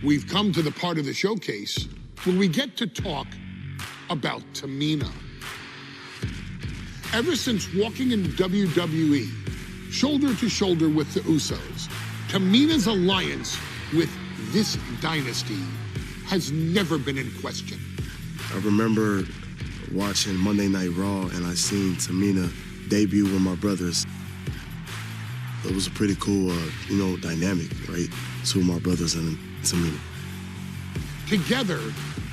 We've come to the part of the showcase where we get to talk about Tamina. Ever since walking in WWE, shoulder to shoulder with the Usos, Tamina's alliance with this dynasty has never been in question. I remember watching Monday Night Raw and I seen Tamina debut with my brothers. It was a pretty cool, dynamic, right? Two of my brothers and Tamina. Together,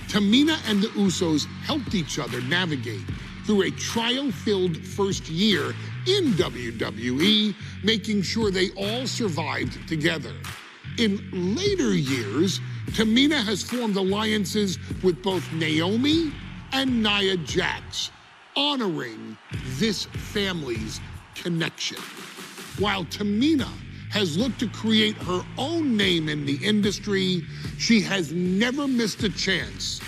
Tamina and the Usos helped each other navigate through a trial-filled first year in WWE, making sure they all survived together. In later years, Tamina has formed alliances with both Naomi and Nia Jax, honoring this family's connection. While Tamina has looked to create her own name in the industry, she has never missed a chance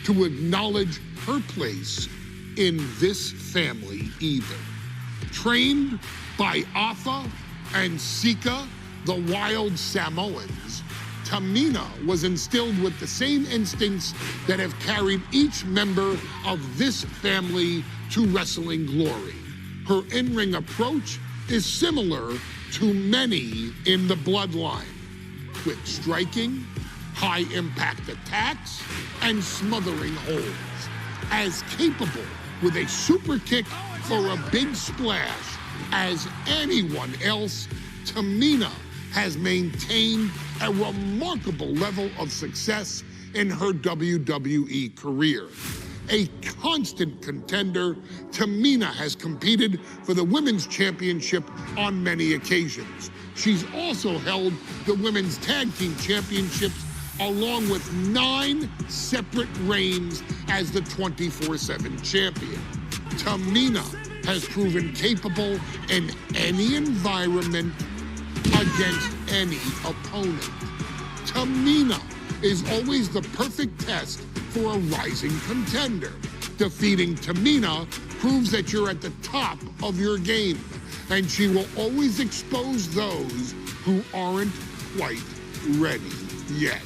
to acknowledge her place in this family either. Trained by Afa and Sika, the wild Samoans, Tamina was instilled with the same instincts that have carried each member of this family to wrestling glory. Her in-ring approach is similar to many in the Bloodline. Quick striking, high-impact attacks, and smothering holds. As capable with a super kick or a big splash as anyone else, Tamina has maintained a remarkable level of success in her WWE career. A constant contender, Tamina has competed for the Women's Championship on many occasions. She's also held the Women's Tag Team Championships along with 9 separate reigns as the 24/7 champion. Tamina has proven capable in any environment against any opponent. Tamina is always the perfect test for a rising contender. Defeating Tamina proves that you're at the top of your game, and she will always expose those who aren't quite ready yet.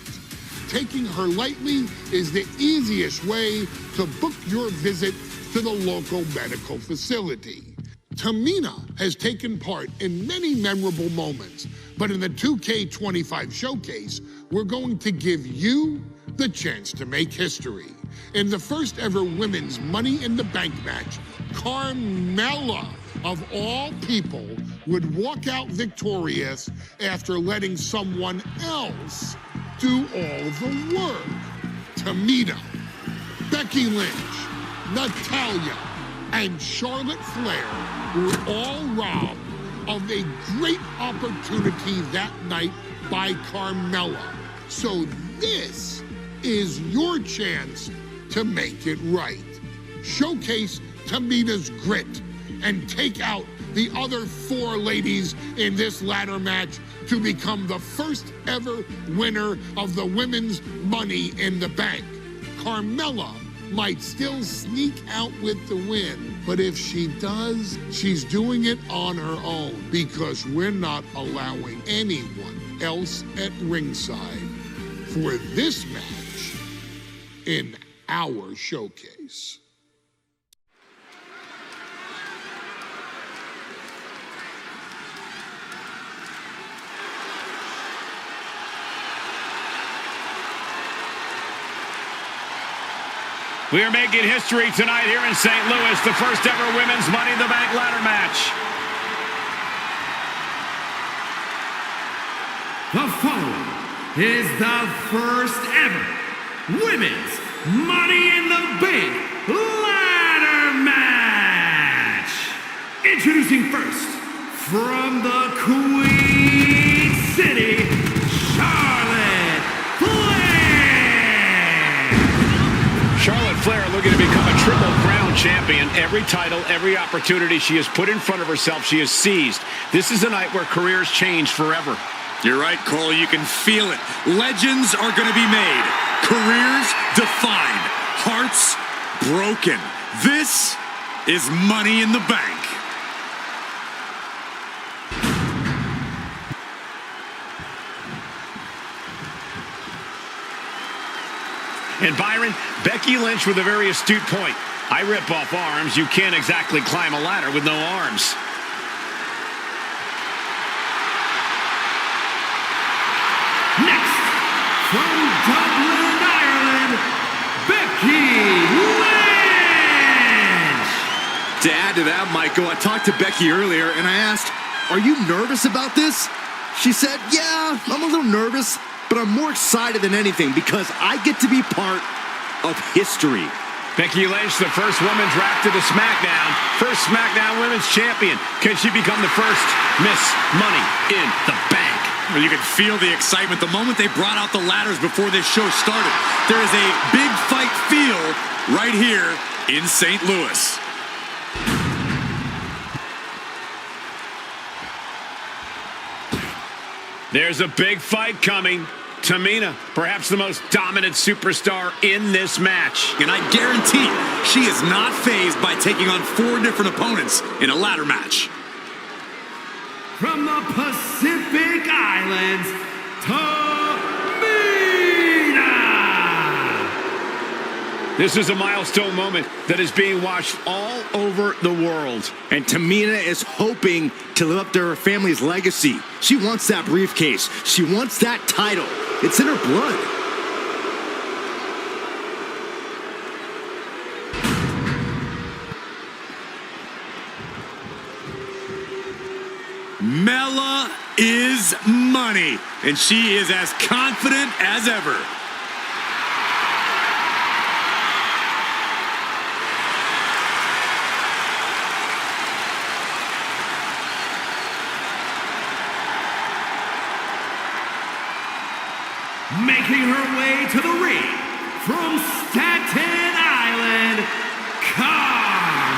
Taking her lightly is the easiest way to book your visit to the local medical facility. Tamina has taken part in many memorable moments, but in the 2K25 showcase, we're going to give you the chance to make history. In the first ever women's Money in the Bank match, Carmella, of all people, would walk out victorious after letting someone else do all the work. Tamina, Becky Lynch, Natalya, and Charlotte Flair were all robbed of a great opportunity that night by Carmella. So this is your chance to make it right. Showcase Tamina's grit and take out the other 4 ladies in this ladder match to become the first ever winner of the Women's Money in the Bank. Carmella might still sneak out with the win, but if she does, she's doing it on her own because we're not allowing anyone else at ringside for this match in our showcase. We are making history tonight here in St. Louis, the first ever Women's Money in the Bank ladder match. The following is the first ever Women's Money in the Bank ladder match. Introducing first, from the Queen City, Charlotte Flair. Flair looking to become a Triple Crown champion. Every title, every opportunity she has put in front of herself, she has seized. This is a night where careers change forever. You're right, Cole. You can feel it. Legends are going to be made. Careers defined. Hearts broken. This is Money in the Bank. And Byron, Becky Lynch with a very astute point. I rip off arms. You can't exactly climb a ladder with no arms. Next, from Dublin, Ireland, Becky Lynch. To add to that, Michael, I talked to Becky earlier and I asked, "Are you nervous about this?" She said, "Yeah, I'm a little nervous, but I'm more excited than anything because I get to be part of history." Becky Lynch, the first woman drafted to SmackDown. First SmackDown Women's Champion. Can she become the first Miss Money in the Bank? Well, you could feel the excitement the moment they brought out the ladders before this show started. There is a big fight feel right here in St. Louis. There's a big fight coming. Tamina, perhaps the most dominant superstar in this match. And I guarantee she is not fazed by taking on 4 different opponents in a ladder match. From the Pacific Islands, Tamina. This is a milestone moment that is being watched all over the world. And Tamina is hoping to live up to her family's legacy. She wants that briefcase. She wants that title. It's in her blood. Mela is money, and she is as confident as ever. Making her way to the ring from Staten Island, Carmella.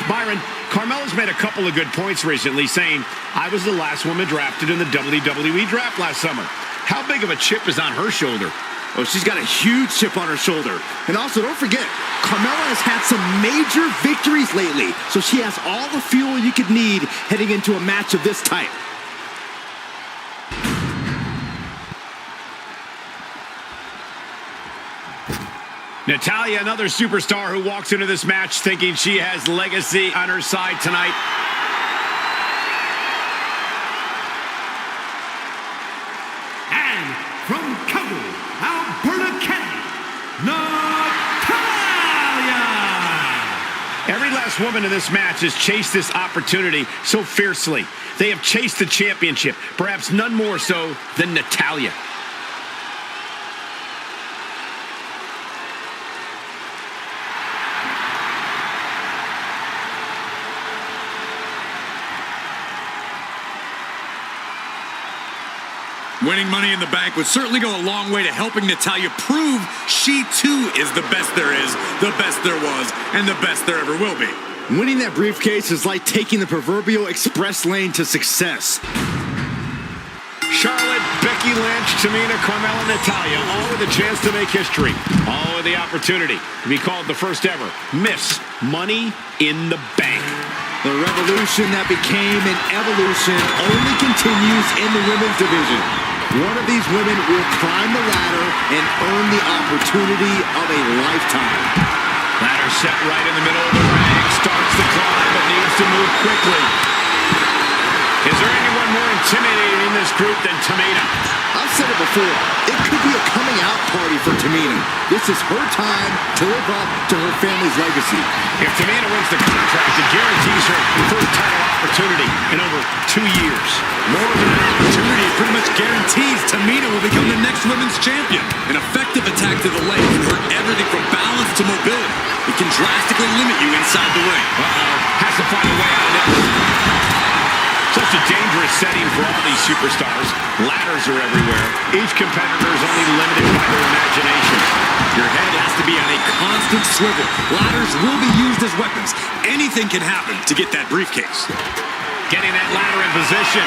Byron, Carmella's made a couple of good points recently, saying, "I was the last woman drafted in the WWE draft last summer." How big of a chip is on her shoulder? Oh, she's got a huge chip on her shoulder. And also, don't forget, Carmella has had some major victories lately, so she has all the fuel you could need heading into a match of this type. Natalya, another superstar who walks into this match thinking she has legacy on her side tonight. And from Calgary, Alberta, Canada, Natalya. Every last woman in this match has chased this opportunity so fiercely. They have chased the championship, perhaps none more so than Natalya. Winning Money in the Bank would certainly go a long way to helping Natalya prove she too is the best there is, the best there was, and the best there ever will be. Winning that briefcase is like taking the proverbial express lane to success. Charlotte, Becky Lynch, Tamina, Carmella, Natalya, all with a chance to make history. All with the opportunity to be called the first ever Miss Money in the Bank. The revolution that became an evolution only continues in the women's division. One of these women will climb the ladder and earn the opportunity of a lifetime. Ladder set right in the middle of the ring. Starts the climb, but needs to move quickly. Is there anyone more intimidating in this group than Tamina? I've said it before. It could be a coming out party for Tamina. This is her time to live up to her family's legacy. If Tamina wins the contract, it guarantees her first title opportunity in over 2 years. More than an opportunity, it pretty much guarantees Tamina will become the next women's champion. An effective attack to the leg can hurt everything from balance to mobility. It can drastically limit you inside the ring. Has to find a way out of this. Such It's a dangerous setting for all these superstars. Ladders are everywhere. Each competitor is only limited by their imagination. Your head has to be on a constant swivel. Ladders will be used as weapons. Anything can happen to get that briefcase. Getting that ladder in position.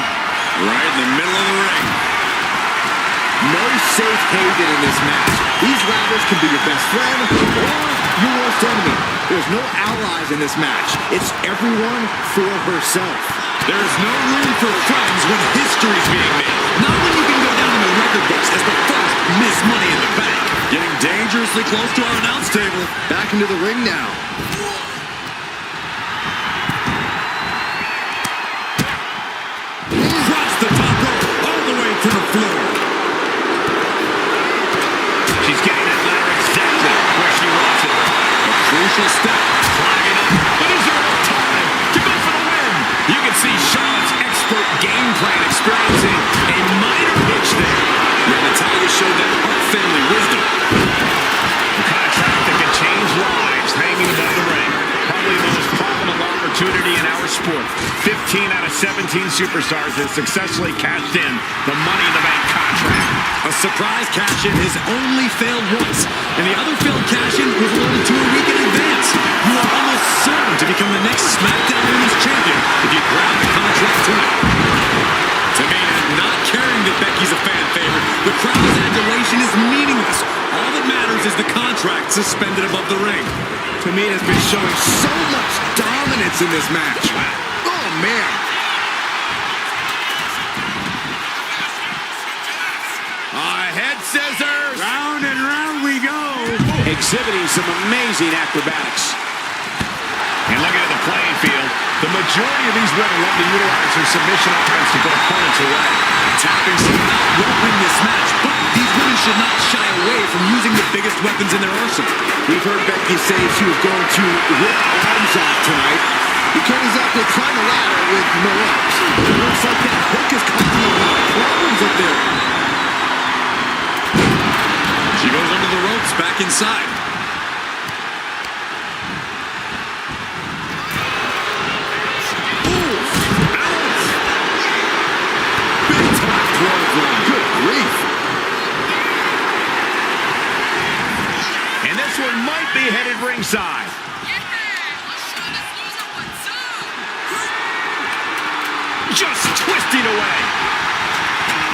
Right in the middle of the ring. No safe haven in this match. These ladders can be your best friend or your worst enemy. There's no allies in this match. It's everyone for herself. There's no room for friends when history's being made. Not when you can go down in the record books as the first Miss Money in the Bank. Getting dangerously close to our announce table. Back into the ring now. Cross the top rope all the way to the floor. She's getting that ladder exactly where she wants it. A crucial step. Climbing up. But is there enough time to go for the win? You can see Charlotte's expert game plan experiencing a minor hitch there. Yeah, Natalya showed that Hart family wisdom. The contract that can change lives hanging above the ring. Probably the most profitable opportunity in our sport. 15 out of 17 superstars have successfully cashed in the Money in the Bank contract. A surprise cash-in has only failed once, and the other failed cash-in was loaded to a week in advance. You are almost certain to become the next SmackDown Women's Champion if you grab the contract tonight. Tamina not caring that Becky's a fan favorite. The crowd's adulation is meaningless. All that matters is the contract suspended above the ring. Tamina's been showing so much dominance in this match. Oh, man. Head scissors. Round and round we go. Exhibiting some amazing acrobatics. And looking at the playing field, the majority of these women love to utilize their submission offense to put opponents away. Tapping some out won't win this match, but these women should not shy away from using the biggest weapons in their arsenal. We've heard Becky say she was going to rip arms off tonight. You can't exactly climb a ladder with no arms. It looks like that hook is causing a lot of problems up there. She goes under the ropes, back inside. Ooh, ouch! Big time clothesline. Good grief. And this one might be headed ringside. Just twisting away.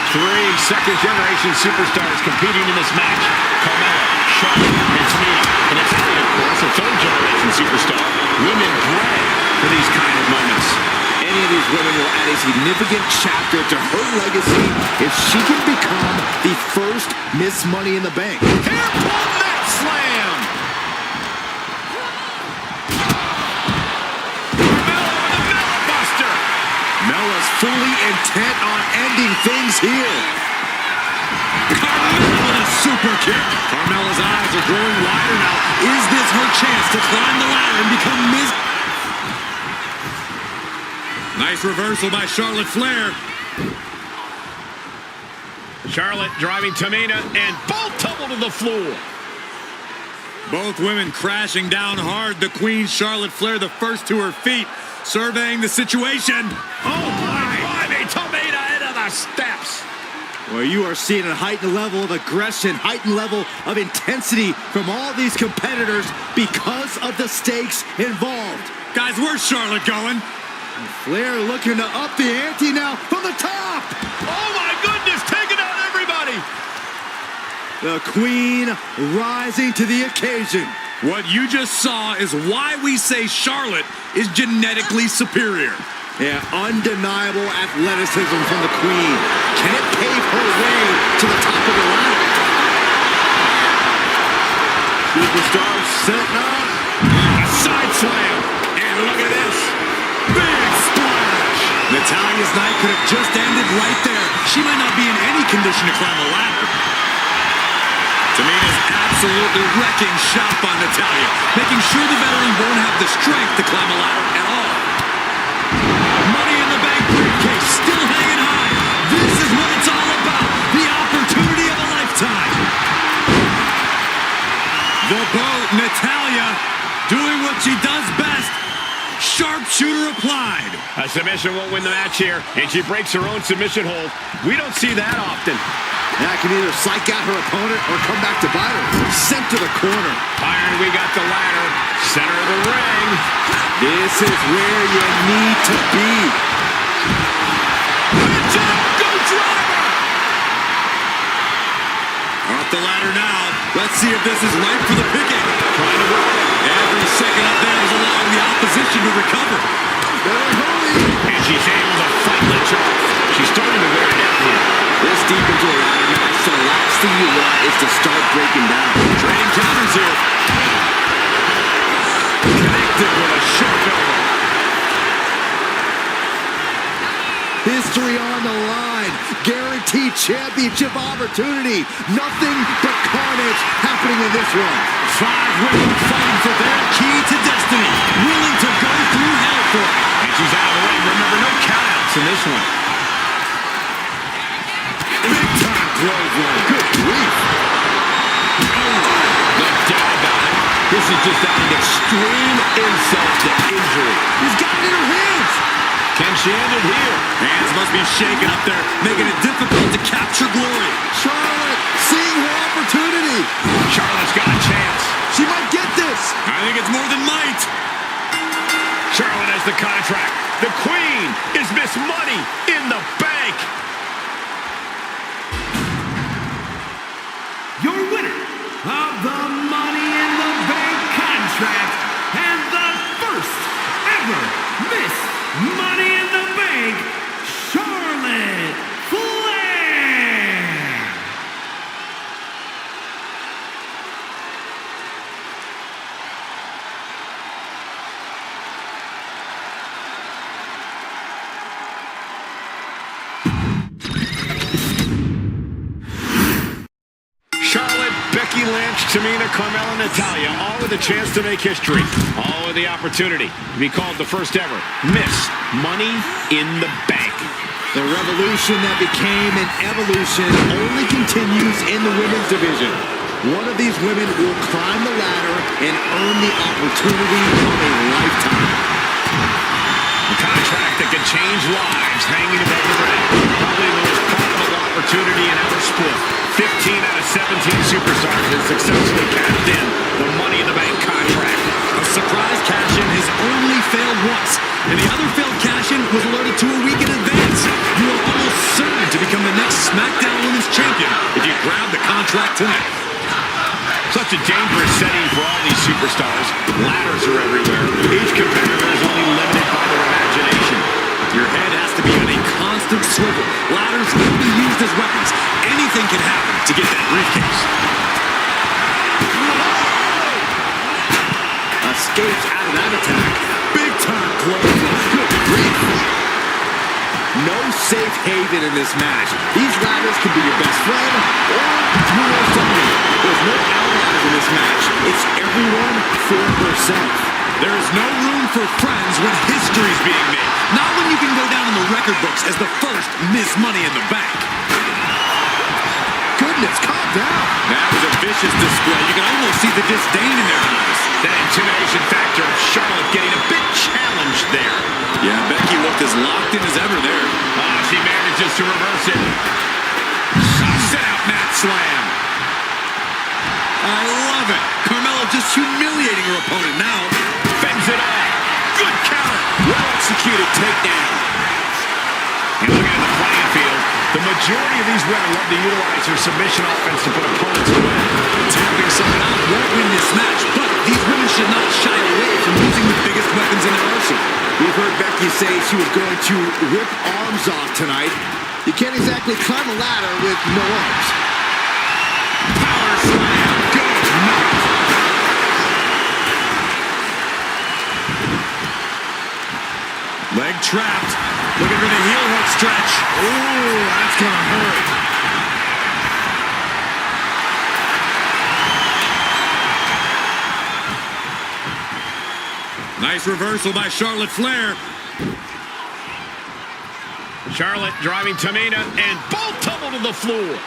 3 second-generation superstars competing in this match. Carmella, Charlotte, and Tamina. And Natalya, of course, a third-generation superstar. Women bred for these kind of moments. Any of these women will add a significant chapter to her legacy if she can become the first Miss Money in the Bank. Hairpin mat slam! Carmella with a Mella Buster! Mella's fully intent on ending things here. Carmella with a super kick. Carmella's eyes are growing wider now. Is this her chance to climb the ladder and become Miss? Nice reversal by Charlotte Flair. Charlotte driving Tamina, and both tumble to the floor. Both women crashing down hard. The Queen, Charlotte Flair, the first to her feet, surveying the situation. Oh my! Driving Tamina into the steps. Well, you are seeing a heightened level of aggression, heightened level of intensity from all these competitors because of the stakes involved. Guys, where's Charlotte going? Flair looking to up the ante now from the top. Oh my goodness, taking out everybody. The Queen rising to the occasion. What you just saw is why we say Charlotte is genetically superior. Yeah, undeniable athleticism from the Queen. Can it pave her way to the top of the ladder? Superstars setting up. A side slam. And look at this. Big splash. Natalya's night could have just ended right there. She might not be in any condition to climb a ladder. Tamina's absolutely wrecking shop on Natalya, making sure the veteran won't have the strength to climb a ladder at all. Money in the Bank briefcase still hanging high. This is what it's all about. The opportunity of a lifetime. The boat, Natalya, doing what she does best. Sharpshooter applied. A submission won't win the match here, and she breaks her own submission hold. We don't see that often. That can either psych out her opponent or come back to bite her. Sent to the corner. Iron, we got the ladder. Center of the ring. This is where you need to be. Go driver! Off the ladder now. Let's see if this is right for the picking. Trying to roll it. Every second up there is allowing the opposition to recover. And she's able to fight Lynch off. She's starting to wear it down here. This deep into a ladder match, the last thing you want is to start breaking down. Trading counters here. Connected with a sharp elbow. History on the line. Guaranteed championship opportunity. Nothing but carnage happening in this one. 5 women fighting for their key to destiny. Willing to go through hell for it. And she's out of the ring. Remember, no countouts in this one. Big time clothesline. Good grief. No doubt about it. This is just an extreme insult to injury. He's got it in her hands. Can she end it here? Hands must be shaking up there, making it difficult to capture glory. Charlotte seeing her opportunity. Charlotte's got a chance. She might get this. I think it's more than might. Charlotte has the contract. The Queen is Miss Money in the Bank. Your winner of the Money in the Bank contract and the first ever Miss Money in the Bank, Charlotte Flair. Charlotte, Becky Lynch, Tamina, Carmella, Natalya, all with a chance to make history. All with the opportunity to be called the first ever Miss Money in the Bank. The revolution that became an evolution only continues in the women's division. One of these women will climb the ladder and earn the opportunity of a lifetime. A contract that can change lives hanging above the ring. Probably the most profitable opportunity in our sport. 15 out of 17 superstars have successfully cashed in the Money in the Bank contract. A surprise cash-in has only failed once, and the other failed cash-in was alerted to a week in advance. You are almost certain to become the next SmackDown Women's Champion if you grab the contract tonight. Such a dangerous setting for all these superstars. Ladders are everywhere. Each competitor is only limited by their imagination. Your head has to be on a constant swivel. Ladders will be used as weapons. Anything can happen to get that briefcase. Escapes out of that attack. Big time clothesline. Good grief. No safe haven in this match. These ladders can be your best friend or your worst enemy. There's no outliers in this match. It's everyone for herself. There is no room for friends when history's being made. Not when you can go down in the record books as the first Miss Money in the Bank. Goodness, calm down. That was a vicious display. You can almost see the disdain in their eyes. That intimidation factor of Charlotte getting a big challenge there. Yeah, Becky looked as locked in as ever there. She manages to reverse it. Set out mat slam. I love it. Carmella just humiliating her opponent now. Fends it off. Good counter. Well-executed takedown. And looking at the playing field, the majority of these women love to utilize their submission offense to put opponents away. Tapping someone out won't win this match, but these women should not shy away from using the biggest weapons in their arsenal. We've heard Becky say she was going to rip arms off tonight. You can't exactly climb a ladder with no arms. Power slam. Good night. Leg trapped. Looking for the heel hook stretch. Ooh, that's gonna hurt. Nice reversal by Charlotte Flair. Charlotte driving Tamina, and both tumble to the floor.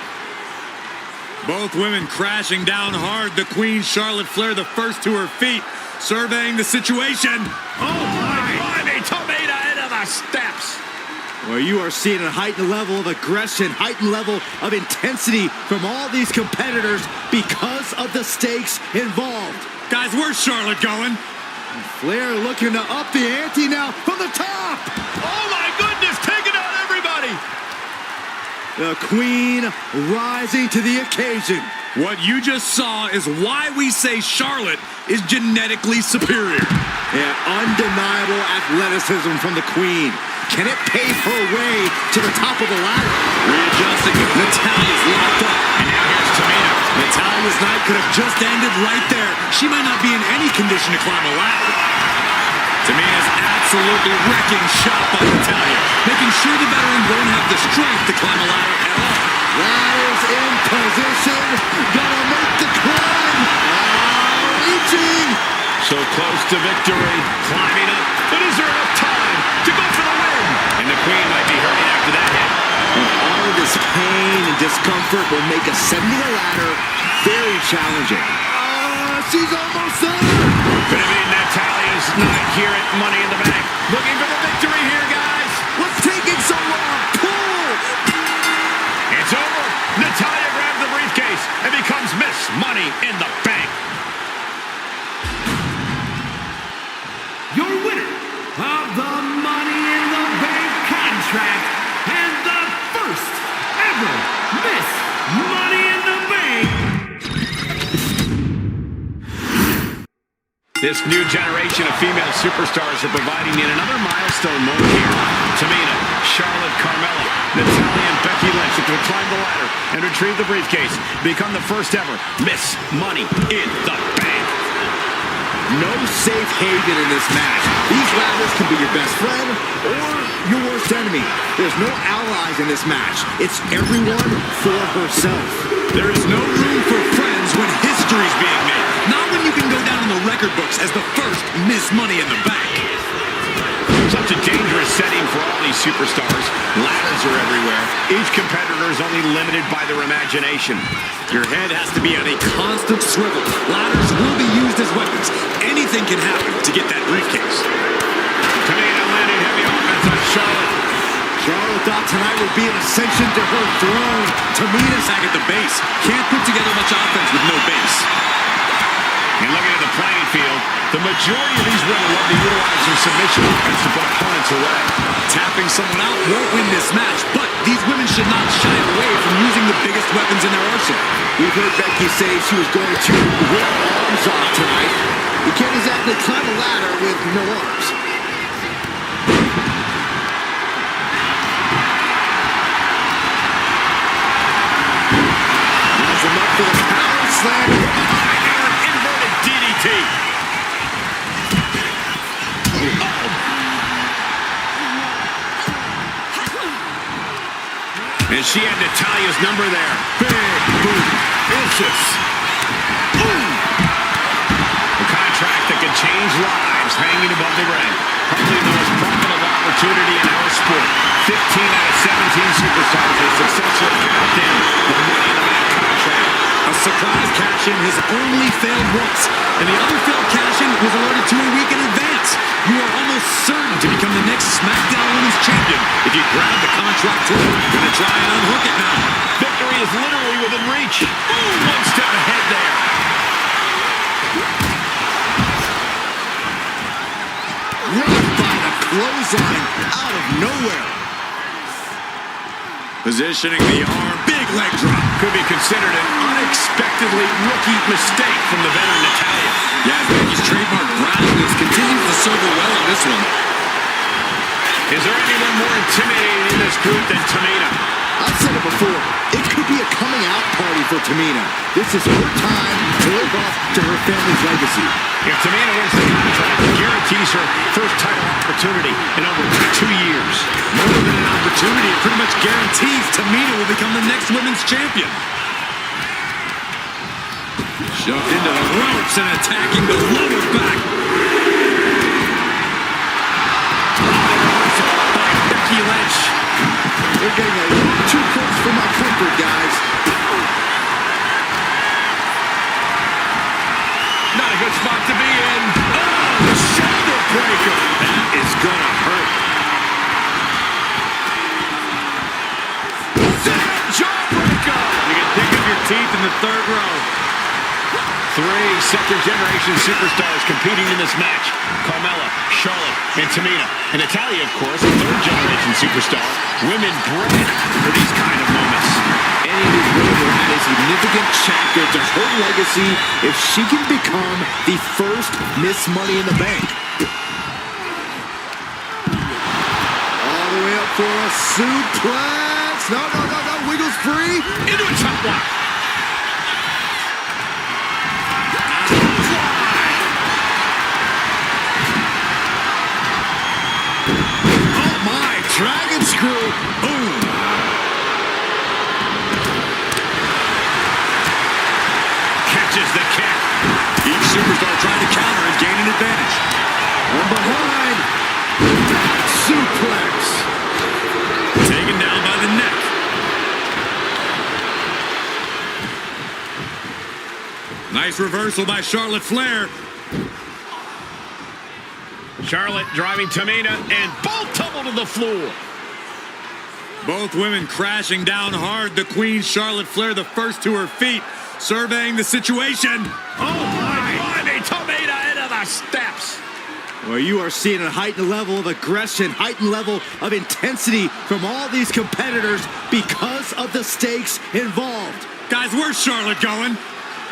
Both women crashing down hard. The Queen, Charlotte Flair, the first to her feet, surveying the situation. Oh, my steps. Well, you are seeing a heightened level of aggression, heightened level of intensity from all these competitors because of the stakes involved. Guys, where's Charlotte going? Flair looking to up the ante now from the top. Oh my goodness, taking out everybody. The Queen rising to the occasion. What you just saw is why we say Charlotte is genetically superior. Yeah, undeniable athleticism from the Queen. Can it pave her way to the top of the ladder? Readjusting. Natalia's locked up. And now here's Tamina. Natalia's night could have just ended right there. She might not be in any condition to climb a ladder. Tamina's absolutely wrecking shop on Natalia, making sure the veteran won't have the strength to climb a ladder at all. Ladders in position. Gonna make the climb. Reaching. So close to victory. Climbing up. But is there enough time to go for the win? And the Queen might be hurting after that hit. All of this pain and discomfort will make ascending a ladder very challenging. She's almost there. Could it be Natalia's night here at Money in the Bank? Looking for the victory here, guys. What's taking so long? Pull. It's over. Natalya grabs the briefcase and becomes Miss Money in the Bank. Your winner of the Money in the Bank contract and the first ever Miss Money in the Bank. This new generation of female superstars are providing yet another milestone moment here. Tamina, Charlotte, Carmella, Natalya, and Becky Lynch to climb the ladder and retrieve the briefcase, become the first ever Miss Money in the Bank. No safe haven in this match. These ladders can be your best friend or your worst enemy. There's no allies in this match. It's everyone for herself. There is no room for friends when history's being made. Not when you can go down in the record books as the first Miss Money in the Bank. Such a dangerous setting for all these superstars. Ladders are everywhere. Each competitor is only limited by their imagination. Your head has to be on a constant swivel. Ladders will be used as weapons. Anything can happen to get that briefcase. Tamina landing heavy offense on Charlotte. Charlotte thought tonight would be an ascension to her throne. Tamina's Back at the base. Can't put together much offense with no base. And looking at the playing field, the majority of these women love to utilize their submission offense to put opponents away. Tapping someone out won't win this match, but these women should not shy away from using the biggest weapons in their arsenal. We've heard Becky say she was going to rip arms off tonight. You can't exactly climb a ladder with no arms. Has him up for the power slam. Inverted DDT. And she had Natalya's number there. Big boot. Vicious. A contract that can change lives hanging above the ring. Probably the most profitable opportunity in our sport. 15 out of 17 superstars have successfully cashed in the Money in the Bank contract. A surprise cash-in has only failed once, and the other failed cash-in was alerted to a week in advance. You are almost certain to become the next SmackDown Women's Champion if you grab the contract today. Gonna try and unhook it now. Victory is literally within reach. One step ahead there. Rocked by the clothesline out of nowhere. Positioning the arm. Big leg drop. Could be considered an unexpectedly rookie mistake from the veteran Natalya. Yeah, Becky's trademark brashness continues to serve her well on this one. Is there anyone more intimidating in this group than Tamina? I've said it before, it could be a coming out party for Tamina. This is her time to live up to her family's legacy. If Tamina wins the contract, it guarantees her first title opportunity in over 2 years. More than an opportunity, it pretty much guarantees Tamina will become the next women's champion. Shoved into the ropes and attacking the lower back. By Becky Lynch. They're getting a little too close for my comfort, guys. Not a good spot to be in. Oh, the shoulder breaker. That is gonna hurt. teeth in the third row. 3 second-generation superstars competing in this match. Carmella, Charlotte, and Tamina. And Natalya, of course, a third-generation superstar. Women bred for these kind of moments. Any of these women will add a significant chapter to her legacy if she can become the first Miss Money in the Bank. All the way up for a suplex. No. Wiggles free. Into a top block. Oh my, dragon screw. Boom. Catches the kick. Each superstar trying to counter and gain an advantage. From behind. Suplex. Taken down by the neck. Nice reversal by Charlotte Flair. Charlotte driving Tamina, and both tumble to the floor. Both women crashing down hard. The Queen, Charlotte Flair, the first to her feet, surveying the situation. Oh my God, Tamina into the steps. Well, you are seeing a heightened level of aggression, heightened level of intensity from all these competitors because of the stakes involved. Guys, where's Charlotte going?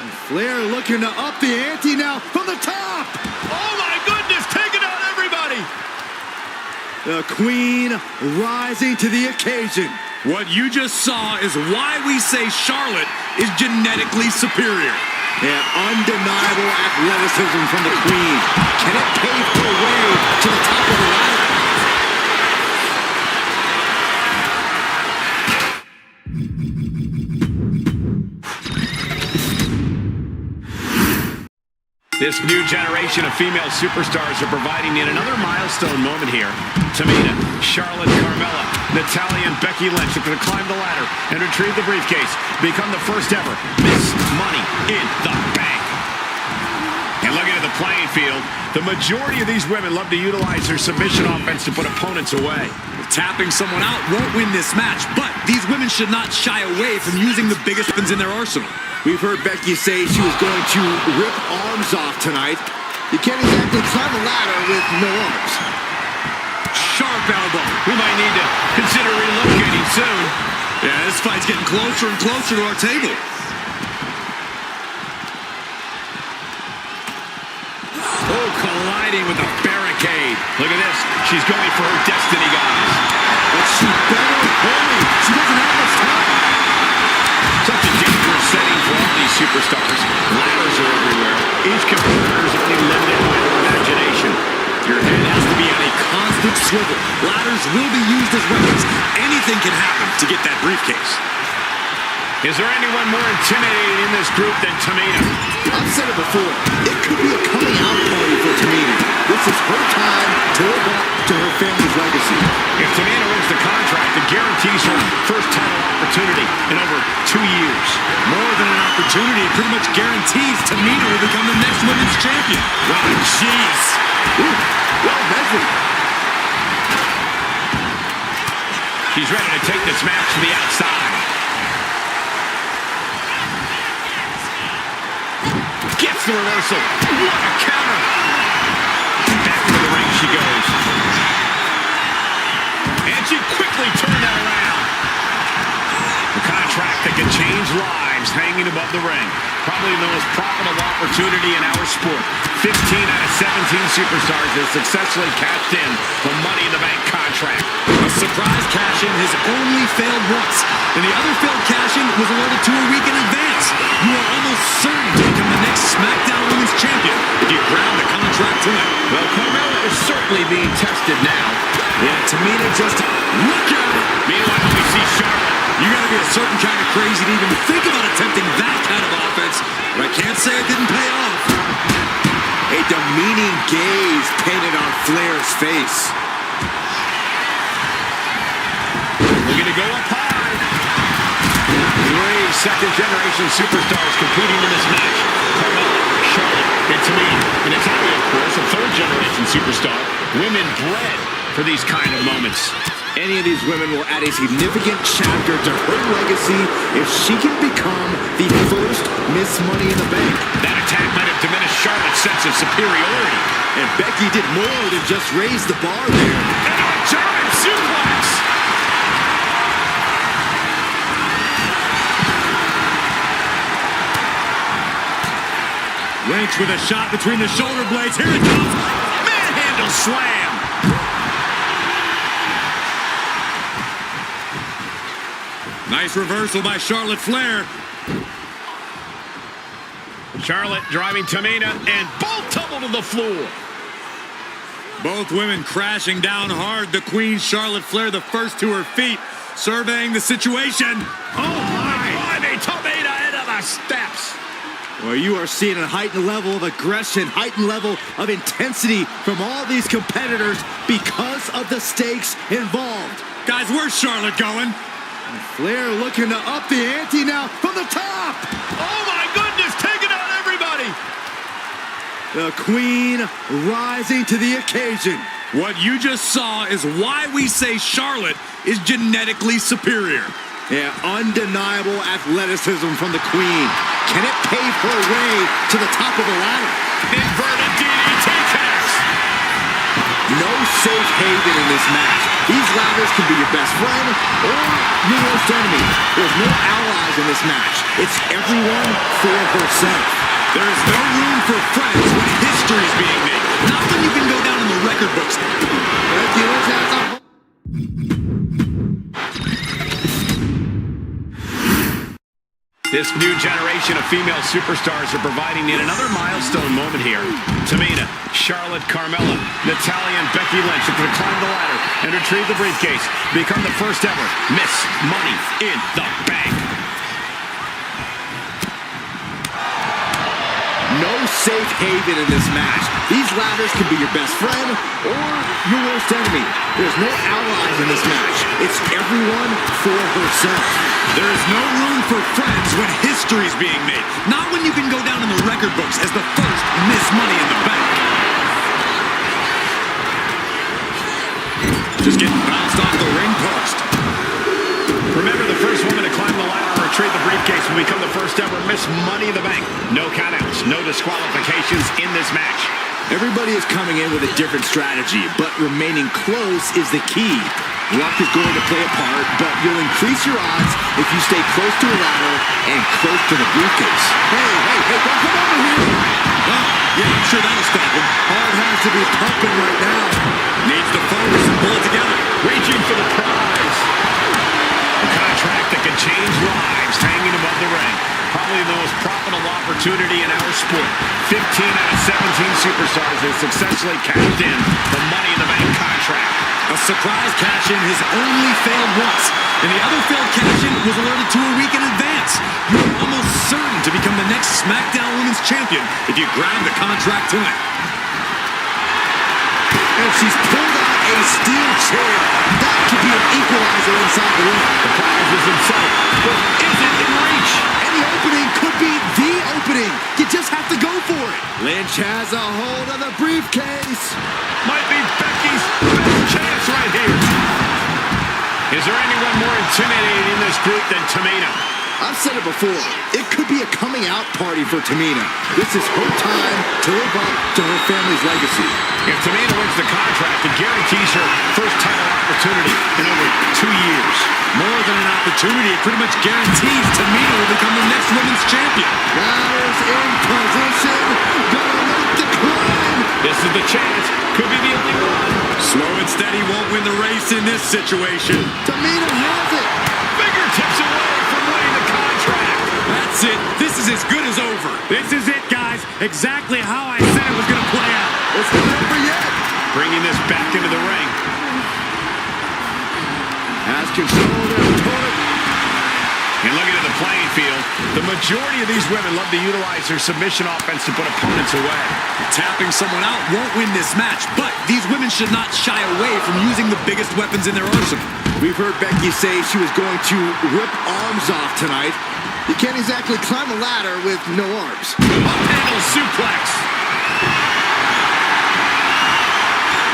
And Flair looking to up the ante now from the top. Oh my goodness, taking out everybody. The Queen rising to the occasion. What you just saw is why we say Charlotte is genetically superior. And undeniable athleticism from the Queen. Can it pave her way to the top of the ladder? This new generation of female superstars are providing yet another milestone moment here. Tamina, Charlotte, Carmella, Natalya, and Becky Lynch are going to climb the ladder and retrieve the briefcase, become the first ever Miss Money in the Bank. And looking at the playing field, the majority of these women love to utilize their submission offense to put opponents away. Tapping someone out won't win this match, but these women should not shy away from using the biggest weapons in their arsenal. We've heard Becky say she was going to rip arms off tonight. You can't exactly climb a ladder with no arms. Sharp elbow. We might need to consider relocating soon. Yeah, this fight's getting closer and closer to our table. Oh, colliding with a barricade. Look at this. She's going for her destiny, guys. But she better hurry. She doesn't have much time. Such a dangerous setting for all these superstars. Ladders are everywhere. Each competitor is only limited by their imagination. Your head has to be on a constant swivel. Ladders will be used as weapons. Anything can happen to get that briefcase. Is there anyone more intimidating in this group than Tamina? I've said it before. It could be a coming out party for Tamina. This is her time to live up to her family's legacy. If Tamina wins the contract, it guarantees her first title opportunity in over 2 years. More than an opportunity, it pretty much guarantees Tamina will become the next women's champion. Wow, jeez. Ooh, well measured. She's ready to take this match to the outside. Gets the reversal. What a counter. Back to the ring she goes. And she quickly turned that around. The contract that can change lives hanging above the ring. Probably the most profitable opportunity in our sport. 15 out of 17 superstars have successfully cashed in the Money in the Bank contract. A surprise cash-in has only failed once, and the other failed cash-in was awarded to a week in advance. You are almost certain to become the next SmackDown Women's Champion if you ground the contract tonight. Well, Carmella is certainly being tested now. Yeah, Tamina just look out. Meanwhile, we see Charlotte. You gotta be a certain kind of crazy to even think about attempting that kind of offense, but I can't say it didn't pay off. A demeaning gaze painted on Flair's face. Looking to go up high. 3 second-generation superstars competing in this match. Carmella, Charlotte, and Tamina. And Natalya, of course, a third-generation superstar. Women bred for these kind of moments. Any of these women will add a significant chapter to her legacy if she can become the first Miss Money in the Bank. That attack might have diminished Charlotte's sense of superiority. And Becky did more than just raise the bar there. And a German suplex! Lynch with a shot between the shoulder blades. Here it comes. Manhandle slam! Nice reversal by Charlotte Flair. Charlotte driving Tamina, and both tumble to the floor. Both women crashing down hard. The Queen, Charlotte Flair, the first to her feet, surveying the situation. Oh my God, Tamina into the steps. Well, you are seeing a heightened level of aggression, heightened level of intensity from all these competitors because of the stakes involved. Guys, where's Charlotte going? Flair looking to up the ante now from the top. Oh my goodness, taking out everybody. The Queen rising to the occasion. What you just saw is why we say Charlotte is genetically superior. Yeah, undeniable athleticism from the Queen. Can it pave her way to the top of the ladder? Inverted DDT cast. No safe haven in this match. These ladders can be your best friend or your worst enemy. There's no allies in this match. It's everyone for herself. There is no room for friends when history is being made. Not when you can go down in the record books. This new generation of female superstars are providing yet another milestone moment here. Tamina, Charlotte, Carmella, Natalya, and Becky Lynch are going to climb the ladder and retrieve the briefcase, become the first ever Miss Money in the Bank. No safe haven in this match. These ladders can be your best friend or your worst enemy. There's no allies in this match. It's everyone for herself. There is no room for friends when history is being made. Not when you can go down in the record books as the first Miss Money in the Bank. Just getting bounced off the ring post. Remember, the first woman to climb the ladder and retrieve the briefcase will become the first ever Miss Money in the Bank. No countouts, no disqualifications in this match. Everybody is coming in with a different strategy, but remaining close is the key. Luck is going to play a part, but you'll increase your odds if you stay close to a ladder and close to the briefcase. Hey, don't come over here! Well, yeah, I'm sure that'll stop him. Heart has to be pumping right now. Needs to focus and pull it together. Reaching for the prize. A contract that can change lives hanging above the ring. Probably the most profitable opportunity in our sport. 15 out of 17 superstars have successfully cashed in the Money in the Bank contract. A surprise cash-in has only failed once, and the other failed cash-in was alerted to a week in advance. You're almost certain to become the next SmackDown Women's Champion if you grab the contract tonight. And she's pulled out a steel chair. That could be an equalizer inside the ring. The prize is in sight, but is it in reach? And the opening could be the opening. You just have to go for it. Lynch has a hold of the briefcase. Might be Becky's best chance right here. Is there anyone more intimidating in this group than Tamina? I've said it before. It could be a coming out party for Tamina. This is her time to live up to her family's legacy. If Tamina wins the contract, it guarantees her first title opportunity in over 2 years. More than an opportunity, it pretty much guarantees Tamina will become the next women's champion. Ladders in position. Gonna make the climb. This is the chance. Could be the only one. Slow and steady won't win the race in this situation. Tamina has it. Fingertips away from winning the contract. That's it. This is as good as over. This is it, guys. Exactly how I said it was going to play out. It's not over yet. Bringing this back into the ring. Has control of their opponent. And looking at the playing field, the majority of these women love to utilize their submission offense to put opponents away. Tapping someone out won't win this match, but these women should not shy away from using the biggest weapons in their arsenal. We've heard Becky say she was going to rip arms off tonight. You can't exactly climb a ladder with no arms. Up-handle suplex.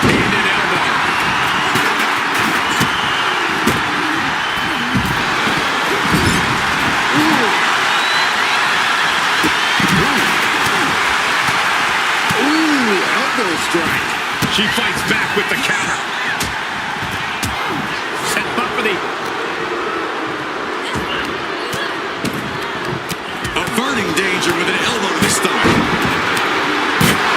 And an elbow. elbow strike. She fights back with the counter. Set up for the... Averting danger with an elbow to the stomach.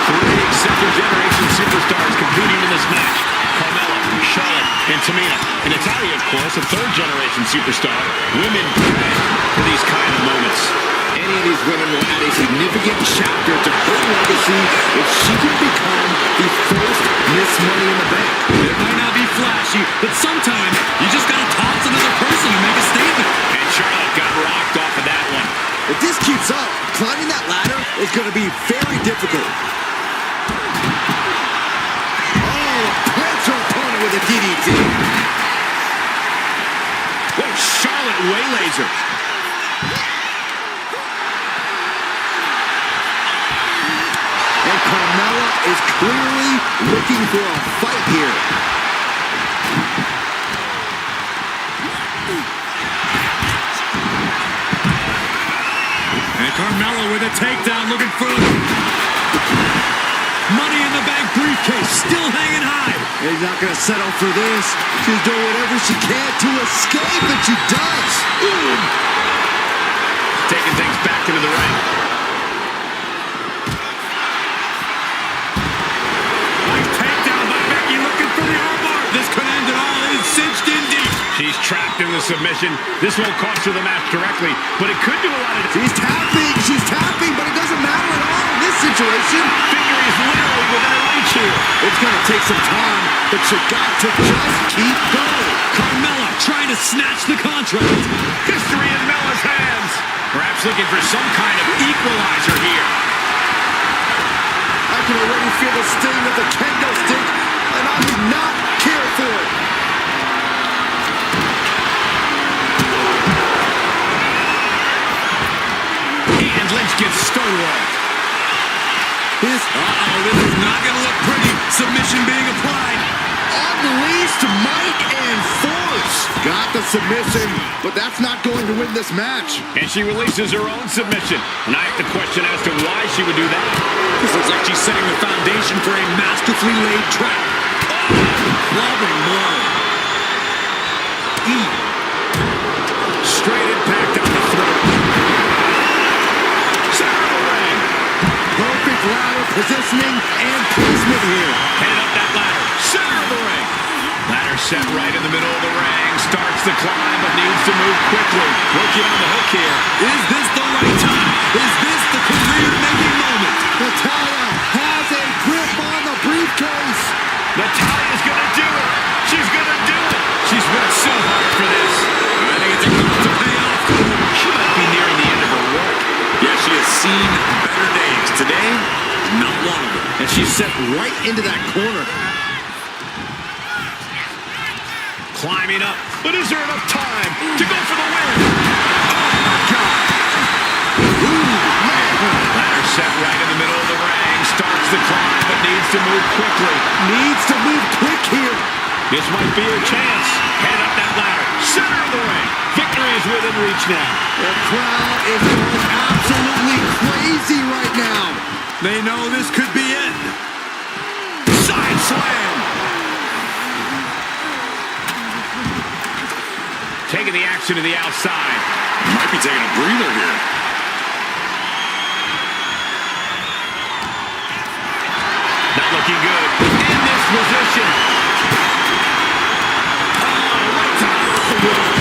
3 second-generation superstars competing in this match. Carmella, Charlotte, and Tamina. And Natalya, of course, a third-generation superstar. Women bred for these kind of moments. Any of these women will add a significant chapter to her legacy if she can become the first Miss Money in the Bank. It might not be flashy, but sometimes you just gotta toss another person to make a statement. And Charlotte got rocked off of that one. If this keeps up, climbing that ladder is gonna be very difficult. Oh, plants her opponent with a DDT. Oh, Charlotte waylays her. And Carmella is clearly looking for a fight here. And Carmella with a takedown, looking for Money in the Bank briefcase, still hanging high. He's not going to settle for this. She's doing whatever she can to escape, and she does. Taking things back into the ring. She's trapped in the submission. This won't cost her the match directly, but it could do a lot of... She's tapping, but it doesn't matter at all in this situation. Victory is literally within her reach here. It's going to take some time, but you got to just keep going. Carmella trying to snatch the contract. History in Mella's hands. Perhaps looking for some kind of equalizer here. I can already feel the sting of the kendo stick, and I do not care for it. Lynch gets stonewalled. This is not going to look pretty. Submission being applied. Unleashed might and force. Got the submission, but that's not going to win this match. And she releases her own submission. And I have to question as to why she would do that. This looks like she's setting the foundation for a masterfully laid trap. Clubbing blow. Straight impact on the throat. Perfect ladder positioning and placement here. Headed up that ladder. Center of the ring. Ladder set right in the middle of the ring. Starts the climb, but needs to move quickly. Working on the hook here. Is this the right time? Is this the career-making moment? Natalya has a grip on the briefcase. Natalya's gonna do it. She's gonna do it. She's worked so hard for this. I think it's about to pay off. She might be nearing the end of her work. Yeah, she has seen better days. Today, not one of them. And she's set right into that corner. Climbing up, but is there enough time to go for the win? Oh my God! Ooh, man. Ladder set right in the middle of the ring. Starts the climb, but needs to move quickly. Needs to move quick here. This might be her chance. Head up that ladder. Center of the ring. Victory is within reach now. The crowd is going absolutely crazy right now. They know this could be it. Side slam. Taking the action to the outside. Might be taking a breather here. Not looking good. In this position. Oh, right to the world.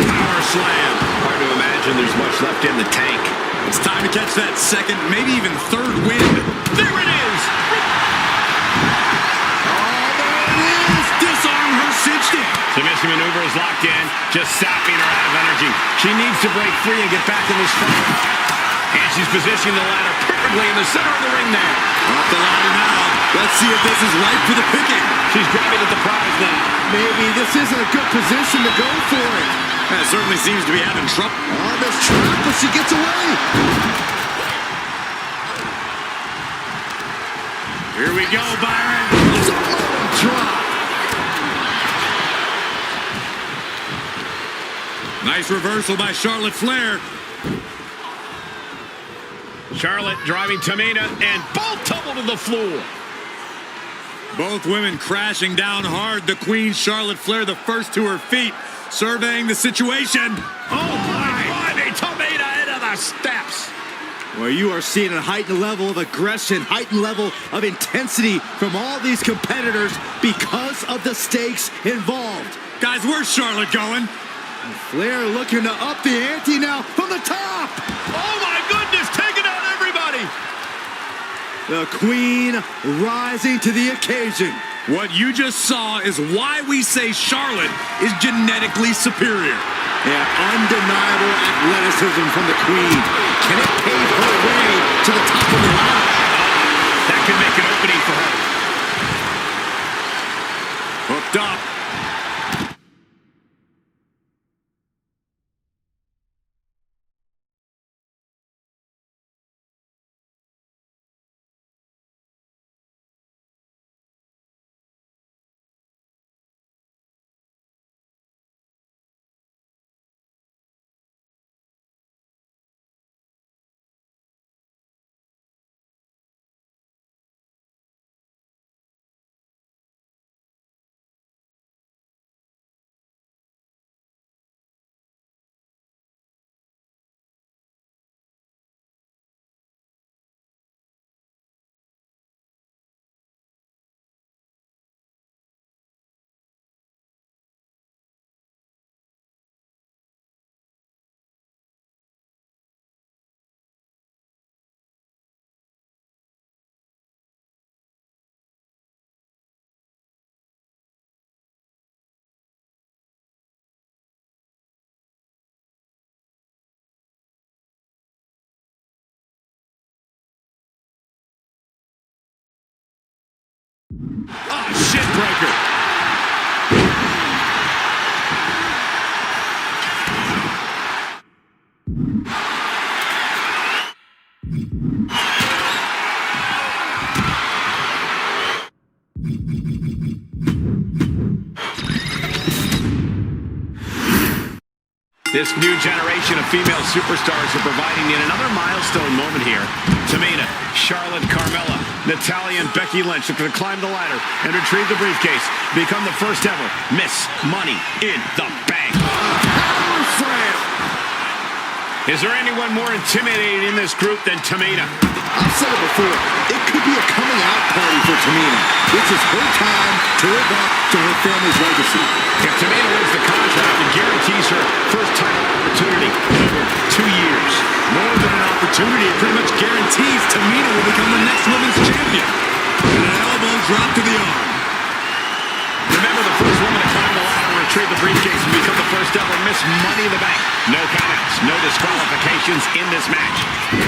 Power slam. Hard to imagine there's much left in the tank. It's time to catch that second, maybe even third wind. There it is. Disarm her cinched in. Submission maneuver is locked in, just sapping her out of energy. She needs to break free and get back in this fight. And she's positioning the ladder perfectly in the center of the ring there. Off the ladder now. Let's see if this is right for the picking. She's grabbing at the prize now. Maybe this isn't a good position to go for it. That certainly seems to be having trouble. On this trap, but she gets away. Here we go, Byron. Samoan drop. Nice reversal by Charlotte Flair. Charlotte driving Tamina, and both tumble to the floor. Both women crashing down hard. The Queen, Charlotte Flair, the first to her feet, surveying the situation. Oh my! Tamina into the steps. Well, you are seeing a heightened level of aggression, heightened level of intensity from all these competitors because of the stakes involved. Guys, where's Charlotte going? Flair looking to up the ante now from the top. Oh my goodness, taking out everybody. The Queen rising to the occasion. What you just saw is why we say Charlotte is genetically superior. Yeah, undeniable athleticism from the Queen. Can it pave her way to the top of the ladder? That could make an opening for her. Hooked up. Oh, shit breaker. This new generation of female superstars are providing yet another milestone moment here. Tamina, Charlotte, Carmella, Natalya, and Becky Lynch are going to climb the ladder and retrieve the briefcase. Become the first ever Miss Money in the Bank. Power slam! Is there anyone more intimidating in this group than Tamina? I've said it before, it could be a coming out party for Tamina. This is her time to live up to her family's legacy. If Tamina wins the contract, it guarantees her first title opportunity in over 2 years. More than an opportunity, it pretty much guarantees Tamina will become the next women's champion. And an elbow drop to the arm. Remember, the first woman to climb the ladder and retrieve the briefcase and become the first ever Miss Money in the Bank. No countouts, no disqualifications in this match.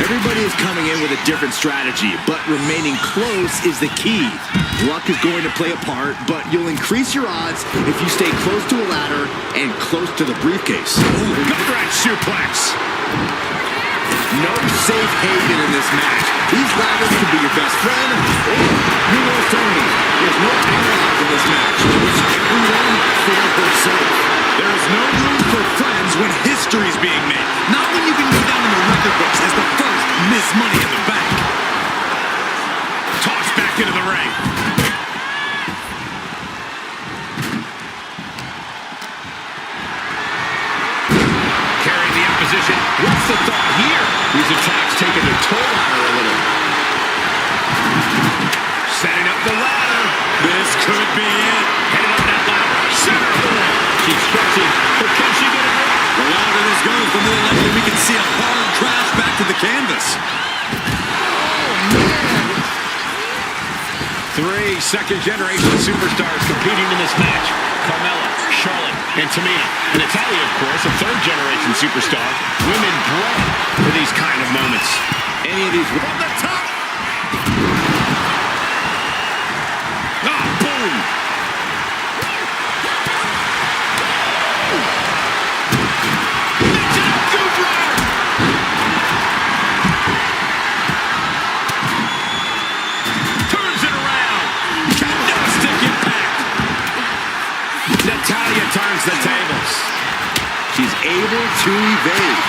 Everybody is coming in with a different strategy, but remaining close is the key. Luck is going to play a part, but you'll increase your odds if you stay close to a ladder and close to the briefcase. Gut wrench suplex. No safe haven in this match. These ladders can be your best friend or your worst enemy. There's no allies in this match. It's everyone for herself. There is no room for friends when history's being made. Not when you can go down in the record books as the first Miss Money in the Bank. Tossed back into the ring. Carrying the opposition. What's the thought here? These attacks taking their toll on her a little. Setting up the ladder. This could be it. Heading up that ladder. Center. She's stretching, but can she get it out? The longer this goes, the more likely we can see a hard crash back to the canvas. Oh, man. 3 second-generation superstars competing in this match. Carmella, Charlotte, and Tamina. And Natalya, of course, a third-generation superstar. Women bred for these kind of moments. Any of these from the top. Ah, boom. Natalya turns the tables. She's able to evade.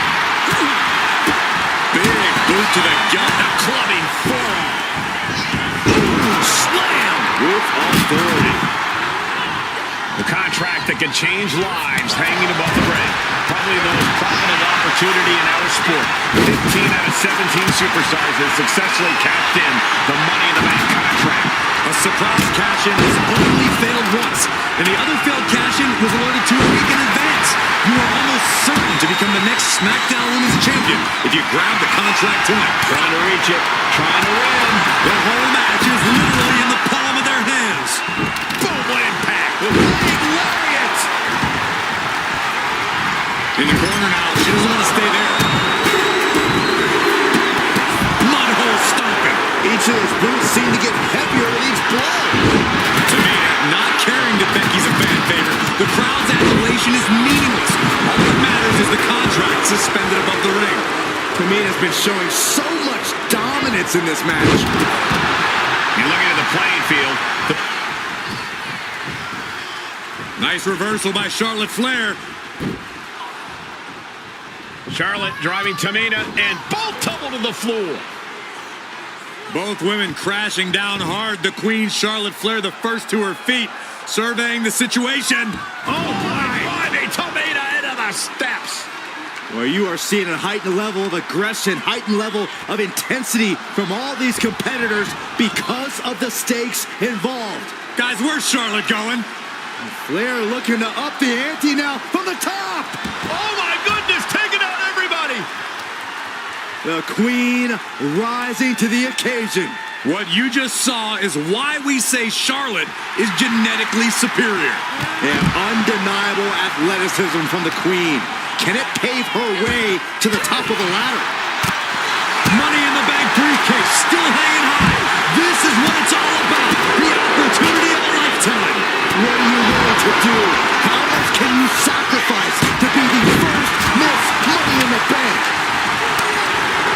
Big boot to the gut. A clubbing forearm. Ooh, slam with authority. The contract that can change lives hanging above the ring. Probably the most prominent opportunity in our sport. 15 out of 17 superstars have successfully capped in the Money in the Bank contract. A surprise cash-in has only failed once, and the other failed cash-in was alerted to a week in advance. You are almost certain to become the next SmackDown Women's Champion if you grab the contract tonight. Trying to reach it, trying to win. The whole match is literally in the palm of their hands. Boom, what impact with a big lariat. In the corner now, she doesn't want to stay there. Mudhole stomping. Each of his boots seem to get heavier with each blow. Tamina not caring that Becky's a fan favorite. The crowd's adulation is meaningless. All that matters is the contract suspended above the ring. Tamina's been showing so much dominance in this match. You're looking at the playing field. Nice reversal by Charlotte Flair. Charlotte driving Tamina, and both tumble to the floor. Both women crashing down hard. The Queen, Charlotte Flair, the first to her feet, surveying the situation. Oh, my. Driving Tamina into the steps. Well, you are seeing a heightened level of aggression, heightened level of intensity from all these competitors because of the stakes involved. Guys, where's Charlotte going? Flair looking to up the ante now from the top. Oh, my goodness, taking out everybody. The Queen rising to the occasion. What you just saw is why we say Charlotte is genetically superior. And undeniable athleticism from the Queen. Can it pave her way to the top of the ladder? Money in the Bank briefcase still hanging high. This is what it's all about. The opportunity of a lifetime. What are you willing to do? How much can you sacrifice to be the first Miss Money in the Bank?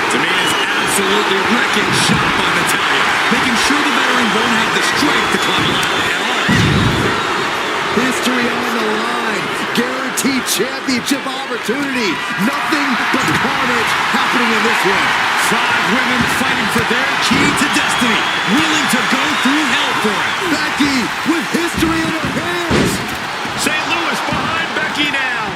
Tamina's absolutely wrecking shop on Natalya, making sure the veteran won't have the strength to climb a ladder at all. History on the line. Guaranteed championship opportunity. Nothing but carnage happening in this one. 5 women fighting for their key to destiny, willing to go through hell for it. Becky with history in her hands. St. Louis behind Becky now.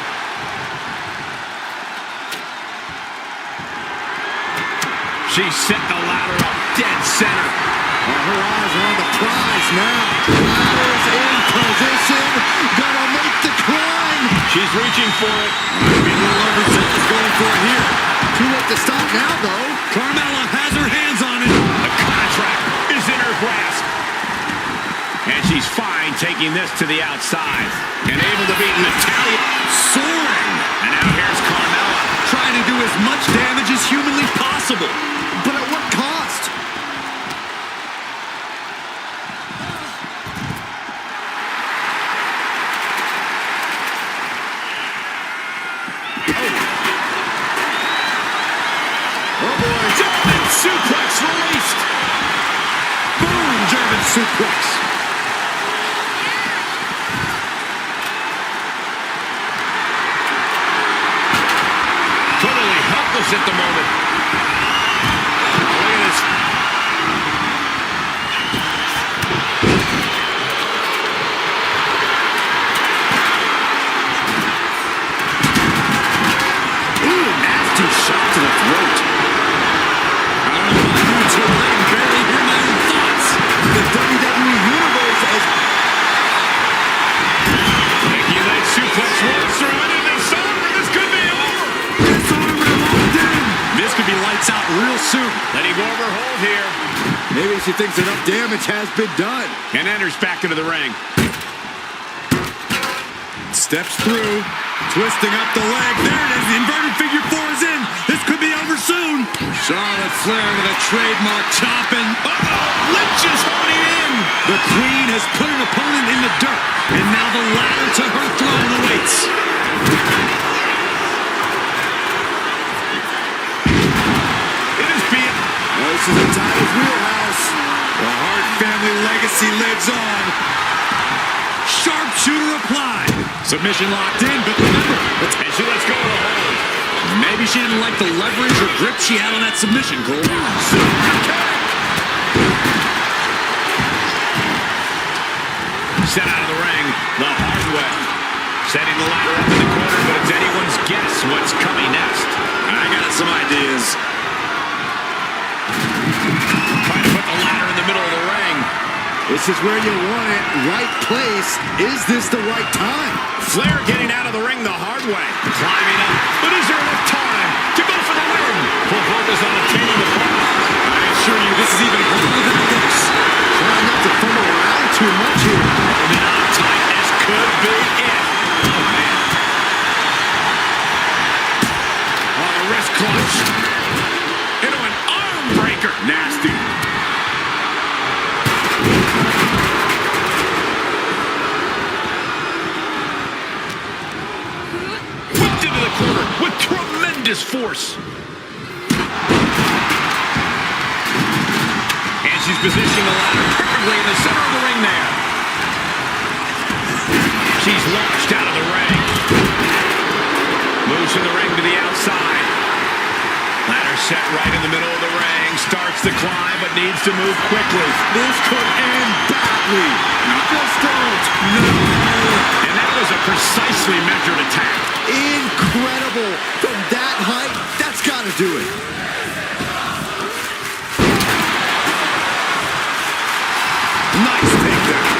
She set the ladder up dead center. Her eyes are on the prize now. Ladder's in position. Gonna make the climb. She's reaching for it. Maybe a little overzealous going for it here. Too late to stop now, though. Carmella has her hands on it. The contract is in her grasp. And she's fine taking this to the outside. And able to beat Natalya. Soaring. And now here's Carmella. Trying to do as much damage as humanly possible. But at what cost? Oh boy, German suplex released. Boom, German suplex. Totally helpless at the moment. Look at this. Ooh, nasty shot to the throat. I don't know what I'm doing to her. I can barely hear my own thoughts. The WWE Universe has... Becky Lynch suplex once through it, and it's over. This could be over. It's already locked in. This could be lights out real soon. Letting go of her hold here. Maybe she thinks enough damage has been done. And enters back into the ring. Steps through, twisting up the leg. There it is. The inverted figure 4 is in. This could be over soon. Charlotte Flair with a trademark chopping. Uh-oh, Lynch is holding in. The Queen has put an opponent in the dirt, and now the ladder to her throne awaits. It is being... This is Natalya's wheelhouse. The Hart family legacy lives on. Sharpshooter applied. Submission locked in, but remember, And she lets go of the hold. maybe Maybe she didn't like the leverage or grip she had on that submission, Cole. Sent out of the ring the hard way. Setting the ladder up in the corner, but it's anyone's guess what's coming next. I got some ideas. Trying to put the ladder in the middle of the ring. This is where you want it. Right place. Is this the right time? Flair getting out of the ring the hard way. Climbing up. But is there enough time to go for the win? Full focus on obtaining the prize. I assure you, this is even harder than it looks. Trying not to fumble around too much here. Holding on tight. This could be it. Oh, man. Oh, wrist clutch. Into an arm breaker. Nasty. Whipped into the corner with tremendous force. And she's positioning the ladder perfectly in the center of the ring there. She's launched out of the ring. Moves from the ring to the outside. Ladder set right in the middle of the ring. Starts to climb, but needs to move quickly. This could end badly. Just don't. No. And that was a precisely measured attack. Incredible. From that height, that's got to do it. Nice takedown.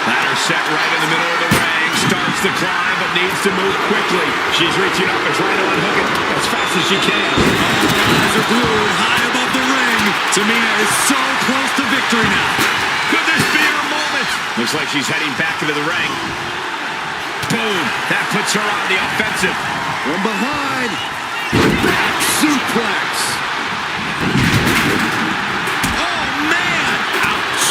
Ladder set right in the middle of the ring. Starts to climb, but needs to move quickly. She's reaching up and trying to unhook it as fast as she can. Eyes are glued high above the ring. Tamina is so close to victory now. Could this be her moment? Looks like she's heading back into the ring. Boom. That puts her on the offensive. From behind. Back suplex. Oh, man. Ouch.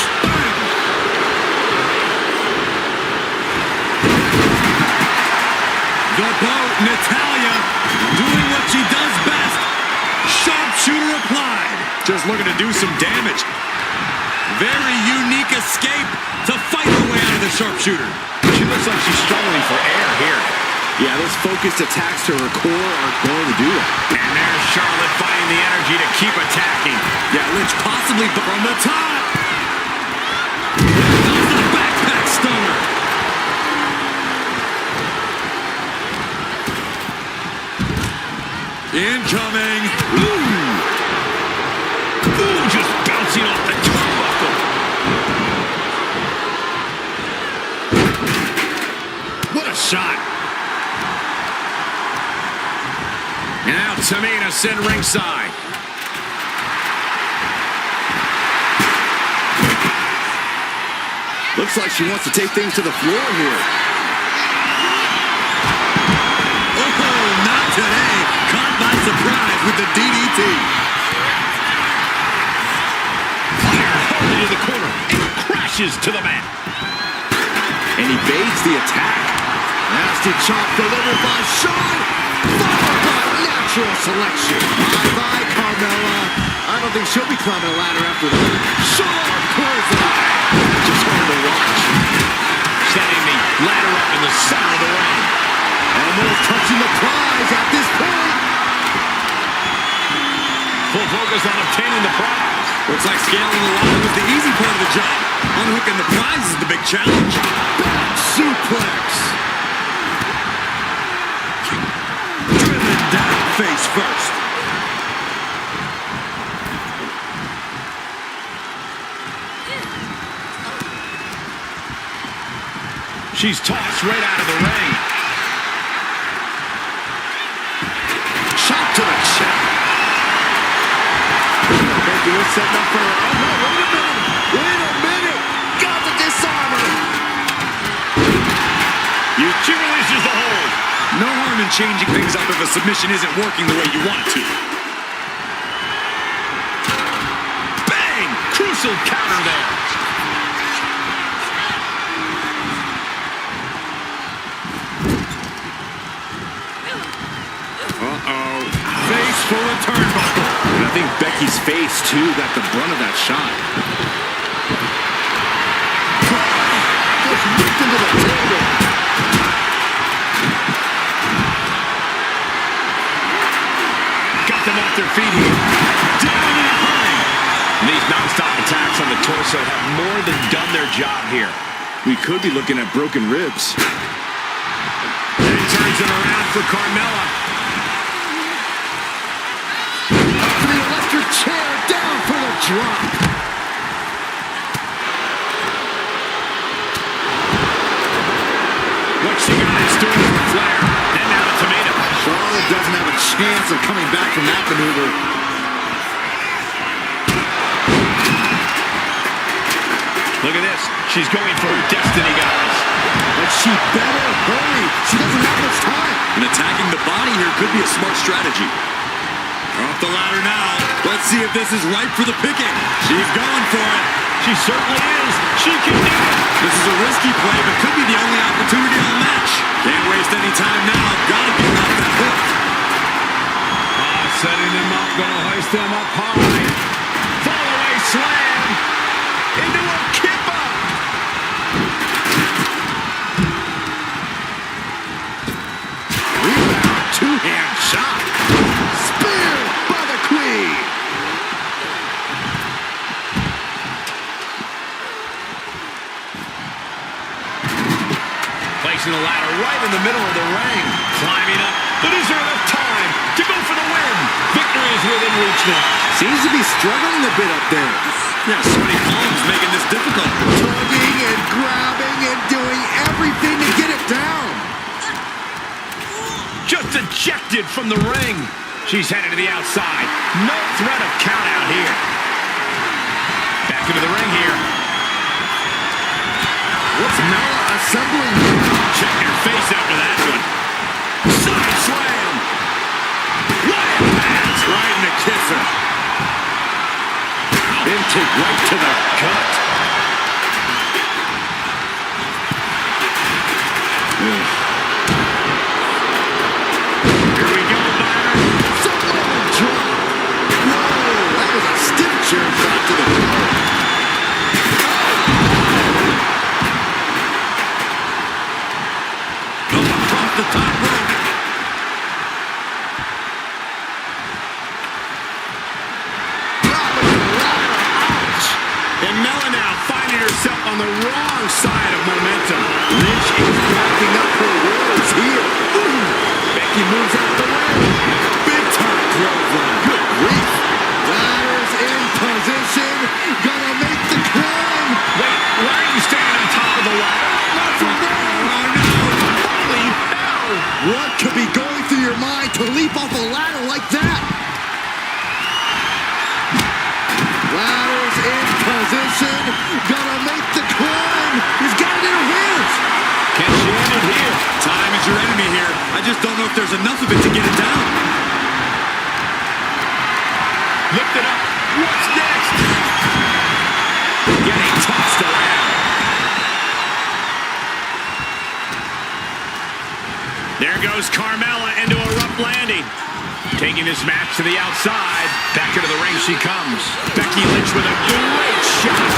The boat, Natalya, doing what she does best. Sharpshooter applied. Just looking to do some damage. Very unique escape to fight her way out of the sharpshooter. She looks like she's struggling for air here. Yeah, those focused attacks to her core are going to do that. And there's Charlotte finding the energy to keep attacking. Yeah, Lynch possibly from the top. There's the backpack stunner. Incoming. Ooh, just bouncing off the turnbuckle. What a shot. And now Tamina sent ringside. Looks like she wants to take things to the floor here. Oh, not today. Caught by surprise with the DDT. Fire hard into the corner and crashes to the mat. And evades the attack. Nasty chop delivered by Shawn. Followed by natural selection. Bye-bye, Carmella. I don't think she'll be climbing a ladder after that. Shawn closes. Just hard to watch. Setting the ladder up in the center of the ring. Almost touching the prize at this point. Full focus on obtaining the prize. Looks like scaling the ladder was the easy part of the job. Unhooking the prize is the big challenge. Back suplex. Driven down face first. She's tossed right out of the ring. Shot to the chest. Becky was setting up for her. Oh, no, wait a minute. Wait a minute. Got the disarmer. She releases the hold. No harm in changing things up if a submission isn't working the way you want it to. Bang! Crucial counter there. Uh-oh. Face full of turnbuckle. And I think Becky's face, too, got the brunt of that shot. Just ripped into the table. also have more than done their job here. We could be looking at broken ribs. And he turns it around for Carmella. Up for the electric chair, down for the drop. What she got is doing with Flair. And now the tomato. Charlotte doesn't have a chance of coming back from that maneuver. Look at this. She's going for her destiny, guys. But she better hurry. She doesn't have much time. And attacking the body here could be a smart strategy. Off the ladder now. Let's see if this is ripe for the picking. She's going for it. She certainly is. She can do it. This is a risky play, but could be the only opportunity on the match. Can't waste any time now. Gotta get off that hook. Setting him up. Gonna hoist him up high. Fall away slam. Into a kipper. Rebound. Two-hand shot. Spear by the Queen. Placing the ladder right in the middle of the ring. Climbing up. But is there enough time to go for the win? Victory is within reach now. Seems to be struggling a bit up there. Yeah, sweaty palms making this difficult. Tugging and grabbing and doing everything to get it down. Just ejected from the ring. She's headed to the outside. No threat of count out here. Back into the ring here. What's Mella assembling? Check your face after that one. Side slam. What a pass. Right in the kisser. Intake right to the gut. Here we go, Byron. Samoan drop. Whoa, that was a stiff chair shot to the gut. Off the top rope. And Mella now finding herself on the wrong side of momentum. Lynch is backing up her words here. Becky moves out the way. Big time clothesline. Good grief. Ladder's in position. Gonna make the climb. Wait, why are you standing on top of the ladder? Not from there. Oh no! Holy hell! What could be going through your mind to leap off a ladder like that? Ladder's in position. Gonna make the climb. He's got it in her hands. Can she end it here? Time is your enemy here. I just don't know if there's enough of it to get it down. Lift it up. What's next? Getting tossed around. There goes Carmella into a rough landing. Taking this match to the outside. Back into the ring she comes. Becky Lynch with a great shot.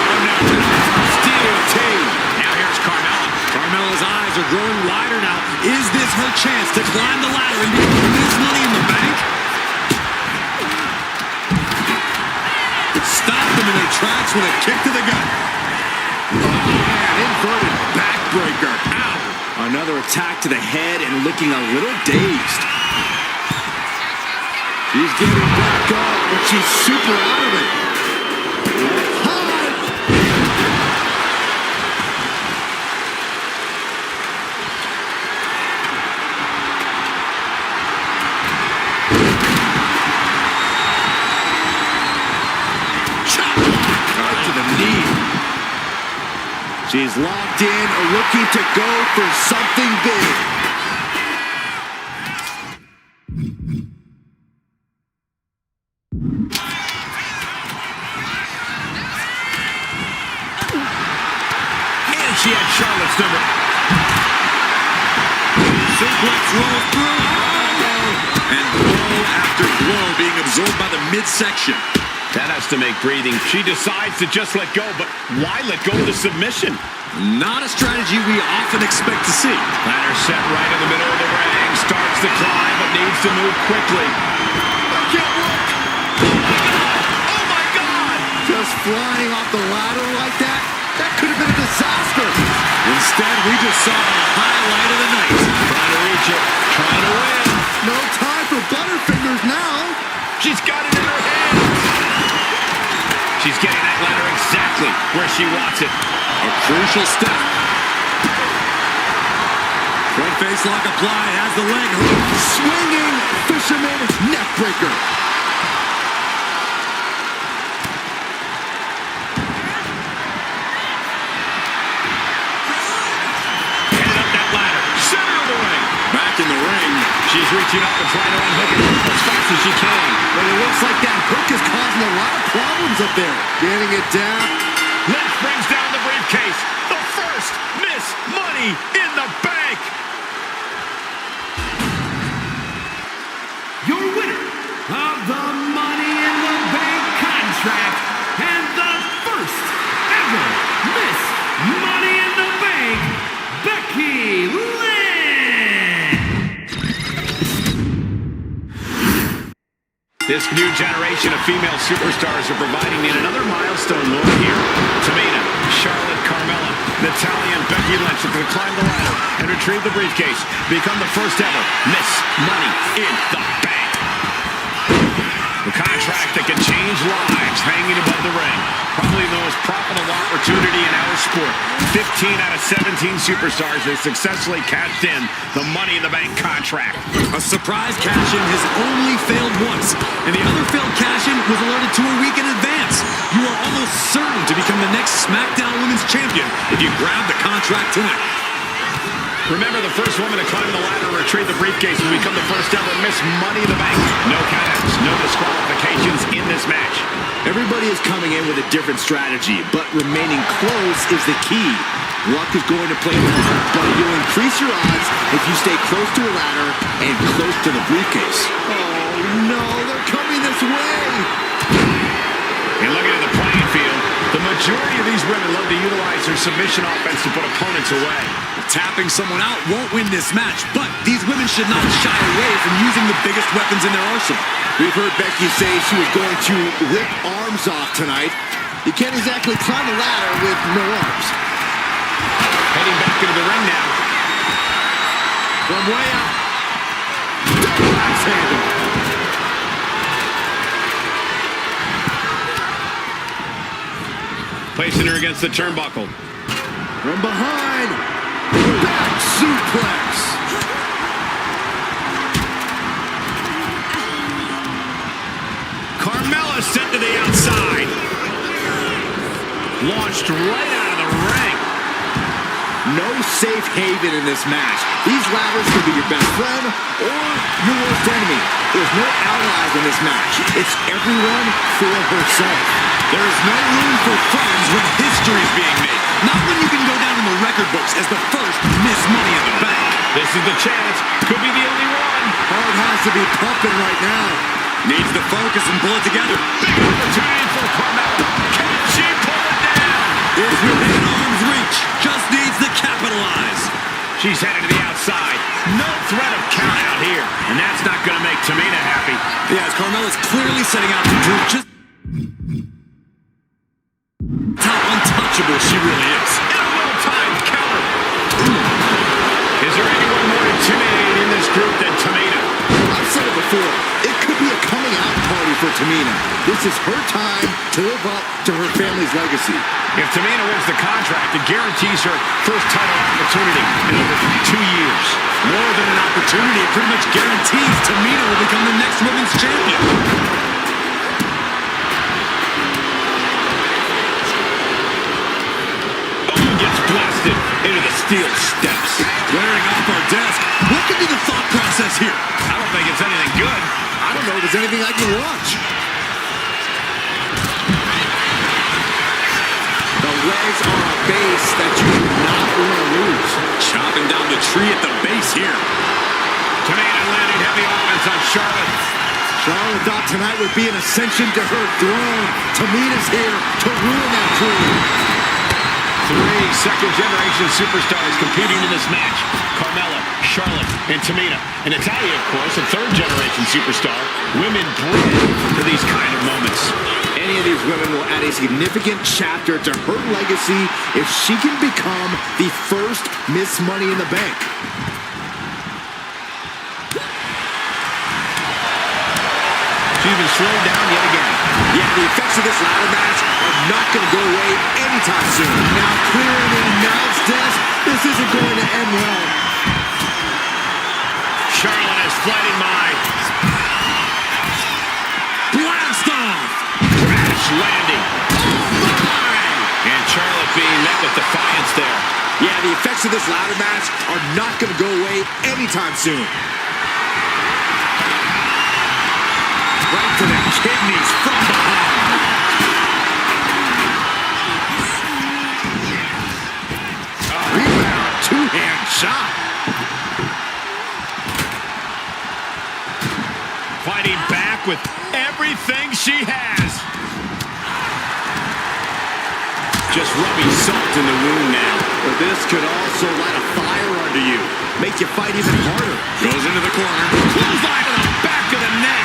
Oh no. Steel team. Now here's Carmella. Carmella's eyes are growing wider now. Is this her chance to climb the ladder and become Miss Money in the Bank? Stop them in their tracks with a kick to the gut. Oh man, inverted backbreaker. Ow. Another attack to the head and looking a little dazed. She's getting back up, but she's super out of it. Hard. Chop block right to the knee. She's locked in, looking to go for something big. And she had Charlotte's number. Suplex rolls through. And blow after blow being absorbed by the midsection. That has to make breathing. She decides to just let go, but why let go of the submission? Not a strategy we often expect to see. Ladder set right in the middle of the ring. Starts to climb, but needs to move quickly. Can't work. flying off the ladder like that, that could have been a disaster. Instead, we just saw a highlight of the night. Trying to reach it, trying to win. No time for Butterfingers now. She's got it in her hand. She's getting that ladder exactly where she wants it. A crucial step. Front face lock applied, has the leg hook. Swinging fisherman neck breaker. Headed up that ladder, center of the ring. Back in the ring. She's reaching up and trying to unhook it as fast as she can. But it looks like that hook is causing a lot of problems up there. Getting it down. Lynch brings down the briefcase. The first Miss Money in the Bank. Your winner of the Money in the Bank contract and the first ever Miss Money in the Bank, Becky Lynch. This new generation of female superstars are providing yet another milestone moment here. Tamina, Charlotte, Carmella, Natalya, and Becky Lynch have climbed the ladder and retrieved the briefcase, become the first ever Miss Money in the Bank. The contract that can change lives hanging above the ring. Probably the most profitable opportunity in our sport. 15 out of 17 superstars have successfully cashed in the Money in the Bank contract. A surprise cash-in has only failed once, and the other failed cash-in was alerted to a week in advance. You are almost certain to become the next SmackDown Women's Champion if you grab the contract tonight. Remember, the first woman to climb the ladder and retrieve the briefcase will become the first ever Miss Money in the Bank. No countouts, no disqualifications in this match. Everybody is coming in with a different strategy, but remaining close is the key. Luck is going to play a part, but you'll increase your odds if you stay close to a ladder and close to the briefcase. Oh no, they're coming this way! And looking at the playing field, the majority of these women love to utilize their submission offense to put opponents away. Tapping someone out won't win this match, but these women should not shy away from using the biggest weapons in their arsenal. We've heard Becky say she was going to rip arms off tonight. You can't exactly climb a ladder with no arms. Heading back into the ring now. From way out. Double axe handle. Placing her against the turnbuckle. From behind. Back suplex. Carmella sent to the outside. Launched right out of the ring. No safe haven in this match. These ladders could be your best friend or your worst enemy. There's no allies in this match. It's everyone for herself. There is no room for friends when history is being made. Not when you can go down in the record books as the first Miss Money in the Bank. This is the chance. Could be the only one. Heart has to be pumping right now. Needs to focus and pull it together. Big opportunity for Carmella. Can she pull it down? It's within arm's reach. Just needs to capitalize. She's headed to the outside. No threat of count out here. And that's not going to make Tamina happy. Yeah, as Carmella's clearly setting out to prove just how untouchable she really is. In a well-timed counter. Is there anyone more intimidating in this group than Tamina? I've said it before. It could be a coming out party for Tamina. This is her time to live up to her family's legacy. If Tamina wins the contract, it guarantees her first title opportunity in over 2 years. More than an opportunity, it pretty much guarantees Tamina will become the next women's champion. Gets blasted into the steel steps. Wearing off our desk. What could be the thought process here? I don't think it's anything good. I don't know if there's anything I can watch. The legs are a base that you do not want to lose. Chopping down the tree at the base here. Tamina landing heavy offense on Charlotte. Charlotte thought tonight would be an ascension to her throne. Tamina's here to ruin that dream. 3 second-generation superstars competing in this match. Carmella, Charlotte, and Tamina. And Natalya, of course, a third-generation superstar. Women bred to these kind of moments. Any of these women will add a significant chapter to her legacy if she can become the first Miss Money in the Bank. She's been slowed down yet again. Yeah, the effects of this ladder match are not going to go away anytime soon. Now clearing the announce desk, this isn't going to end well. Charlotte is fighting my blast off. Crash landing. Oh my! And Charlotte being met with defiance there. Yeah, the effects of this ladder match are not going to go away anytime soon. Right to the kidneys from behind. Rebound, two-hand shot. Fighting back with everything she has. Just rubbing salt in the wound now. But this could also light a fire under you. Make you fight even harder. Goes into the corner. Clothesline to the back of the neck.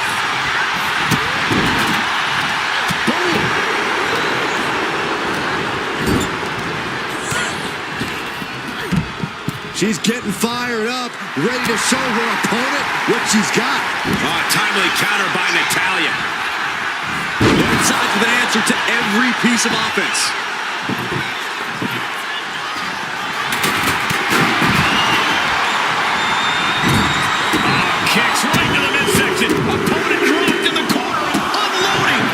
She's getting fired up, ready to show her opponent what she's got. Oh, timely counter by Natalya. One side with an answer to every piece of offense. Oh, kicks right to the midsection. Opponent dropped in the corner, unloading.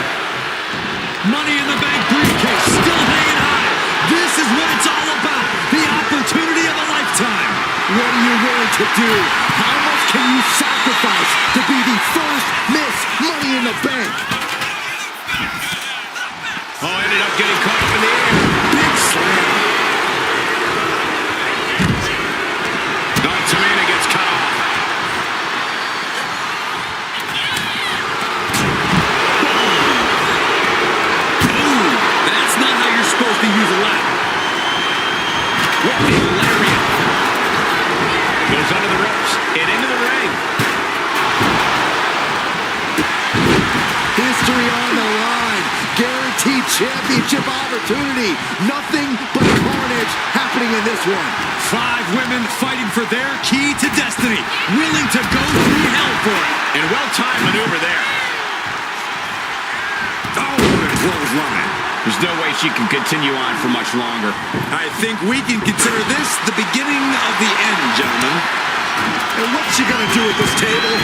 Money in the Bank briefcase, still hanging high. This is what it's all about. The opportunity of a lifetime. What are you willing to do? How much can you sacrifice to be the first Miss Money in the Bank? Oh, ended up getting caught up in the air. Big slam. Oh, Tamina gets cut off. Ooh, that's not how you're supposed to use a ladder. What a lariat. Goes under the ropes and into the ring. History on the line. Guaranteed championship opportunity. Nothing but carnage happening in this one. 5 women fighting for their key to destiny. Willing to go through hell for it. And well-timed maneuver there. Oh, what a clothesline. There's no way she can continue on for much longer. I think we can consider this the beginning of the end, gentlemen. And what's she gonna do at this table?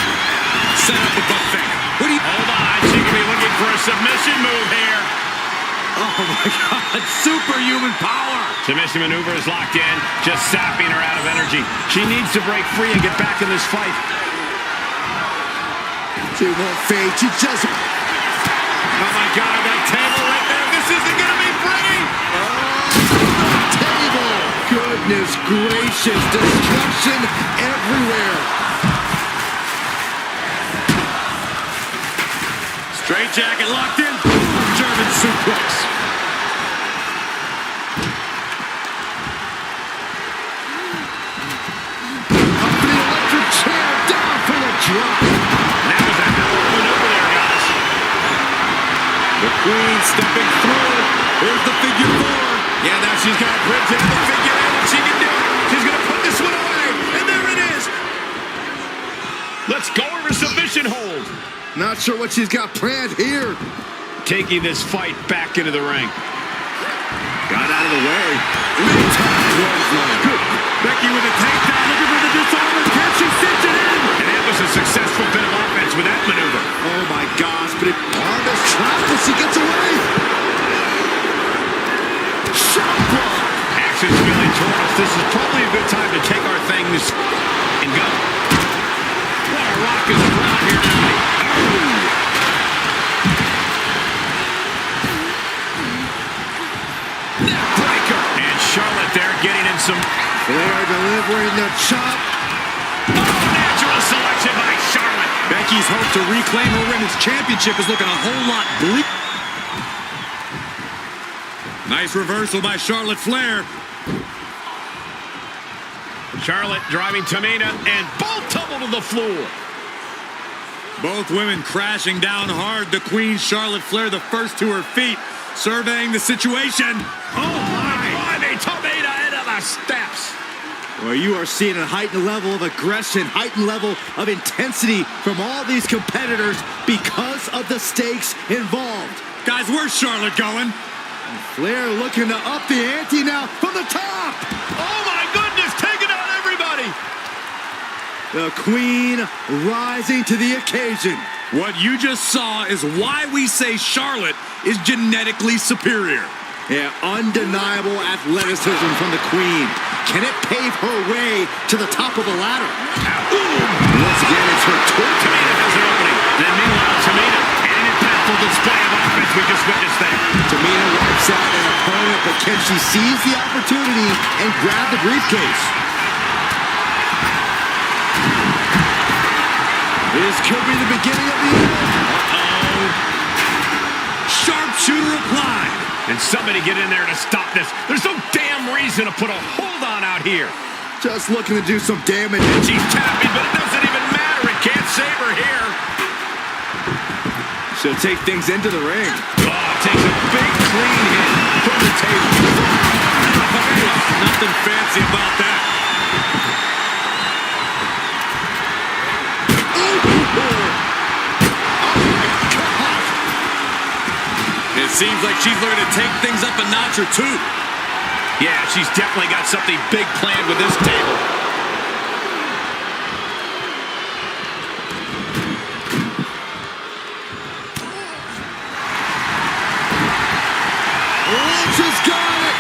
Set up a buffet. What do you... Hold on, she could be looking for a submission move here. Oh my God, superhuman power. Submission maneuver is locked in, just sapping her out of energy. She needs to break free and get back in this fight. She won't fade, she just... Oh my God, that table right there. This isn't going to be pretty. Oh, table. Goodness gracious. Destruction everywhere. Straight jacket locked in. German suplex. Up for the electric chair. Down for the drop. That was a hell of a maneuver there, guys. The Queen stepping through. Here's the figure 4. Yeah, now she's got a bridge into the figure 8, and she can do it. She's going to put this one away, and there it is. Let's go over submission hold. Not sure what she's got planned here. Taking this fight back into the ring. Got out of the way. Good. Becky with a takedown, looking for the disarmer. Can she cinch it in? And that was a successful bit of offense with that maneuver. Oh my gosh, but on this trap, but she gets away. Shot block. Action's feeling toward us. This is probably a good time to take our things and go. What a rock is the crowd here tonight. Oh. Neckbreaker. And Charlotte there getting in some... Flair delivering the chop. Oh, natural selection by Charlotte. Becky's hope to reclaim her women's championship is looking a whole lot bleak. Nice reversal by Charlotte Flair. Charlotte driving Tamina, and both tumble to the floor. Both women crashing down hard. The Queen, Charlotte Flair, the first to her feet, surveying the situation. Oh, my tomato into the steps. Well, you are seeing a heightened level of aggression, heightened level of intensity from all these competitors because of the stakes involved. Guys, where's Charlotte going? Flair looking to up the ante now from the top. Oh, my goodness, taking out everybody. The Queen rising to the occasion. What you just saw is why we say Charlotte is genetically superior. Yeah, undeniable athleticism from the Queen. Can it pave her way to the top of the ladder? Once again, it's her turn. Tamina has an opening. Then meanwhile, Tamina, an impactful display of offense we just witnessed there. Tamina wipes out an opponent, but can she seize the opportunity and grab the briefcase? This could be the beginning of the end. Uh-oh. Sharpshooter applied. And somebody get in there to stop this. There's no damn reason to put a hold on out here. Just looking to do some damage. She's tapping, but it doesn't even matter. It can't save her here. She'll take things into the ring. Oh, takes a big clean hit from the table. Nothing fancy about that. It seems like she's looking to take things up a notch or two. Yeah, she's definitely got something big planned with this table. She's got it.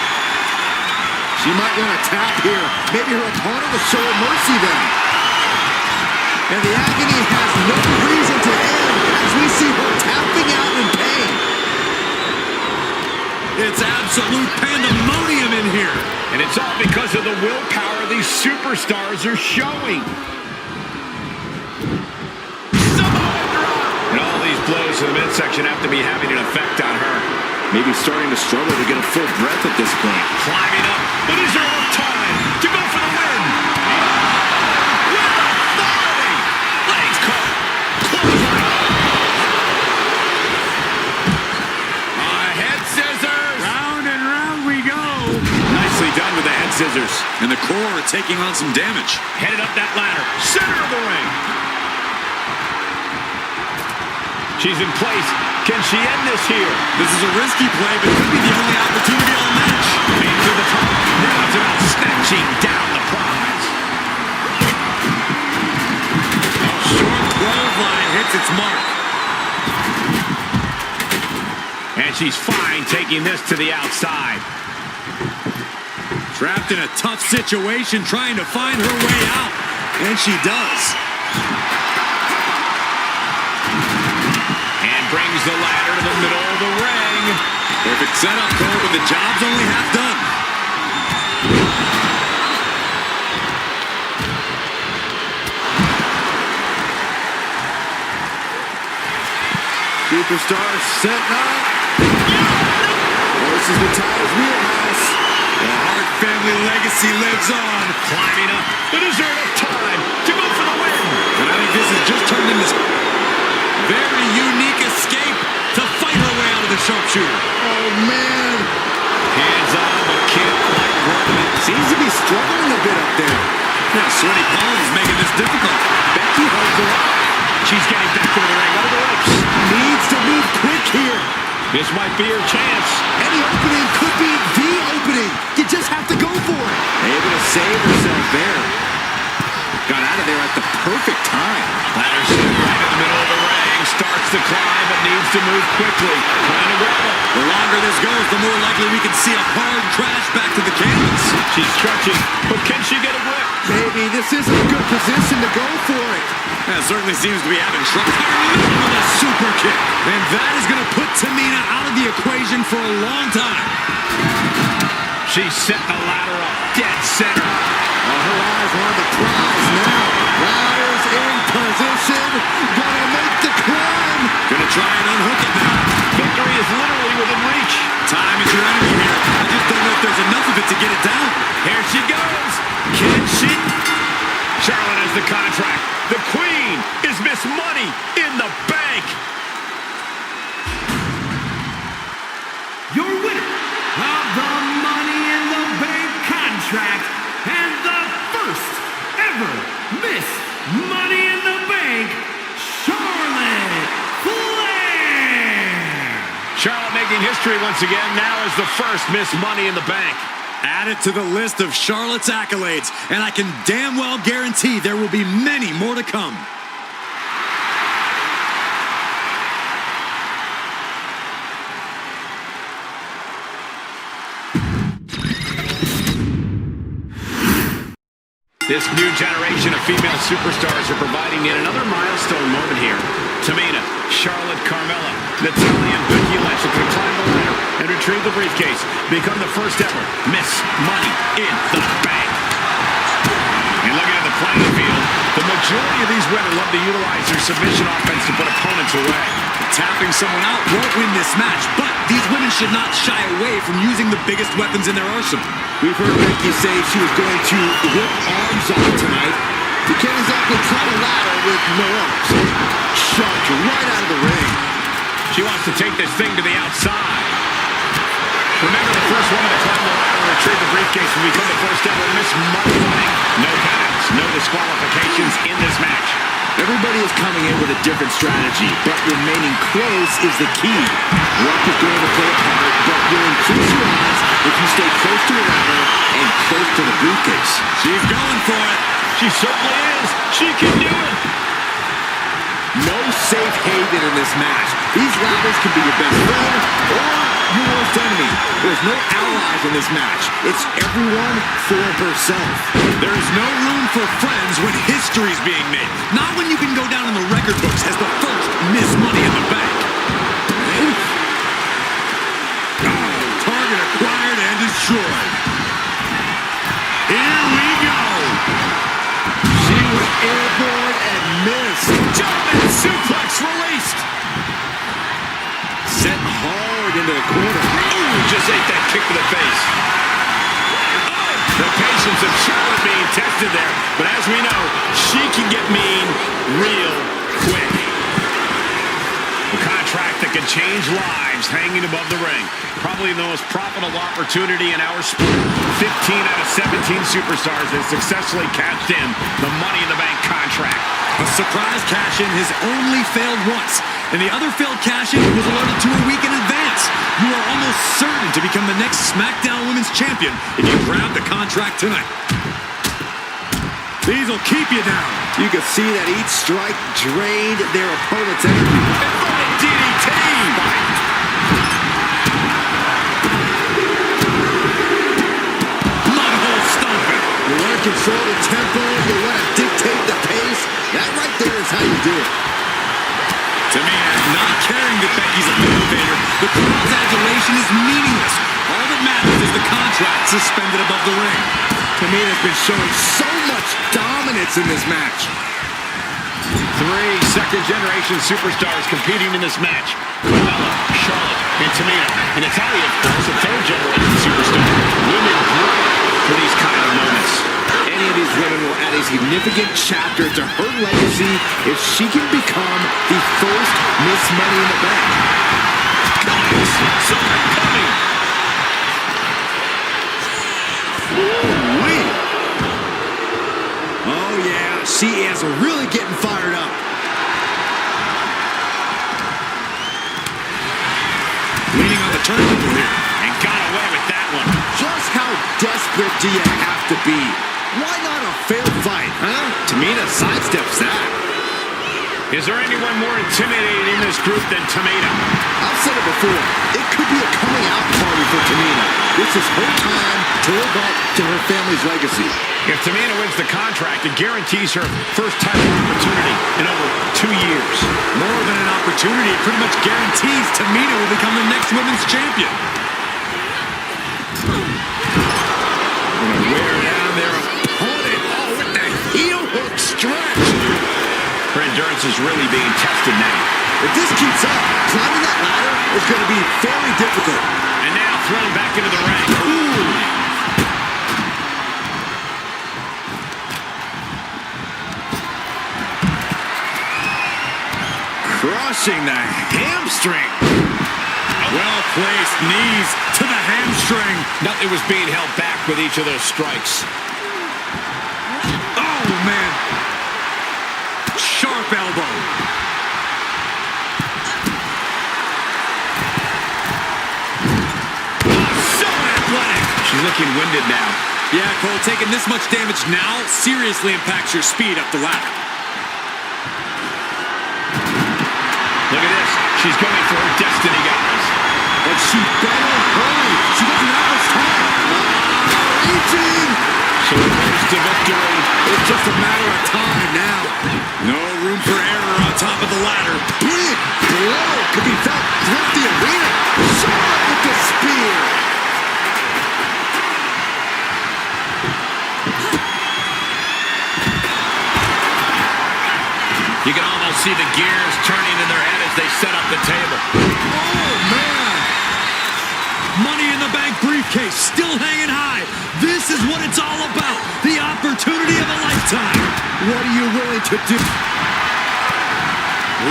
She might want to tap here. Maybe her opponent will show her mercy then. And the agony has no reason to end as we see her tapping out in pain. It's absolute pandemonium in here. And it's all because of the willpower these superstars are showing. Samoan drop! And all these blows to the midsection have to be having an effect on her. Maybe starting to struggle to get a full breath at this point. Climbing up, but is there enough time to go for the win? With authority! Legs caught. Head scissors! Round and round we go. Nicely done with the head scissors. And the core taking on some damage. Headed up that ladder, center of the ring. She's in place. Can she end this here? This is a risky play, but could be the only opportunity on the match. Made to the top. Now it's about snatching down the prize. Short clothesline hits its mark. And she's fine taking this to the outside. Trapped in a tough situation, trying to find her way out. And she does. Brings the ladder to the middle of the ring. Perfect setup, Cole, but the job's only half done. Superstars setting up. Horses with tires, wheelhouse. The Hart family legacy lives on. Climbing up, but is there enough time to go for the win? And I think this has just turned into very unique escape to fight her way out of the sharpshooter. Oh, man. Hands on, but can't quite grab it. Seems to be struggling a bit up there. Yeah, Sweaty Palm is making this difficult. Becky holds her up. She's getting back into the ring, over the ropes. Needs to move quick here. This might be her chance. Any opening could be the opening. You just have to go for it. Able to save herself there. Got out of there at the perfect time. Ladder set right in the middle of the ring. Starts to climb, but needs to move quickly. Trying to grab it. The longer this goes, the more likely we can see a hard crash back to the canvas. She's stretching, but can she get a grip? Maybe this isn't a good position to go for it. That certainly seems to be having trouble. With a super kick. And that is going to put Tamina out of the equation for a long time. She's setting the ladder up dead center. Her eyes are on the prize now. Ladder's in position. Gonna make the climb. Gonna try and unhook it now. Victory is literally within reach. Time is your enemy here. I just don't know if there's enough of it to get it down. Here she goes. Can she? Charlotte has the contract. The Queen queen is Miss Money in the Bank. Your winner of the Money in the Bank contract and the first ever Miss Money in the Bank, Charlotte Flair. Charlotte making history once again, now as the first Miss Money in the Bank. Add it to the list of Charlotte's accolades, and I can damn well guarantee there will be many more to come. This new generation of female superstars are providing yet another milestone moment here. Tamina, Charlotte, Carmella, Natalya, and Becky Lynch are going to climb the ladder and retrieve the briefcase, become the first ever Miss Money in the Bank. And looking at the playing field, the majority of these women love to utilize their submission offense to put opponents away. Tapping someone out won't win this match, but these women should not shy away from using the biggest weapons in their arsenal. We've heard Becky say she was going to rip arms off tonight. You can't exactly climb a ladder with no arms. Shoved right out of the ring. She wants to take this thing to the outside. Remember, the first woman to climb the ladder and retrieve the briefcase will become the first ever Miss Money in the Bank. No counts, no disqualifications in this match. Everybody is coming in with a different strategy, but remaining close is the key. Luck is going to play a part, but you'll increase your odds if you stay close to a ladder and close to the briefcase. She's going for it. She certainly is. She can do it. No safe haven in this match. These ladders can be your best friend or your worst enemy. There's no allies in this match. It's everyone for herself. There is no room for friends when history's being made. Not when you can go down in the record books as the first Miss Money in the Bank. Target acquired and destroyed. Here we go. She was airborne and missed. German suplex released. Sent hard into the corner. Ooh, just ate that kick to the face. Oh, the patience of Charlotte being tested there. But as we know, she can get mean real quick. A contract that can change lives hanging above the ring. Probably the most profitable opportunity in our sport. 15 out of 17 superstars have successfully cashed in the Money in the Bank contract. A surprise cash-in has only failed once, and the other failed cash-in was alerted to a week in advance. You are almost certain to become the next SmackDown Women's Champion if you grab the contract tonight. These will keep you down. You can see that each strike drained their opponent's energy. DDT! Mudhole stomping. You want to control the tempo, you want to dictate the pace. That right there is how you do it. Tamina Not caring that Becky's a fan favorite, the crowd's adulation is meaningless. All that matters is the contract suspended above the ring. Tamina's been showing so much dominance in this match. 3 second-generation superstars competing in this match. Carmella, Charlotte, and Tamina. And Natalya, of course, a third-generation superstar. Women grew for these kind of moments. Any of these women will add a significant chapter to her legacy if she can become the first Miss Money in the Bank. Guys, something coming. Ooh-wee. Oh, yeah, she is really getting fired up. Leaning on the turnbuckle here. And got away with that one. Just how desperate do you have to be? Why not a fair fight, huh? Tamina sidesteps that. Is there anyone more intimidating in this group than Tamina? I've said it before. It could be a coming out party for Tamina. This is her time to live up to her family's legacy. If Tamina wins the contract, it guarantees her first title opportunity in over 2 years. More than an opportunity, it pretty much guarantees Tamina will become the next women's champion. Gonna wear down their opponent. Oh, with the heel hook stretch. Her endurance is really being tested now. If this keeps up, climbing that ladder is going to be very difficult. And now thrown back into the ring. Ooh. crushing the hamstring. Well-placed knees to the hamstring. Nothing was being held back with each of those strikes. Oh, man. Sharp elbow. So athletic. She's looking winded now. Yeah, Cole, taking this much damage now seriously impacts your speed up the ladder. Look at this. She's going for her destiny, guys. But she better hurry. She doesn't have much time. Reaching. So close to victory. It's just a matter of time now. No room for error on top of the ladder. Big blow could be felt throughout the arena. Shot with the spear. You can almost see the gears turning in their head as they set up the table. Oh, man. Money in the Bank briefcase still hanging high. This is what it's all about. The opportunity of a lifetime. What are you willing to do?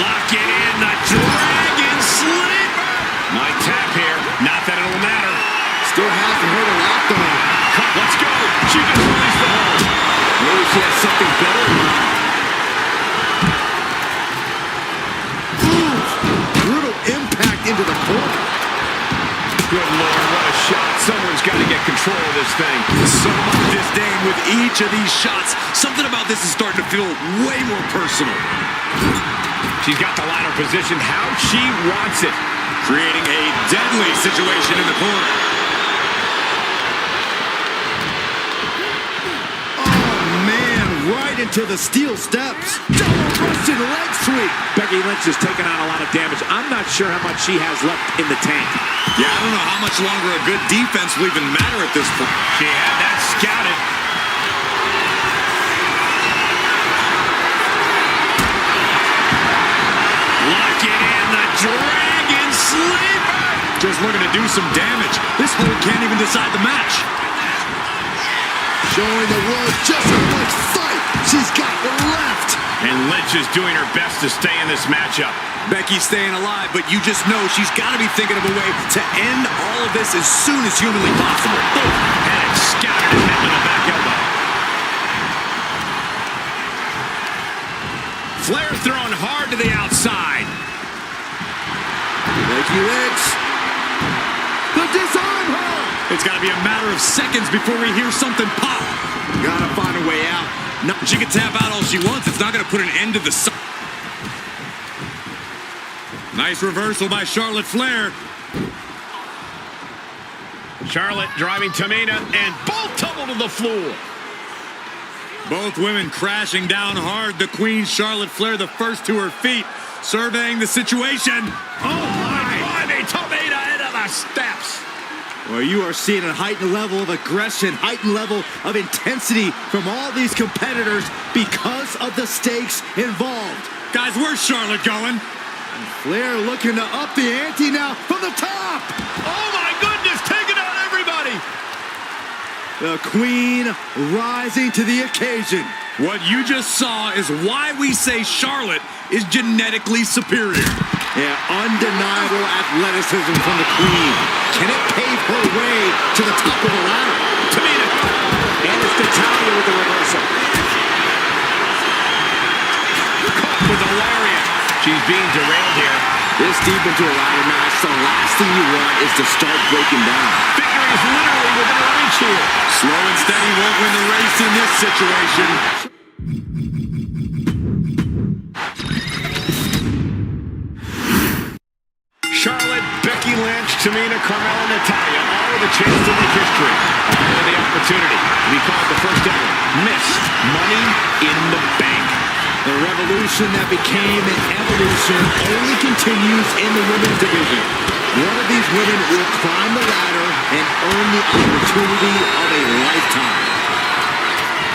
Lock it in, the Dragon Sleeper. Might tap here. Not that it'll matter. Still hasn't hurt a lot, though. Let's go. She just released the hold. Maybe she has something better. Brutal impact into the corner. Good Lord, what a shot. Someone's got to get control of this thing. So much disdain with each of these shots. Something about this is starting to feel way more personal. She's got the ladder positioned how she wants it. Creating a deadly situation in the corner. Oh, man, right into the steel steps. Double Russian leg sweep. Becky Lynch has taken on a lot of damage. I'm not sure how much she has left in the tank. Yeah, I don't know how much longer a good defense will even matter at this point. She had that scouted. Lock it in, the Dragon Sleeper. Just looking to do some damage. This hold can't even decide the match. Showing the world just how much fight she's got left. And Lynch is doing her best to stay in this matchup. Becky's staying alive, but you just know she's got to be thinking of a way to end all of this as soon as humanly possible. Had it scouted and met with a back elbow. Flair thrown hard to the outside. Becky Lynch. The disarm her. It's got to be a matter of seconds before we hear something pop. Gotta find a way out. No, she can tap out all she wants. It's not going to put an end to the... Nice reversal by Charlotte Flair. Charlotte driving Tamina, and both tumble to the floor. Both women crashing down hard. The Queen, Charlotte Flair, the first to her feet, surveying the situation. Oh, my God, Tamina into the steps. Well, you are seeing a heightened level of aggression, heightened level of intensity from all these competitors because of the stakes involved. Guys, where's Charlotte going? Flair looking to up the ante now from the top. Oh, my goodness, taking out everybody. The Queen rising to the occasion. What you just saw is why we say Charlotte is genetically superior. Yeah, undeniable athleticism from the Queen. Can it pave her way to the top of the ladder? Tamina. And it's Natalya with the reversal. Caught with the lariat. She's being derailed here. This deep into a ladder match, the last thing you want is to start breaking down. Victory is literally within reach here. Slow and steady won't win the race in this situation. Charlotte, Becky Lynch, Tamina, Carmella, Natalya, all with a chance to make history. All with the opportunity to be called the first ever missed Money in the Bank. The revolution that became an evolution only continues in the women's division. One of these women will climb the ladder and earn the opportunity of a lifetime.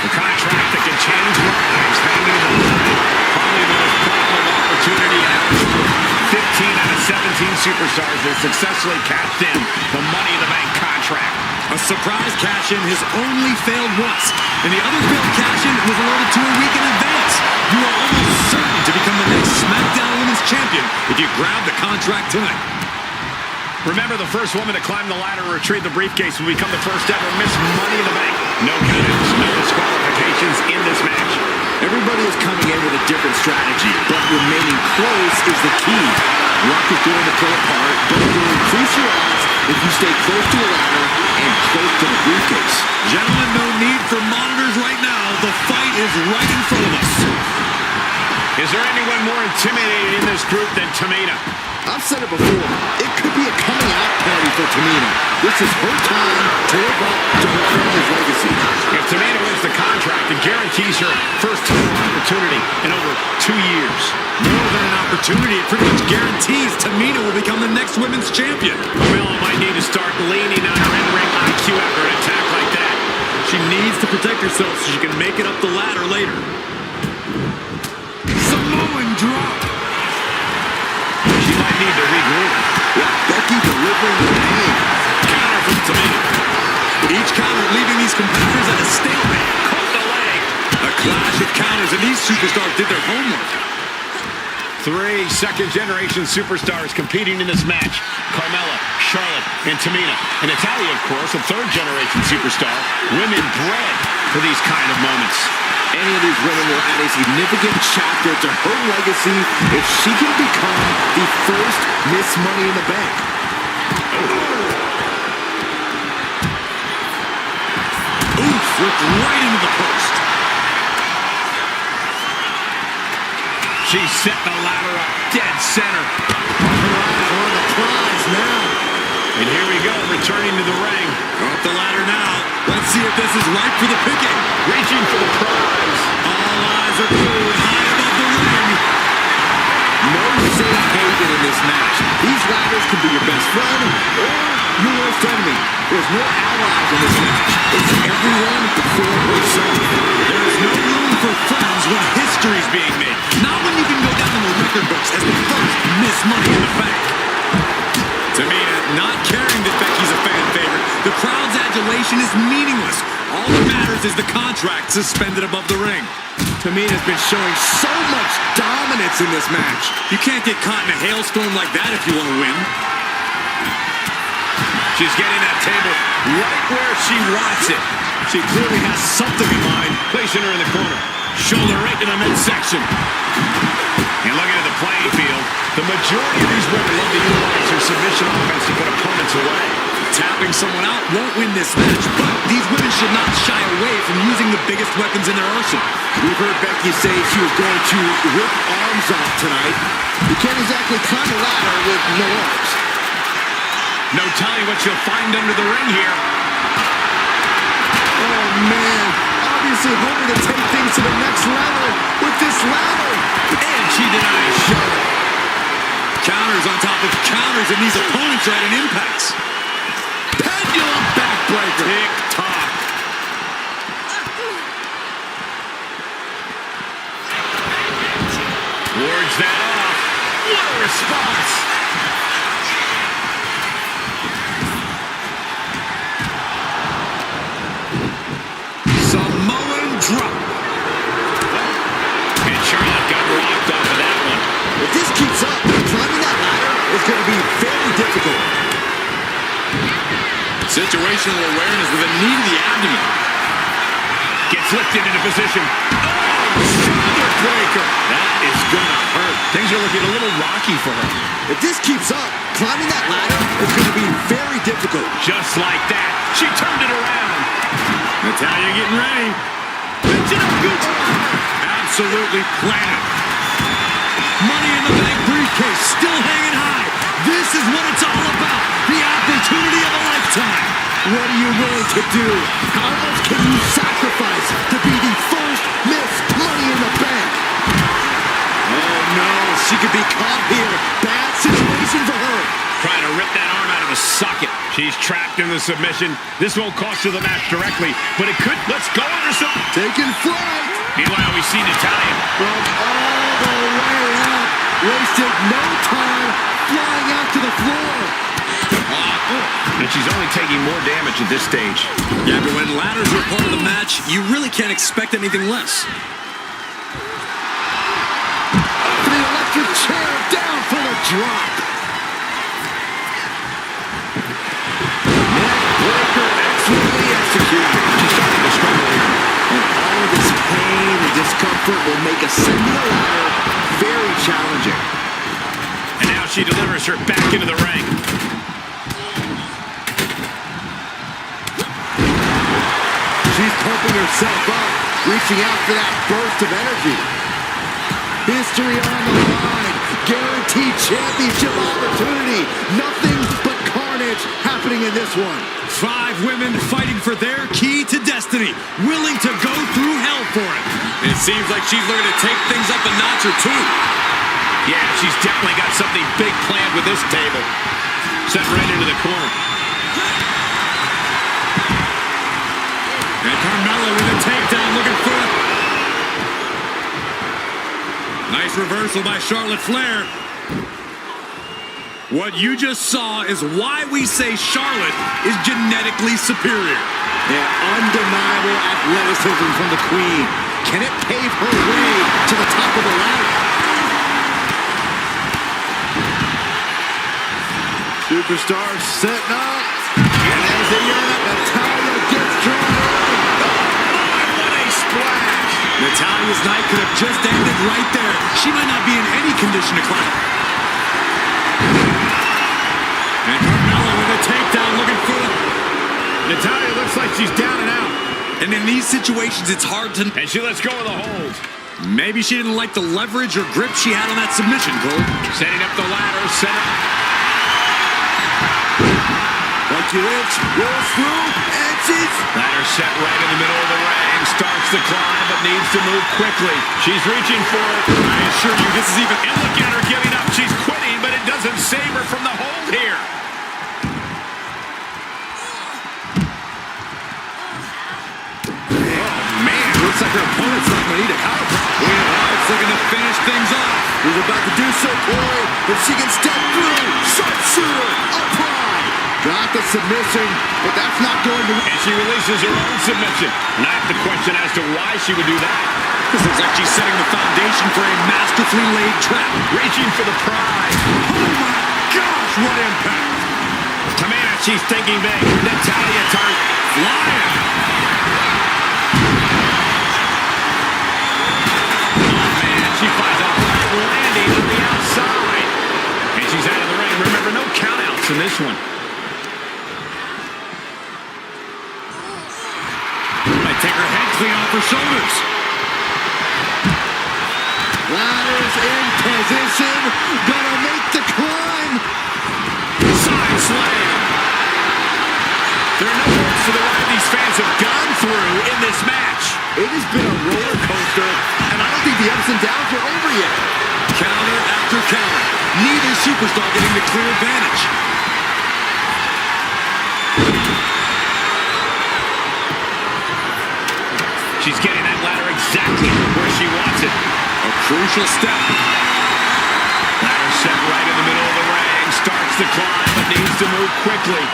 The contract that can change lives hanging in the line. Probably the most profitable opportunity in our history. 15 out of 17 superstars have successfully cashed in the Money in the Bank contract. A surprise cash-in has only failed once, and the other failed cash-in was alerted to a week in advance. You are almost certain to become the next SmackDown Women's Champion if you grab the contract tonight. Remember, the first woman to climb the ladder or retrieve the briefcase will become the first ever Miss Money in the Bank. No countouts, no disqualifications in this match. Everybody is coming in with a different strategy, but remaining close is the key. Luck is going to play a part, but it will increase your odds if you stay close to the ladder and close to the briefcase. Gentlemen, no need for monitors right now. The fight is right in front of us. Is there anyone more intimidating in this group than Tamina? I've said it before, it could be a coming out party for Tamina. This is her time to live up to her family's legacy. If Tamina wins the contract, it guarantees her first title opportunity in over 2 years. More than an opportunity, it pretty much guarantees Tamina will become the next women's champion. Carmella might need to start leaning on her in-ring IQ after an attack like that. She needs to protect herself so she can make it up the ladder later. Samoan drop. She might need to regroup. Yeah, Becky delivering the pain. Counter from Tamina. Each counter leaving these competitors at a stalemate. Caught the leg. A clash of counters, and these superstars did their homework. 3 second-generation superstars competing in this match. Carmella, Charlotte, and Tamina. And Natalya, of course, a third-generation superstar. Women bred for these kind of moments. Any of these women will add a significant chapter to her legacy if she can become the first Miss Money in the Bank. Oof, flipped right into the post. She set the ladder up dead center. Her eyes are on the prize now. And here we go, returning to the ring. Up the ladder now. Let's see if this is ripe for the picking. Reaching for the prize. All eyes are glued high above the ring. No safe haven in this match. These ladders can be your best friend or your worst enemy. There's no allies in this match. It's everyone before herself. There is no room for friends when history's being made. Not when you can go down in the record books as the first Miss Money in the Bank. Tamina not caring that Becky's a fan favorite. The crowd's adulation is meaningless. All that matters is the contract suspended above the ring. Tamina's been showing so much dominance in this match. You can't get caught in a hailstorm like that if you want to win. She's getting that table right where she wants it. She clearly has something in mind. Placing her in the corner. Shoulder right in the midsection. And looking at the playing field, the majority of these women love to utilize their submission offense to put opponents away. Tapping someone out won't win this match, but these women should not shy away from using the biggest weapons in their arsenal. We've heard Becky say she was going to rip arms off tonight. You can't exactly climb a ladder with no arms. No telling what you'll find under the ring here. Oh, man. Obviously hoping to take things to the next level with this ladder. And she denies Charlotte. Counters on top of counters, and these opponents are at an impasse. Pendulum backbreaker. Tick-tock. Wards that off. What a response. Samoan drop. And Charlotte got rocked off of that one. If this keeps up, climbing that ladder is going to be very difficult. Situational awareness with a knee to the abdomen. Gets lifted into position. Oh, shoulder breaker. That is gonna hurt. Things are looking a little rocky for her. If this keeps up, climbing that ladder is going to be very difficult. Just like that, she turned it around. Natalya getting ready. Absolutely planted. Money in the Bank briefcase still hanging high. This is what it's all about. The opportunity of a lifetime. What are you willing to do? How much can you sacrifice to be the first Miss Money in the Bank? Oh no, she could be caught here. Bad situation for her. Trying to rip that arm out of the socket. She's trapped in the submission. This won't cost her the match directly, but it could. Let's go under some. Taking flight. Meanwhile, we see Natalya. From all the way up. Wasted no time. Flying out to the floor. And she's only taking more damage at this stage. Yeah, but when ladders are part of the match, you really can't expect anything less. for the drop. Neckbreaker excellently executed. She's starting to struggle here. And all of this pain and discomfort will make ascending the ladder very challenging. And now she delivers her back into the ring. She's pumping herself up, reaching out for that burst of energy. History on the line, guaranteed championship opportunity. Nothing but carnage happening in this one. 5 women fighting for their key to destiny, willing to go through hell for it. And it seems like she's looking to take things up a notch or two. Yeah, she's definitely got something big planned with this table. Set right into the corner. And Carmella with a takedown, looking for it. Nice reversal by Charlotte Flair. What you just saw is why we say Charlotte is genetically superior. Yeah, undeniable athleticism from the Queen. Can it pave her way to the top of the ladder? Superstars setting up. And there's the unit. Natalya gets drawn in. What a splash! Natalya's night could have just ended right there. She might not be in any condition to climb. And Carmella with a takedown, looking for it. Natalya looks like she's down and out. And in these situations, it's hard to... And she lets go of the hold. Maybe she didn't like the leverage or grip she had on that submission, Cole. Setting up the ladder, set up. Becky Lynch rolls through, and she's... Ladder set right in the middle of the ring. Starts the climb, but needs to move quickly. She's reaching for it. I assure you, this is even... And look at her giving up. She's quitting, but it doesn't save her from the hold here. Looks like her opponent's not going to need a power play. Relive's looking to finish things off. He's about to do so, Corey. If she can step through, sharpshooter, applied. Got the submission, but that's not going to... And she releases her own submission. And I have to question as to why she would do that. This looks like she's setting the foundation for a masterfully laid trap. Reaching for the prize. Oh my gosh, what impact. Tamina, she's thinking big. Natalya turns flying. She finds a hard landing on the outside. And she's out of the ring. Remember, no countouts in this one. Might take her head clean off her shoulders. Ladder's in position. Gonna make the climb. Side slam. There are no words for the ride these fans have gone through in this match. It has been a roller coaster, and I don't think the ups and downs are over yet. Counter after counter. Neither superstar getting the clear advantage. She's getting that ladder exactly where she wants it. A crucial step. Ladder set right in the middle of the ring. Starts to climb, but needs to move quickly.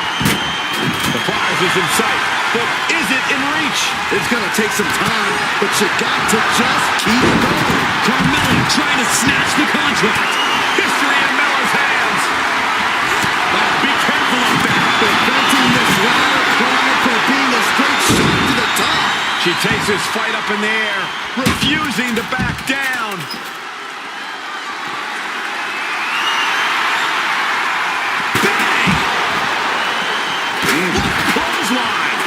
The prize is in sight, but is it in reach? It's gonna take some time, but you got to just keep going. Carmella trying to snatch the contract. History in Mella's hands. Oh, be careful up there. Preventing this ladder climb from being a straight shot to the top. She takes this fight up in the air, refusing to back down. Clothesline.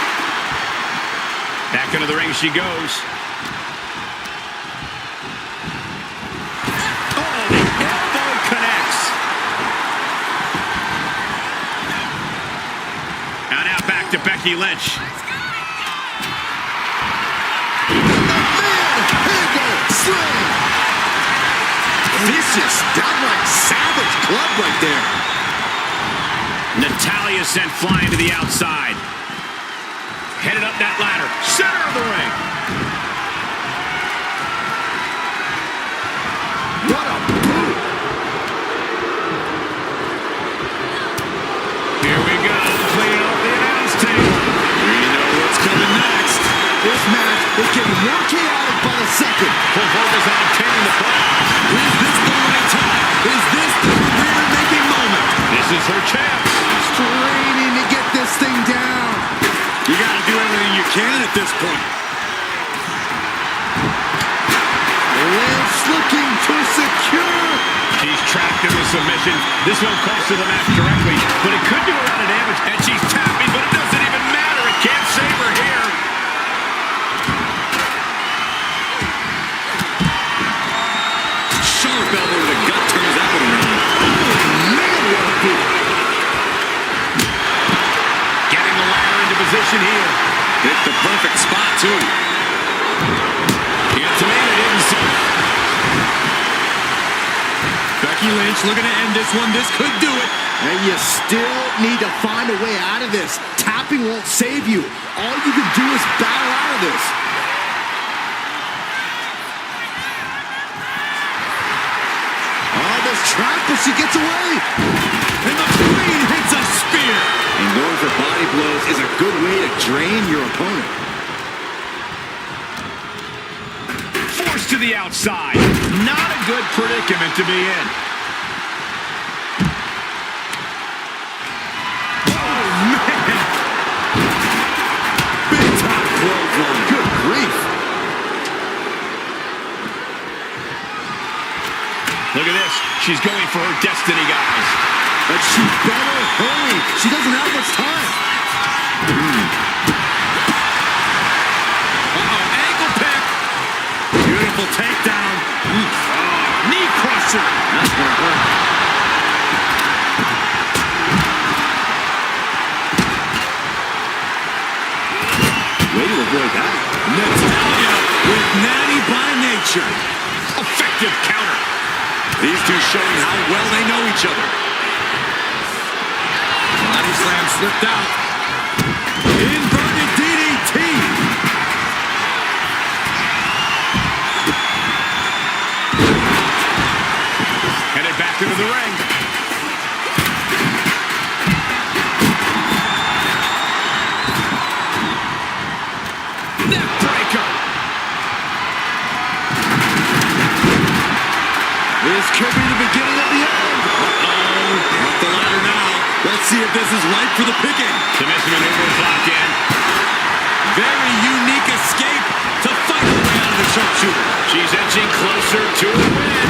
Back into the ring she goes. Oh, the elbow connects. Now back to Becky Lynch. Vicious, downright savage club right there. Natalya sent flying to the outside. Headed up that ladder. Center of the ring. What a boot. Here we go. Cleaning up the announce table. We know what's coming next. This match is getting more chaotic by the second. Full focus on obtaining the prize. Is this the right time? Is this the career-making moment? This is her chance. Straining to get this thing down. You got to do everything you can at this point. Liz looking to secure. She's trapped in the submission. This won't cost her the match directly, but it could do a lot of damage. And she's tapping, but it doesn't even matter. It can't save her here. Sharp elbow to the gut turns that one around. Oh, man, what a boot. Getting the ladder into position here. Hit the perfect spot, too. Yeah, Tamina didn't see. Becky Lynch looking to end this one. This could do it. And you still need to find a way out of this. Tapping won't save you. All you can do is battle out of this. Oh, this trap, but she gets away. And the queen hits a spear. And going for body blows is a good way to drain your opponent. Forced to the outside. Not a good predicament to be in. Oh, man. Big time clothesline. Good grief. Look at this. She's going for her destiny, guys. But she better hurry. She doesn't have much time. Uh-oh, ankle pick. Beautiful takedown. Knee crusher. That's gonna hurt. Way to avoid that. Natalya with natty by nature. Effective counter. These two showing how well they know each other. Body slam slipped out. Inverted DDT. Headed back into the ring. Neck breaker. This could be the beginning of the end. Uh-oh. Up the ladder now. Let's see if this is ripe for the picking. Submission maneuvers locked in. Very unique escape to fight her way out of the sharpshooter. She's inching closer to the win.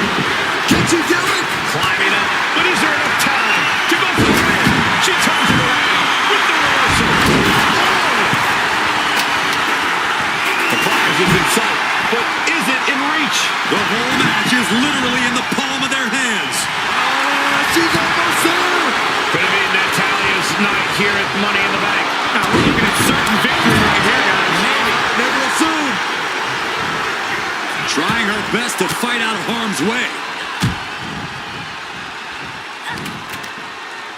Can she do it? Climbing up, but is there enough time to go for the win? She turns it around with the reversal. Oh! The prize is in sight, but is it in reach? The whole match is literally in the palm of their hands. She's almost there. Could it be Natalya's night here at Money in the Bank? Now we're looking at certain victory right here, guys. Maybe. Never assume. Trying her best to fight out of harm's way.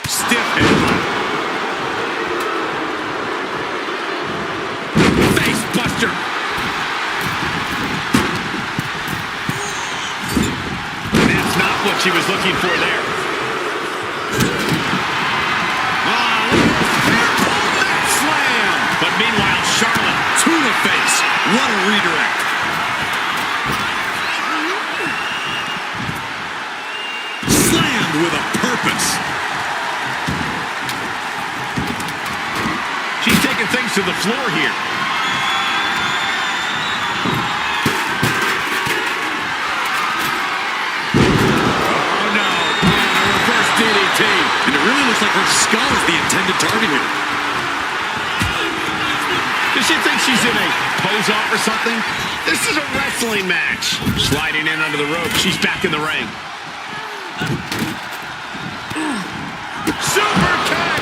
Stiff headlock. Face buster. That's not what she was looking for there. Slam. But meanwhile, Charlotte To the face. What a redirect. Slammed with a purpose. She's taking things to the floor here. Oh no. Reverse DDT. And it really looks like her skull is the intended target here. Does she think she's in a pose-off or something? This is a wrestling match. Sliding in under the rope. She's back in the ring. Super kick!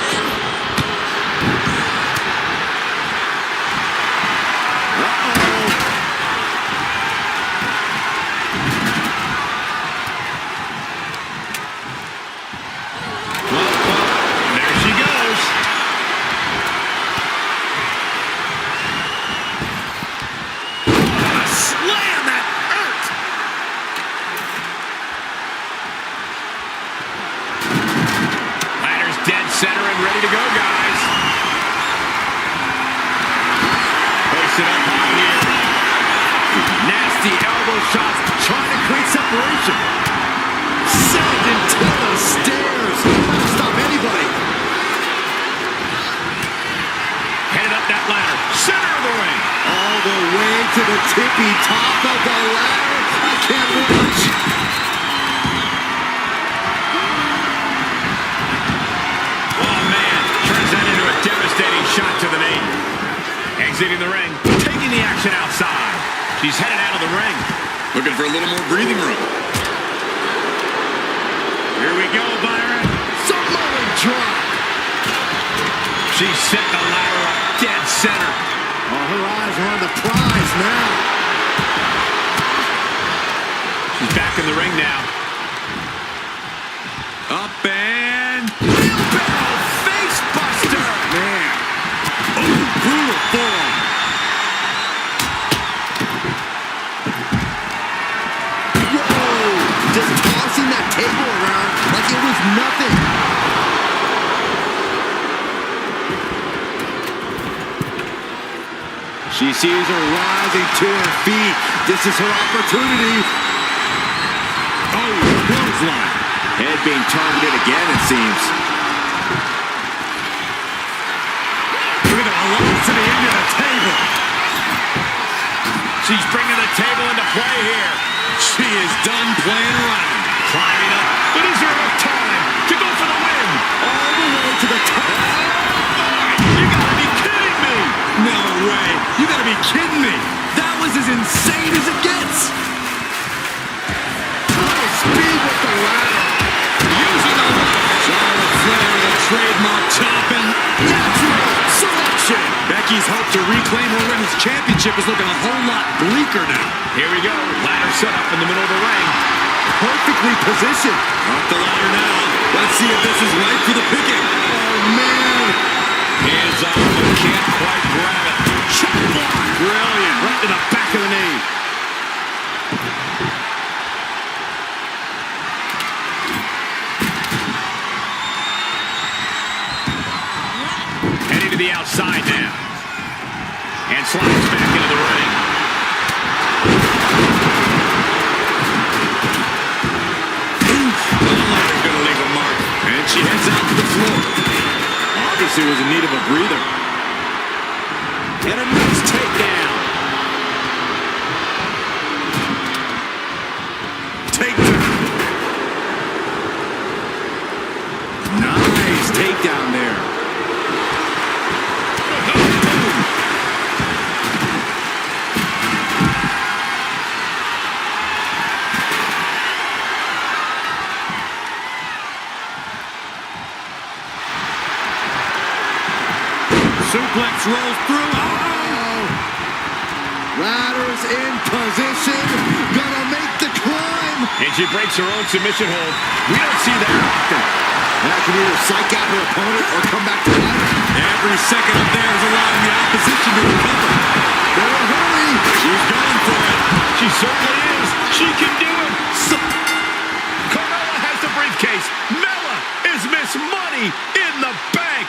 There she goes. Slam that hurt. Ladder's dead center and ready to go, guys. Place it up high here. Nasty elbow shots trying to create separation. Send tippy top of the ladder. I can't watch. Oh, man. Turns that into a devastating shot to the knee. Exiting the ring. Taking the action outside. She's headed out of the ring. Looking for a little more breathing room. Here we go, Byron. Samoan drop. She set the ladder up dead center. Oh, her eyes are on the prize now. She's back in the ring now. Up and... wheelbarrow face buster. Man. Oh, brutal forearm. Whoa! Just tossing that table around like it was nothing. She sees her rising to her feet. This is her opportunity. Oh, clothesline. Head being targeted again, it seems. Look at the velocity into the table. She's bringing the table into play here. She is done playing around. Climbing up. But is there enough time to go for the win? All the way to the top. You gotta be kidding me. No way. You gotta be kidding me. That was as insane as it gets. High speed with the ladder. Using the ladder. Charlotte Flair with a trademark chopping. Natural selection. Becky's hope to reclaim her women's championship is looking a whole lot bleaker now. Here we go. Ladder set up in the middle of the ring. Perfectly positioned. Up the ladder now. Let's see if this is right for the picking. Oh, man. Hands up, but can't quite grab it. Chop block. Brilliant. Right to the back of the knee. Heading to the outside now. And slides back into the ring. Ladder's gonna leave a mark. And she heads out to the floor. Obviously was in need of a breather. And a nice takedown. Takedown. Nice takedown there. Suplex rolls through. Oh! Ladder's in position. Gonna make the climb. And she breaks her own submission hold. We don't see that often. That can either psych out her opponent or come back to life. Every second up there is allowing the opposition to recover. Better hurry. She's going for it. She certainly is. She can do it. Carmella has the briefcase. Mella is Miss Money in the Bank.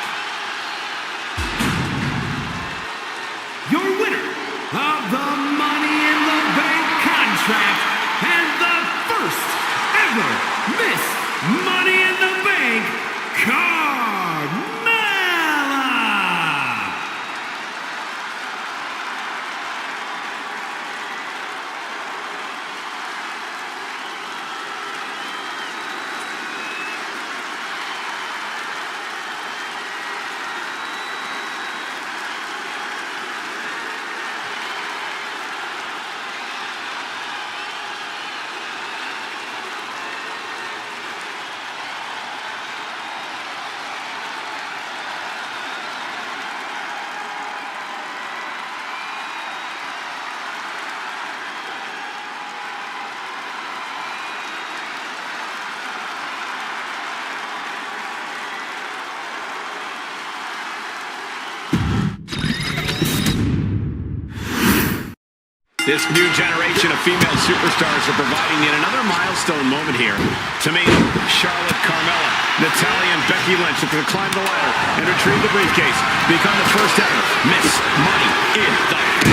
Your winner of the Money in the Bank contract and the first ever Miss Money in the Bank, Carmella. This new generation of female superstars are providing yet another milestone moment here. Tamina, Charlotte, Carmella, Natalya, and Becky Lynch look to climb the ladder and retrieve the briefcase. Become the first ever Miss Money in the Bank.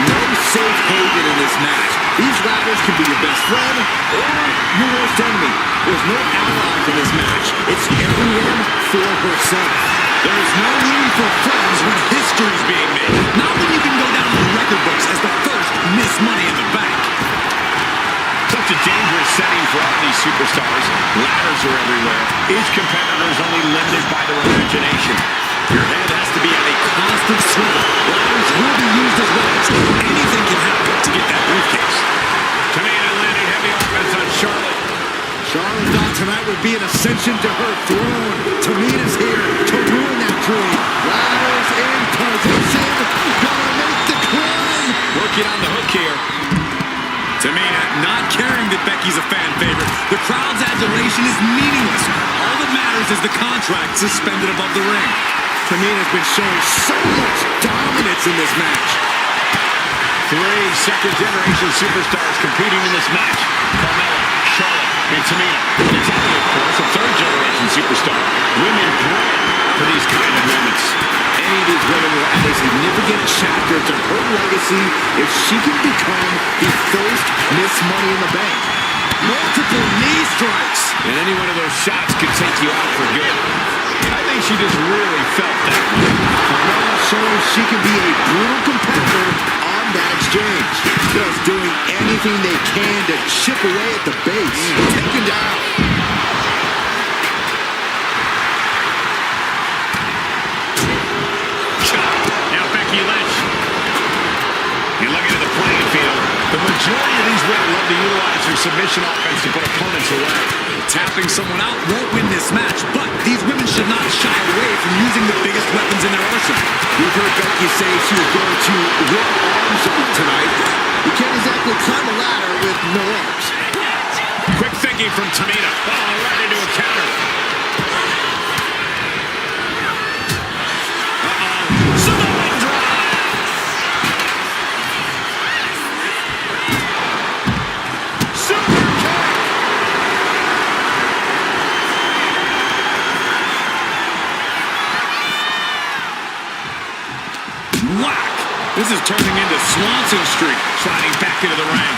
No safe haven in this match. These ladders can be your best friend or your worst enemy. There's no allies in this match. It's everyone for herself. There is no room for friends when history is being made. Not when you can go down in the record books as the first Miss Money in the Bank. Such a dangerous setting for all these superstars. Ladders are everywhere. Each competitor is only limited by their imagination. Your head has to be at a constant swivel. Ladders will be used as weapons. Anything can happen to get that briefcase. Tamina landing heavy offense on Charlotte. Charlotte thought tonight would be an ascension to her throne. Tamina's here to ruin that dream. Ladders in position. Gonna make the climb. Working on the hook here. Tamina not caring that Becky's a fan favorite. The crowd's adulation is meaningless. All that matters is the contract suspended above the ring. Tamina's been showing so much dominance in this match. 3 second-generation superstars competing in this match. Carmella, Charlotte, and Tamina. And Natalia, of course, a third-generation superstar. Women bred for these kind of moments. Any of these women will add a significant chapter to her legacy if she can become the first Miss Money in the Bank. Multiple knee strikes. And any one of those shots could take you out for good. I think she just really felt that one. Carmella shows she can be a brutal competitor on that exchange. Just doing anything they can to chip away at the base. Taken down. Now Becky Lynch. And looking at the playing field, the majority of these women love to utilize their submission offense to put opponents away. Tapping someone out won't win this match, but these women should not shy away from using the biggest weapons in their arsenal. We've heard Becky say she was going to rip arms off tonight. You can't exactly climb a ladder with no arms. Quick thinking from Tamina. Oh, right into a counter. Samoan drive. Super kick. Whack. This is turning into Swanson Street. Sliding back into the ring.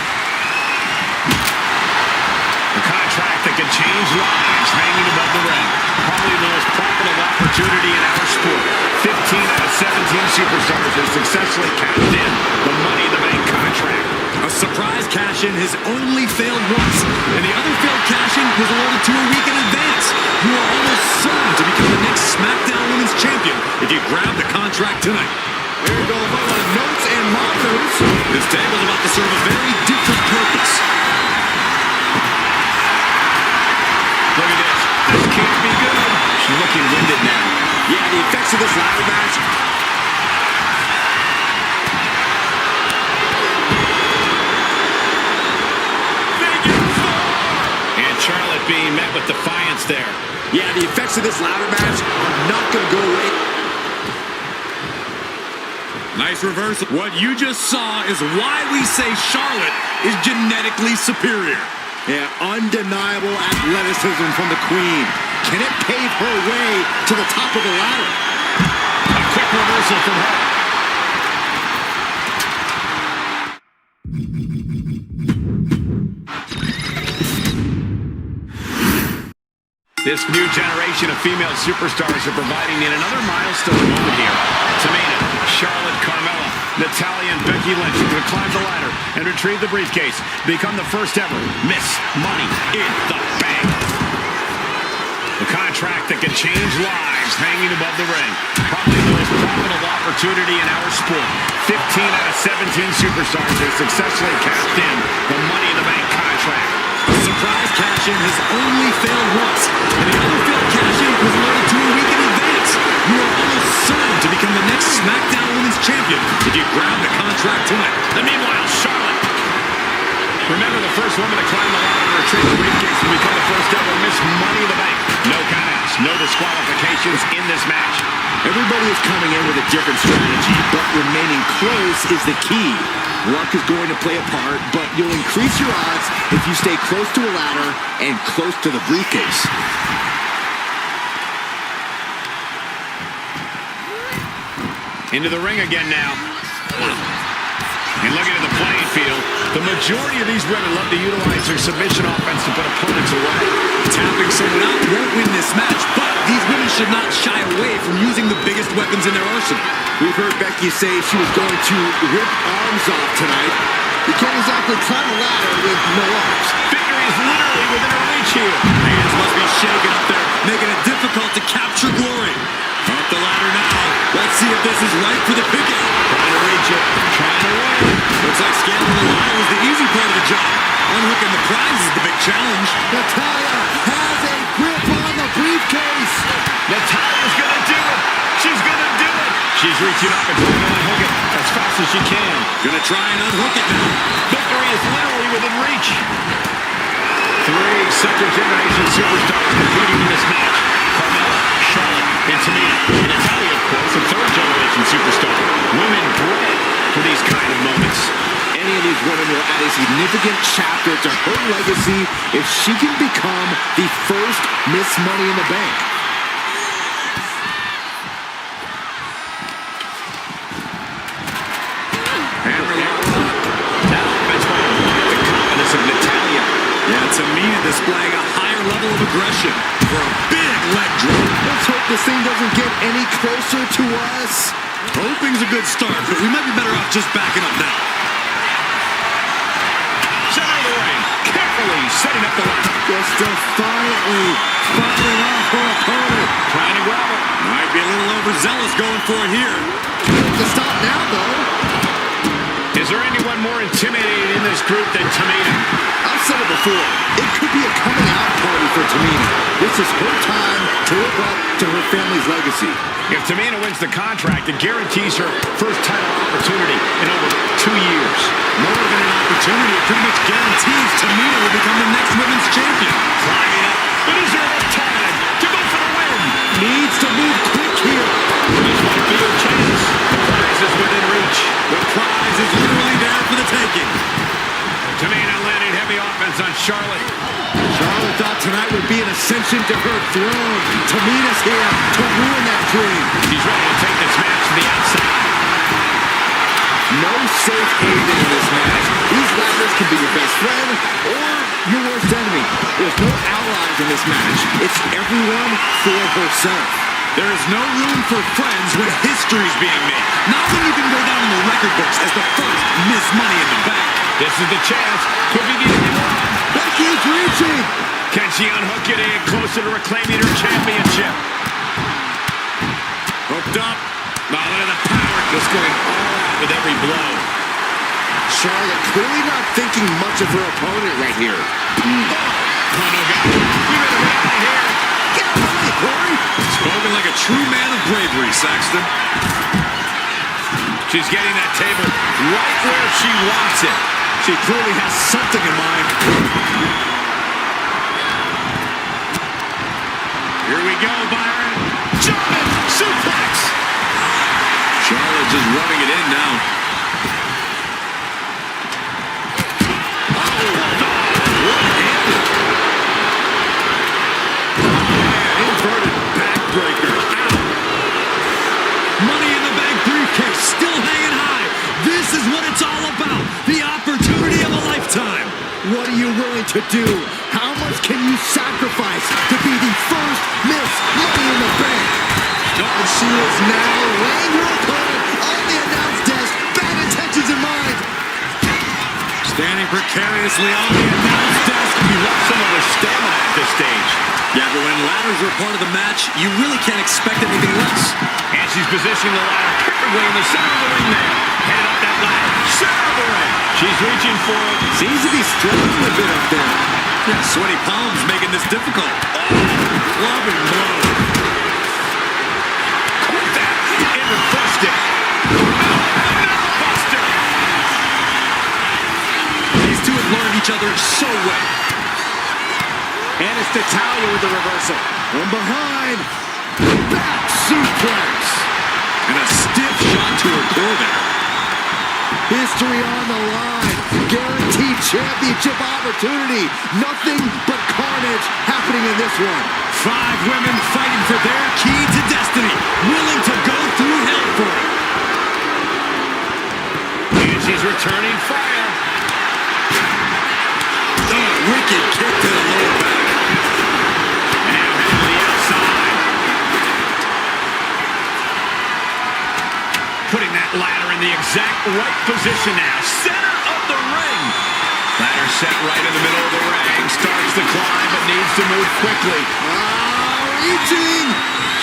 A contract that can change lives hanging above the ring. Probably the most profitable opportunity in our sport. 15 out of 17 superstars have successfully cashed in the Money in the Bank contract. A surprise cash-in has only failed once, and the other failed cash-in was awarded to a week in advance. You are almost certain to become the next SmackDown Women's Champion if you grab the contract tonight. There go a lot of notes and markers. This table's about to serve a very different purpose. Look at this. This can't be good. She's looking winded now. Yeah, the effects of this ladder match. And Charlotte being met with defiance there. Yeah, the effects of this ladder match are not going to go away. Nice reversal. What you just saw is why we say Charlotte is genetically superior. Yeah, undeniable athleticism from the Queen. Can it pave her way to the top of the ladder? A quick reversal from her. This new generation of female superstars are providing yet another milestone moment here. Tamina, Charlotte, Carmella, Natalia, and Becky Lynch are going to climb the ladder and retrieve the briefcase, become the first ever Miss Money in the Bank. A contract that can change lives hanging above the ring. Probably the most profitable opportunity in our sport. 15 out of 17 superstars have successfully cashed in the Money in the Bank contract. A surprise cash-in has only failed once, and the other failed cash-in was awarded to a week in advance. You are almost certain to become the next SmackDown Women's Champion if you grab the contract tonight. And meanwhile, Charlotte. Remember, the first woman to climb the ladder and retrieve the briefcase and become the first ever Miss Money in the Bank. No countouts, no disqualifications in this match. Everybody is coming in with a different strategy, but remaining close is the key. Luck is going to play a part, but you'll increase your odds if you stay close to a ladder and close to the briefcase. Into the ring again now. And looking at the playing field, The majority of these women love to utilize their submission offense to put opponents away. Tapping someone out won't win this match, but these women should not shy away from using the biggest weapons in their arsenal. We've heard Becky say she was going to rip arms off tonight. You can't exactly climb a ladder with no arms. Victory is literally within her reach here. Hands must be shaking up there, making it difficult to capture glory. Up the ladder now. Let's see if this is right for the picking. Trying to reach it, trying to win. Looks like scaling the line was the easy part of the job. Unhooking the prize is the big challenge. Natalya has a grip on the briefcase. Natalya's gonna do it. She's gonna do it. She's reaching up and trying to unhook it as fast as she can. Gonna try and unhook it now. Victory is literally within reach. 3 second-generation superstars competing in this match. Carmella, Charlotte, and Tamina. And Natalya, of course, a third-generation superstar. Women bred for these kind of moments. Any of these women will add a significant chapter to her legacy if she can become the first Miss Money in the Bank. Tamina displaying a higher level of aggression for a big leg drop. Let's hope this thing doesn't get any closer to us. Hoping's a good start, but we might be better off just backing up now. Center of the ring, carefully setting up the ladder. Just defiantly fighting off her opponent. Trying to grab it. Might be a little overzealous going for it here. To stop now, though. Is there anyone more intimidating in this group than Tamina? I've said it before. It could be a coming out party for Tamina. This is her time to live up to her family's legacy. If Tamina wins the contract, it guarantees her first title opportunity in over 2 years. More than an opportunity, it pretty much guarantees Tamina will become the next women's champion. Climbing up, but is there enough time to go for the win? Needs to move quick here. This might be your chance. The prize is within reach. The prize is literally there for the taking. Tamina landing heavy offense on Charlotte. Charlotte thought tonight would be an ascension to her throne. Tamina's here to ruin that dream. She's ready to take this match to the outside. No safe haven in this match. These ladders can be your best friend or your worst enemy. There's no allies in this match. It's everyone for herself. There is no room for friends when history's being made. Not when you can go down in the record books as the first Miss Money in the Bank. This is the chance. Could be the only one. Becky's reaching. Can she unhook it and get closer to reclaiming her championship? Hooked up. Oh, look at the power. Just going all out with every blow. Charlotte clearly not thinking much of her opponent right here. Oh, no, God. We better get out of here. Get out of the way, Corey. Spoken like a true man of bravery, Saxton. She's getting that table right where she wants it. She clearly has something in mind. Here we go, Byron. German suplex. Charlotte just rubbing it in now. One-handed. Inverted backbreaker. Money in the Bank briefcase still hanging high. This is what it's all about. The opportunity of a lifetime. What are you willing to do? How much can you sacrifice to be the first Miss Money in the Bank? And she is now laying her opponent on the announce desk. Bad intentions in mind. Standing precariously on the announce desk. He lost some of her stamina at this stage. Yeah, but when ladders are part of the match, you really can't expect anything less. And she's positioning the ladder perfectly in the center of the ring there. Headed up that ladder. Center of the ring. She's reaching for it. Seems to be struggling a bit up there. Yeah, sweaty palms making this difficult. Oh, loving blow. Caught that. And reversed it. Another buster. These two have learned each other so well. And it's Natalya with the reversal. From behind. Back suplex. And a stiff shot to her core there. History on the line. Guaranteed championship opportunity. Nothing but carnage happening in this one. 5 women fighting for their key to destiny. Willing to go through hell for it. And she's returning fire. wicked kick to the lower back. And now head to the outside. Putting that ladder in the exact right position now. Center of the ring. Ladder set right in the middle of the ring. Starts to climb, but needs to move quickly. Reaching.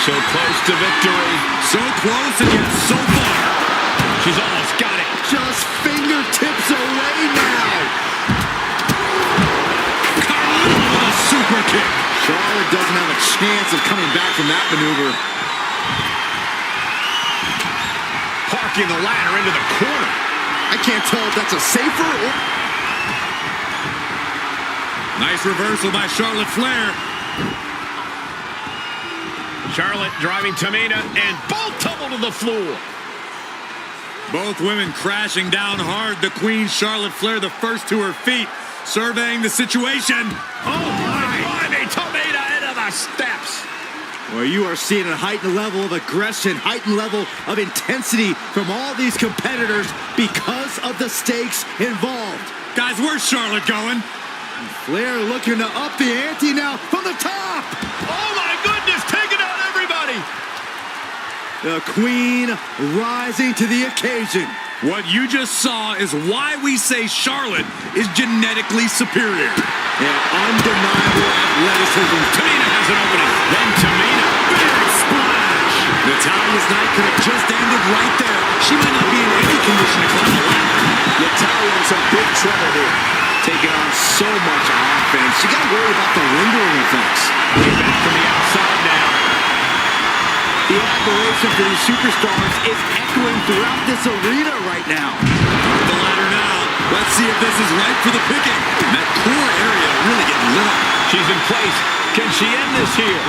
So close to victory. So close and yet so far. She's almost got it. Just fingertips away now. Carmella with a super kick. Charlotte doesn't have a chance of coming back from that maneuver. Parking the ladder into the corner. I can't tell if that's a safer or... Nice reversal by Charlotte Flair. Charlotte driving Tamina, and both tumble to the floor. Both women crashing down hard. The Queen, Charlotte Flair, the first to her feet, surveying the situation. Oh my, Tamina into the steps. Well, you are seeing a heightened level of aggression, heightened level of intensity from all these competitors because of the stakes involved. Guys, where's Charlotte going? Flair looking to up the ante now from the top. Oh my goodness, taking out everybody. The Queen rising to the occasion. What you just saw is why we say Charlotte is genetically superior. Yeah, undeniable athleticism. Tamina has an opening. Then Tamina. Big splash! Natalia's night could have just ended right there. She might not be in any condition to climb the ladder. Natalia in some big trouble here. Taking on so much offense. You got to worry about the lingering effects. Get back from the outside now. The admiration for these superstars is echoing throughout this arena right now. Up the ladder now. Let's see if this is right for the picking. That core area really getting lit up. She's in place. Can she end this here?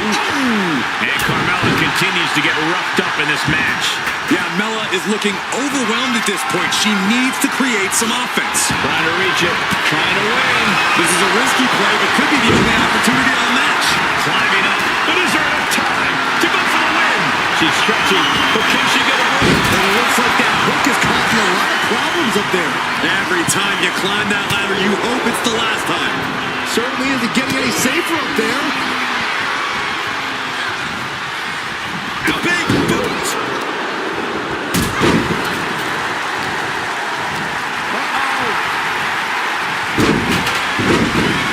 And Carmella continues to get roughed up in this match. Yeah, Mella is looking overwhelmed at this point. She needs to create some offense. Trying to reach it. Trying to win. This is a risky play, but could be the only opportunity on the match. Climbing up. But is there enough time to go for the win? She's stretching, but can she get a break? And it looks like that hook is causing a lot of problems up there. Every time you climb that ladder, you hope it's the last time. Certainly isn't getting any safer up there. A big boot.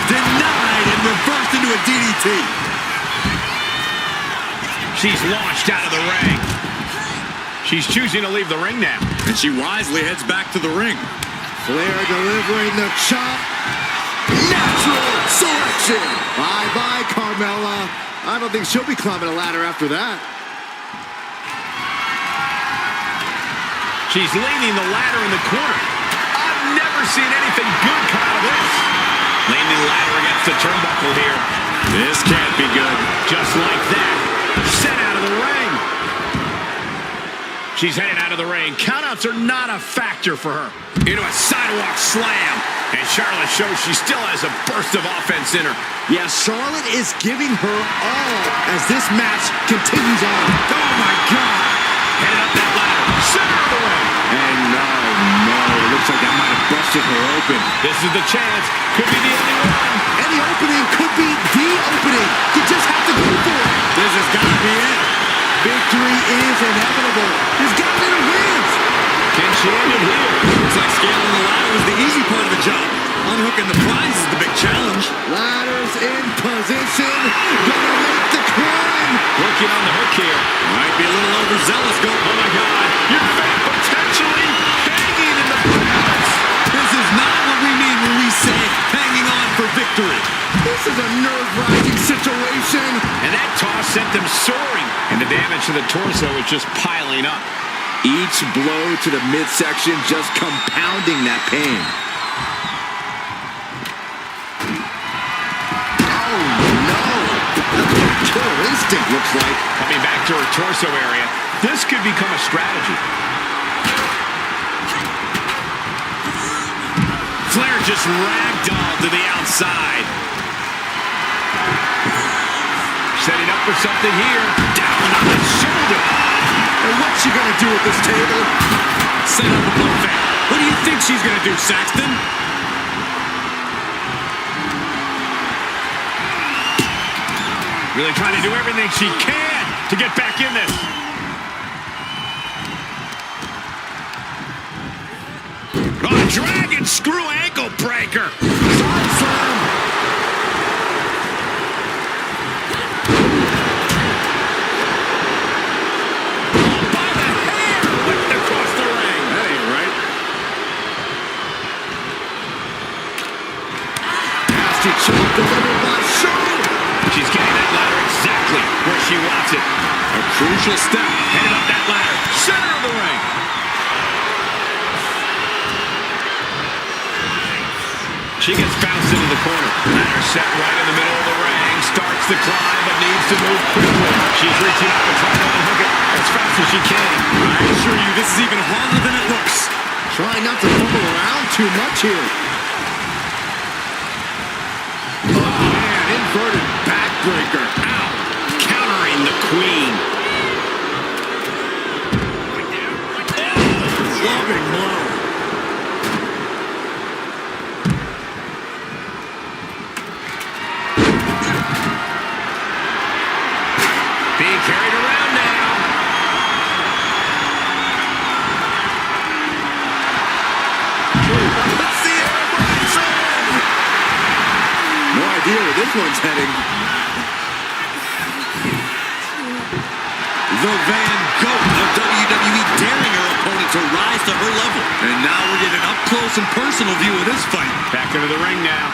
Denied and reversed into a DDT. She's launched out of the ring. She's choosing to leave the ring now. And she wisely heads back to the ring. Flair delivering the chop. Natural selection. Bye-bye, Carmella. I don't think she'll be climbing a ladder after that. She's leaning the ladder in the corner. I've never seen anything good come out of this. Leaning the ladder against the turnbuckle here. This can't be good. Just like that. Sent out of the ring. She's headed out of the ring. Countouts are not a factor for her. Into a sidewalk slam. And Charlotte shows she still has a burst of offense in her. Yeah, Charlotte is giving her all as this match continues on. Oh, my God. Headed up that ladder. Center of the ring. And no, it looks like that might have busted her open. This is the chance. Could be the only one. And the opening could be the opening. You just have to go for it. This has got to be it. Victory is inevitable. She's got it in her hands. Can she end it here? Looks like scaling the ladder was the easy part of the job. Unhooking the prize is the big challenge. Ladders in position. Gonna make the climb. Working on the hook here. Might be a little overzealous going. Oh, my God. Your fate potentially hanging in the balance. This is not what we mean when we say hanging on for victory. This is a nerve-wracking situation. And that toss sent them soaring. And the damage to the torso is just piling up. Each blow to the midsection just compounding that pain. Oh, no. That's what killer instinct looks like. Coming back to her torso area. This could become a strategy. Flair just ragdolled to the outside. Setting up for something here. Down on the shoulder. And what's she gonna do at this table? Set up a buffet. What do you think she's going to do, Saxton? Really trying to do everything she can to get back in this. Oh, dragon screw ankle breaker. Side slam. Oh, by the hair, whipped across the ring. That ain't right. Nasty choke delivered by Shaw. She's getting that ladder exactly where she wants it. A crucial step. Headed up that ladder, center of the ring. She gets bounced into the corner. Ladder set right in the middle of the ring. Starts the climb, but needs to move quickly. She's reaching out and trying to unhook it as fast as she can. I assure you, this is even harder than it looks. Try not to fumble around too much here. Oh, man, inverted backbreaker. Ow. Countering the queen. Loving blow. Being carried around now. Let's see it. No idea where this one's heading. The Van Gogh of WWE daring her opponent to rise to her level. And now we're getting an up-close and personal view of this fight. Back into the ring now.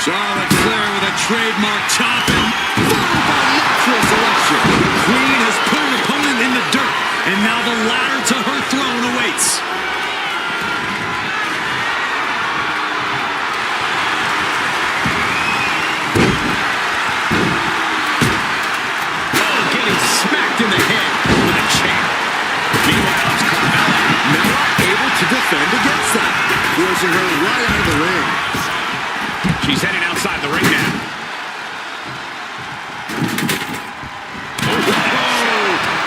Charlotte Flair with a trademark chopping, followed by natural selection. Queen has put her opponent in the dirt, and now the ladder to her throne awaits. Oh, getting smacked in the head with a chair. Meanwhile, it's Carmella. Mella able to defend against that, forcing her right out of the ring. She's heading outside the ring now.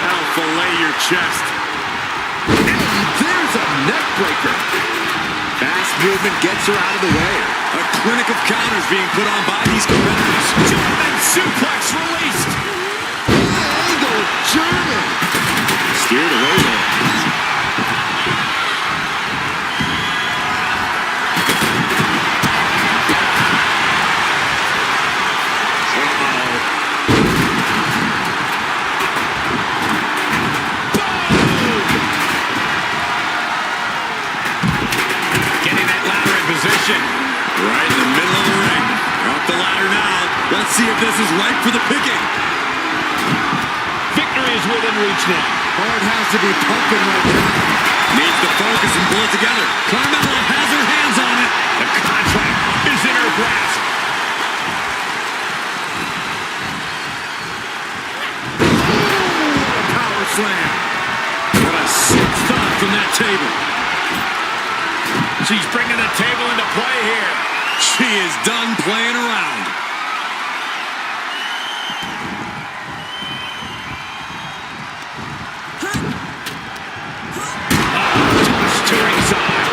That'll fillet your chest. And there's a neck breaker. Fast movement gets her out of the way. A clinic of counters being put on by these competitors. German suplex released. Angle German. Steered away there. Right in the middle of the ring. Off the ladder now. Let's see if this is right for the picking. Victory is within reach now. Heart has to be pumping right now. Needs to focus and pull it together. Carmella has her hands on it. The contract is in her grasp. A power slam. What a sick thought from that table. She's bringing the table into play here. She is done playing around. Toss to ringside.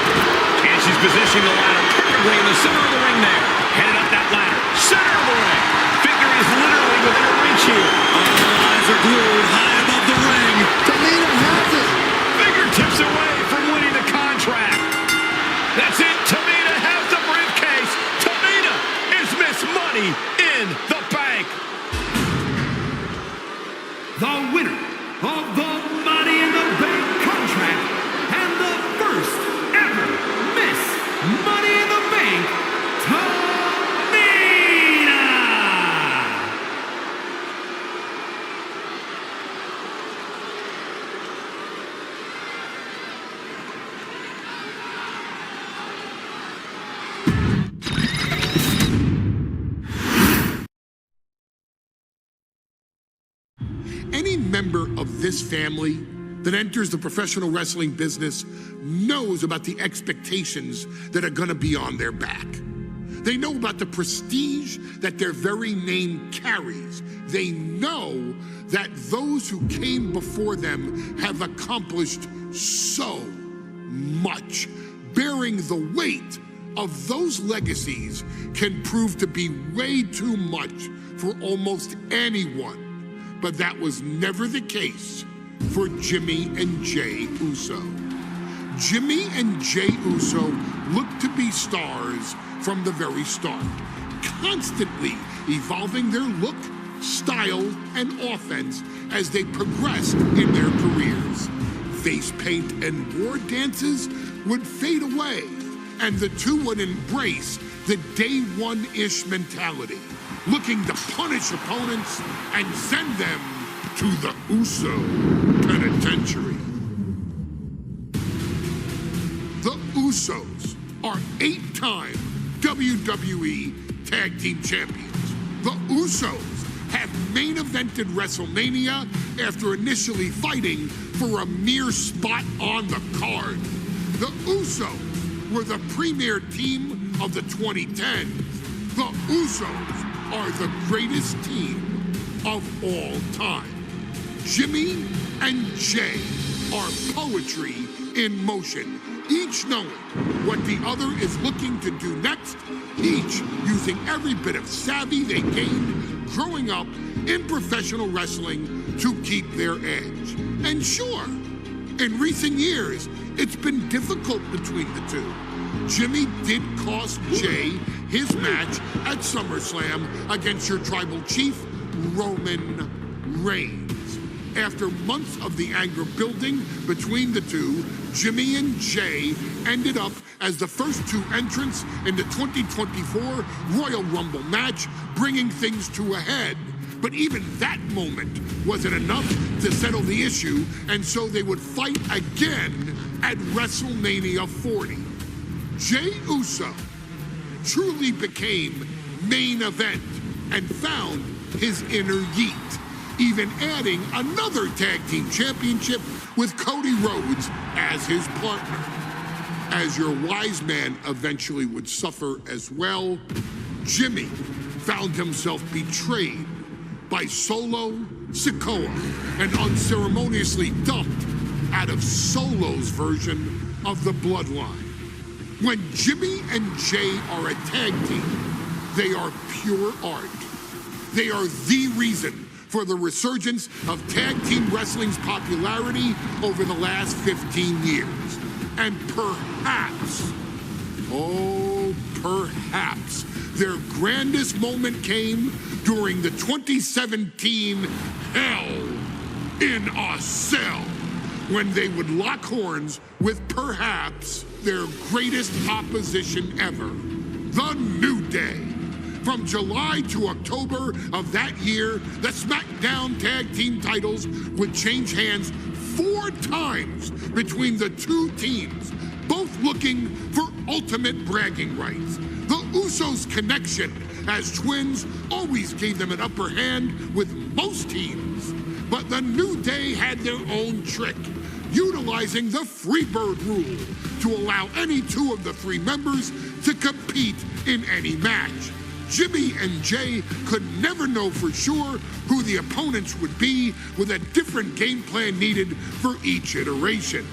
And she's positioning the ladder perfectly in the center of the ring there. Headed up that ladder. Center of the ring. Victory is literally within her reach here. All eyes are glued high above the ring. Tamina has it. Fingertips away from winning the contract. That's it. Tamina has the briefcase. Tamina is Miss Money in the Bank. The winner of the Money in the Bank contract and the first ever Miss Money in the Bank, Tamina! Any member of this family that enters the professional wrestling business knows about the expectations that are going to be on their back. They know about the prestige that their very name carries. They know that those who came before them have accomplished so much. bearing the weight of those legacies can prove to be way too much for almost anyone. But that was never the case for Jimmy and Jey Uso. Jimmy and Jey Uso looked to be stars from the very start, constantly evolving their look, style, and offense as they progressed in their careers. Face paint and war dances would fade away, and the two would embrace the day one-ish mentality, looking to punish opponents and send them to the Uso penitentiary. The Usos are 8-time WWE Tag Team Champions. The Usos have main evented WrestleMania after initially fighting for a mere spot on the card. The Usos were the premier team of the 2010s. The Usos are the greatest team of all time. Jimmy and Jey are poetry in motion, each knowing what the other is looking to do next, each using every bit of savvy they gained growing up in professional wrestling to keep their edge. And sure, in recent years, it's been difficult between the two. Jimmy did cost Jey his match at SummerSlam against your tribal chief, Roman Reigns. After months of the anger building between the two, Jimmy and Jey ended up as the first two entrants in the 2024 Royal Rumble match, bringing things to a head. But even that moment wasn't enough to settle the issue, and so they would fight again at WrestleMania 40. Jey Uso truly became main event and found his inner yeet, even adding another tag team championship with Cody Rhodes as his partner. As your wise man eventually would suffer as well, Jimmy found himself betrayed by Solo Sikoa and unceremoniously dumped out of Solo's version of the Bloodline. When Jimmy and Jey are a tag team, they are pure art. They are the reason for the resurgence of tag team wrestling's popularity over the last 15 years. And perhaps, oh, perhaps, their grandest moment came during the 2017 Hell in a Cell, when they would lock horns with perhaps their greatest opposition ever, The New Day. From July to October of that year, the SmackDown Tag Team titles would change hands 4 times between the two teams, both looking for ultimate bragging rights. The Usos' connection as twins always gave them an upper hand with most teams, but the New Day had their own trick, utilizing the Freebird rule to allow any 2 of the 3 members to compete in any match. Jimmy and Jey could never know for sure who the opponents would be, with a different game plan needed for each iteration.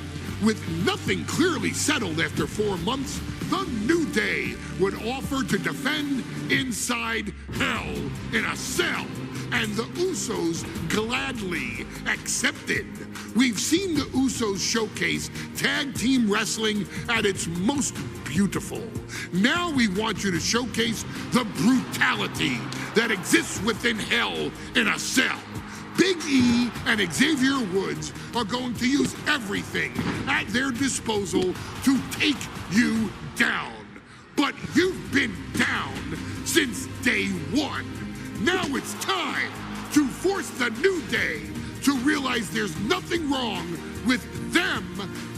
With nothing clearly settled after 4 months, the New Day would offer to defend inside Hell in a Cell, and the Usos gladly accepted. We've seen the Usos showcase tag team wrestling at its most beautiful. Now we want you to showcase the brutality that exists within Hell in a Cell. Big E and Xavier Woods are going to use everything at their disposal to take you down. But you've been down since day one. Now it's time to force the New Day to realize there's nothing wrong with them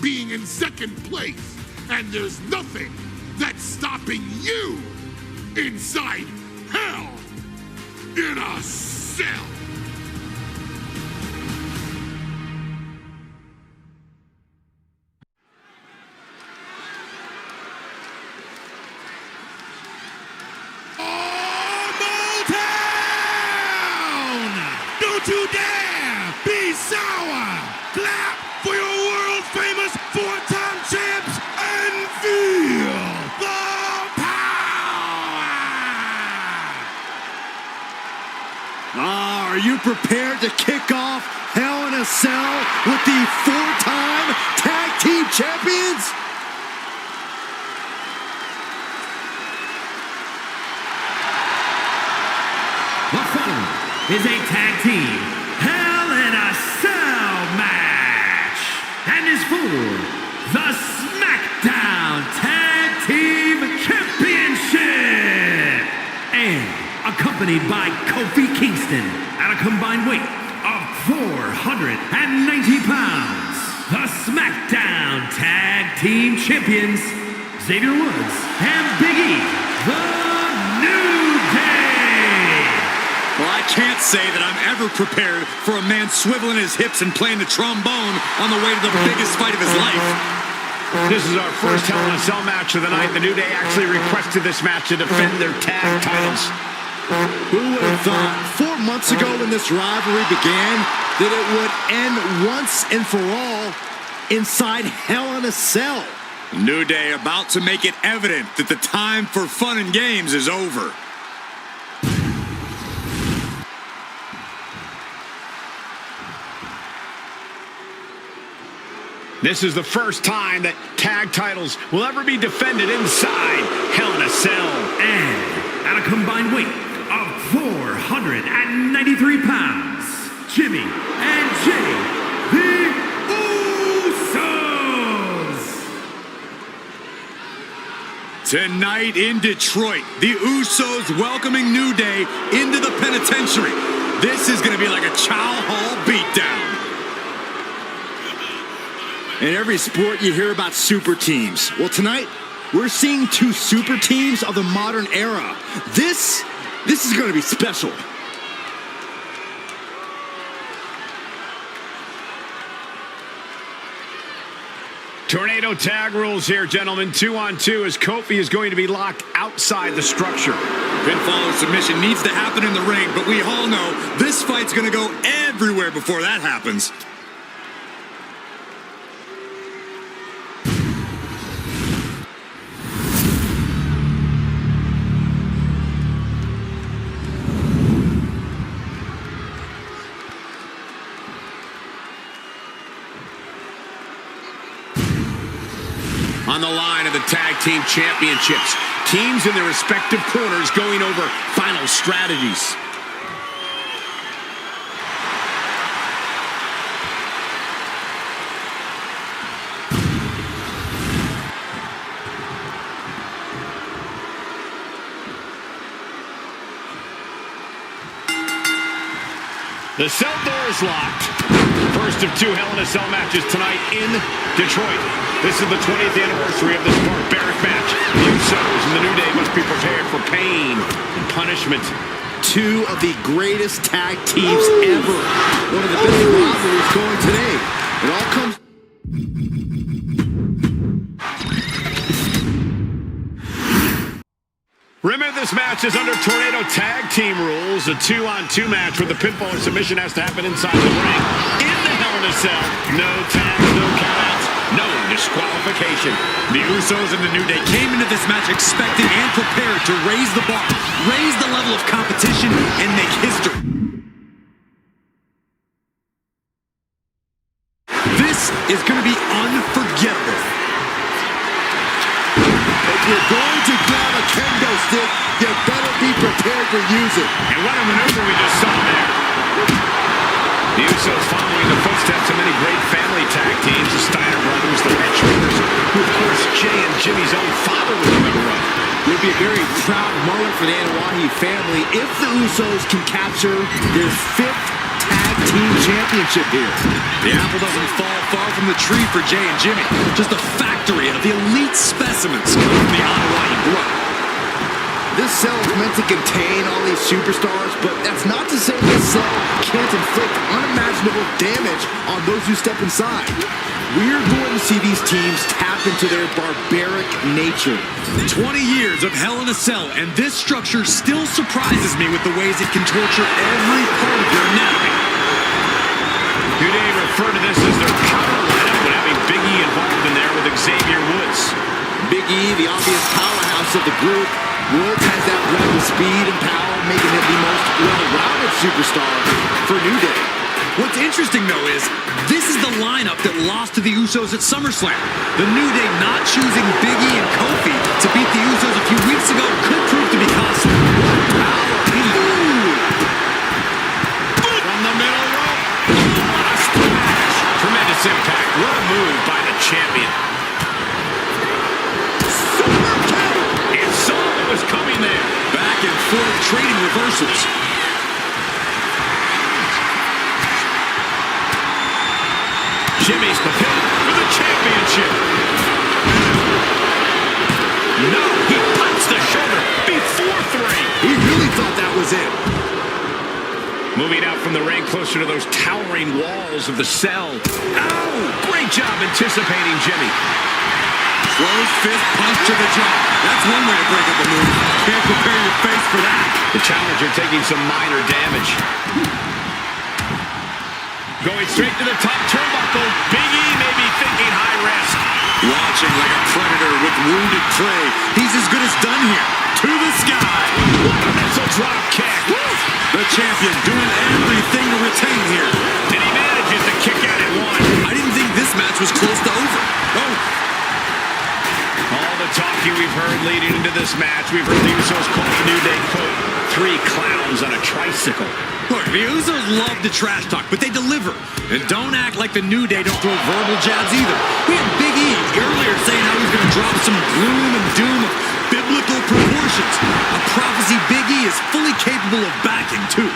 being in second place, and there's nothing that's stopping you inside Hell in a Cell. Don't you dare be sour! Clap for your world famous 4-time champs and prepared to kick off Hell in a Cell with the 4-time tag team champions? The following is a tag team Hell in a Cell match and is for the SmackDown Tag Team Championship and accompanied by Kofi Kingston at a combined weight of 490 pounds. The SmackDown Tag Team Champions, Xavier Woods and Big E, The New Day. Well, I can't say that I'm ever prepared for a man swiveling his hips and playing the trombone on the way to the biggest fight of his life. This is our first Hell in a Cell match of the night. The New Day actually requested this match to defend their tag titles. Who would have thought 4 months ago when this rivalry began that it would end once and for all inside Hell in a Cell? New Day about to make it evident that the time for fun and games is over. This is the first time that tag titles will ever be defended inside Hell in a Cell. And at a combined weight of 493 pounds, Jimmy and Jay, the Usos. Tonight in Detroit, the Usos welcoming New Day into the penitentiary. This is going to be like a Chow Hall beatdown. In every sport, you hear about super teams. Well, tonight, we're seeing 2 super teams of the modern era. This is going to be special. Tornado tag rules here, gentlemen. 2-on-2 as Kofi is going to be locked outside the structure. Pinfall or submission needs to happen in the ring, but we all know this fight's going to go everywhere before that happens. On the line of the Tag Team Championships, teams in their respective corners going over final strategies. The cell door is locked. First of 2 Hell in a Cell matches tonight in Detroit. This is the 20th anniversary of this barbaric match. The Usos and the New Day must be prepared for pain and punishment. 2 of the greatest tag teams ever. One of the best rivalries going today. It all comes... Remember, this match is under Tornado Tag Team rules. A 2-on-2 match where the pinfall or submission has to happen inside the ring. In the Hell in a Cell, no tags, no countouts, no disqualification. The Usos and the New Day came into this match expecting and prepared to raise the bar, raise the level of competition, and make history. This is going to be unforgettable. If you're going to grab a kendo stick, you better be prepared to use it. And what a maneuver we just saw there. The Usos following the footsteps of many great family tag teams, the Steiner brothers, the Richards, who of course Jay and Jimmy's own father was a member of. It would be a very proud moment for the Anoa'i family if the Usos can capture their 5th tag team championship here. The apple doesn't fall far from the tree for Jay and Jimmy. Just a factory of the elite specimens from the Anoa'i blood. This cell is meant to contain all these superstars, but that's not to say this cell can't inflict unimaginable damage on those who step inside. We're going to see these teams tap into their barbaric nature. 20 years of Hell in a Cell, and this structure still surprises me with the ways it can torture every part of your anatomy. New Day refer to this as their power lineup when having Big E involved in there with Xavier Woods. Big E, the obvious powerhouse of the group. Woods has that blend of speed and power making him the most well-rounded superstar for New Day. What's interesting, though, is this is the lineup that lost to the Usos at SummerSlam. The New Day not choosing Big E and Kofi to beat the Usos a few weeks ago could prove to be costly. What power! From the middle rope. What a splash! Tremendous impact. What a move by the champion. Super kick! It saw what was coming there. Back and forth trading reversals. Jimmy's the pin for the championship. No, he punched the shoulder before 3. He really thought that was it. Moving out from the ring closer to those towering walls of the cell. Oh, great job anticipating Jimmy. Closed fist punch to the jaw. That's one way to break up a move. Can't prepare your face for that. The challenger taking some minor damage. Going straight to the top turnbuckle. Big E may be thinking high risk. Watching like a predator with wounded prey. He's as good as done here. To the sky. What a missile drop kick. The champion doing everything to retain here. And he manages to kick out at 1. I didn't think this match was close to over. Oh. All the talking we've heard leading into this match, we've heard the Usos call the New Day, quote, 3 clowns on a tricycle. Look, the Usos love to trash talk, but they deliver. And don't act like the New Day don't throw verbal jabs either. We had Big E earlier saying how he's going to drop some gloom and doom of biblical proportions. A prophecy Big E is fully capable of backing, too.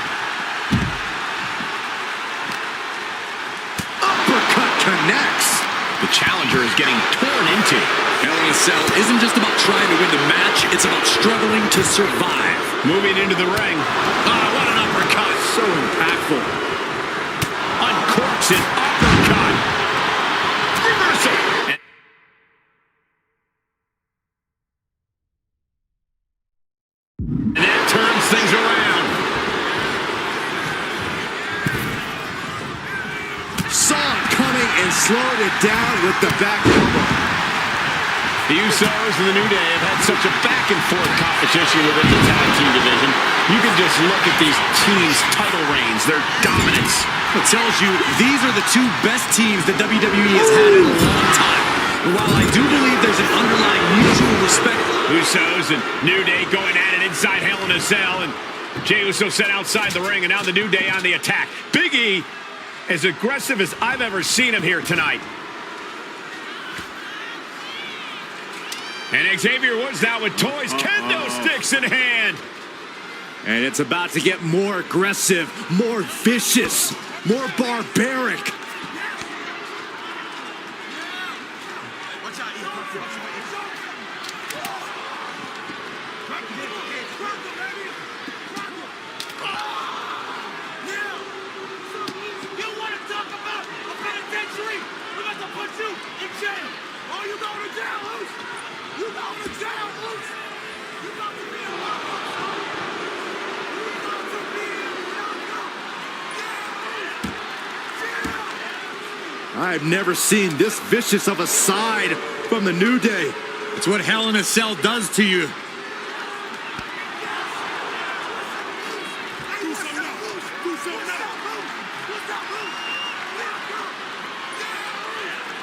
Uppercut connects. The challenger is getting torn into. Hell in a Cell isn't just about trying to win the match, it's about struggling to survive. Moving into the ring. What an uppercut. So impactful. Uncorks it. Uppercut. Reversal. And that turns things around. Saw it coming and slowed it down with the back elbow. The Usos and the New Day have had such a back-and-forth competition within the tag team division. You can just look at these teams' title reigns, their dominance. It tells you these are the 2 best teams that WWE has had in a long time. And while I do believe there's an underlying mutual respect. Usos and New Day going at it inside Hell in a Cell, and Jey Uso set outside the ring, and now the New Day on the attack. Big E, as aggressive as I've ever seen him here tonight. And Xavier Woods now with toys, kendo sticks in hand. And it's about to get more aggressive, more vicious, more barbaric. I've never seen this vicious of a side from the New Day. It's what Hell in a Cell does to you.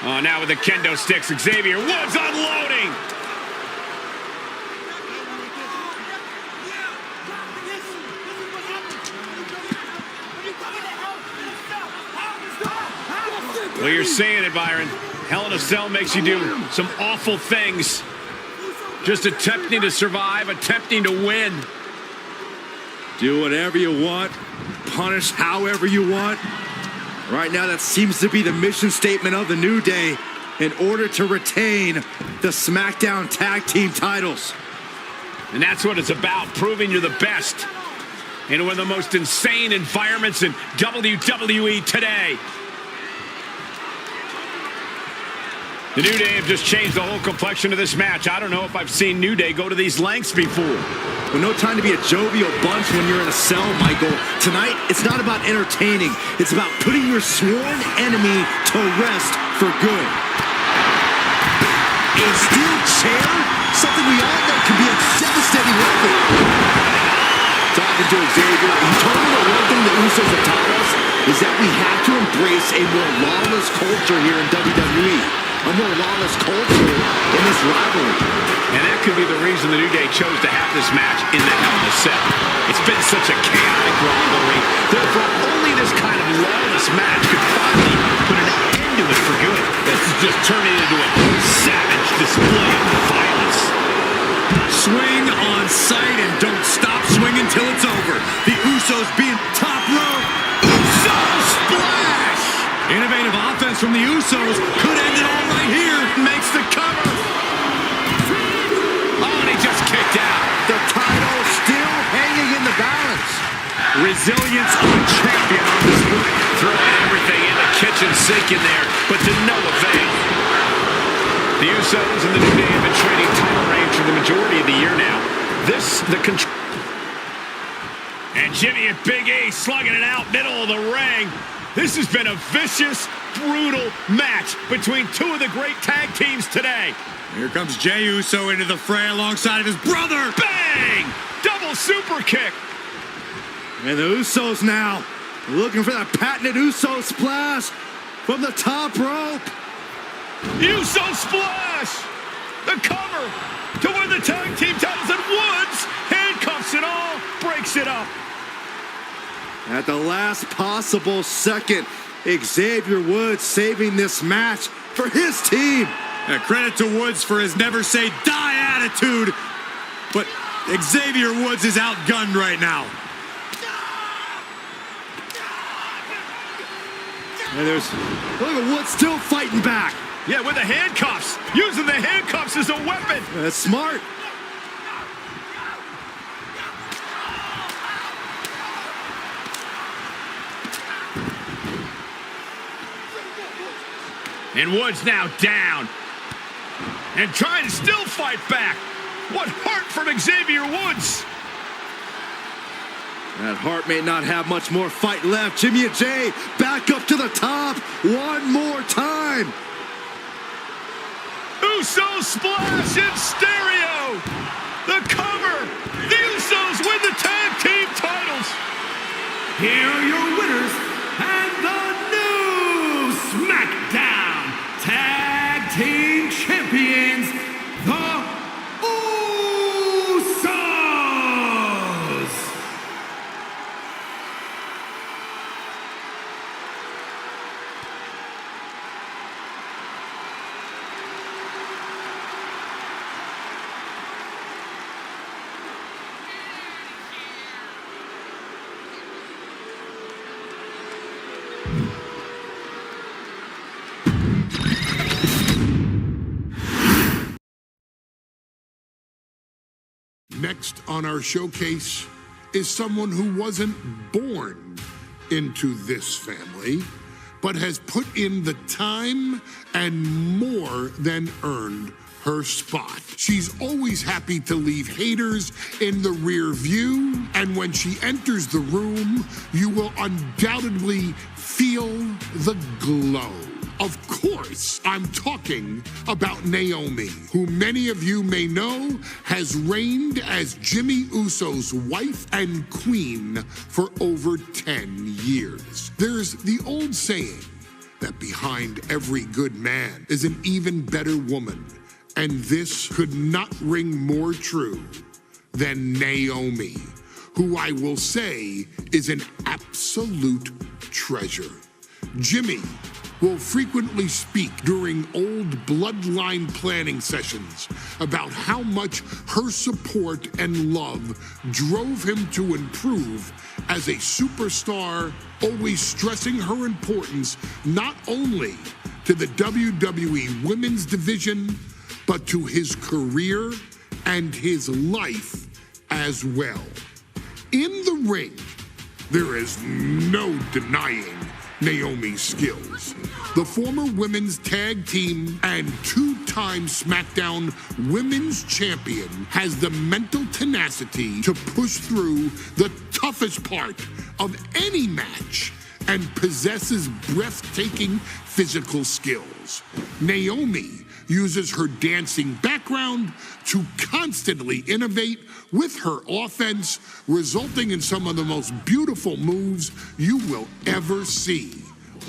Oh, now with the kendo sticks, Xavier Woods unloading. Well, you're saying it, Byron. Hell in a Cell makes you do some awful things. Just attempting to survive, attempting to win. Do whatever you want. Punish however you want. Right now, that seems to be the mission statement of the New Day in order to retain the SmackDown Tag Team titles. And that's what it's about, proving you're the best in one of the most insane environments in WWE today. The New Day have just changed the whole complexion of this match. I don't know if I've seen New Day go to these lengths before. Well, no time to be a jovial bunch when you're in a cell, Michael. Tonight, it's not about entertaining. It's about putting your sworn enemy to rest for good. A steel chair? Something we all know can be a devastating weapon. talking to Xavier, he told me the one thing the Usos have taught us is that we have to embrace a more lawless culture here in WWE. A more lawless culture in this rivalry. And that could be the reason the New Day chose to have this match in the Hell in a Cell. It's been such a chaotic rivalry. Therefore, only this kind of lawless match could finally put an end to it for good. This is just turning into a savage display of violence. Swing on sight and don't stop swinging till it's over. The Usos being top rope. Uso splash! Innovative offense from the Usos could end it all right here. Makes the cover. Oh, and he just kicked out. The title still hanging in the balance. Resilience of a champion on display. Throwing everything in the kitchen sink in there, but to no avail. The Usos and the New Day have been trading title reigns for the majority of the year now. And Jimmy and Big E slugging it out middle of the ring. This has been a vicious, brutal match between two of the great tag teams today. Here comes Jey Uso into the fray alongside of his brother. Bang! Double super kick. And the Usos now looking for that patented Uso splash from the top rope. Uso splash! The cover to win the tag team titles, and Woods handcuffs it all, breaks it up. At the last possible second, Xavier Woods saving this match for his team. Credit to Woods for his never say die attitude, but Xavier Woods is outgunned right now. And look at Woods still fighting back. Yeah, with the handcuffs. Using the handcuffs as a weapon. That's smart. And Woods now down. And trying to still fight back. What heart from Xavier Woods. That Hart may not have much more fight left. Jimmy and Jey back up to the top one more time. Uso splash in stereo. The cover. The Usos win the tag team titles. Here are your winners and the new SmackDown Tag Team Champions, the Usos. Next on our showcase is someone who wasn't born into this family, but has put in the time and more than earned her spot. She's always happy to leave haters in the rear view, and when she enters the room, you will undoubtedly feel the glow. Of course, I'm talking about Naomi, who many of you may know has reigned as Jimmy Uso's wife and queen for over 10 years. There's the old saying that behind every good man is an even better woman, and this could not ring more true than Naomi, who I will say is an absolute treasure. Jimmy will frequently speak during old Bloodline planning sessions about how much her support and love drove him to improve as a superstar, always stressing her importance not only to the WWE Women's Division, but to his career and his life as well. In the ring, there is no denying Naomi's skills. The former women's tag team and two-time SmackDown Women's Champion has the mental tenacity to push through the toughest part of any match and possesses breathtaking physical skills. Naomi uses her dancing background to constantly innovate with her offense, resulting in some of the most beautiful moves you will ever see,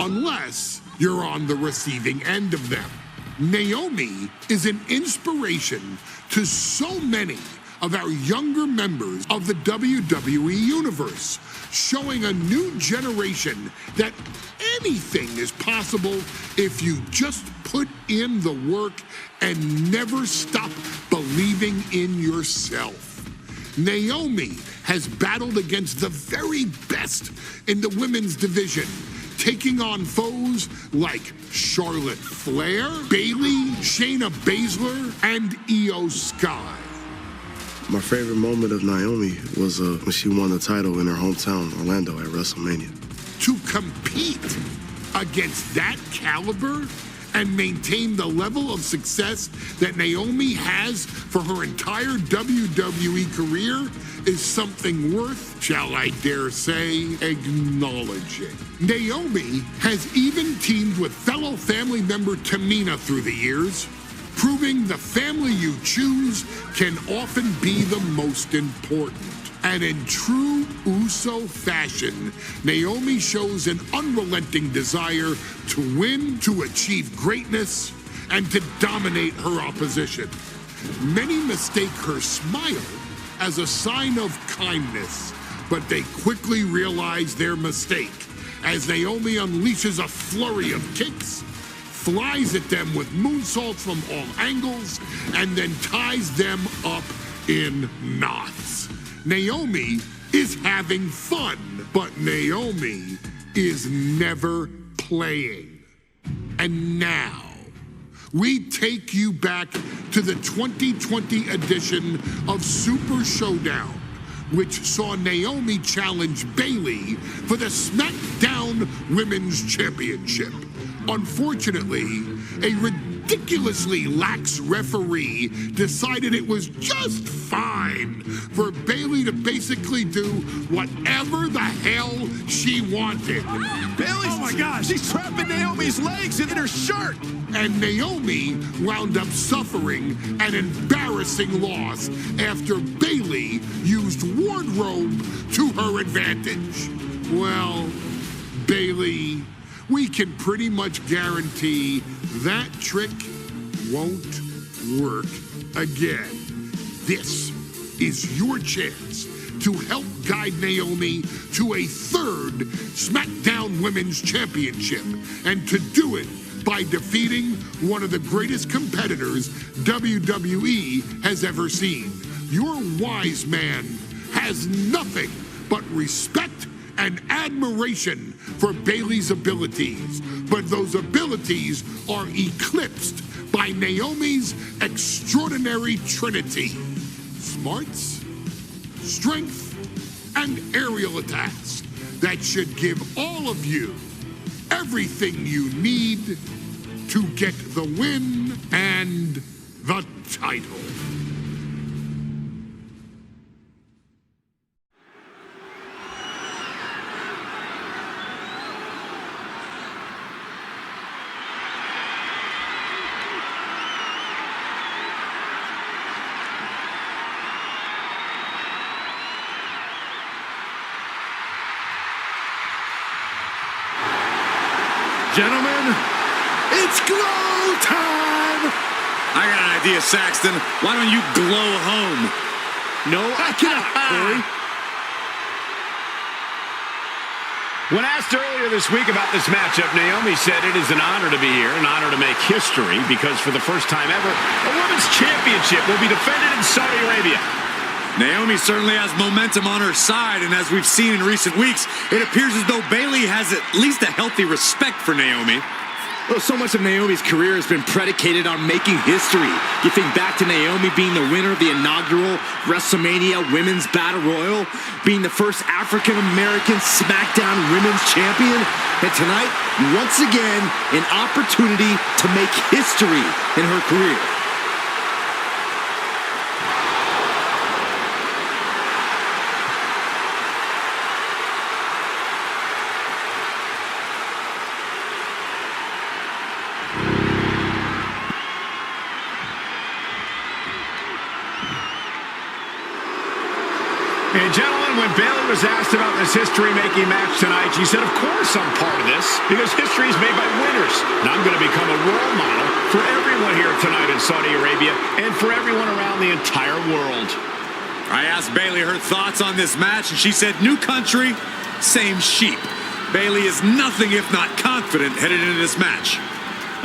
unless you're on the receiving end of them. Naomi is an inspiration to so many of our younger members of the WWE Universe, showing a new generation that anything is possible if you just put in the work and never stop believing in yourself. Naomi has battled against the very best in the women's division, taking on foes like Charlotte Flair, Bayley, Shayna Baszler, and Io Sky. My favorite moment of Naomi was when she won the title in her hometown, Orlando, at WrestleMania. To compete against that caliber and maintain the level of success that Naomi has for her entire WWE career is something worth, shall I dare say, acknowledging. Naomi has even teamed with fellow family member Tamina through the years, proving the family you choose can often be the most important. And in true Uso fashion, Naomi shows an unrelenting desire to win, to achieve greatness, and to dominate her opposition. Many mistake her smile as a sign of kindness, but they quickly realize their mistake as Naomi unleashes a flurry of kicks, flies at them with moonsaults from all angles, and then ties them up in knots. Naomi is having fun, but Naomi is never playing. And now, we take you back to the 2020 edition of Super Showdown, which saw Naomi challenge Bayley for the SmackDown Women's Championship. Unfortunately, a ridiculously lax referee decided it was just fine for Bayley to basically do whatever the hell she wanted. Bayley's, oh my gosh, she's trapping Naomi's legs in her shirt. And Naomi wound up suffering an embarrassing loss after Bayley used wardrobe to her advantage. Well, Bayley, we can pretty much guarantee that trick won't work again. This is your chance to help guide Naomi to a third SmackDown Women's Championship, and to do it by defeating one of the greatest competitors WWE has ever seen. Your wise man has nothing but respect and admiration for Bayley's abilities, but those abilities are eclipsed by Naomi's extraordinary trinity: smarts, strength, and aerial attacks that should give all of you everything you need to get the win and the title. Gentlemen, it's glow time! I got an idea, Saxton. Why don't you glow home? No, I cannot, Corey. When asked earlier this week about this matchup, Naomi said it is an honor to be here, an honor to make history, because for the first time ever, a women's championship will be defended in Saudi Arabia. Naomi certainly has momentum on her side, and as we've seen in recent weeks, it appears as though Bayley has at least a healthy respect for Naomi. Well, so much of Naomi's career has been predicated on making history. You think back to Naomi being the winner of the inaugural WrestleMania Women's Battle Royal, being the first African-American SmackDown Women's Champion, and tonight, once again, an opportunity to make history in her career. And gentlemen, when Bayley was asked about this history-making match tonight, she said, of course I'm part of this, because history is made by winners. And I'm going to become a role model for everyone here tonight in Saudi Arabia and for everyone around the entire world. I asked Bayley her thoughts on this match, and she said, new country, same sheep. Bayley is nothing if not confident headed into this match.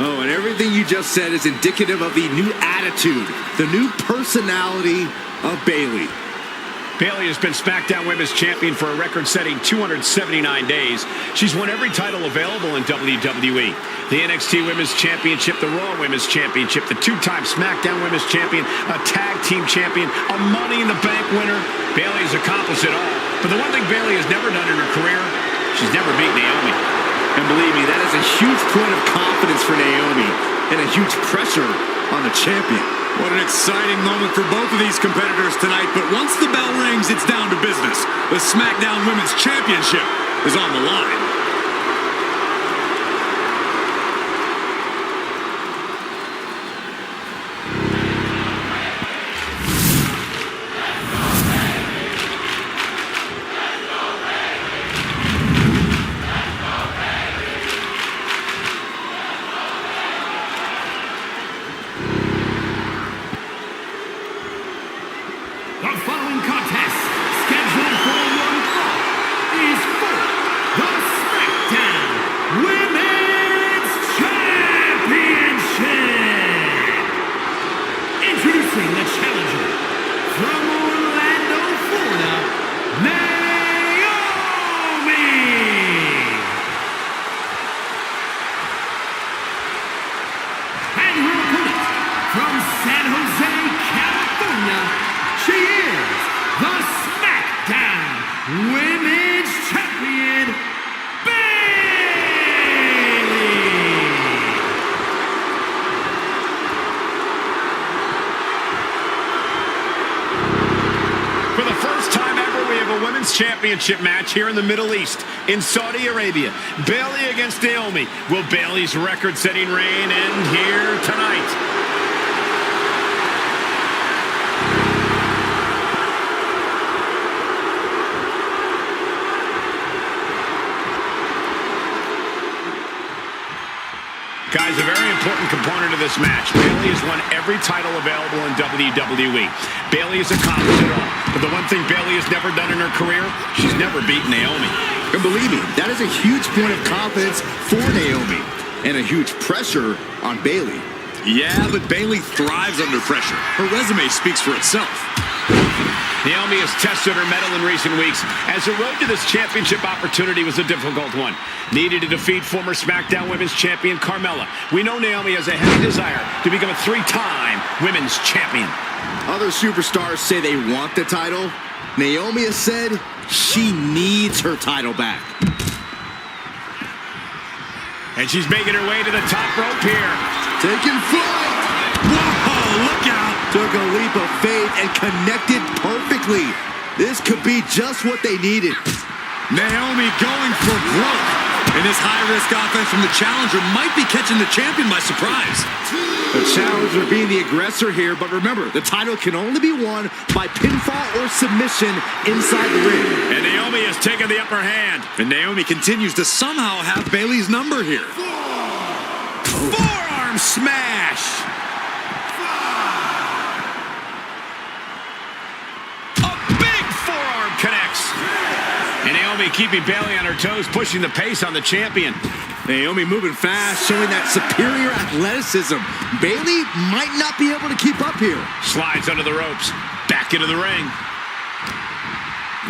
Oh, and everything you just said is indicative of the new attitude, the new personality of Bayley. Bayley has been SmackDown Women's Champion for a record-setting 279 days. She's won every title available in WWE. The NXT Women's Championship, the Raw Women's Championship, the two-time SmackDown Women's Champion, a Tag Team Champion, a Money in the Bank winner. Bayley has accomplished it all. But the one thing Bayley has never done in her career, she's never beat Naomi. And believe me, that is a huge point of confidence for Naomi and a huge pressure on the champion. What an exciting moment for both of these competitors tonight, but once the bell rings, it's down to business. The SmackDown Women's Championship is on the line. The following contest, scheduled for one fall, is for the SmackDown Women's Championship. Introducing the challenger from Orlando, Florida, Naomi. And her opponent from San Jose, California, she is the SmackDown Women's Champion, Bayley! For the first time ever, we have a Women's Championship match here in the Middle East, in Saudi Arabia. Bayley against Naomi. Will Bayley's record-setting reign end here tonight? Guys, a very important component of this match. Bayley has won every title available in WWE. Bayley has accomplished it all. But the one thing Bayley has never done in her career, she's never beaten Naomi. And believe me, that is a huge point of confidence for Naomi and a huge pressure on Bayley. Yeah, but Bayley thrives under pressure. Her resume speaks for itself. Naomi has tested her mettle in recent weeks, as the road to this championship opportunity was a difficult one. Needed to defeat former SmackDown Women's Champion Carmella. We know Naomi has a heavy desire to become a three-time Women's Champion. Other superstars say they want the title. Naomi has said she needs her title back. And she's making her way to the top rope here. Taking flight. Whoa, look out. Took a leap of faith and connected perfectly. This could be just what they needed. Naomi going for broke. And this high-risk offense from the challenger might be catching the champion by surprise. The challenger being the aggressor here, but remember, the title can only be won by pinfall or submission inside the ring. And Naomi has taken the upper hand. And Naomi continues to somehow have Bayley's number here. Forearm smash. A big forearm connects. And Naomi keeping Bayley on her toes, pushing the pace on the champion. Naomi moving fast, showing that superior athleticism. Bayley might not be able to keep up here. Slides under the ropes. Back into the ring.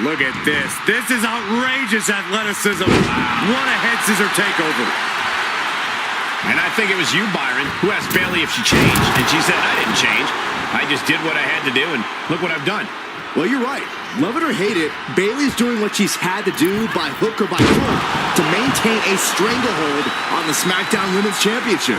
Look at this. This is outrageous athleticism. Wow. What a head scissor takeover. And I think it was you, Byron, who asked Bayley if she changed. And she said, I didn't change. I just did what I had to do, and look what I've done. Well, you're right. Love it or hate it, Bayley's doing what she's had to do by hook or by crook to maintain a stranglehold on the SmackDown Women's Championship.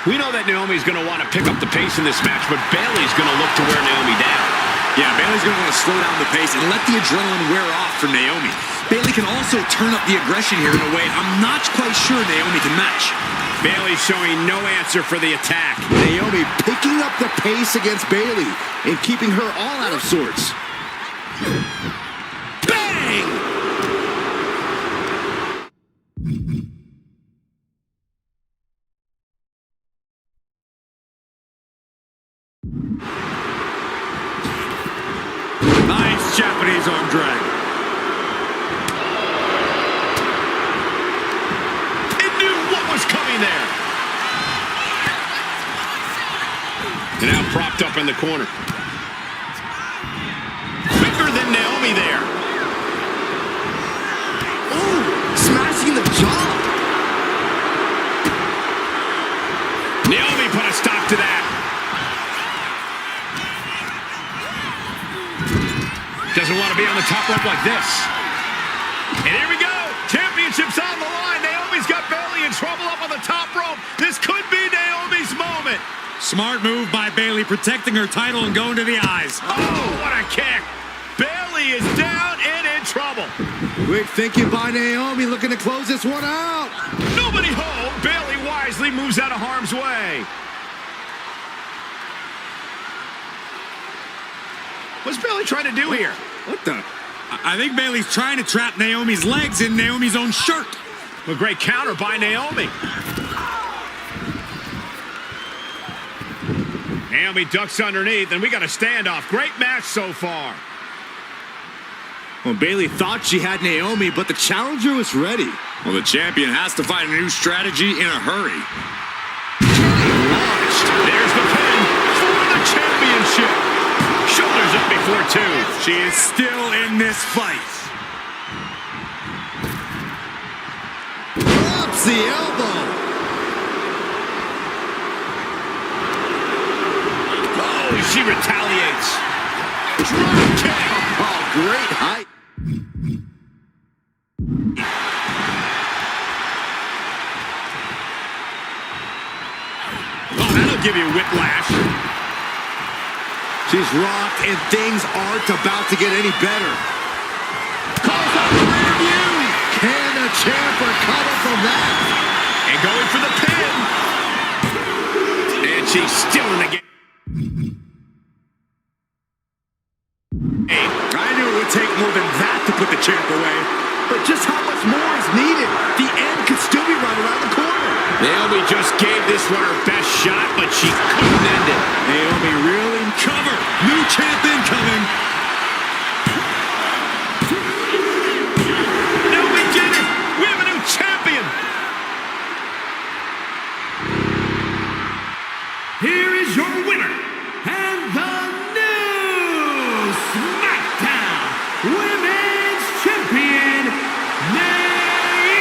We know that Naomi's going to want to pick up the pace in this match, but Bayley's going to look to wear Naomi down. Yeah, Bayley's going to want to slow down the pace and let the adrenaline wear off for Naomi. Bayley can also turn up the aggression here in a way I'm not quite sure Naomi can match. Bayley showing no answer for the attack. Naomi picking up the pace against Bayley and keeping her all out of sorts. Bang! Nice Japanese arm drag. It knew what was coming there. And now propped up in the corner. Quicker than Naomi there. Ooh, smashing the jaw. Naomi put a stop to that. Doesn't want to be on the top rope like this. And here we go. Championship's on the line. Naomi's got Bayley in trouble up on the top rope. This could be Naomi's moment. Smart move by Bayley, protecting her title and going to the eyes. Oh, what a kick. Bayley is down and in trouble. Quick thinking by Naomi, looking to close this one out. Nobody home. Bayley wisely moves out of harm's way. What's Bayley trying to do here? What the? I think Bayley's trying to trap Naomi's legs in Naomi's own shirt. A great counter by Naomi. Naomi ducks underneath, and we got a standoff. Great match so far. Well, Bayley thought she had Naomi, but the challenger was ready. Well, the champion has to find a new strategy in a hurry. Launched. There's the pin for the championship. Shoulders up before two. She is still in this fight. Drops the elbow. Oh, she retaliates. Drop kick. Oh, great height. Oh, that'll give you whiplash. She's rocked, and things aren't about to get any better. Calls out the rear view. Can the champ recover from that? And going for the pin. And she's still in the game. I knew it would take more than that to put the champ away. But just how much more is needed? The end could still be right around the corner. Naomi just gave this one her best shot, but she couldn't end it. Naomi really cover. New champ incoming. No, we did it. We have a new champion. Here is your winner, and the new SmackDown Women's Champion, Naomi.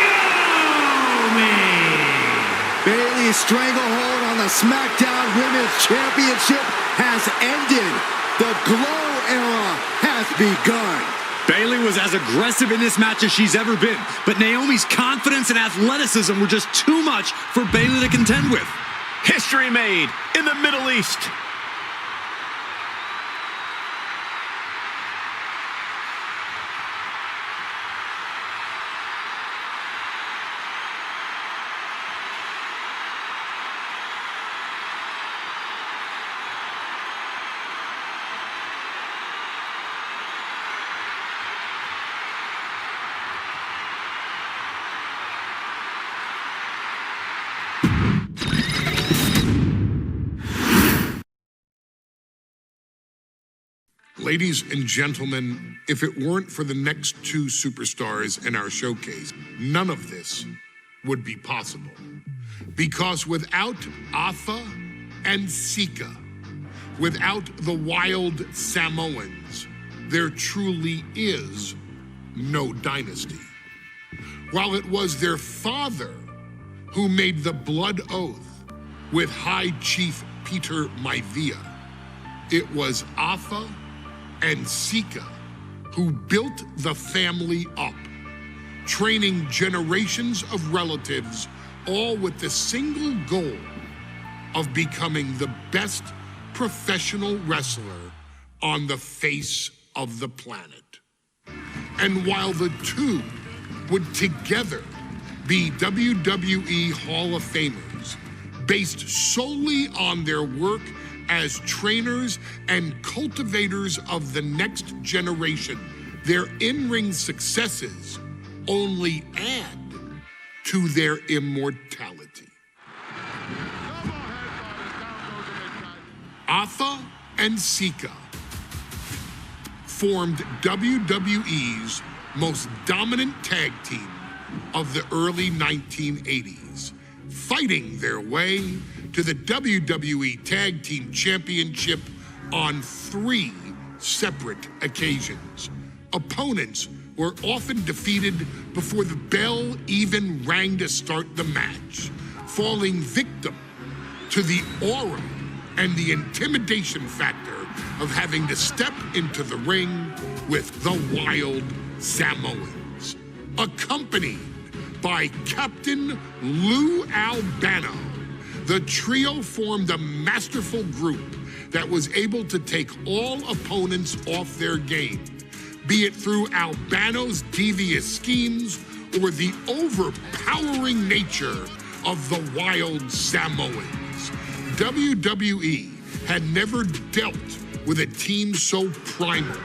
Bayley's stranglehold on the SmackDown Women's Championship has ended. The Glow era has begun. Bayley was as aggressive in this match as she's ever been, but Naomi's confidence and athleticism were just too much for Bayley to contend with. History made in the Middle East. Ladies and gentlemen, if it weren't for the next two superstars in our showcase, none of this would be possible. Because without Atha and Sika, without the wild Samoans, there truly is no dynasty. While it was their father who made the blood oath with High Chief Peter Maivia, it was Atha and Sika who built the family up, training generations of relatives, all with the single goal of becoming the best professional wrestler on the face of the planet. And while the two would together be WWE Hall of Famers, based solely on their work as trainers and cultivators of the next generation. Their in-ring successes only add to their immortality. Alpha and Sika formed WWE's most dominant tag team of the early 1980s, fighting their way to the WWE Tag Team Championship on 3 separate occasions. Opponents were often defeated before the bell even rang to start the match, falling victim to the aura and the intimidation factor of having to step into the ring with the Wild Samoans. Accompanied by Captain Lou Albano, the trio formed a masterful group that was able to take all opponents off their game, be it through Albano's devious schemes or the overpowering nature of the Wild Samoans. WWE had never dealt with a team so primal,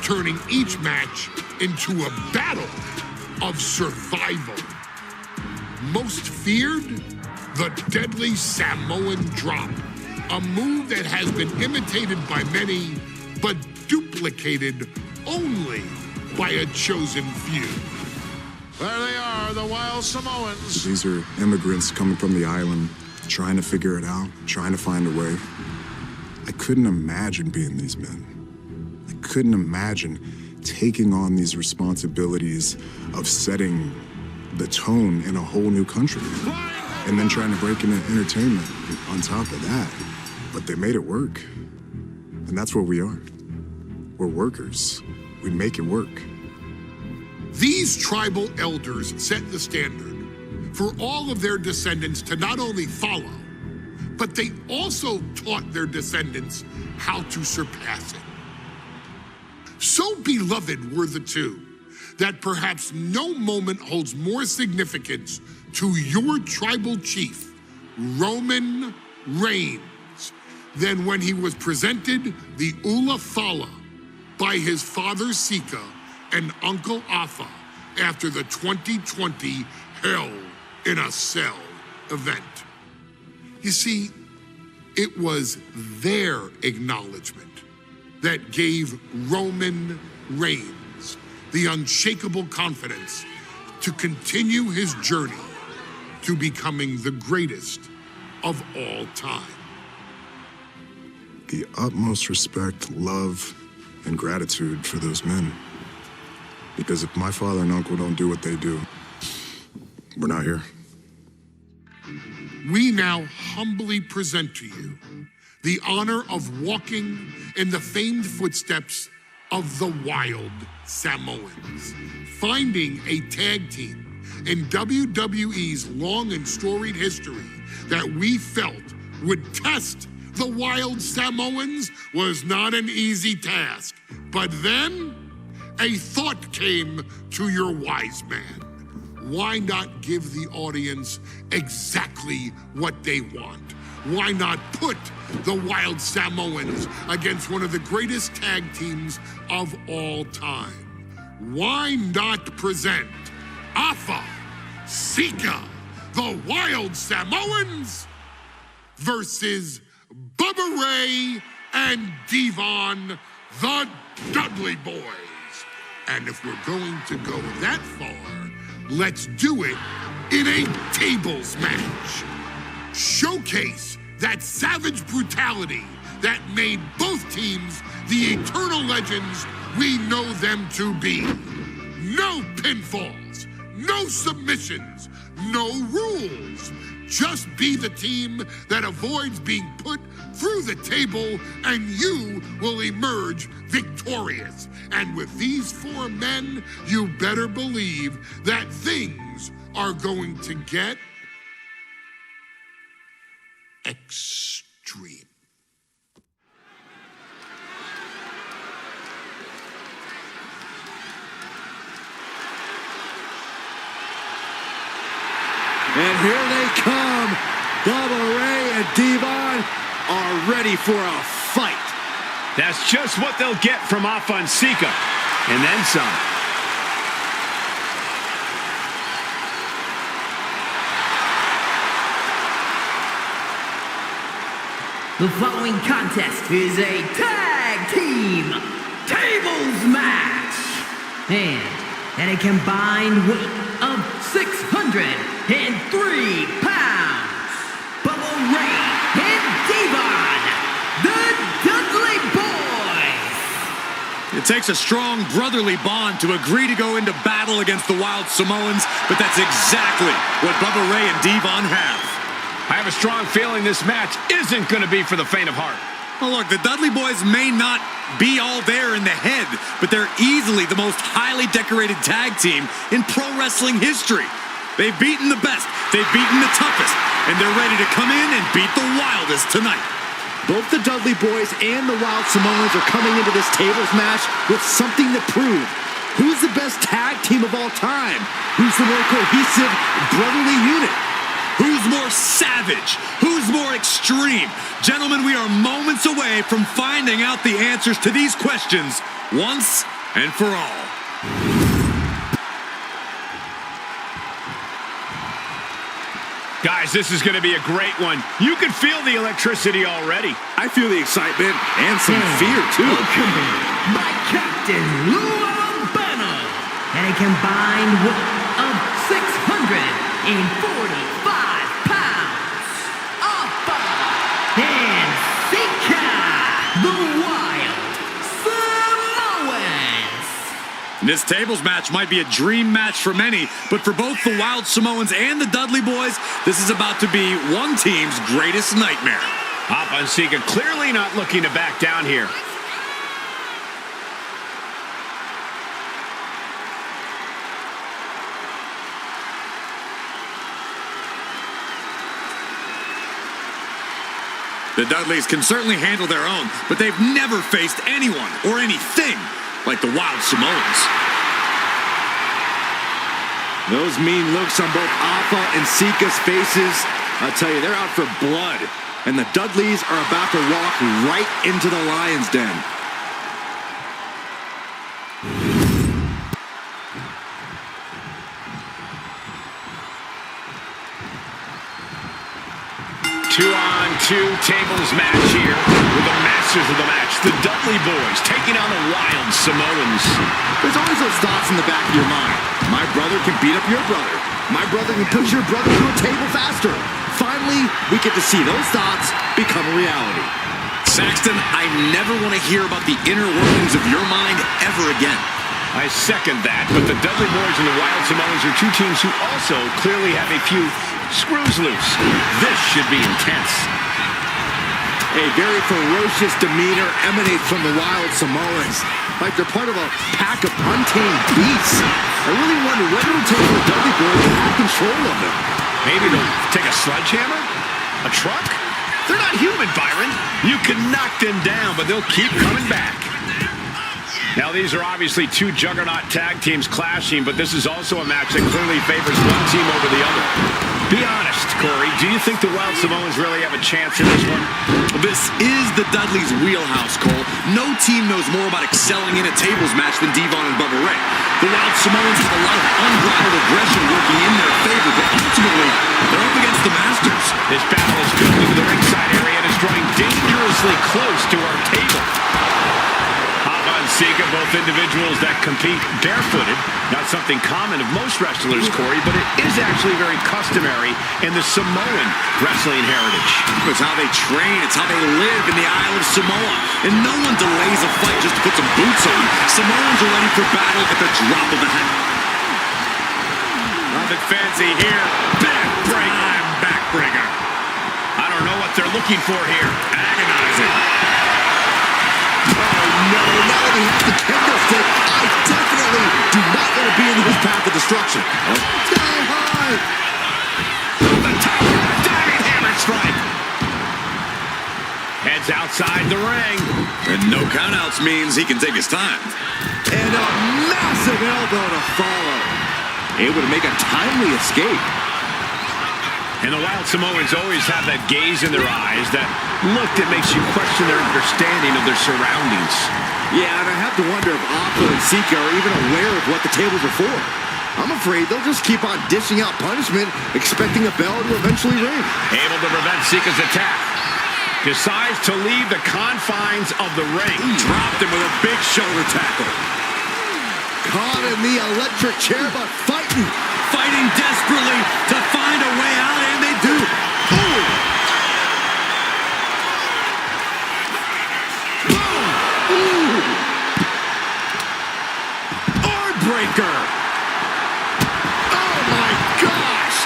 turning each match into a battle of survival. Most feared, the deadly Samoan drop, a move that has been imitated by many, but duplicated only by a chosen few. There they are, the Wild Samoans. These are immigrants coming from the island, trying to figure it out, trying to find a way. I couldn't imagine being these men. I couldn't imagine taking on these responsibilities of setting the tone in a whole new country and then trying to break into entertainment on top of that. But they made it work. And that's what we are. We're workers. We make it work. These tribal elders set the standard for all of their descendants to not only follow, but they also taught their descendants how to surpass it. So beloved were the two that perhaps no moment holds more significance to your tribal chief, Roman Reigns, than when he was presented the Ula Fala by his father Sika and Uncle Afa after the 2020 Hell in a Cell event. You see, it was their acknowledgement that gave Roman Reigns the unshakable confidence to continue his journey to becoming the greatest of all time. The utmost respect, love, and gratitude for those men. Because if my father and uncle don't do what they do, we're not here. We now humbly present to you the honor of walking in the famed footsteps of the Wild Samoans, finding a tag team in WWE's long and storied history that we felt would test the Wild Samoans was not an easy task. But then a thought came to your wise man. Why not give the audience exactly what they want? Why not put the Wild Samoans against one of the greatest tag teams of all time? Why not present Afa, Sika, the Wild Samoans versus Bubba Ray and Devon, the Dudley Boys? And if we're going to go that far, let's do it in a tables match. Showcase that savage brutality that made both teams the eternal legends we know them to be. No pinfalls, no submissions, no rules. Just be the team that avoids being put through the table, and you will emerge victorious. And with these 4 men, you better believe that things are going to get extreme. And here they come, Bubba Ray and Devon. are ready for a fight. That's just what they'll get from Afonseca. And then some. The following contest is a tag team tables match. And at a combined weight of 603 pounds, Bubba Ray and Devon, the Dudley Boys. It takes a strong brotherly bond to agree to go into battle against the Wild Samoans, but that's exactly what Bubba Ray and Devon have. I have a strong feeling this match isn't going to be for the faint of heart. Oh, look, the Dudley Boys may not be all there in the head, but they're easily the most highly decorated tag team in pro wrestling history. They've beaten the best, they've beaten the toughest, and they're ready to come in and beat the wildest tonight. Both the Dudley Boys and the Wild Samoans are coming into this tables match with something to prove. Who's the best tag team of all time? Who's the more cohesive, brotherly unit? Who's more savage? Who's more extreme? Gentlemen, we are moments away from finding out the answers to these questions once and for all. Guys, this is going to be a great one. You can feel the electricity already. I feel the excitement and some fear, too. Welcome by Captain Lou Albano at a combined weight of 645 pounds. Alpha and Sika, the Wild Samoans. This tables match might be a dream match for many, but for both the Wild Samoans and the Dudley Boys, this is about to be one team's greatest nightmare. Afonseca clearly not looking to back down here. The Dudleys can certainly handle their own, but they've never faced anyone or anything like the Wild Samoans. Those mean looks on both Alpha and Sika's faces, I'll tell you, they're out for blood. And the Dudleys are about to walk right into the lion's den. Two-on-two tables match here with the masters of the match, the Dudley Boys, taking on the Wild Samoans. There's always those thoughts in the back of your mind. My brother can beat up your brother. My brother can push your brother to a table faster. Finally, we get to see those thoughts become a reality. Saxton, I never want to hear about the inner workings of your mind ever again. I second that, but the Dudley Boys and the Wild Samoans are two teams who also clearly have a few screws loose. This should be intense. A very ferocious demeanor emanates from the Wild Samoans, like they're part of a pack of untamed beasts. I really wonder what it will take for the Dudley Boys to have control of them. Maybe they'll take a sledgehammer? A truck? They're not human, Byron. You can knock them down, but they'll keep coming back. Now, these are obviously two juggernaut tag teams clashing, but this is also a match that clearly favors one team over the other. Be honest, Corey, do you think the Wild Samoans really have a chance in this one? This is the Dudleys' wheelhouse, Cole. No team knows more about excelling in a tables match than Devon and Bubba Ray. The Wild Samoans have a lot of unbridled aggression working in their favor, but ultimately, they're up against the Masters. This battle is built into the ringside area and is drawing dangerously close to our table. Sika, both individuals that compete barefooted. Not something common of most wrestlers, Corey, but it is actually very customary in the Samoan wrestling heritage. It's how they train. It's how they live in the Isle of Samoa. And no one delays a fight just to put some boots on. Samoans are ready for battle at the drop of a hat. Nothing fancy here. Backbreaker. Backbreaker. I don't know what they're looking for here. Agonizing. No, now that he has the kendo stick, I definitely do not want to be in his path of destruction. Sky high! The top of the diving hammer strike. Heads outside the ring. And no countouts means he can take his time. And a massive elbow to follow. Able to make a timely escape. And the Wild Samoans always have that gaze in their eyes, that look that makes you question their understanding of their surroundings. Yeah, and I have to wonder if Alpha and Sika are even aware of what the tables are for. I'm afraid they'll just keep on dishing out punishment, expecting a bell to eventually ring. Able to prevent Sika's attack. Decides to leave the confines of the ring. Dropped him with a big shoulder tackle. Caught in the electric chair, but fighting. Fighting desperately to find a way out, and they do. Boom! Boom! Arm breaker! Oh my gosh!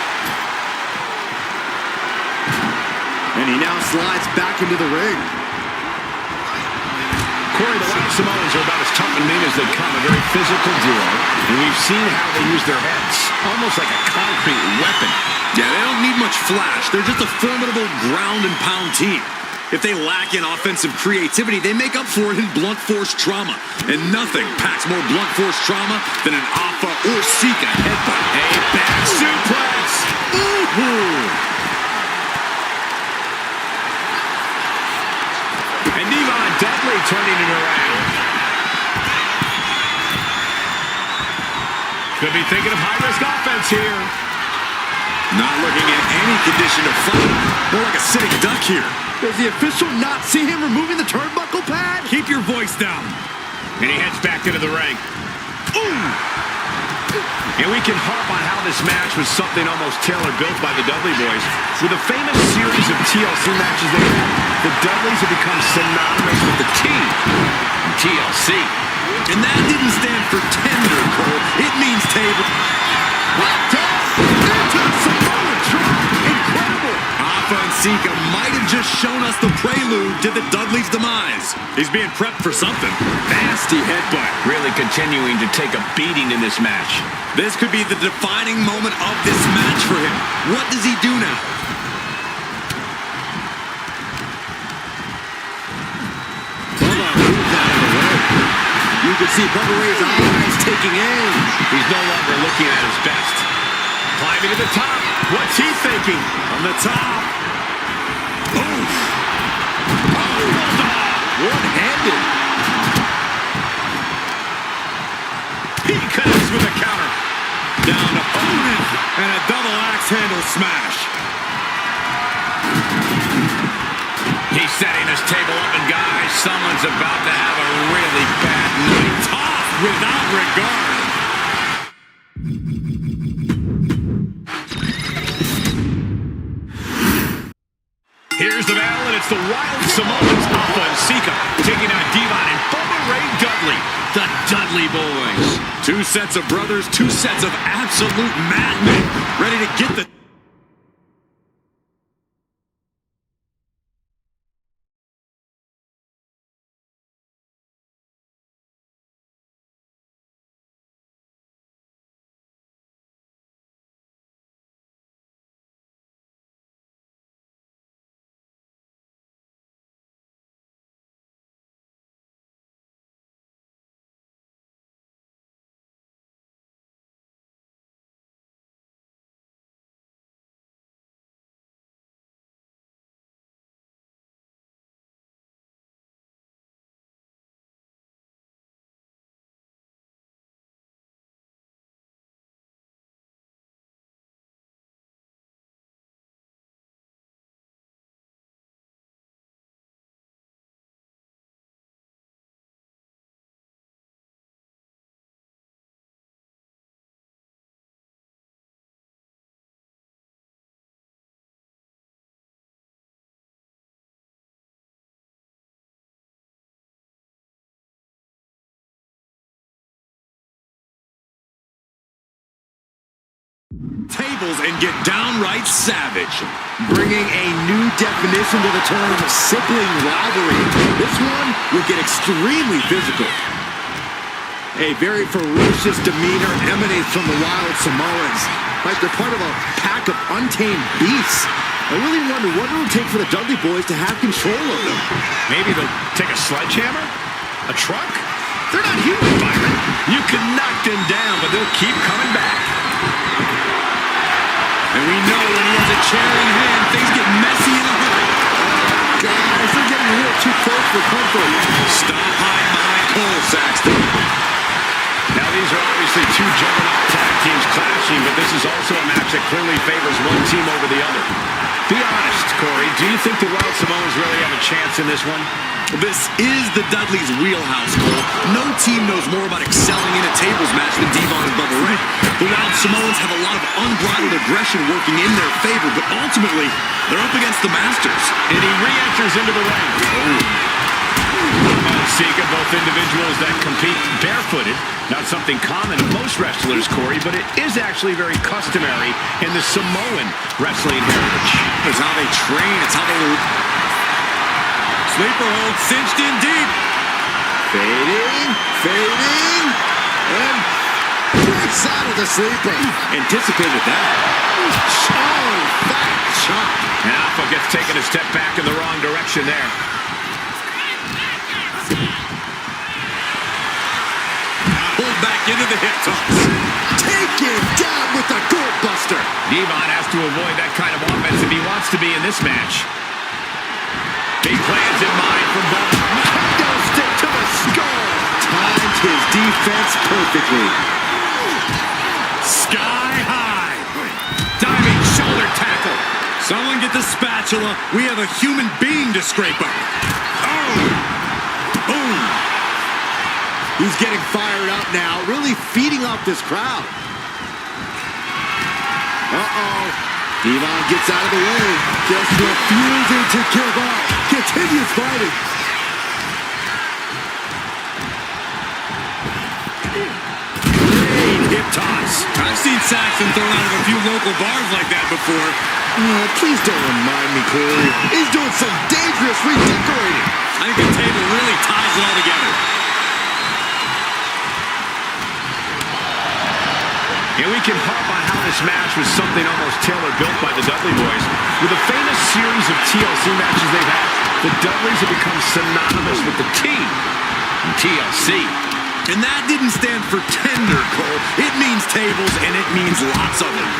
And he now slides back into the ring. Corey, the Wild Samoans are about as tough and mean as they come, a very physical duo, and we've seen how they use their heads, almost like a concrete weapon. Yeah, they don't need much flash. They're just a formidable ground and pound team. If they lack in offensive creativity, they make up for it in blunt force trauma. And nothing packs more blunt force trauma than an Alpha or Sika headbutt. A back suplex! Ooh! And Devon Dudley turning it around. Could be thinking of high-risk offense here. Not looking at any condition to fight. More like a sitting duck here. Does the official not see him removing the turnbuckle pad? Keep your voice down. And he heads back into the ring. Ooh! And we can harp on how this match was something almost tailor-built by the Dudley boys. With a famous series of TLC matches they had, the Dudleys have become synonymous with the team in TLC. And that didn't stand for tender, Cole. It means table. Into the Samoan drop. Incredible. Alpha and Sika might have just shown us the prelude to the Dudleys' demise. He's being prepped for something. Nasty headbutt. Really continuing to take a beating in this match. This could be the defining moment of this match for him. What does he do now? You can see Bubba Ray's eyes taking aim. He's no longer looking at his best. Climbing to the top. What's he thinking? On the top. Oof. Oh, one-handed. He connects with a counter. Down to opponent. And a double axe handle smash. He's setting this table up, and guys, someone's about to have a really bad night. Tossed without regard. Here's the battle, and it's the Wild Samoans, Alpha and Sika, taking on Devon and Bubba Ray Dudley, the Dudley Boys. Two sets of brothers, two sets of absolute madmen, ready to get the... tables and get downright savage. Bringing a new definition to the term sibling rivalry. This one will get extremely physical. A very ferocious demeanor emanates from the Wild Samoans. Like they're part of a pack of untamed beasts. I really wonder what it will take for the Dudley boys to have control of them. Maybe they'll take a sledgehammer? A truck? They're not human, Byron. You can knock them down, but they'll keep coming back. And we know when he has a chair in hand, things get messy in a hurry. God. for comfort. Stop hiding behind Cole, Saxton. Now, these are obviously two juggernaut tag teams clashing, but this is also a match that clearly favors one team over the other. Be honest, Corey, do you think the Wild Samoans really have a chance in this one? This is the Dudley's wheelhouse, Cole. No team knows more about excelling in a tables match than Devon and Bubba Ray. The Wild Samoans have a lot of unbridled aggression working in their favor, but ultimately, they're up against the Masters. And he re-enters into the ring. Sika, both individuals that compete barefooted. Not something common to most wrestlers, Corey, but it is actually very customary in the Samoan wrestling heritage. It's how they train. It's how they... Sleeper hold cinched in deep. Fading, and breaks out of the sleeper. Anticipated that. Oh, fat chop. And Alpha gets taken a step back in the wrong direction there. Pulled back into the hip toss. Taken down with the gold buster. Devon has to avoid that kind of offense if he wants to be in this match. Big plans in mind for Bubba. Kendo stick to the skull. Timed his defense perfectly. Sky high. Diving shoulder tackle. Someone get the spatula. We have a human being to scrape up. Oh! Boom! He's getting fired up now, really feeding off this crowd. Uh-oh. Devon gets out of the way, just refusing to give up. Continues fighting. Great hip toss. I've seen Saxton thrown out of a few local bars like that before. Please don't remind me, Corey. He's doing some dangerous redecorating. I think the table really ties it all together. And we can harp on how this match was something almost tailor-built by the Dudley Boys. With a famous series of TLC matches they've had, the Dudleys have become synonymous with the team in TLC. And that didn't stand for tender, Cole. It means tables, and it means lots of them.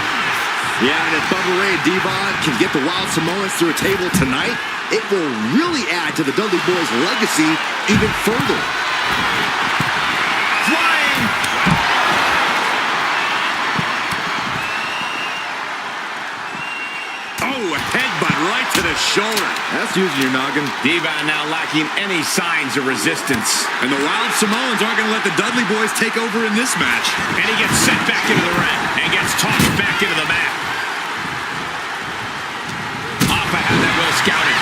Yeah, and if Bubba Ray and Devon can get the Wild Samoans through a table tonight, it will really add to the Dudley Boys' legacy even further. Flying! Oh, a headbutt right to the shoulder. That's using your noggin. Devon now lacking any signs of resistance. And the Wild Samoans aren't going to let the Dudley Boys take over in this match. And he gets sent back into the ring and gets tossed back into the mat. Alpha had that well scouted.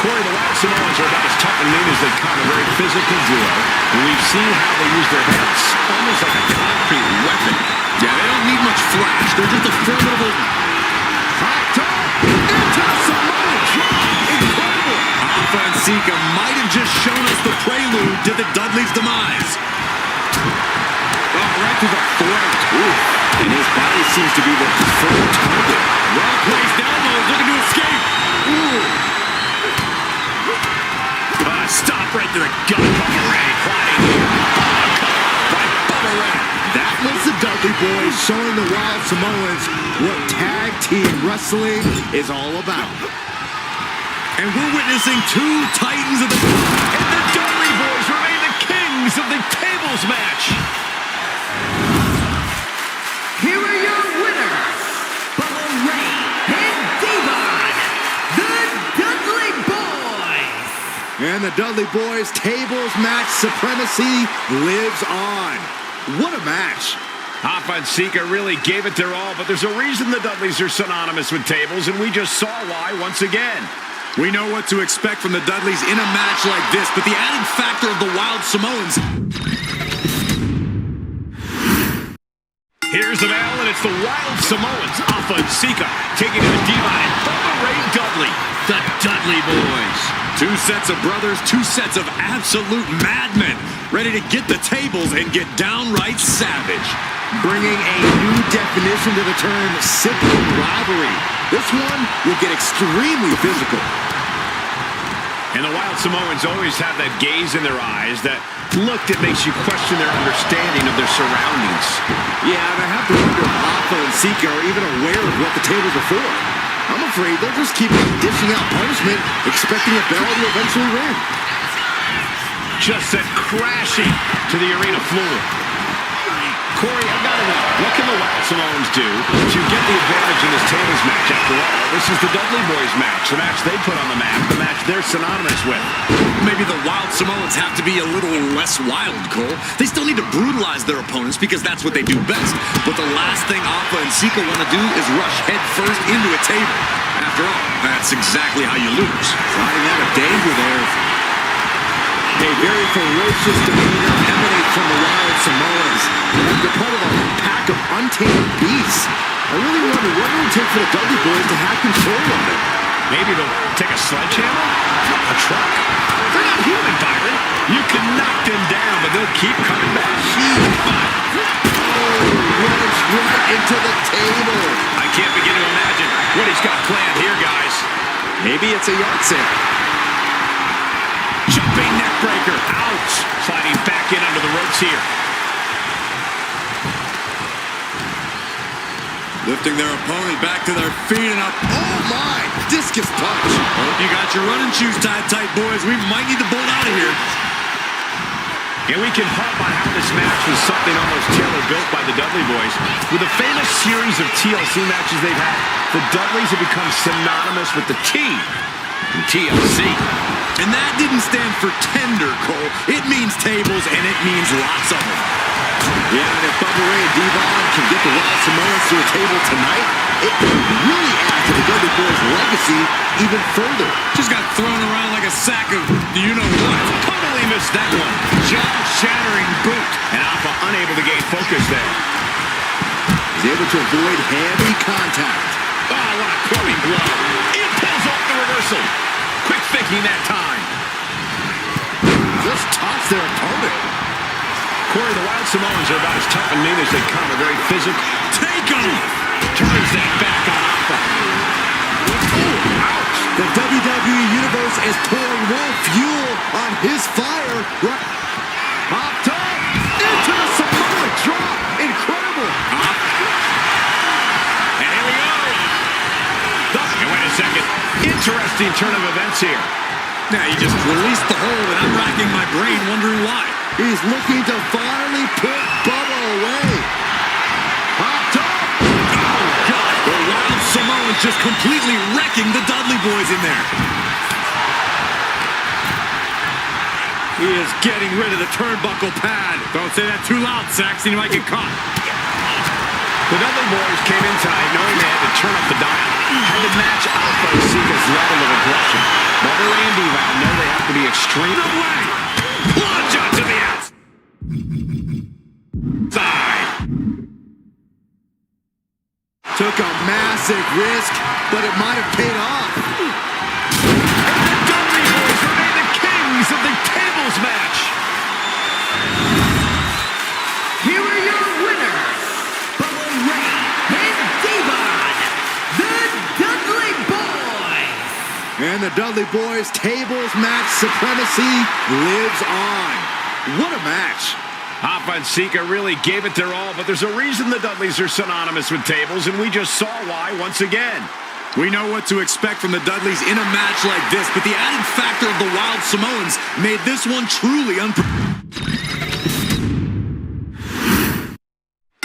Corey, the Wild Samoans are about as tough and mean as they come, a very physical duo. And we've seen how they use their heads almost like a concrete weapon. Yeah, they don't need much flash. They're just a formidable... Hot dog into the Samoan drop. Incredible. Alpha and Sika might have just shown us the prelude to the Dudley's demise. Oh, right to the throat. Ooh. And his body seems to be the preferred target. Well-placed elbows looking to escape. Ooh. Stop right to the gut. Bubba Ray plotting here. By Bubba Ray. That was the Dudley Boys showing the Wild Samoans what tag team wrestling is all about. And we're witnessing two titans of the... And the Dudley Boys remain the kings of the tables match. Here are your winners, Bubba Ray and Devon, the Dudley Boys. And the Dudley Boys tables match supremacy lives on. What a match. Alpha and Sika really gave it their all, but there's a reason the Dudleys are synonymous with tables, and we just saw why once again. We know what to expect from the Dudleys in a match like this, but the added factor of the Wild Samoans... Here's the bell, and it's the Wild Samoans, Alpha and Sika, taking on Devon and Bubba Ray Dudley, the Dudley Boys. Two sets of brothers, two sets of absolute madmen, ready to get the tables and get downright savage. Bringing a new definition to the term sibling rivalry. This one will get extremely physical. And the Wild Samoans always have that gaze in their eyes, that look that makes you question their understanding of their surroundings. Yeah, and I have to wonder if Alpha and Sika are even aware of what the tables are for. I'm afraid they'll just keep dishing out punishment, expecting a bell to eventually ring. Just sent crashing to the arena floor. Corey, I gotta know, what can the Wild Samoans do to get the advantage in this tables match? After all, this is the Dudley Boys match, the match they put on the map, the match they're synonymous with. Maybe the Wild Samoans have to be a little less wild, Cole. They still need to brutalize their opponents because that's what they do best. But the last thing Alpha and Sika want to do is rush head first into a table. After all, that's exactly how you lose. Riding out of danger there. A very ferocious demeanor emanates from the Wild Samoans. Like they're part of a pack of untamed beasts. I really wonder what it would take for the Dudley Boys to have control of it. Maybe they'll take a sledgehammer? A truck? They're not human, Byron. You can knock them down, but they'll keep coming back. Runs right into the table. I can't begin to imagine what he's got planned here, guys. Maybe it's a yard sale. Jumping neck breaker. Ouch. Sliding back in under the ropes here. Lifting their opponent back to their feet and up. Oh, my! Discus punch. Hope you got your running shoes tied tight, boys. We might need to bolt out of here. And we can harp on how this match was something almost tailor-built by the Dudley Boys. With a famous series of TLC matches they've had, the Dudleys have become synonymous with the T in TLC. And that didn't stand for tender, Cole. It means tables, and it means lots of them. Yeah, and if Bubba Ray and Devon can get the Wild Samoans to a table tonight, it could really add to the Dudley Boys' legacy even further. Just got thrown around like a sack of you-know-what. Totally missed that one. Jaw-shattering boot. And Alpha unable to gain focus there. He's able to avoid heavy contact. Oh, what a clubbing blow. It pulls off the reversal. Quick thinking that time. Just tossed their opponent. Corey, the Wild Samoans are about as tough and mean as they come. A very physical. Take off! Turns that back on Alpha. Oh, ouch! The WWE Universe is pouring more fuel on his fire. Right. Popped up into the Samoa drop. Incredible. And here we go. And wait a second. Interesting turn of events here. Now, he just released the hold, and I'm racking my brain wondering why. He's looking to finally put Bubba away. Popped up. Oh, God. The Wild Samoans just completely wrecking the Dudley Boys in there. He is getting rid of the turnbuckle pad. Don't say that too loud, Saxon. You might get caught. The Dudley Boys came in tonight knowing they had to turn up the dial. Had to match Alpha and Sika's level of aggression. Bubba Ray and Devon know they have to be extreme. No way! Plunge onto the outside. Took a massive risk, but it might have paid off. And the Dudley Boys remain the kings of the tables match. Here are your winners, Bubba Ray and Devon, the Dudley Boys. And the Dudley Boys tables match supremacy lives on. What a match. Alpha and Sika really gave it their all, but there's a reason the Dudleys are synonymous with tables, and we just saw why once again. We know what to expect from the Dudleys in a match like this, but the added factor of the Wild Samoans made this one truly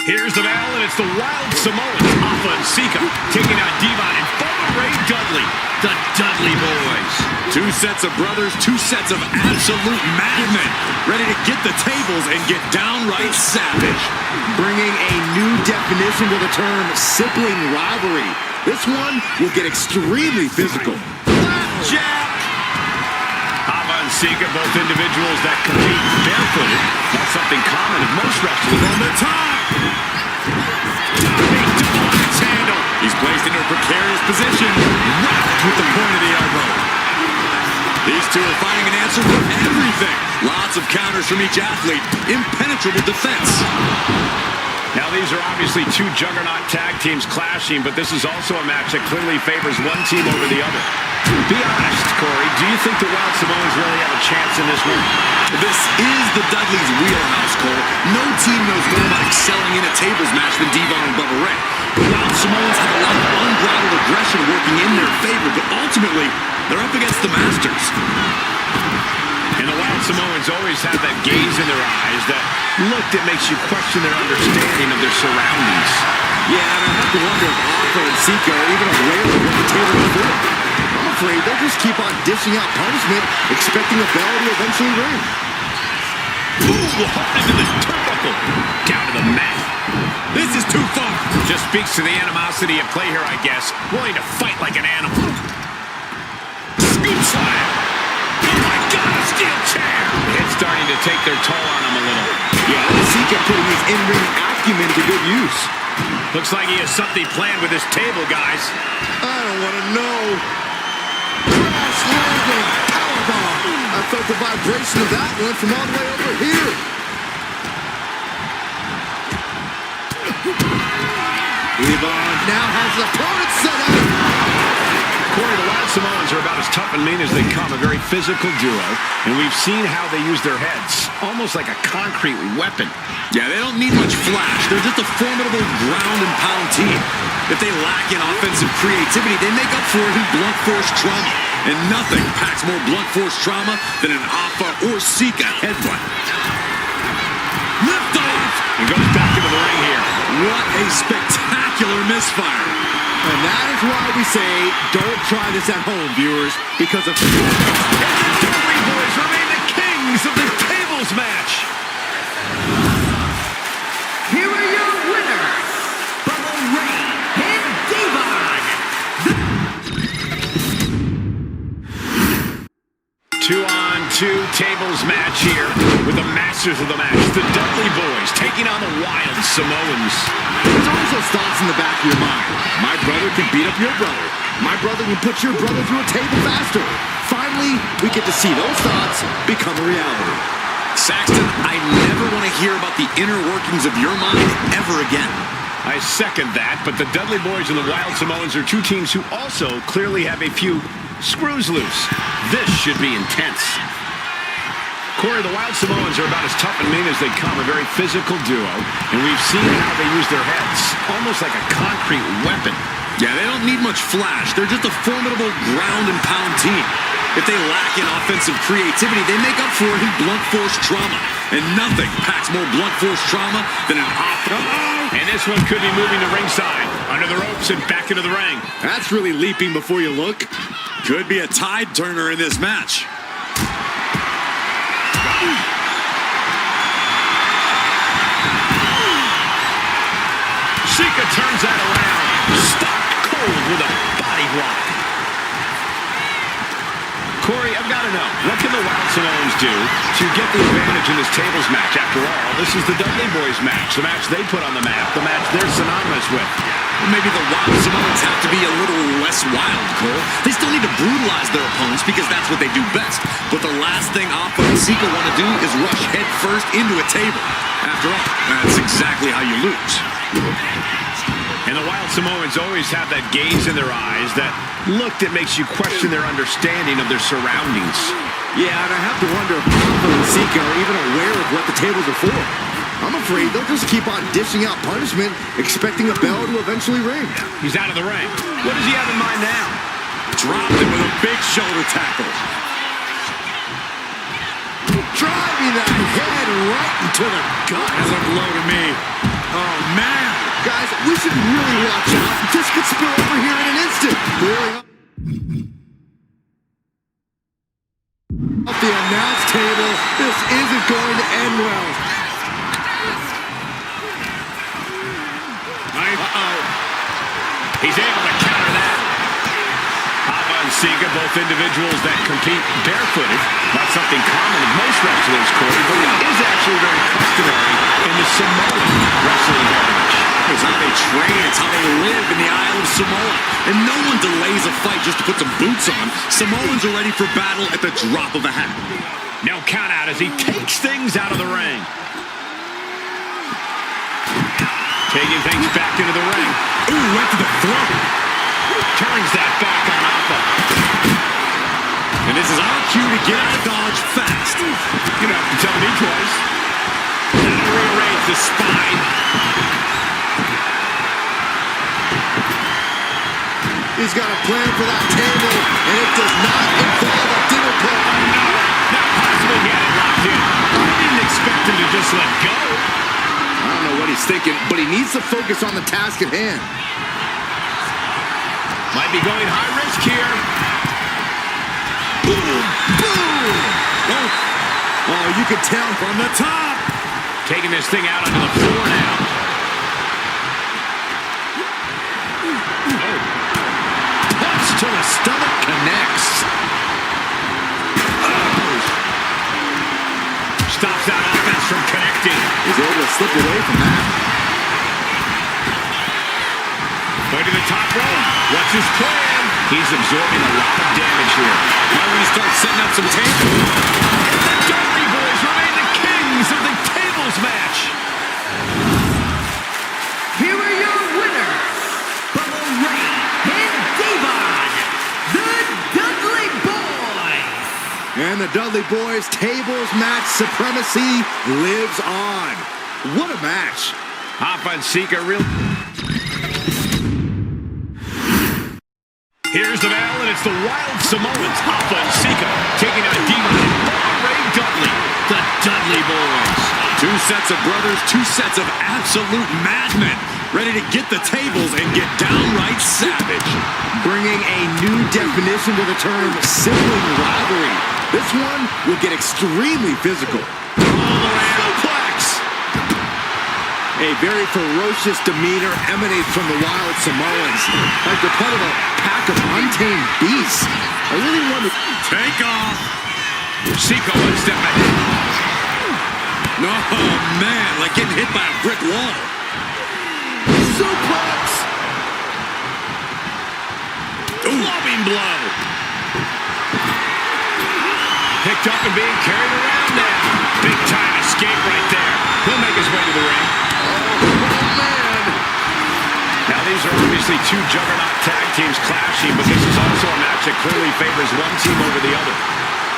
Here's the bell, and it's the Wild Samoans, Alpha and Sika, taking out Devon and Bubba Ray Dudley, the Dudley Boys. Two sets of brothers, two sets of absolute madmen, ready to get the tables and get downright savage. Bringing a new definition to the term sibling rivalry. This one will get extremely physical. Flapjack! Alpha and Sika, both individuals that compete barefooted. That's something common in most wrestlers. On the top! Diving double axe handle. He's placed into a precarious position. Wrapped with the point of the elbow. These two are finding an answer for everything. Lots of counters from each athlete. Impenetrable defense. Now, these are obviously two juggernaut tag teams clashing, but this is also a match that clearly favors one team over the other. Be honest, Corey, do you think the Wild Samoans really have a chance in this one? This is the Dudleys' wheelhouse, Cole. No team knows more about excelling in a tables match than Devon and Bubba Ray. Wild Samoans have a lot of unbridled aggression working in their favor, but ultimately, they're up against the Masters. And the Wild Samoans always have that gaze in their eyes, that look that makes you question their understanding of their surroundings. Yeah, and I have to wonder if Alpha and Sika are even aware of what the table is for. I'm afraid they'll just keep on dishing out punishment, expecting a bell to eventually ring. Ooh, hard into the turnbuckle. Down to the mat. This is too far. Just speaks to the animosity at play here, I guess. Willing to fight like an animal. Scoop slam. Oh my God, a steel chair. It's starting to take their toll on him a little. Yeah, Sika putting his in-ring acumen to good use. Looks like he has something planned with this table, guys. I don't want to know. Crash landing powerbomb. I felt the vibration of that one from all the way over here. Levon now has the opponent set up. Corey, the Wild Samoans are about as tough and mean as they come, a very physical duo, and we've seen how they use their heads, almost like a concrete weapon. Yeah, they don't need much flash. They're just a formidable ground and pound team. If they lack in offensive creativity, they make up for it in blunt force trauma. And nothing packs more blunt force trauma than an Alpha or Sika headbutt. Lift off! And goes back into the ring here. What a spectacular misfire. And that is why we say, don't try this at home, viewers, because of... And the Dudley Boys remain the kings of the tables match. Here are your winners, Bubba Ray and Devon. 2-on-2 tables match here with the masters of the match, the Dudley Boys, taking on the Wild Samoans. There's always those thoughts in the back of your mind. My brother can beat up your brother. My brother can put your brother through a table faster. Finally, we get to see those thoughts become a reality. Saxton, I never want to hear about the inner workings of your mind ever again. I second that, but the Dudley Boys and the Wild Samoans are two teams who also clearly have a few screws loose. This should be intense. Corey, the Wild Samoans are about as tough and mean as they come, a very physical duo, and we've seen how they use their heads, almost like a concrete weapon. Yeah, they don't need much flash. They're just a formidable ground and pound team. If they lack in offensive creativity, they make up for it in blunt force trauma. And nothing packs more blunt force trauma than an And this one could be moving to ringside, under the ropes and back into the ring. That's really leaping before you look. Could be a tide turner in this match. Sika turns that around. Stopped cold with a body block. Corey, I've got to know, what can the Wild Samoans do to get the advantage in this tables match? After all, this is the Dudley Boys match, the match they put on the map, the match they're synonymous with. Well, maybe the Wild Samoans have to be a little less wild, Cole. They still need to brutalize their opponents because that's what they do best. But the last thing Alpha and Sika want to do is rush head first into a table. After all, that's exactly how you lose. And the Wild Samoans always have that gaze in their eyes, that look that makes you question their understanding of their surroundings. Yeah, and I have to wonder if Alpha and Sika are even aware of what the tables are for. I'm afraid they'll just keep on dishing out punishment, expecting a bell to eventually ring. He's out of the ring. What does he have in mind now? Dropped him with a big shoulder tackle. Driving that head right into the gut. That's a blow to me. Oh, man. Guys, we should really watch out. This could spill over here in an instant. Off the announce table, this isn't going to end well. Uh-oh. He's able to counter that. Alpha and Sika, both individuals that compete barefooted. Not something common in most wrestlers, Corey, but it is actually very customary in the Samoan wrestling heritage. It's how they train, it's how they live in the Isle of Samoa. And no one delays a fight just to put some boots on. Samoans are ready for battle at the drop of a hat. No count out as he takes things out of the ring. Taking things back into the ring. Ooh, right to the throat. Turns that back on Alpha. And this is our cue to get out of Dodge fast. You don't have to tell me twice. Now rearrange the spine. He's got a plan for that table, and it does not involve a dinner plate. No, not possible. He had it locked in. I didn't expect him to just let go. I don't know what he's thinking, but he needs to focus on the task at hand. Might be going high risk here. Boom! Boom! Oh, you could tell from the top. Taking this thing out onto the floor now. Oh. Punch to the stomach connects. Oh. Stops that offense from connecting. He's able to slip away from that. Going to the top rope. What's his plan? He's absorbing a lot of damage here. Why don't we start setting up some tables? The Dudley Boys remain the kings of the tables match. Here are your winners, Bloodline and Devon, the Dudley Boys. And the Dudley Boys tables match supremacy lives on. What a match. Hoffa and Sika real. Here's the bell, and it's the Wild Samoans, Hoffa and Sika, taking on Devon and Ray Dudley, the Dudley Boys. Two sets of brothers, two sets of absolute madmen, ready to get the tables and get downright savage. Bringing a new definition to the term sibling rivalry. This one will get extremely physical. Suplex! A very ferocious demeanor emanates from the Wild Samoans, like they're part of a pack of untamed beasts. I really wonder. Take off! Sika one step ahead. Oh, man, like getting hit by a brick wall. Suplex! Loving blow. Picked up and being carried around now. Big time escape right there. He'll make his way to the ring. Now, these are obviously two juggernaut tag teams clashing, but this is also a match that clearly favors one team over the other.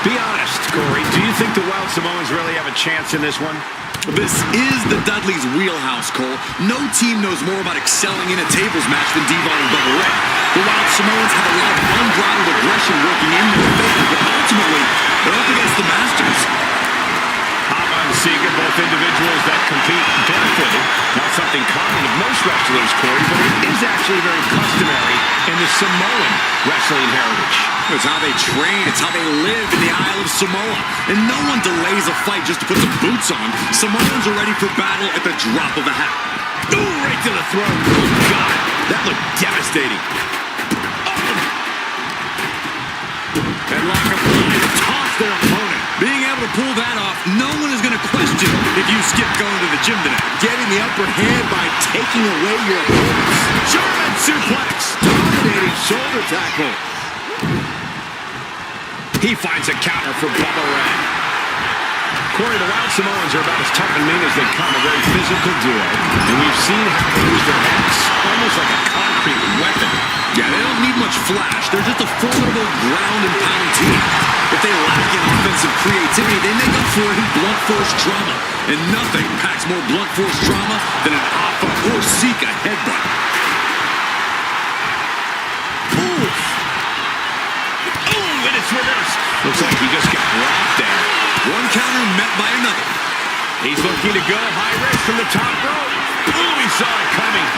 Be honest, Corey, do you think the Wild Samoans really have a chance in this one? This is the Dudleys' wheelhouse, Cole. No team knows more about excelling in a tables match than Devon and Bubba Ray. The Wild Samoans have a lot of unbridled aggression working in their favor, but ultimately, they're up against the Masters. Hoffa and Sika, both individuals that compete barefooted. Not something common of most wrestlers, Corey, but it is actually very customary in the Samoan wrestling heritage. It's how they train. It's how they live in the Isle of Samoa. And no one delays a fight just to put some boots on. Samoans are ready for battle at the drop of a hat. Ooh, right to the throat. Oh, God. That looked devastating. And lock up line, toss their opponent. Being able to pull that off, no one is going to question if you skip going to the gym today. Getting the upper hand by taking away your opponents. German suplex. Dominating shoulder tackle. He finds a counter for Bubba Ray. Corey, the Wild Samoans are about as tough and mean as they come, a very physical duo. And we've seen how they use their heads, almost like a concrete weapon. Yeah, they don't need much flash. They're just a formidable ground and pound team. If they lack in offensive creativity, they make up for it in blunt force trauma. And nothing packs more blunt force trauma than an Hoffa or Sika headbutt. Oof. Ooh, and it's reversed. Looks like he just got rocked there. One counter met by another. He's looking to go high risk from the top rope. Ooh, he saw it coming.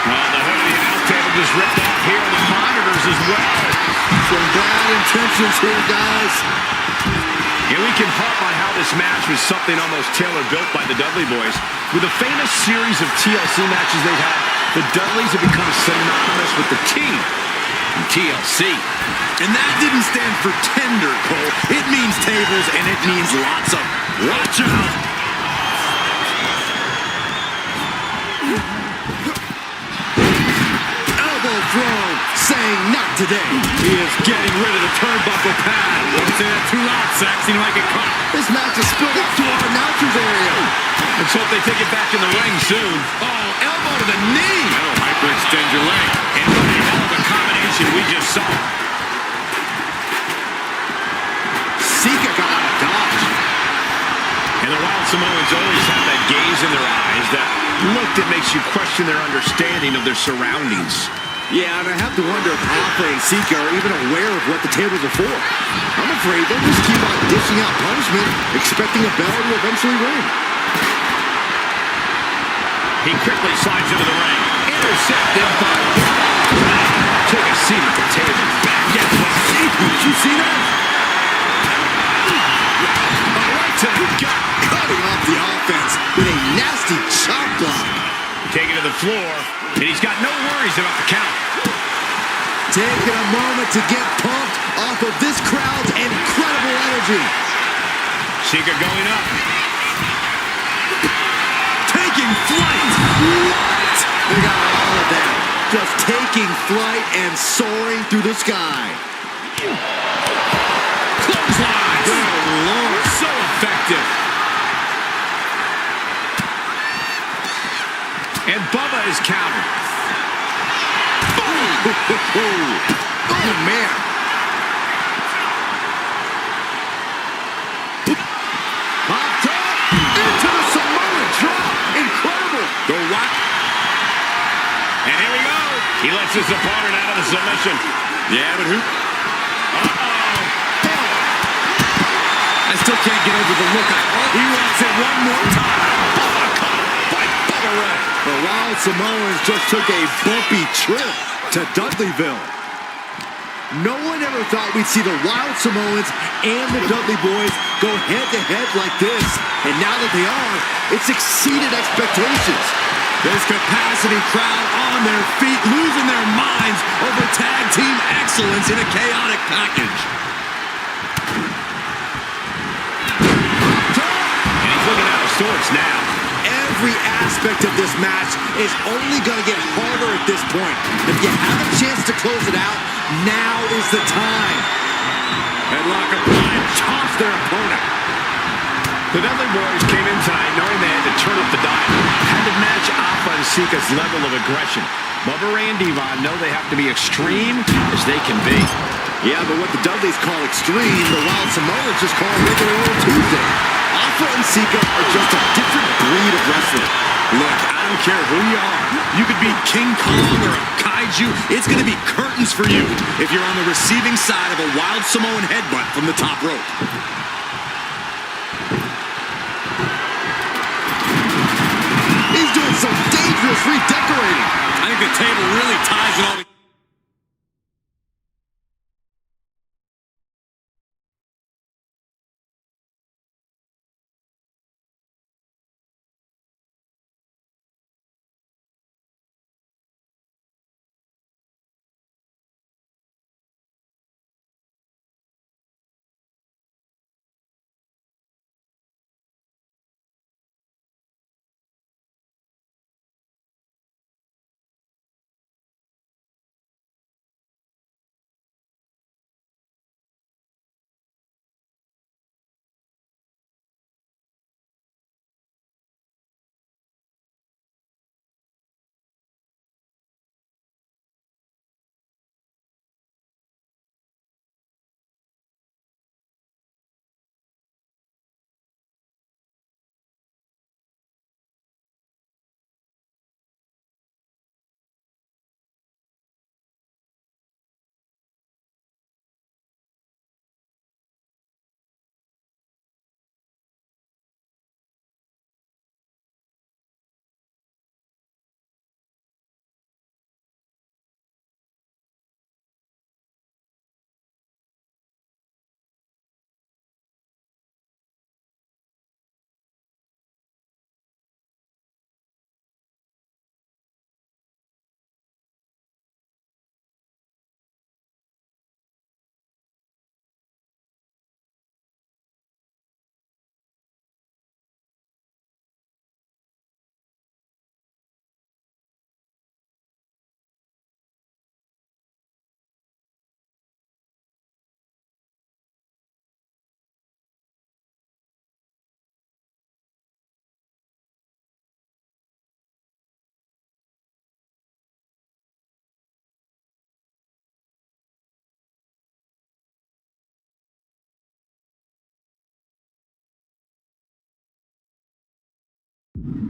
The hood of the announce table just ripped off here on the monitors as well. Some bad intentions here, guys. And we can harp on how this match was something almost tailor-built by the Dudley Boys. With a famous series of TLC matches they've had, the Dudleys have become synonymous with the team in TLC. And that didn't stand for tender, Cole. It means tables, and it means lots of watch out. Elbow throw, saying not today. He is getting rid of the turnbuckle pad. Don't say that too loud, Sax. He might get caught. This match is spilled up to our announcers area. Let's hope they take it back in the ring soon. Oh, elbow to the knee. That'll hyperextend your leg. And what a hell of a combination we just saw. Sika got out of dodge. And the Wild Samoans always have that gaze in their eyes, that look that makes you question their understanding of their surroundings. Yeah, and I have to wonder if Alpha and Sika are even aware of what the tables are for. I'm afraid they'll just keep on dishing out punishment, expecting a bell to eventually ring. He quickly slides into the ring. Intercepted by took a seat at the table. Back at the seat. Did you see that? Right to the gut. Cutting off the offense with a nasty chop block. Taken to the floor, and he's got no worries about the count. Taking a moment to get pumped off of this crowd's incredible energy. Sika going up. Taking flight. What? They got all of that. Just taking flight and soaring through the sky. Clothesline. Good Lord. So effective. And Bubba is countered. Oh, man. Popped up into the Samoan drop. Incredible. The what? And here we go. He lets his opponent out of the submission. Yeah, but who? I still can't get over the look. He wants it one more time. Bubba caught by Bubba Ray. The Wild Samoans just took a bumpy trip to Dudleyville. No one ever thought we'd see the Wild Samoans and the Dudley Boys go head-to-head like this. And now that they are, it's exceeded expectations. This capacity crowd on their feet, losing their minds over tag team excellence in a chaotic package. And he's looking out of sorts now. Every aspect of this match is only going to get harder at this point. If you have a chance to close it out, now is the time. Headlock applied, tossed their opponent. The Dudley Boys came in tonight knowing they had to turn up the dial. Had to match Alpha and Sika's level of aggression. Bubba Ray and Devon know they have to be extreme as they can be. Yeah, but what the Dudleys call extreme, the Wild Samoans just call regular old Tuesday. Alpha and Sika are just a different breed of wrestler. Look, I don't care who you are. You could be King Kong or a kaiju. It's going to be curtains for you if you're on the receiving side of a Wild Samoan headbutt from the top rope. He's doing some dangerous redecorating. I think the table really ties it all together.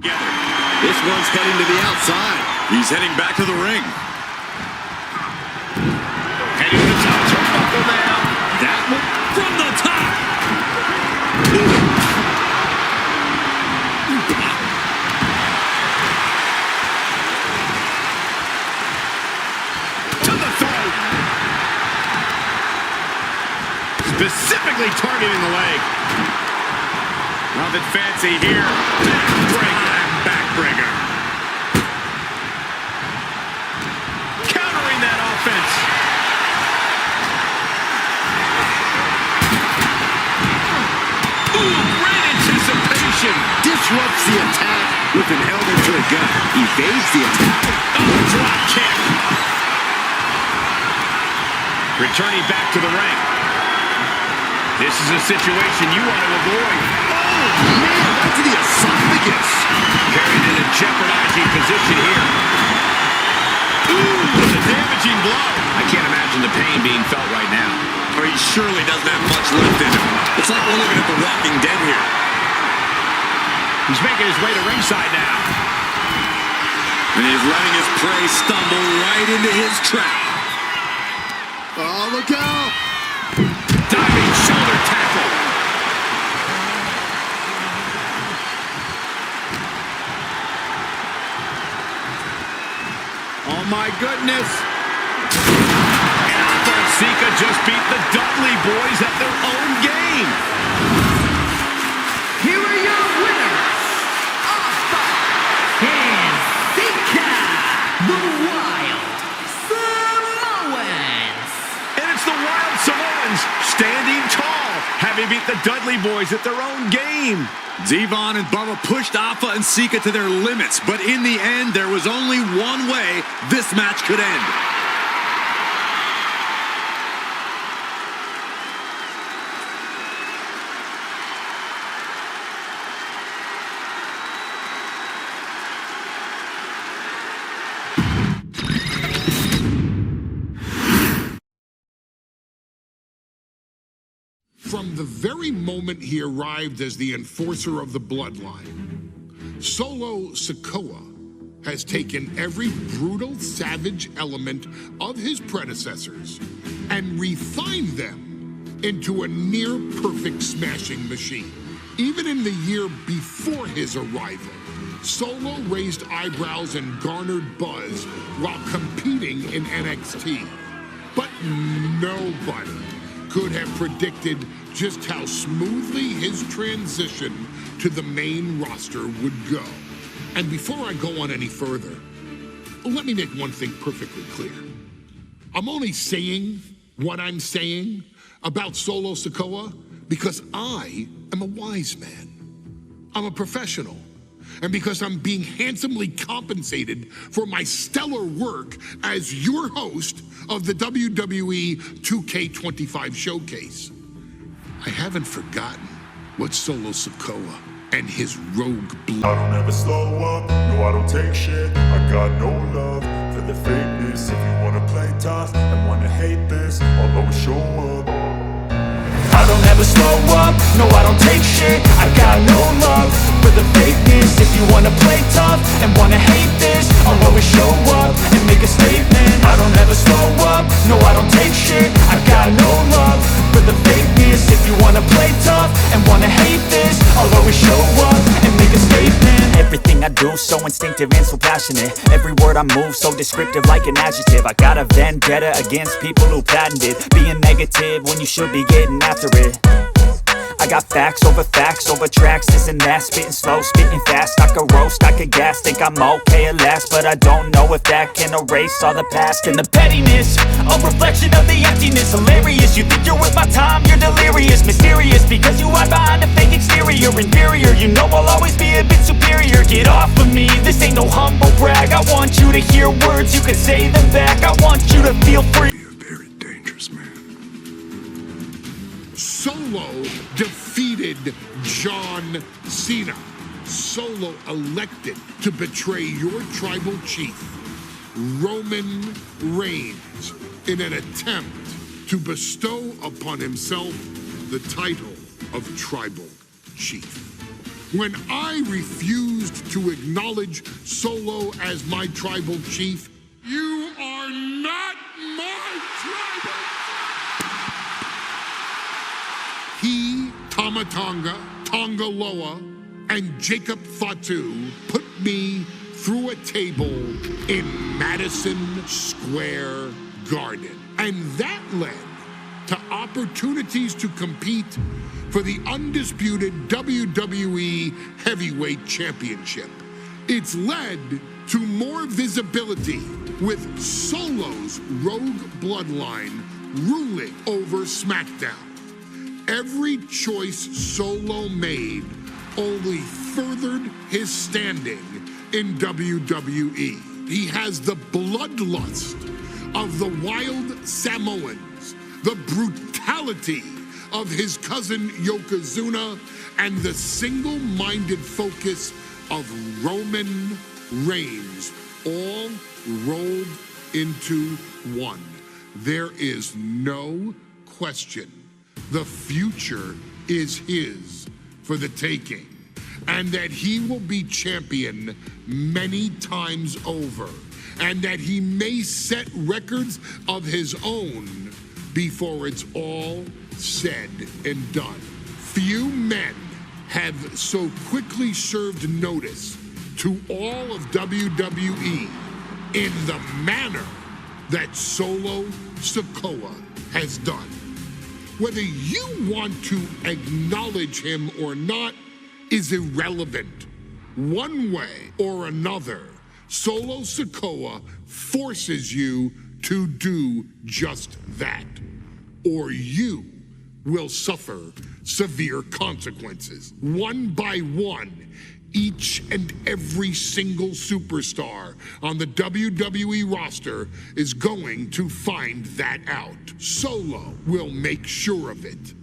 Together. This one's heading to the outside. He's heading back to the ring. Heading to the top turnbuckle now. That one from the top. To the throat. Specifically targeting the leg. Nothing fancy here. Backbreaker. Countering that offense. Ooh, great anticipation. Disrupts the attack with an elbow to the gut. Evades the attack. Oh, drop kick. Returning back to the ring. This is a situation you want to avoid. Oh, man, right to the esophagus. Carried in a jeopardizing position here. Ooh, with a damaging blow. I can't imagine the pain being felt right now. Or he surely doesn't have much left in him. It's like we're looking at The Walking Dead here. He's making his way to ringside now. And he's letting his prey stumble right into his trap. Oh, look out! Diving shoulder tackle. Oh, my goodness. And Sika just beat the Dudley Boys at their own game. Here are your winners, Alpha and Sika, the Wild Samoans. And it's the Wild Samoans standing tall, having beat the Dudley Boys at their own game. Devon and Bubba pushed Alpha and Sika to their limits, but in the end, there was only one way this match could end. From the very moment he arrived as the enforcer of the Bloodline, Solo Sikoa has taken every brutal, savage element of his predecessors and refined them into a near-perfect smashing machine. Even in the year before his arrival, Solo raised eyebrows and garnered buzz while competing in NXT. But nobody could have predicted just how smoothly his transition to the main roster would go. And before I go on any further, let me make one thing perfectly clear. I'm only saying what I'm saying about Solo Sikoa because I am a wise man. I'm a professional. And because I'm being handsomely compensated for my stellar work as your host of the WWE 2K25 Showcase, I haven't forgotten what Solo Sikoa and his rogue blood. I don't ever slow up, no I don't take shit. I got no love for the fakeness. If you wanna play tough and wanna hate this, I'll always show up. I don't ever slow up, no I don't take shit. I got no love for the fakeness. If you wanna play tough and wanna hate this, I'll always show up and make a statement. I don't ever slow up, no I don't take shit. I got no love for the fakeness. If you wanna play tough and wanna hate this, I'll always show up and make a statement. Everything I do so instinctive and so passionate. Every word I move so descriptive like an adjective. I got a vendetta against people who patented being negative when you should be getting after it. I got facts over tracks, this and that. Spitting slow, spitting fast. I could roast, I could gas. Think I'm okay at last, but I don't know if that can erase all the past. And the pettiness, a reflection of the emptiness. Hilarious, you think you're worth my time, you're delirious. Mysterious, because you hide behind a fake exterior. Inferior, you know I'll always be a bit superior. Get off of me, this ain't no humble brag. I want you to hear words, you can say them back. I want you to feel free. Be a very dangerous man. Solo defeated John Cena. Solo elected to betray your tribal chief, Roman Reigns, in an attempt to bestow upon himself the title of tribal chief. when I refused to acknowledge Solo as my tribal chief. You are not my tribal. He, Tama Tonga, Tonga Loa, and Jacob Fatu put me through a table in Madison Square Garden. And that led to opportunities to compete for the undisputed WWE Heavyweight Championship. It's led to more visibility with Solo's Rogue Bloodline ruling over SmackDown. Every choice Solo made only furthered his standing in WWE. He has the bloodlust of the wild Samoans, the brutality of his cousin Yokozuna, and the single-minded focus of Roman Reigns, all rolled into one. There is no question the future is his for the taking, and that he will be champion many times over, and that he may set records of his own before it's all said and done. Few men have so quickly served notice to all of WWE in the manner that Solo Sikoa has done. Whether you want to acknowledge him or not is irrelevant. One way or another, Solo Sikoa forces you to do just that, or you will suffer severe consequences. One by one, each and every single superstar on the WWE roster is going to find that out. Solo will make sure of it.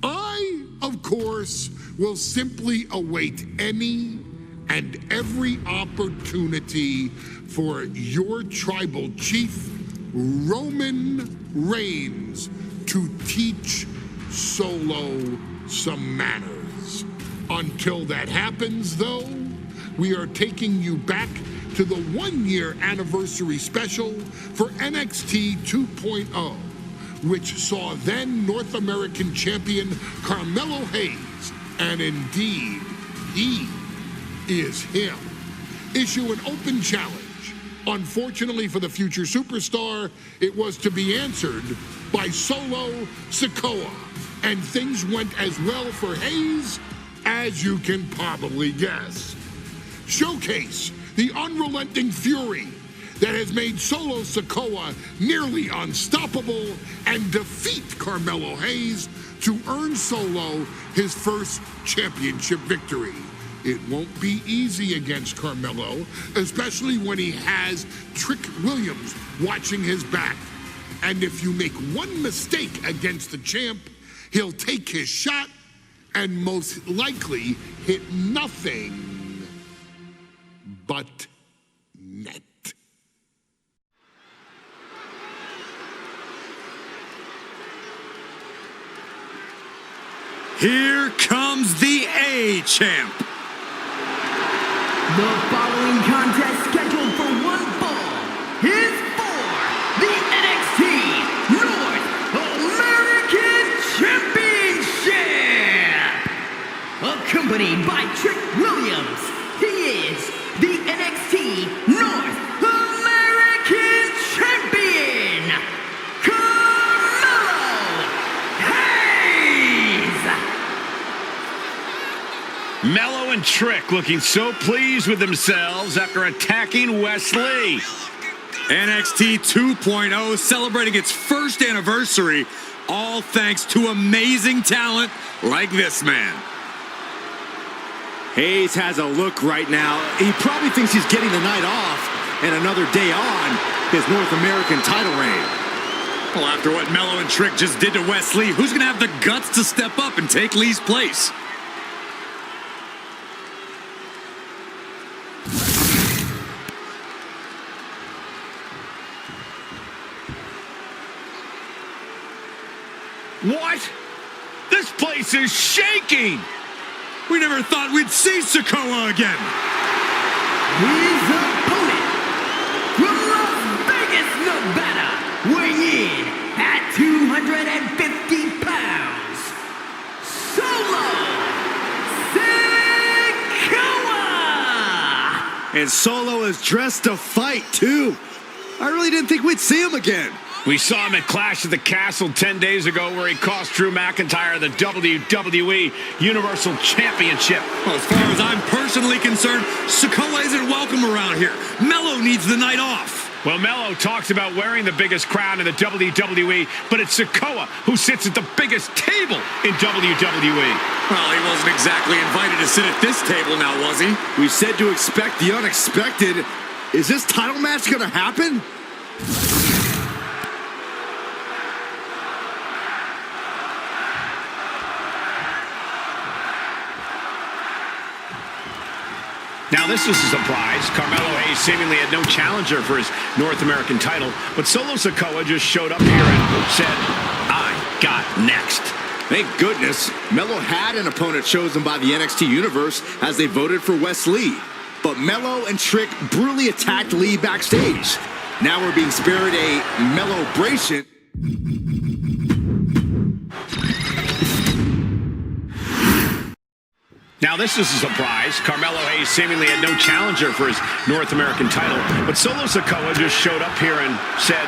I, of course, will simply await any and every opportunity for your tribal chief, Roman Reigns, to teach Solo some manners. Until that happens, though, we are taking you back to the one-year anniversary special for NXT 2.0, which saw then North American champion Carmelo Hayes, and indeed, he is him, issue an open challenge. Unfortunately for the future superstar, it was to be answered by Solo Sikoa, and things went as well for Hayes as you can probably guess. Showcase the unrelenting fury that has made Solo Sikoa nearly unstoppable, and defeat Carmelo Hayes to earn Solo his first championship victory. It won't be easy against Carmelo, especially when he has Trick Williams watching his back. And if you make one mistake against the champ, he'll take his shot and most likely hit nothing but net. Here comes the A-Champ. The following contest, scheduled for one fall, is for the NXT North American Championship. Accompanied by Trick Williams, he is the NXT North American Champion, Carmelo Hayes. Mello and Trick looking so pleased with themselves after attacking Wesley. NXT 2.0 celebrating its first anniversary, all thanks to amazing talent like this man. Hayes has a look right now. He probably thinks he's getting the night off and another day on his North American title reign. Well, after what Mello and Trick just did to Wesley, who's going to have the guts to step up and take Lee's place? What? This place is shaking! We never thought we'd see Sikoa again. His opponent, from Las Vegas, Nevada, weighing in at 250 pounds, Solo Sikoa! And Solo is dressed to fight, too. I really didn't think we'd see him again. We saw him at Clash at the Castle 10 days ago where he cost Drew McIntyre the WWE Universal Championship. Well, as far as I'm personally concerned, Sikoa isn't welcome around here. Melo needs the night off. Well, Melo talks about wearing the biggest crown in the WWE, but it's Sikoa who sits at the biggest table in WWE. Well, he wasn't exactly invited to sit at this table now, was he? We said to expect the unexpected. Is this title match gonna happen? Now, this is a surprise. Carmelo Hayes seemingly had no challenger for his North American title, but Solo Sikoa just showed up here and said, I got next. Thank goodness. Melo had an opponent chosen by the NXT Universe as they voted for Wes Lee. But Melo and Trick brutally attacked Lee backstage. Now we're being spared a Melo-bration. Now, this is a surprise. Carmelo Hayes seemingly had no challenger for his North American title, but Solo Sikoa just showed up here and said,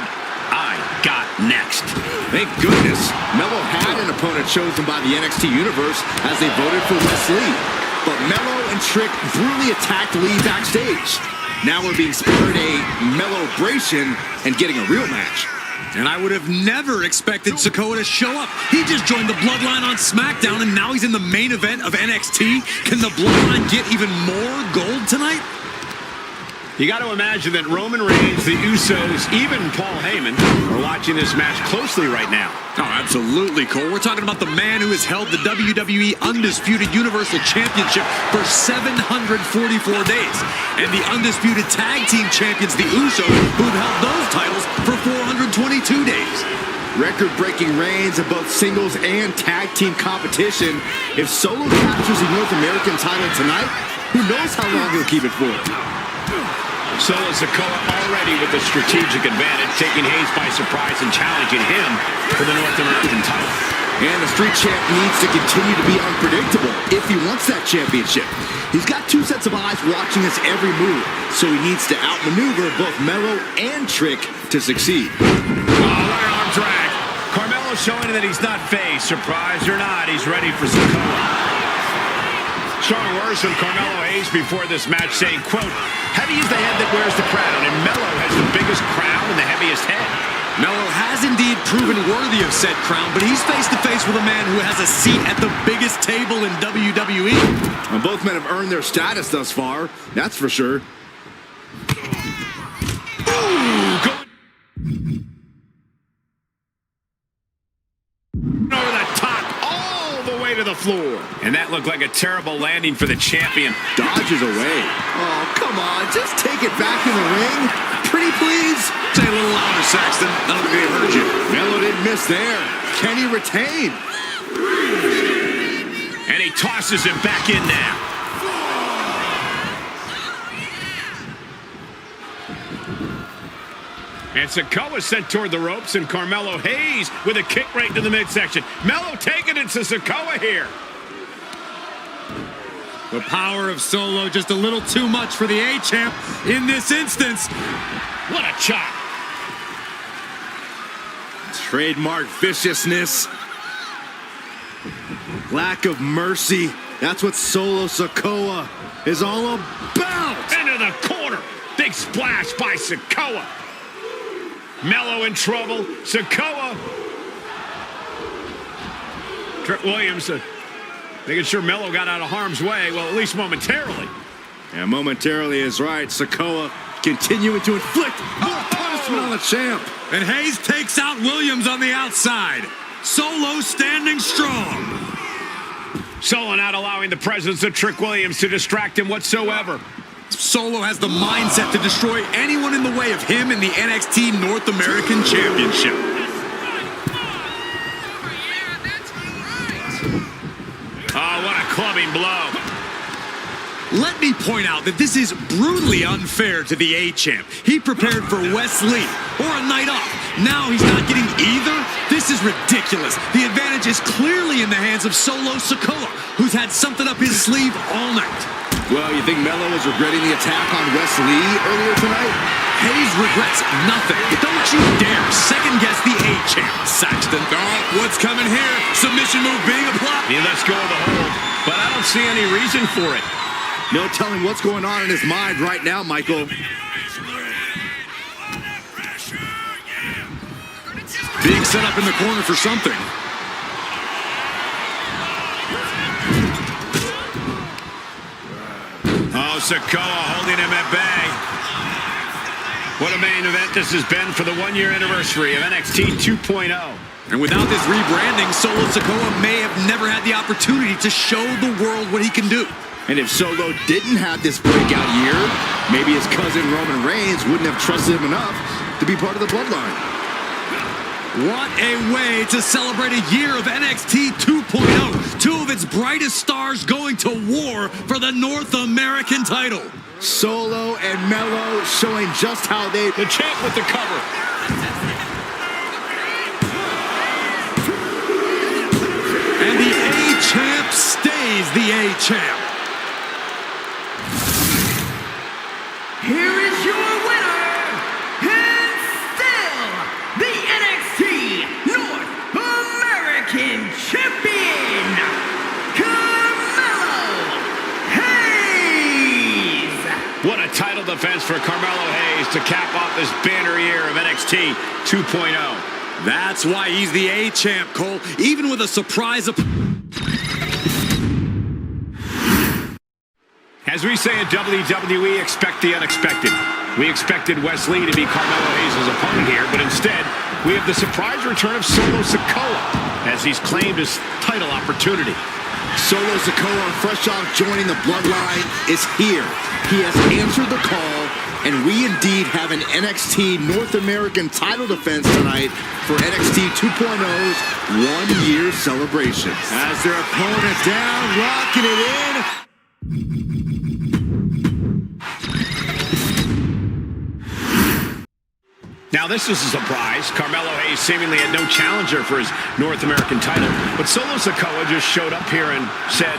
I got next. Thank goodness. Melo had an opponent chosen by the NXT Universe as they voted for Wes Lee. But Melo and Trick brutally attacked Lee backstage. Now we're being spared a Melo-bration and getting a real match. And I would have never expected Sikoa to show up. He just joined the Bloodline on SmackDown, and now he's in the main event of NXT. Can the Bloodline get even more gold tonight? You got to imagine that Roman Reigns, the Usos, even Paul Heyman are watching this match closely right now. Oh, absolutely, Cole. We're talking about the man who has held the WWE Undisputed Universal Championship for 744 days. And the Undisputed Tag Team Champions, the Usos, who've held those titles for 422 days. Record-breaking reigns in both singles and tag team competition. If Solo captures the North American title tonight, who knows how long he'll keep it for. Solo Sikoa already with the strategic advantage, taking Hayes by surprise and challenging him for the North American title. And the Street Champ needs to continue to be unpredictable if he wants that championship. He's got two sets of eyes watching his every move, so he needs to outmaneuver both Melo and Trick to succeed. Right arm drag. Carmelo showing that he's not phased. Surprised or not, he's ready for Sikoa. Strong words from Carmelo Hayes before this match saying, quote, heavy is the head that wears the crown, and Melo has the biggest crown and the heaviest head. Melo has indeed proven worthy of said crown, but he's face-to-face with a man who has a seat at the biggest table in WWE. Well, both men have earned their status thus far, that's for sure. Over the top, all the way to the floor. And that looked like a terrible landing for the champion. Dodges away. Oh, come on, just take it back in the ring. Pretty please. Say a little louder, Saxton. I don't think they heard you. Melo didn't miss there. Can he retain? And he tosses him back in now. And Sikoa sent toward the ropes, and Carmelo Hayes with a kick right into the midsection. Melo taking it to Sikoa here. The power of Solo just a little too much for the A-Champ in this instance. What a chop. Trademark viciousness. Lack of mercy. That's what Solo Sikoa is all about. Into the corner. Big splash by Sikoa. Melo in trouble. Sikoa. Trick Williams making sure Melo got out of harm's way. Well, at least momentarily. Yeah, momentarily is right. Sikoa continuing to inflict more punishment on the champ. And Hayes takes out Williams on the outside. Solo standing strong. Solo not allowing the presence of Trick Williams to distract him whatsoever. Solo has the mindset to destroy anyone in the way of him in the NXT North American Championship. Oh, what a club incoming blow. Let me point out that this is brutally unfair to the A-Champ. He prepared for Wes Lee or a night off. Now he's not getting either? This is ridiculous. The advantage is clearly in the hands of Solo Sikoa, who's had something up his sleeve all night. Well, you think Melo is regretting the attack on Wes Lee earlier tonight? Hayes regrets nothing. Don't you dare second-guess the A-Champ, Saxton. Oh, what's coming here? Submission move being applied. He lets go of the hold, but I don't see any reason for it. No telling what's going on in his mind right now, Michael. Being set up in the corner for something. Oh, Sikoa holding him at bay. What a main event this has been for the one-year anniversary of NXT 2.0. And without this rebranding, Solo Sikoa may have never had the opportunity to show the world what he can do. And if Solo didn't have this breakout year, maybe his cousin Roman Reigns wouldn't have trusted him enough to be part of the Bloodline. What a way to celebrate a year of NXT 2.0. Two of its brightest stars going to war for the North American title. Solo and Melo showing just how they... The champ with the cover. And the A-Champ stays the A-Champ. Here is your winner, and still the NXT North American Champion, Carmelo Hayes. What a title defense for Carmelo Hayes to cap off this banner year of NXT 2.0. That's why he's the A-Champ, Cole, even with a surprise. As we say at WWE, expect the unexpected. We expected Wes Lee to be Carmelo Hayes' opponent here, but instead, we have the surprise return of Solo Sikoa as he's claimed his title opportunity. Solo Sikoa, fresh off joining the Bloodline, is here. He has answered the call, and we indeed have an NXT North American title defense tonight for NXT 2.0's one-year celebration. As their opponent down, locking it in. Now, this is a surprise. Carmelo Hayes seemingly had no challenger for his North American title, but Solo Sikoa just showed up here and said,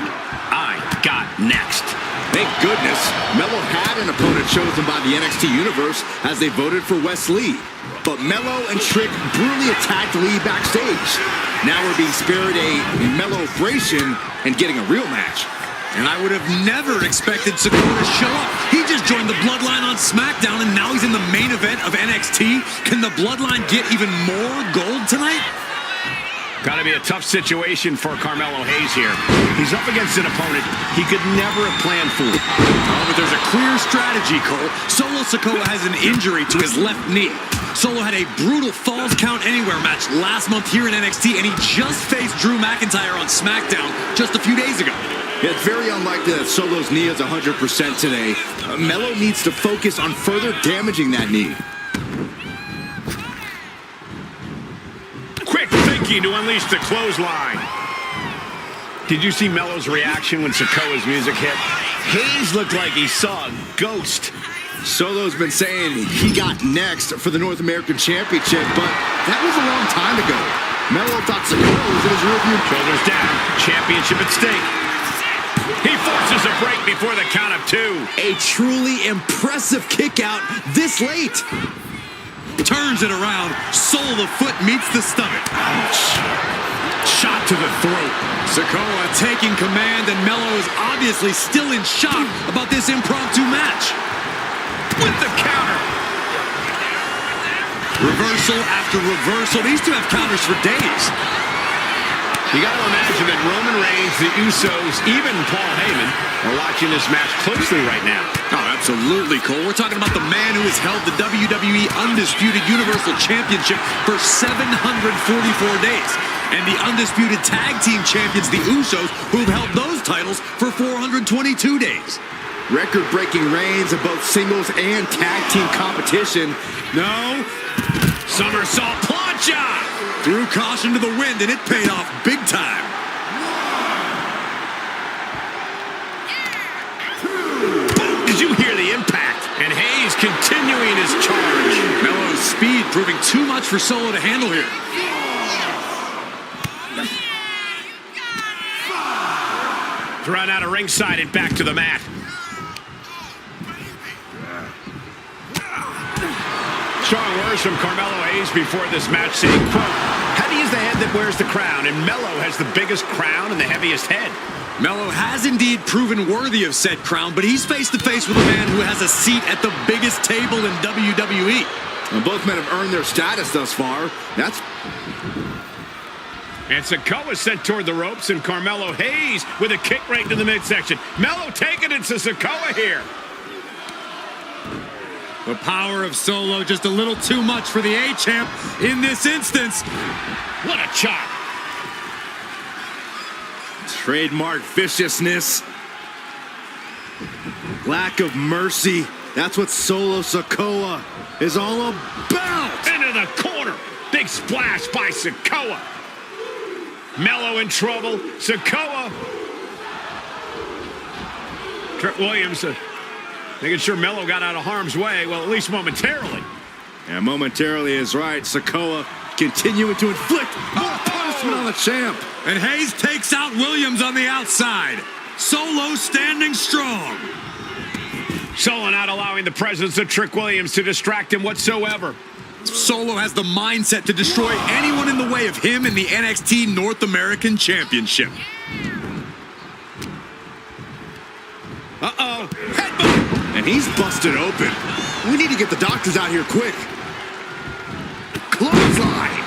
I got next. Thank goodness, Melo had an opponent chosen by the NXT Universe as they voted for Wes Lee. But Melo and Trick brutally attacked Lee backstage. Now we're being spared a Melo-bration and getting a real match. And I would have never expected Sikoa to show up. He just joined the Bloodline on SmackDown, and now he's in the main event of NXT. Can the Bloodline get even more gold tonight? Got to be a tough situation for Carmelo Hayes here. He's up against an opponent he could never have planned for. Oh, but there's a clear strategy, Cole. Solo Sikoa has an injury to his left knee. Solo had a brutal Falls Count Anywhere match last month here in NXT, and he just faced Drew McIntyre on SmackDown just a few days ago. Yeah, it's very unlikely that Solo's knee is 100% today. Melo needs to focus on further damaging that knee. Quick thinking to unleash the clothesline. Did you see Melo's reaction when Sikoa's music hit? Hayes looked like he saw a ghost. Solo's been saying he got next for the North American Championship, but that was a long time ago. Melo thought Sikoa was in his rearview. Shoulders down, championship at stake. He forces a break before the count of two. A truly impressive kick out this late. Turns it around. Sole the foot meets the stomach. Ouch. Shot to the throat. Sikoa taking command, and Melo is obviously still in shock about this impromptu match. With the counter. Reversal after reversal. These two have counters for days. You got to imagine that Roman Reigns, the Usos, even Paul Heyman are watching this match closely right now. Oh, absolutely, Cole. We're talking about the man who has held the WWE Undisputed Universal Championship for 744 days. And the Undisputed Tag Team Champions, the Usos, who've held those titles for 422 days. Record-breaking reigns of both singles and tag team competition. No. Somersault plancha. Threw caution to the wind, and it paid off big time. continuing his charge. Melo's speed proving too much for Solo to handle here. Run out of ringside and back to the mat. Strong words from Carmelo Hayes before this match saying, quote, heavy is the head that wears the crown, and Melo has the biggest crown and the heaviest head. Melo has indeed proven worthy of said crown, but he's face to face with a man who has a seat at the biggest table in WWE. Well, both men have earned their status thus far. And Sikoa sent toward the ropes, and Carmelo Hayes with a kick right to the midsection. Melo taking it to Sikoa here. The power of Solo just a little too much for the A-Champ in this instance. What a chop. Trademark viciousness. Lack of mercy. That's what Solo Sikoa is all about. Into the corner. Big splash by Sikoa. Melo in trouble. Sikoa. Trick Williams making sure Melo got out of harm's way. Well, at least momentarily. Yeah, momentarily is right. Sikoa continuing to inflict more punishment on the champ. And Hayes takes out Williams on the outside. Solo standing strong. Solo not allowing the presence of Trick Williams to distract him whatsoever. Solo has the mindset to destroy anyone in the way of him in the NXT North American Championship. Uh-oh. Headbutt. And he's busted open. We need to get the doctors out here quick. Clothesline.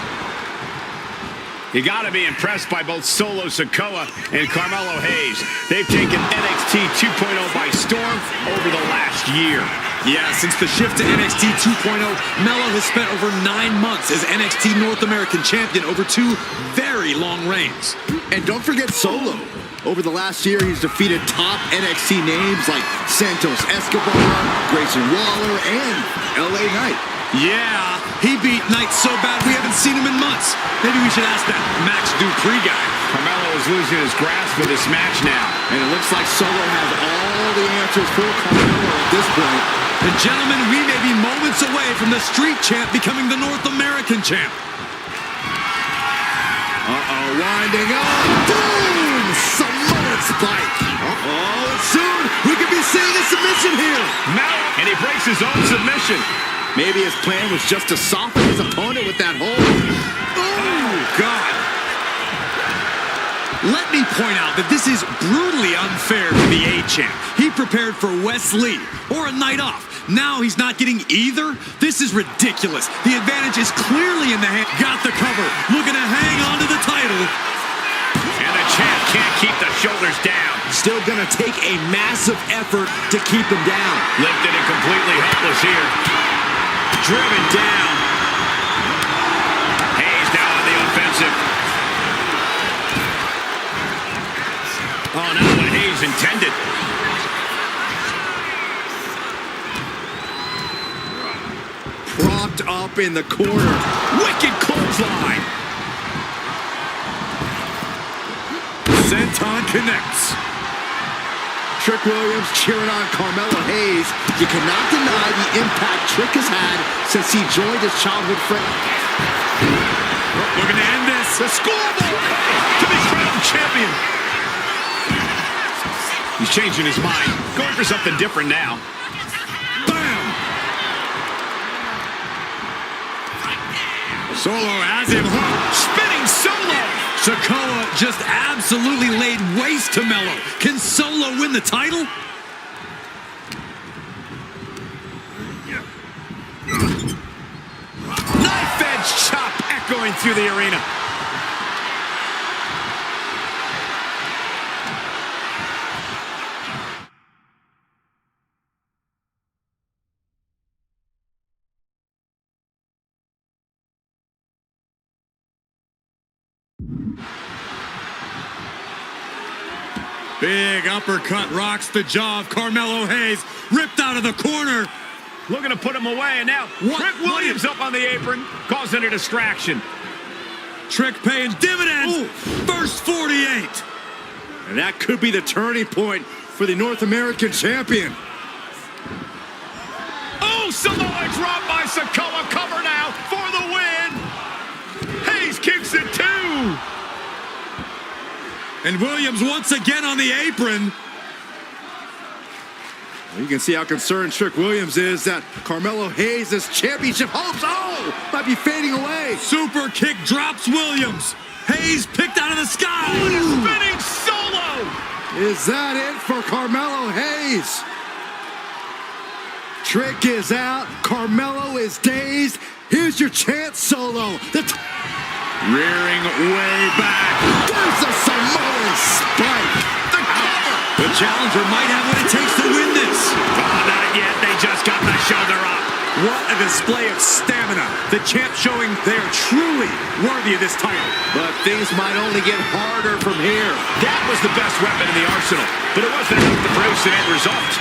You got to be impressed by both Solo Sikoa and Carmelo Hayes. They've taken NXT 2.0 by storm over the last year. Yeah, since the shift to NXT 2.0, Melo has spent over 9 months as NXT North American Champion over 2 very long reigns. And don't forget Solo. Over the last year, he's defeated top NXT names like Santos Escobar, Grayson Waller, and LA Knight. Yeah, he beat Knight so bad we haven't seen him in months. Maybe we should ask that Max Dupree guy. Carmelo is losing his grasp of this match now. And it looks like Solo has all the answers for Carmelo at this point. And gentlemen, we may be moments away from the Street Champ becoming the North American Champ. Uh-oh, winding up. Boom! Samoan spike. Uh-oh, and soon we could be seeing a submission here. Melo, and he breaks his own submission. Maybe his plan was just to soften his opponent with that hold. Oh, God. Let me point out that this is brutally unfair to the A-Champ. He prepared for Wes Lee or a night off. Now he's not getting either? This is ridiculous. The advantage is clearly in the hand. Got the cover. Looking to hang on to the title. And the champ can't keep the shoulders down. Still gonna take a massive effort to keep him down. Lifted and completely helpless here. Driven down. Hayes now on the offensive. Oh, not what Hayes intended. Propped up in the corner. Wicked clothesline. Senton connects. Trick Williams cheering on Carmelo Hayes. You cannot deny the impact Trick has had since he joined his childhood friend. Looking to end this. A scoreboard to be crowned champion. He's changing his mind. Going for something different now. Bam! Solo has him hooked. Spinning Solo. Sikoa just absolutely laid waste to Melo. Can Solo win the title? Knife edge chop echoing through the arena. Big uppercut rocks the jaw of Carmelo Hayes. Ripped out of the corner. Looking to put him away, and now Trick Williams up on the apron, causing a distraction. Trick paying dividends. Ooh. First 48. And that could be the turning point for the North American champion. Oh, Samoa drop by Sikoa. Cover now for the win. Hayes kicks it too. And Williams once again on the apron. You can see how concerned Trick Williams is that Carmelo Hayes' championship hopes, might be fading away. Super kick drops Williams. Hayes picked out of the sky. What a spinning solo. Is that it for Carmelo Hayes? Trick is out. Carmelo is dazed. Here's your chance, Solo. Rearing way back. There's a Samoan spike. The cover. The challenger might have what it takes to win this. Oh, not yet. They just got the shoulder up. What a display of stamina. The champ showing they are truly worthy of this title. But things might only get harder from here. That was the best weapon in the arsenal, but it wasn't enough to produce an end result.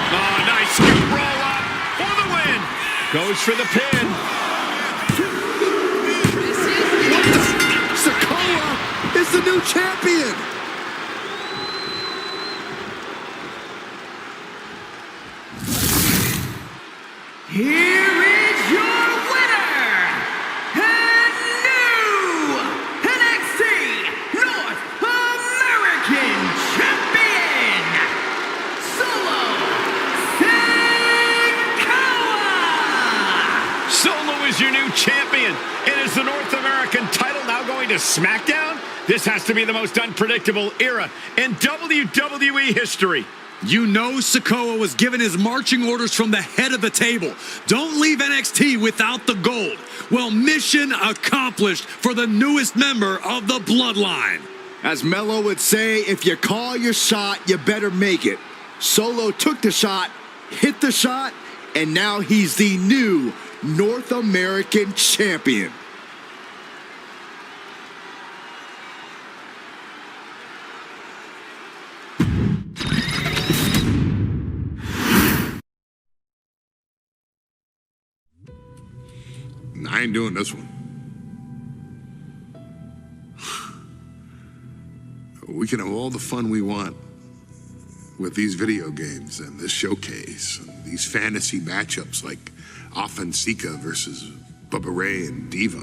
Oh, nice scoop roll up for the win. Goes for the pin. Sikoa is the new champion. Here is your winner, and new NXT North American Champion, Solo Sikoa! Solo is your new champion. And is the North American title now going to SmackDown? This has to be the most unpredictable era in WWE history. You know Sikoa was given his marching orders from the head of the table. Don't leave NXT without the gold. Well, mission accomplished for the newest member of the Bloodline. As Melo would say, if you call your shot, you better make it. Solo took the shot, hit the shot, and now he's the new North American champion. I ain't doing this one. We can have all the fun we want with these video games and this showcase and these fantasy matchups like Offensica versus Bubba Ray and Diva.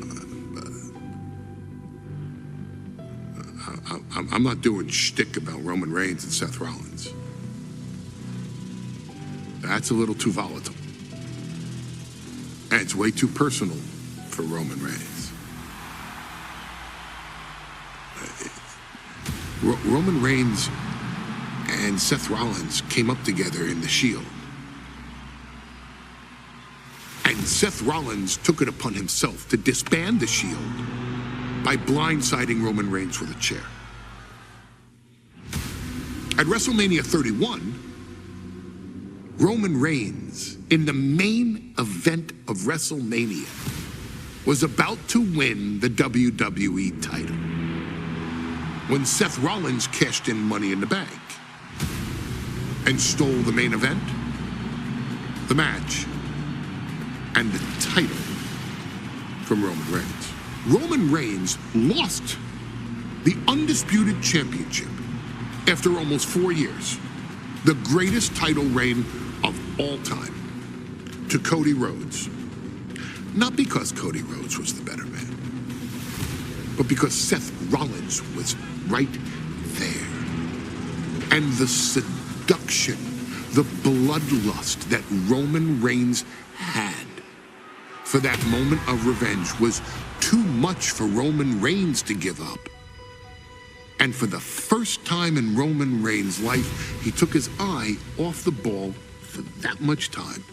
I'm not doing shtick about Roman Reigns and Seth Rollins. That's a little too volatile. And it's way too personal for Roman Reigns. Roman Reigns and Seth Rollins came up together in the Shield. And Seth Rollins took it upon himself to disband the Shield by blindsiding Roman Reigns with a chair. At WrestleMania 31, Roman Reigns, in the main event of WrestleMania, was about to win the WWE title when Seth Rollins cashed in Money in the Bank and stole the main event, the match, and the title from Roman Reigns. Roman Reigns lost the undisputed championship after almost 4 years, the greatest title reign of all time, to Cody Rhodes. Not because Cody Rhodes was the better man, but because Seth Rollins was right there. And the seduction, the bloodlust that Roman Reigns had for that moment of revenge was too much for Roman Reigns to give up. And for the first time in Roman Reigns' life, he took his eye off the ball for that much time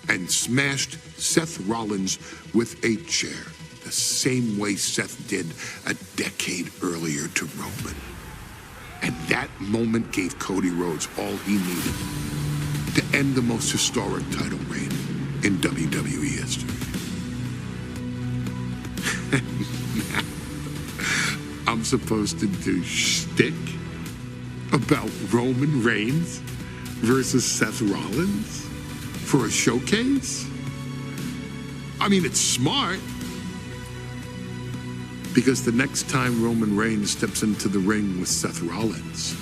and smashed Seth Rollins with a chair, the same way Seth did a decade earlier to Roman. And that moment gave Cody Rhodes all he needed to end the most historic title reign in WWE history. I'm supposed to do shtick about Roman Reigns versus Seth Rollins for a showcase? I mean, it's smart, because the next time Roman Reigns steps into the ring with Seth Rollins,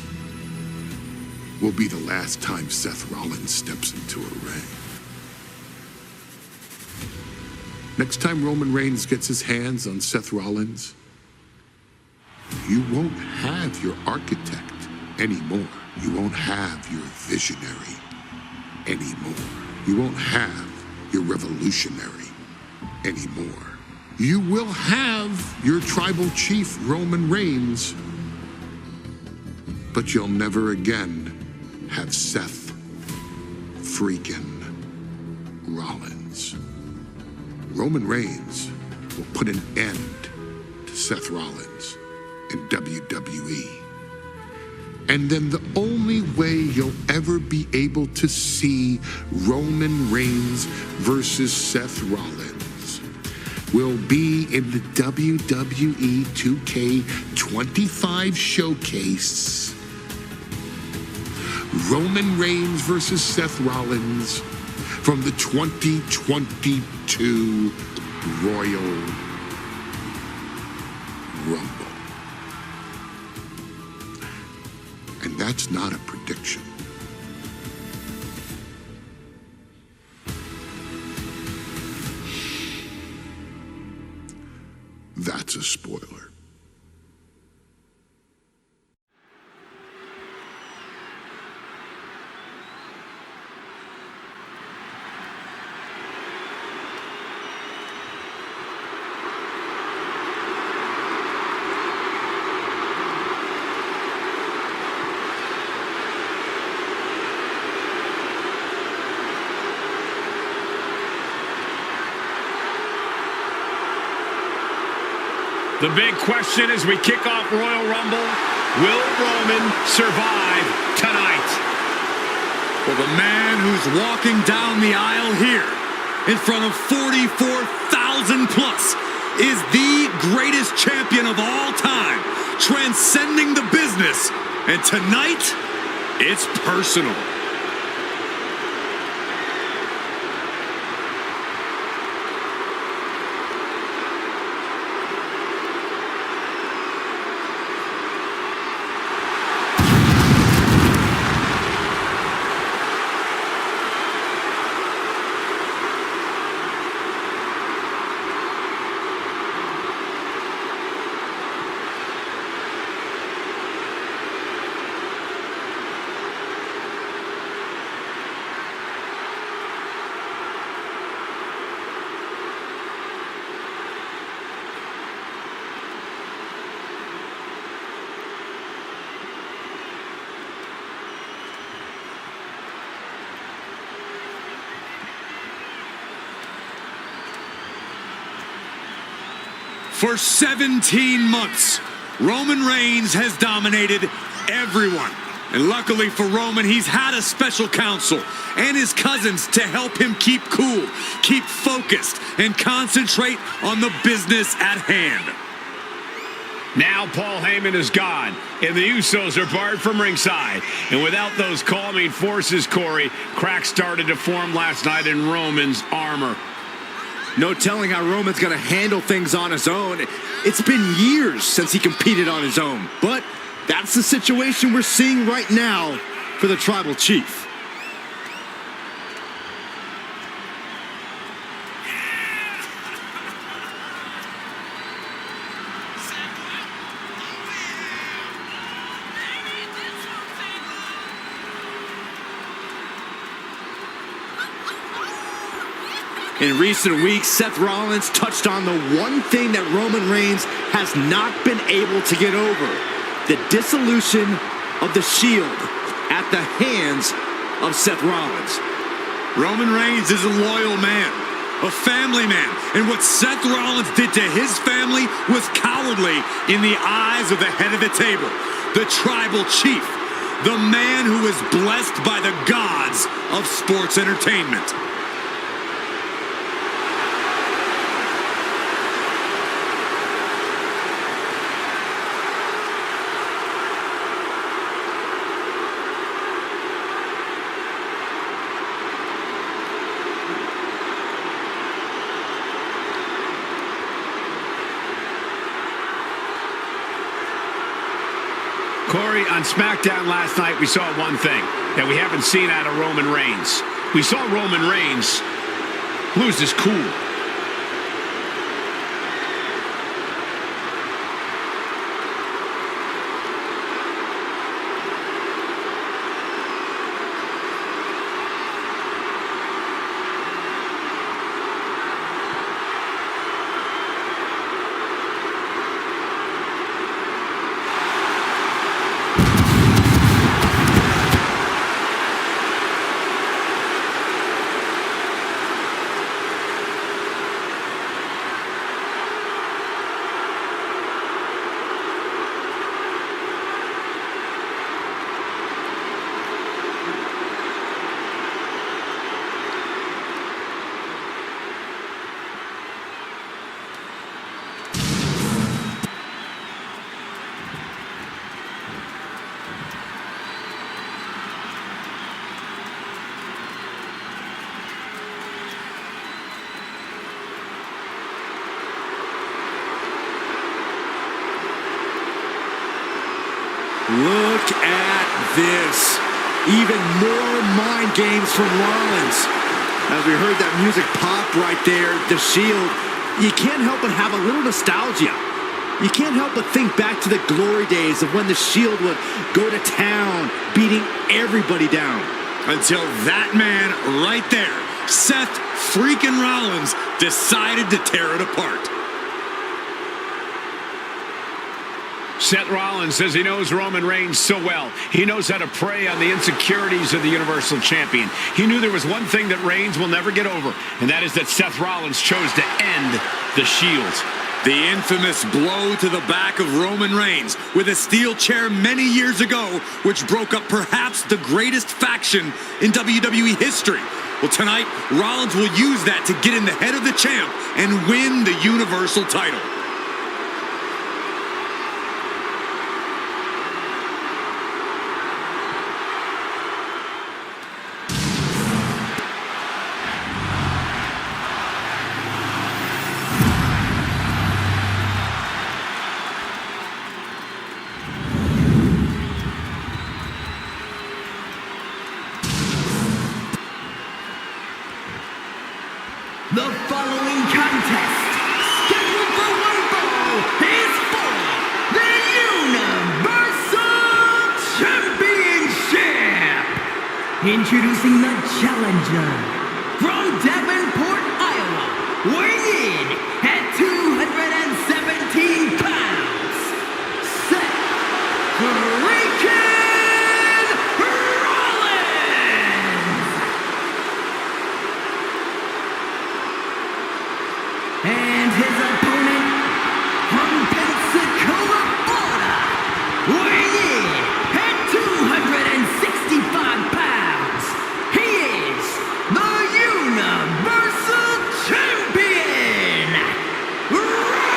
will be the last time Seth Rollins steps into a ring. Next time Roman Reigns gets his hands on Seth Rollins, you won't have your architect anymore. You won't have your visionary anymore. You won't have your revolutionary anymore. You will have your tribal chief, Roman Reigns, but you'll never again have Seth freaking Rollins. Roman Reigns will put an end to Seth Rollins in WWE. And then the only way you'll ever be able to see Roman Reigns versus Seth Rollins will be in the WWE 2K25 showcase. Roman Reigns versus Seth Rollins from the 2022 Royal Rumble. And that's not a prediction. That's a spoiler. The big question as we kick off Royal Rumble, will Roman survive tonight? Well, the man who's walking down the aisle here in front of 44,000 plus is the greatest champion of all time, transcending the business. And tonight, it's personal. For 17 months, Roman Reigns has dominated everyone. And luckily for Roman, he's had a special counsel and his cousins to help him keep cool, keep focused, and concentrate on the business at hand. Now Paul Heyman is gone, and the Usos are barred from ringside. And without those calming forces, Corey, cracks started to form last night in Roman's armor. No telling how Roman's going to handle things on his own. It's been years since he competed on his own. But that's the situation we're seeing right now for the Tribal Chief. In recent weeks, Seth Rollins touched on the one thing that Roman Reigns has not been able to get over: the dissolution of the Shield at the hands of Seth Rollins. Roman Reigns is a loyal man, a family man, and what Seth Rollins did to his family was cowardly in the eyes of the head of the table, the Tribal Chief, the man who is blessed by the gods of sports entertainment. Corey, on SmackDown last night, we saw one thing that we haven't seen out of Roman Reigns. We saw Roman Reigns lose his cool. Look at this. Even more mind games from Rollins. As we heard that music pop right there, the Shield, you can't help but have a little nostalgia. You can't help but think back to the glory days of when the Shield would go to town, beating everybody down. Until that man right there, Seth freaking Rollins, decided to tear it apart. Seth Rollins says he knows Roman Reigns so well. He knows how to prey on the insecurities of the Universal Champion. He knew there was one thing that Reigns will never get over, and that is that Seth Rollins chose to end the Shield. The infamous blow to the back of Roman Reigns with a steel chair many years ago, which broke up perhaps the greatest faction in WWE history. Well, tonight, Rollins will use that to get in the head of the champ and win the Universal title. The following contest, scheduled for one fall, is for the Universal Championship. Introducing the challenger from Davenport, Iowa, weighing in at 217 pounds, Seth freaking and his opponent from Pensacola, Florida, weighing in at 265 pounds, he is the Universal Champion, Roman Reigns!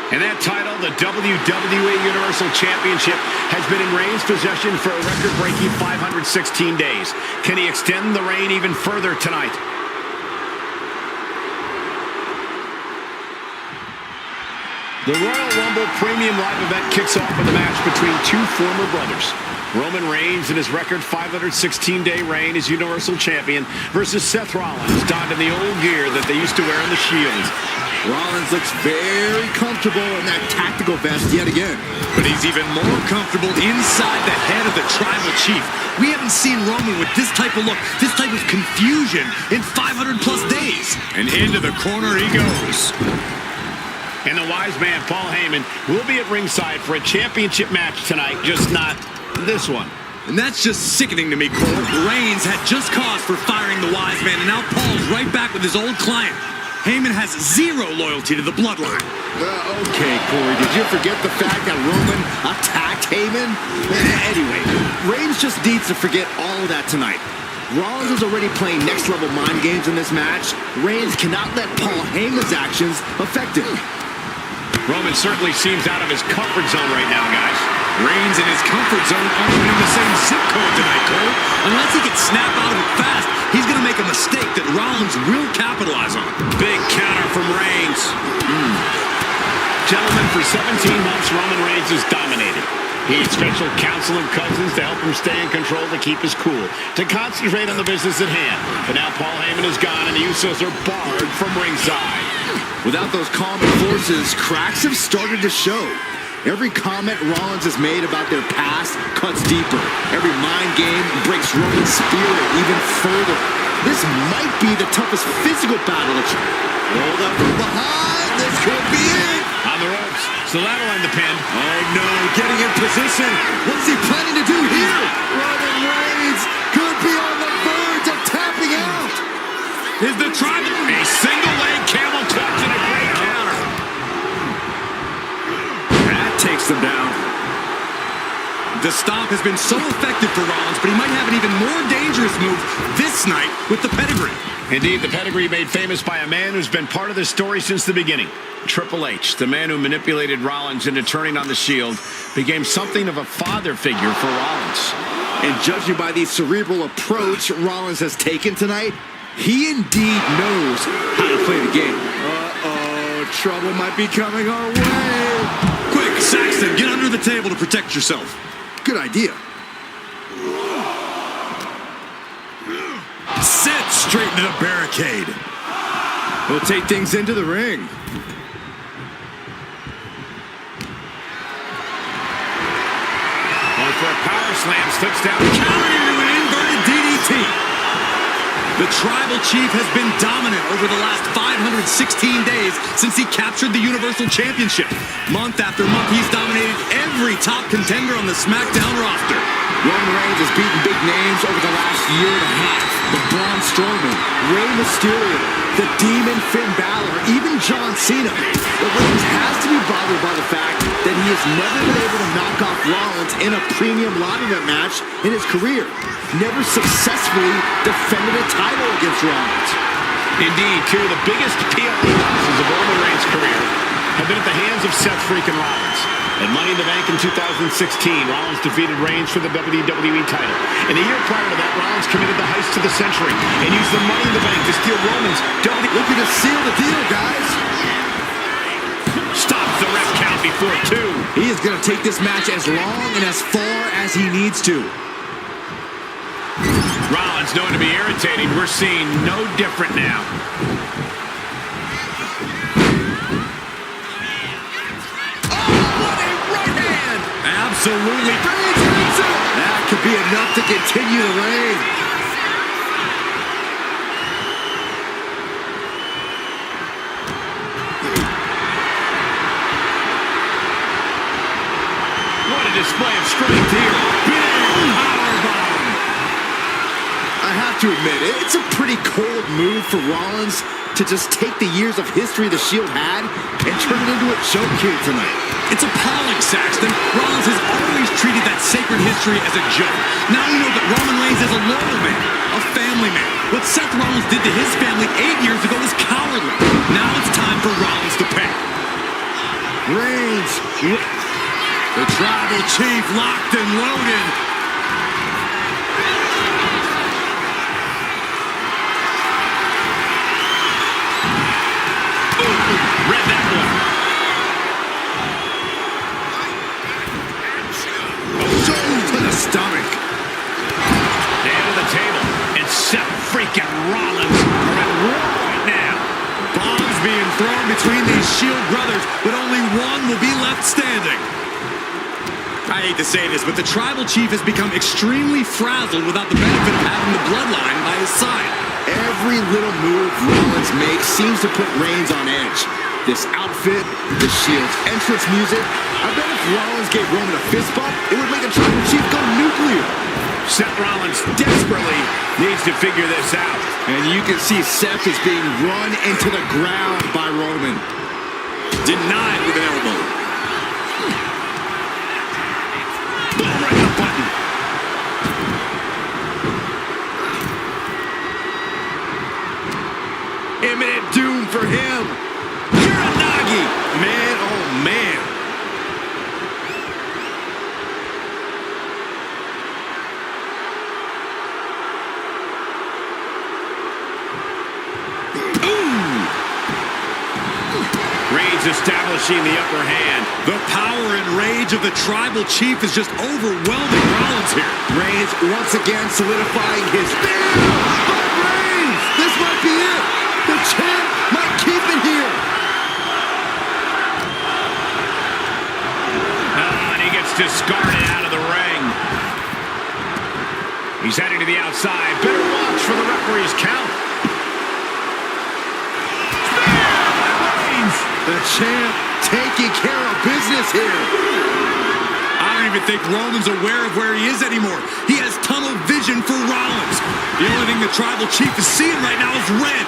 And that title, the WWE Universal Championship, has been in Reigns' possession for a record-breaking 516 days. Can he extend the reign even further tonight? The Royal Rumble Premium Live event kicks off with a match between two former brothers. Roman Reigns in his record 516-day reign as Universal Champion versus Seth Rollins, donned in the old gear that they used to wear in the Shield. Rollins looks very comfortable in that tactical vest yet again. But he's even more comfortable inside the head of the Tribal Chief. We haven't seen Roman with this type of look, this type of confusion in 500-plus days. And into the corner he goes. And the wise man, Paul Heyman, will be at ringside for a championship match tonight, just not this one. And that's just sickening to me, Cole. Reigns had just cause for firing the wise man, and now Paul's right back with his old client. Heyman has zero loyalty to the Bloodline. Okay, Corey, did you forget the fact that Roman attacked Heyman? Anyway, Reigns just needs to forget all of that tonight. Rollins is already playing next-level mind games in this match. Reigns cannot let Paul Heyman's actions affect him. Roman certainly seems out of his comfort zone right now, guys. Reigns in his comfort zone aren't even in the same zip code tonight, Cole. Unless he can snap out of it fast, he's going to make a mistake that Rollins will capitalize on. Big counter from Reigns. Gentlemen, for 17 months, Roman Reigns has dominated. He had special counsel and cousins to help him stay in control, to keep his cool, to concentrate on the business at hand. But now Paul Heyman is gone, and the Usos are barred from ringside. Without those calming forces, cracks have started to show. Every comment Rollins has made about their past cuts deeper. Every mind game breaks Roman's spirit even further. This might be the toughest physical battle. Rolled up from behind. This could be it. On the ropes. So that'll end the pin. Oh no, getting in position. What's he planning to do here? Roman Reigns could be on the verge of tapping out. Is the Tribal A single leg camel clutch and a great counter. That takes them down. The stomp has been so effective for Rollins, but he might have an even more dangerous move this night with the pedigree. Indeed, the pedigree made famous by a man who's been part of this story since the beginning. Triple H, the man who manipulated Rollins into turning on the Shield, became something of a father figure for Rollins. And judging by the cerebral approach Rollins has taken tonight, he indeed knows how to play the game. Uh-oh, trouble might be coming our way. Quick, Saxton, get under the table to protect yourself. Good idea. Set straight into the barricade. We'll take things into the ring. Going for a power slam, slips down. Counter into an inverted DDT. The Tribal Chief has been dominant over the last 516 days since he captured the Universal Championship. Month after month, he's dominated every top contender on the SmackDown roster. Roman Reigns has beaten big names over the last year and a half. The Braun Strowman, Rey Mysterio, the Demon Finn Balor, even John Cena. But Reigns has to be bothered by the fact that he has never been able to knock off Rollins in a premium live event match in his career. Never successfully defended a title against Rollins. Indeed, two of the biggest PLE losses of Roman Reigns' career have been at the hands of Seth freaking Rollins. At Money in the Bank in 2016, Rollins defeated Reigns for the WWE title. And a year prior to that, Rollins committed the heist to the century and used the Money in the Bank to steal Roman's WWE. Looking to seal the deal, guys. Stops the ref count before two. He is going to take this match as long and as far as he needs to. Rollins known to be irritating. We're seeing no different now. Absolutely. That could be enough to continue the reign. What a display of strength here. Big powerbomb. I have to admit, it's a pretty cold move for Rollins to just take the years of history the Shield had and turn it into a joke here tonight. It's appalling, Saxton. Rollins has always treated that sacred history as a joke. Now we know that Roman Reigns is a loyal man, a family man. What Seth Rollins did to his family 8 years ago was cowardly. Now it's time for Rollins to pay. Reigns. The Tribal Chief locked and loaded. Read that one. To the stomach. Down to the table. And Seth freaking Rollins are at war right now. Bombs being thrown between these Shield brothers, but only one will be left standing. I hate to say this, but the Tribal Chief has become extremely frazzled without the benefit of having the Bloodline by his side. Every little move Rollins makes seems to put Reigns on edge. This outfit, the Shield's entrance music. I bet if Rollins gave Roman a fist bump, it would make the Tribal Chief go nuclear. Seth Rollins desperately needs to figure this out. And you can see Seth is being run into the ground by Roman. Denied with an elbow. Right in the button. Imminent doom for him. Uranagi. Man, oh man. establishing the upper hand. The power and rage of the Tribal Chief is just overwhelming Rollins here. Reigns once again solidifying his but Reigns! This might be it! The champ might keep it here! And he gets discarded out of the ring. He's heading to the outside. Better watch for the referee's count. The champ taking care of business here. I don't even think Roman's aware of where he is anymore. He has tunnel vision for Rollins. The only thing the Tribal Chief is seeing right now is red.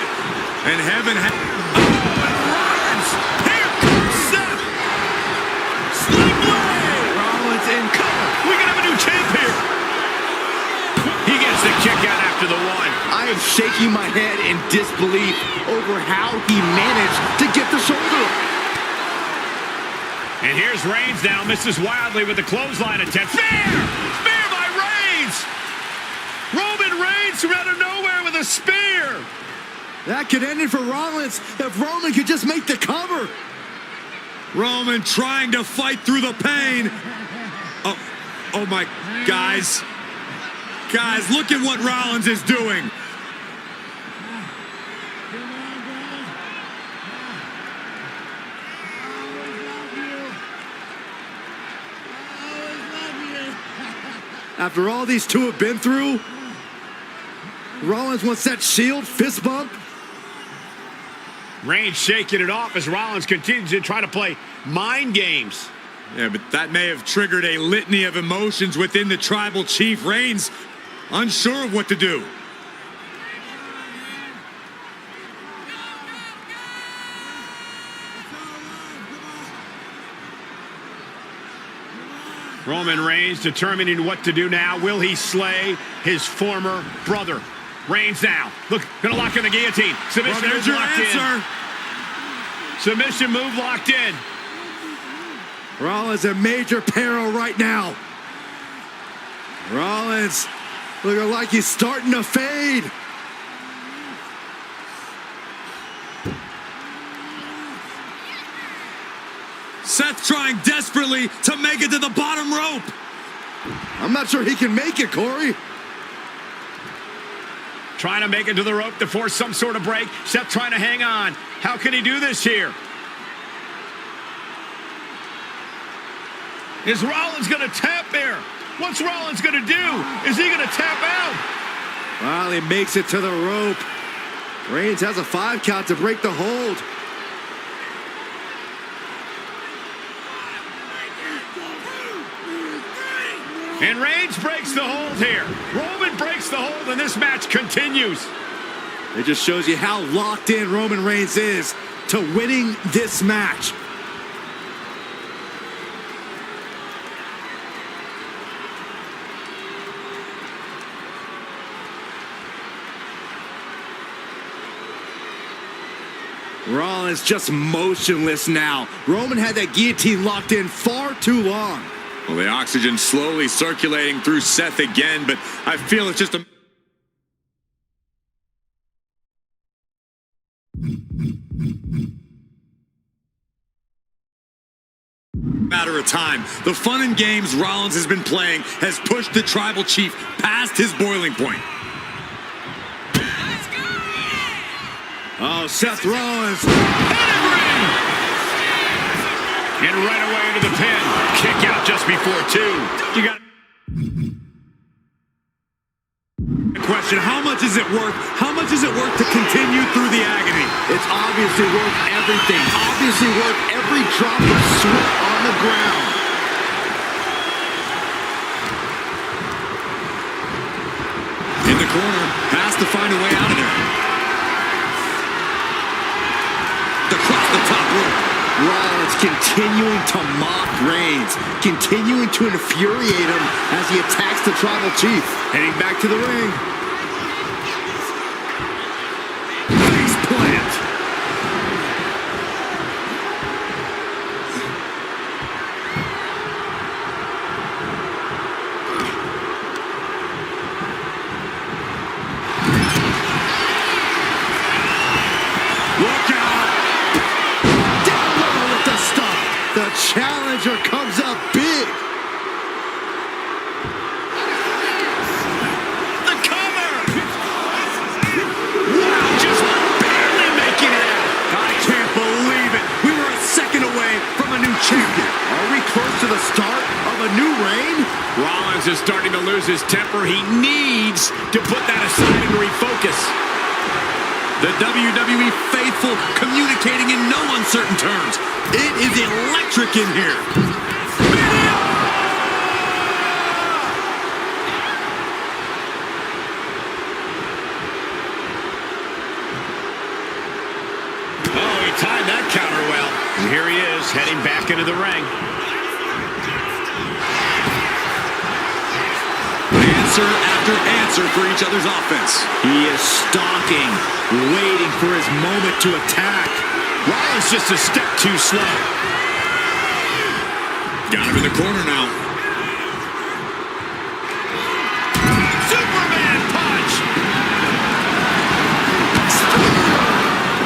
And heaven and Rollins! Here comes Seth! Sling blade! Rollins in cover. We can have a new champ here. He gets the kick out after the one. I am shaking my head in disbelief over how he managed to get the shoulder. And here's Reigns now, misses wildly with the clothesline attempt. Spear! Spear by Reigns! Roman Reigns from out of nowhere with a spear! That could end it for Rollins if Roman could just make the cover. Roman trying to fight through the pain. Oh my, guys. Guys, look at what Rollins is doing. After all these two have been through, Rollins wants that shield fist bump. Reigns shaking it off as Rollins continues to try to play mind games. Yeah, but that may have triggered a litany of emotions within the Tribal Chief. Reigns unsure of what to do. Roman Reigns determining what to do now. Will he slay his former brother? Reigns now. Look, gonna lock in the guillotine. Submission Well, move there's your locked answer. in. Submission move locked in. Rollins in major peril right now. Rollins looking like he's starting to fade. Seth trying desperately to make it to the bottom rope. I'm not sure he can make it, Corey. Trying to make it to the rope to force some sort of break. Seth trying to hang on. How can he do this here? Is Rollins going to tap there? What's Rollins going to do? Is he going to tap out? Well, he makes it to the rope. Reigns has a 5 count to break the hold. And Reigns breaks the hold here. Roman breaks the hold, and this match continues. It just shows you how locked in Roman Reigns is to winning this match. Rollins just motionless now. Roman had that guillotine locked in far too long. Well, the oxygen slowly circulating through Seth again, but I feel it's just a matter of time. The fun and games Rollins has been playing has pushed the Tribal Chief past his boiling point. Oh, Seth Rollins. And right away into the pin. Kick out just before 2. You got question, how much is it worth? How much is it worth to continue through the agony? It's obviously worth everything. Obviously worth every drop of sweat on the ground. In the corner, has to find a way out of there. Across the top rope. Rollins continuing to mock Reigns, continuing to infuriate him as he attacks the Tribal Chief. Heading back to the ring. Face plant. Look out! Down low. challenger comes up big. The cover! Wow, just barely making it out. I can't believe it. We were a second away from a new champion. Are we close to the start of a new reign? Rollins is starting to lose his temper. He needs to put that aside and refocus. The WWE faithful communicating in no uncertain terms. It is electric in here. Oh, he timed that counter well. And here he is, heading back into the ring. Answer after answer for each other's offense. He is stalking, waiting for his moment to attack. Rollins just a step too slow. Got him in the corner now. Superman punch!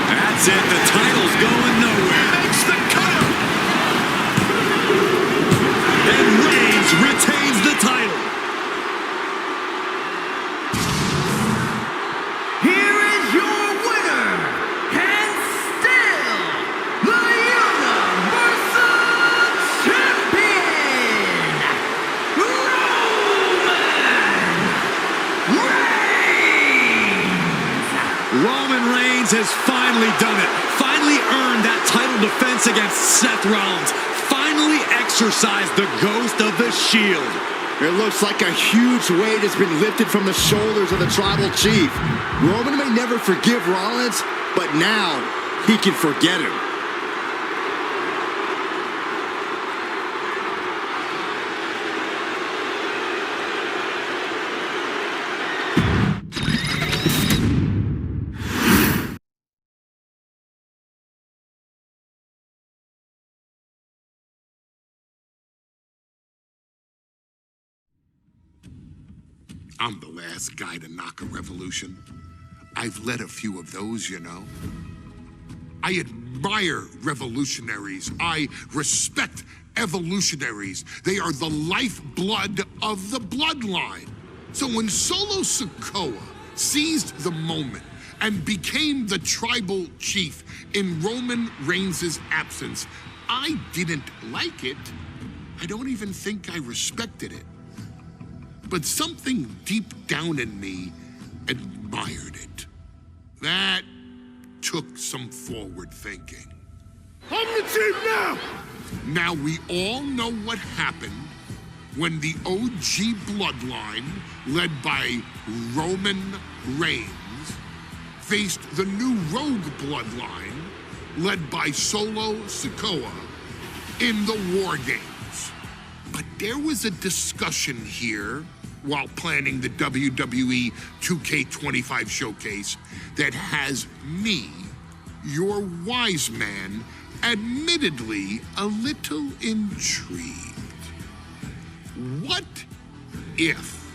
That's it. The title's going nowhere. Makes the cover! And Reigns retains the title. Here is your winner, and still the Universal Champion, Roman Reigns has finally done it. Finally earned that title defense against Seth Rollins. Finally exercised the ghost of the Shield. It looks like a huge weight has been lifted from the shoulders of the tribal chief. Roman may never forgive Rollins, but now he can forget him. I'm the last guy to knock a revolution. I've led a few of those, you know. I admire revolutionaries. I respect evolutionaries. They are the lifeblood of the bloodline. So when Solo Sikoa seized the moment and became the tribal chief in Roman Reigns' absence, I didn't like it. I don't even think I respected it. But something deep down in me admired it. That took some forward thinking. I'm the chief now! Now we all know what happened when the OG bloodline, led by Roman Reigns, faced the new rogue bloodline, led by Solo Sikoa, in the War Games. But there was a discussion here while planning the WWE 2K25 showcase that has me, your wise man, admittedly a little intrigued. What if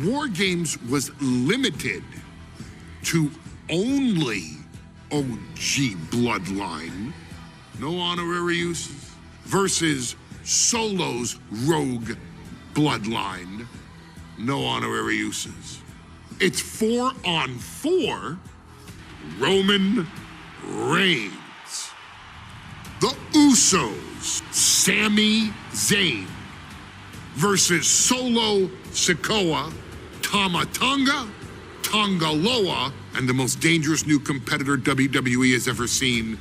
War Games was limited to only OG bloodline, no honorary uses, versus Solo's rogue bloodline, no honorary uses? It's 4-on-4 Roman Reigns. The Usos, Sami Zayn, versus Solo Sikoa, Tama Tonga, Tonga Loa, and the most dangerous new competitor WWE has ever seen,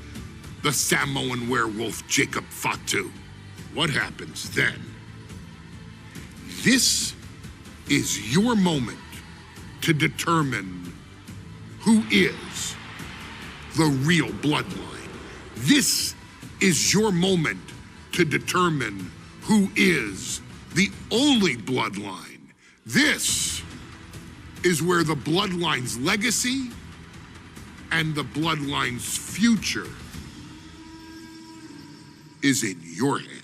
the Samoan werewolf Jacob Fatu. What happens then? This is your moment to determine who is the real bloodline. This is your moment to determine who is the only bloodline. This is where the bloodline's legacy and the bloodline's future is in your hands.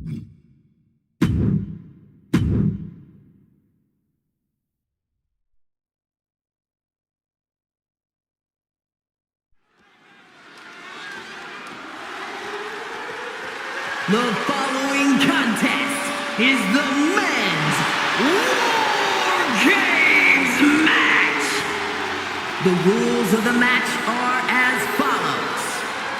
The following contest is the men's War Games match. The rules of the match are as follows.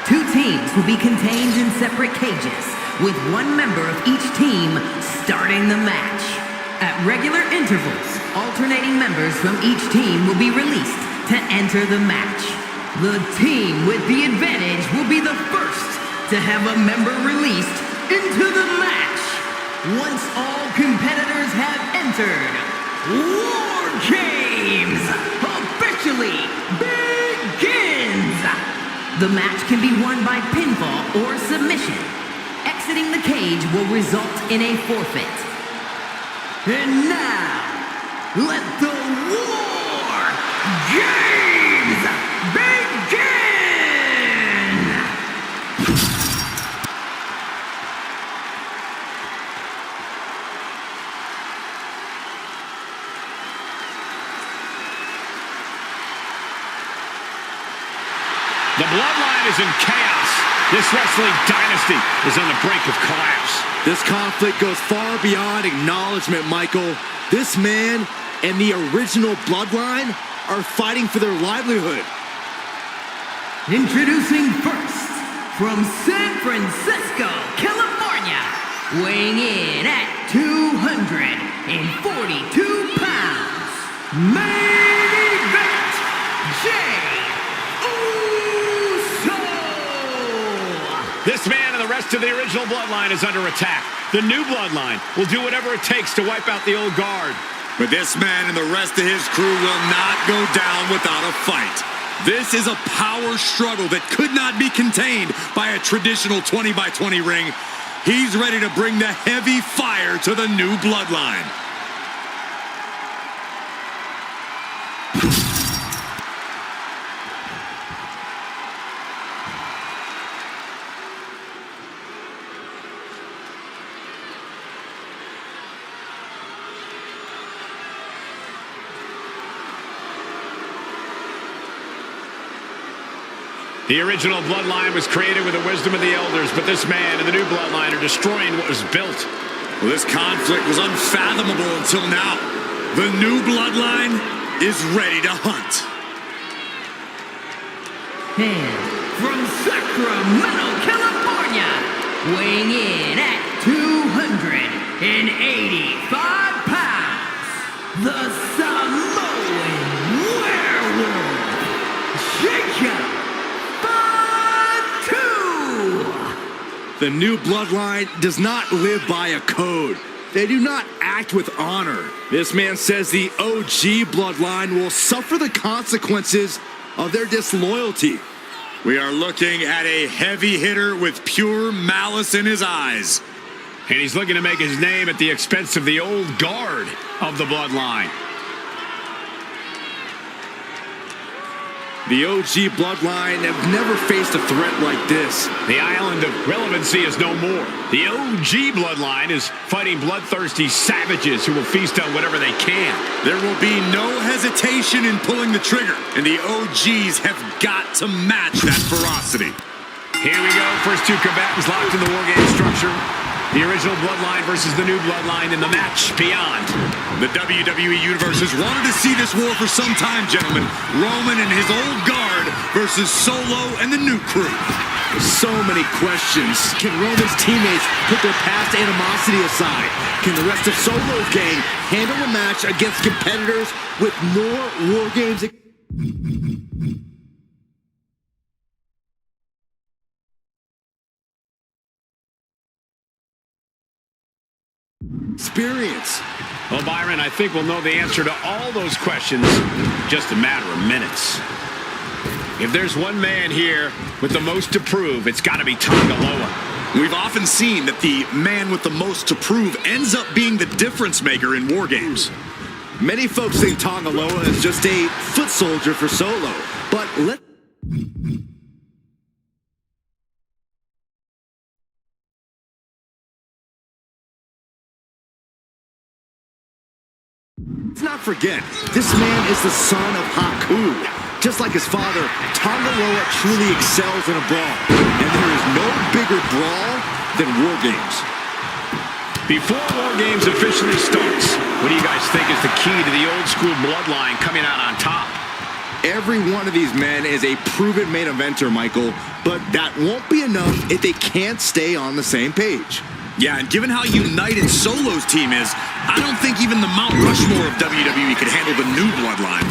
2 teams will be contained in separate cages, with 1 member of each team starting the match. At regular intervals, alternating members from each team will be released to enter the match. The team with the advantage will be the first to have a member released into the match. Once all competitors have entered, War Games officially begins. The match can be won by pinfall or submission. Exiting the cage will result in a forfeit. And now, let the War Games begin! The Bloodline is in chaos. This wrestling dynasty is on the brink of collapse. This conflict goes far beyond acknowledgement, Michael. This man and the original Bloodline are fighting for their livelihood. Introducing first, from San Francisco, California, weighing in at 242 pounds, main event, Jay Uso! This man and the rest of the original Bloodline is under attack. The new Bloodline will do whatever it takes to wipe out the old guard. But this man and the rest of his crew will not go down without a fight. This is a power struggle that could not be contained by a traditional 20-by-20 ring. He's ready to bring the heavy fire to the new Bloodline. The original Bloodline was created with the wisdom of the elders, but this man and the new Bloodline are destroying what was built. Well, this conflict was unfathomable until now. The new Bloodline is ready to hunt. And from Sacramento, California, weighing in at 285 pounds, the Samoan werewolf, Jacob. The new Bloodline does not live by a code. They do not act with honor. This man says the OG Bloodline will suffer the consequences of their disloyalty. We are looking at a heavy hitter with pure malice in his eyes. And he's looking to make his name at the expense of the old guard of the Bloodline. The OG Bloodline have never faced a threat like this. The island of relevancy is no more. The OG Bloodline is fighting bloodthirsty savages who will feast on whatever they can. There will be no hesitation in pulling the trigger, and the OGs have got to match that ferocity. Here we go. First 2 combatants locked in the War Game structure. The original Bloodline versus the new Bloodline in the match beyond. The WWE Universe has wanted to see this war for some time, gentlemen. Roman and his old guard versus Solo and the new crew. So many questions. Can Roman's teammates put their past animosity aside? Can the rest of Solo's gang handle a match against competitors with more War Games experience? Well, Byron, I think we'll know the answer to all those questions in just a matter of minutes. If there's one man here with the most to prove, it's got to be Tonga Loa. We've often seen that the man with the most to prove ends up being the difference maker in War Games. Many folks think Tonga Loa is just a foot soldier for Solo, but let Let's not forget, this man is the son of Haku. Just like his father, Tongaloa truly excels in a brawl. And there is no bigger brawl than War Games. Before War Games officially starts, what do you guys think is the key to the old school bloodline coming out on top? Every one of these men is a proven main eventer, Michael, but that won't be enough if they can't stay on the same page. Yeah, and given how united Solo's team is, I don't think even the Mount Rushmore of WWE could handle the new bloodline.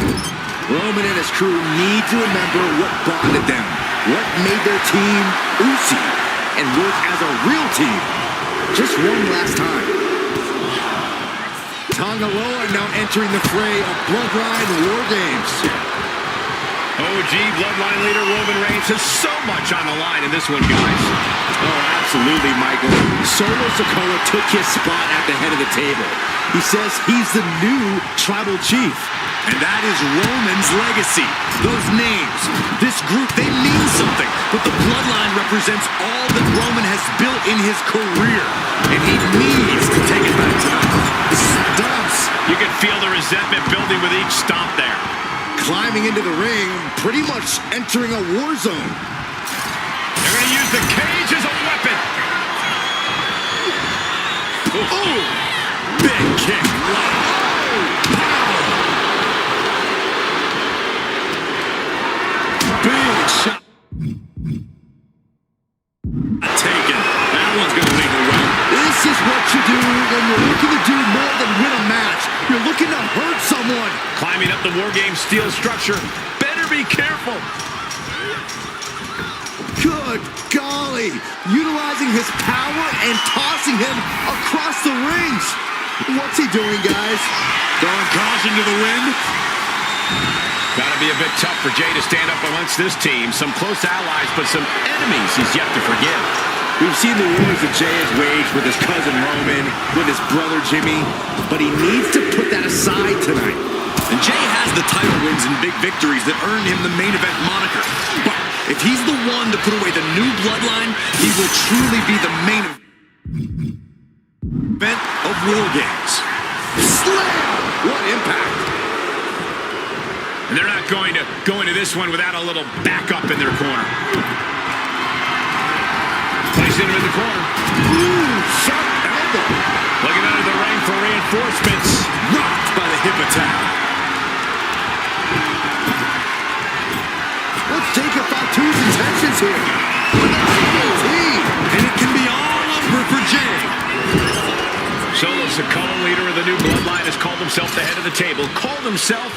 Roman and his crew need to remember what bonded them, what made their team Usi, and work as a real team. Just one last time. Tongaloa now entering the fray of Bloodline War Games. OG Bloodline leader Roman Reigns has so much on the line in this one, guys. Oh, absolutely, Michael. Solo Sikoa took his spot at the head of the table. He says he's the new tribal chief. And that is Roman's legacy. Those names, this group, they mean something. But the bloodline represents all that Roman has built in his career. And he needs to take it back tonight. The stomps. You can feel the resentment building with each stomp there. Climbing into the ring, pretty much entering a war zone. They're going to use the cage as a weapon. Ooh, big kick. Big shot. Taken. That one's going to leave a well. This is what you do when you're looking to do more than win a match. You're looking to hurt someone. Climbing up the War Games steel structure. Better be careful. Good golly. Utilizing his power and tossing him across the rings. What's he doing, guys? Throwing caution to the wind. Gotta be a bit tough for Jay to stand up amongst this team. Some close allies, but some enemies he's yet to forgive. We've seen the wars that Jay has waged with his cousin Roman, with his brother Jimmy, but he needs to put that aside tonight. And Jay has the title wins and big victories that earned him the main event moniker. But if he's the one to put away the new bloodline, he will truly be the main event of War Games. Slam! What impact! And they're not going to go into this one without a little backup in their corner. Placing him in the corner. Ooh, sharp elbow. Looking under the ring for reinforcements. Rocked by the hip attack. What's Jacob Fatu's intentions here? With a DDT. And it can be all over for Jay. Solo Sikoa, leader of the new bloodline, has called himself the head of the table. Called himself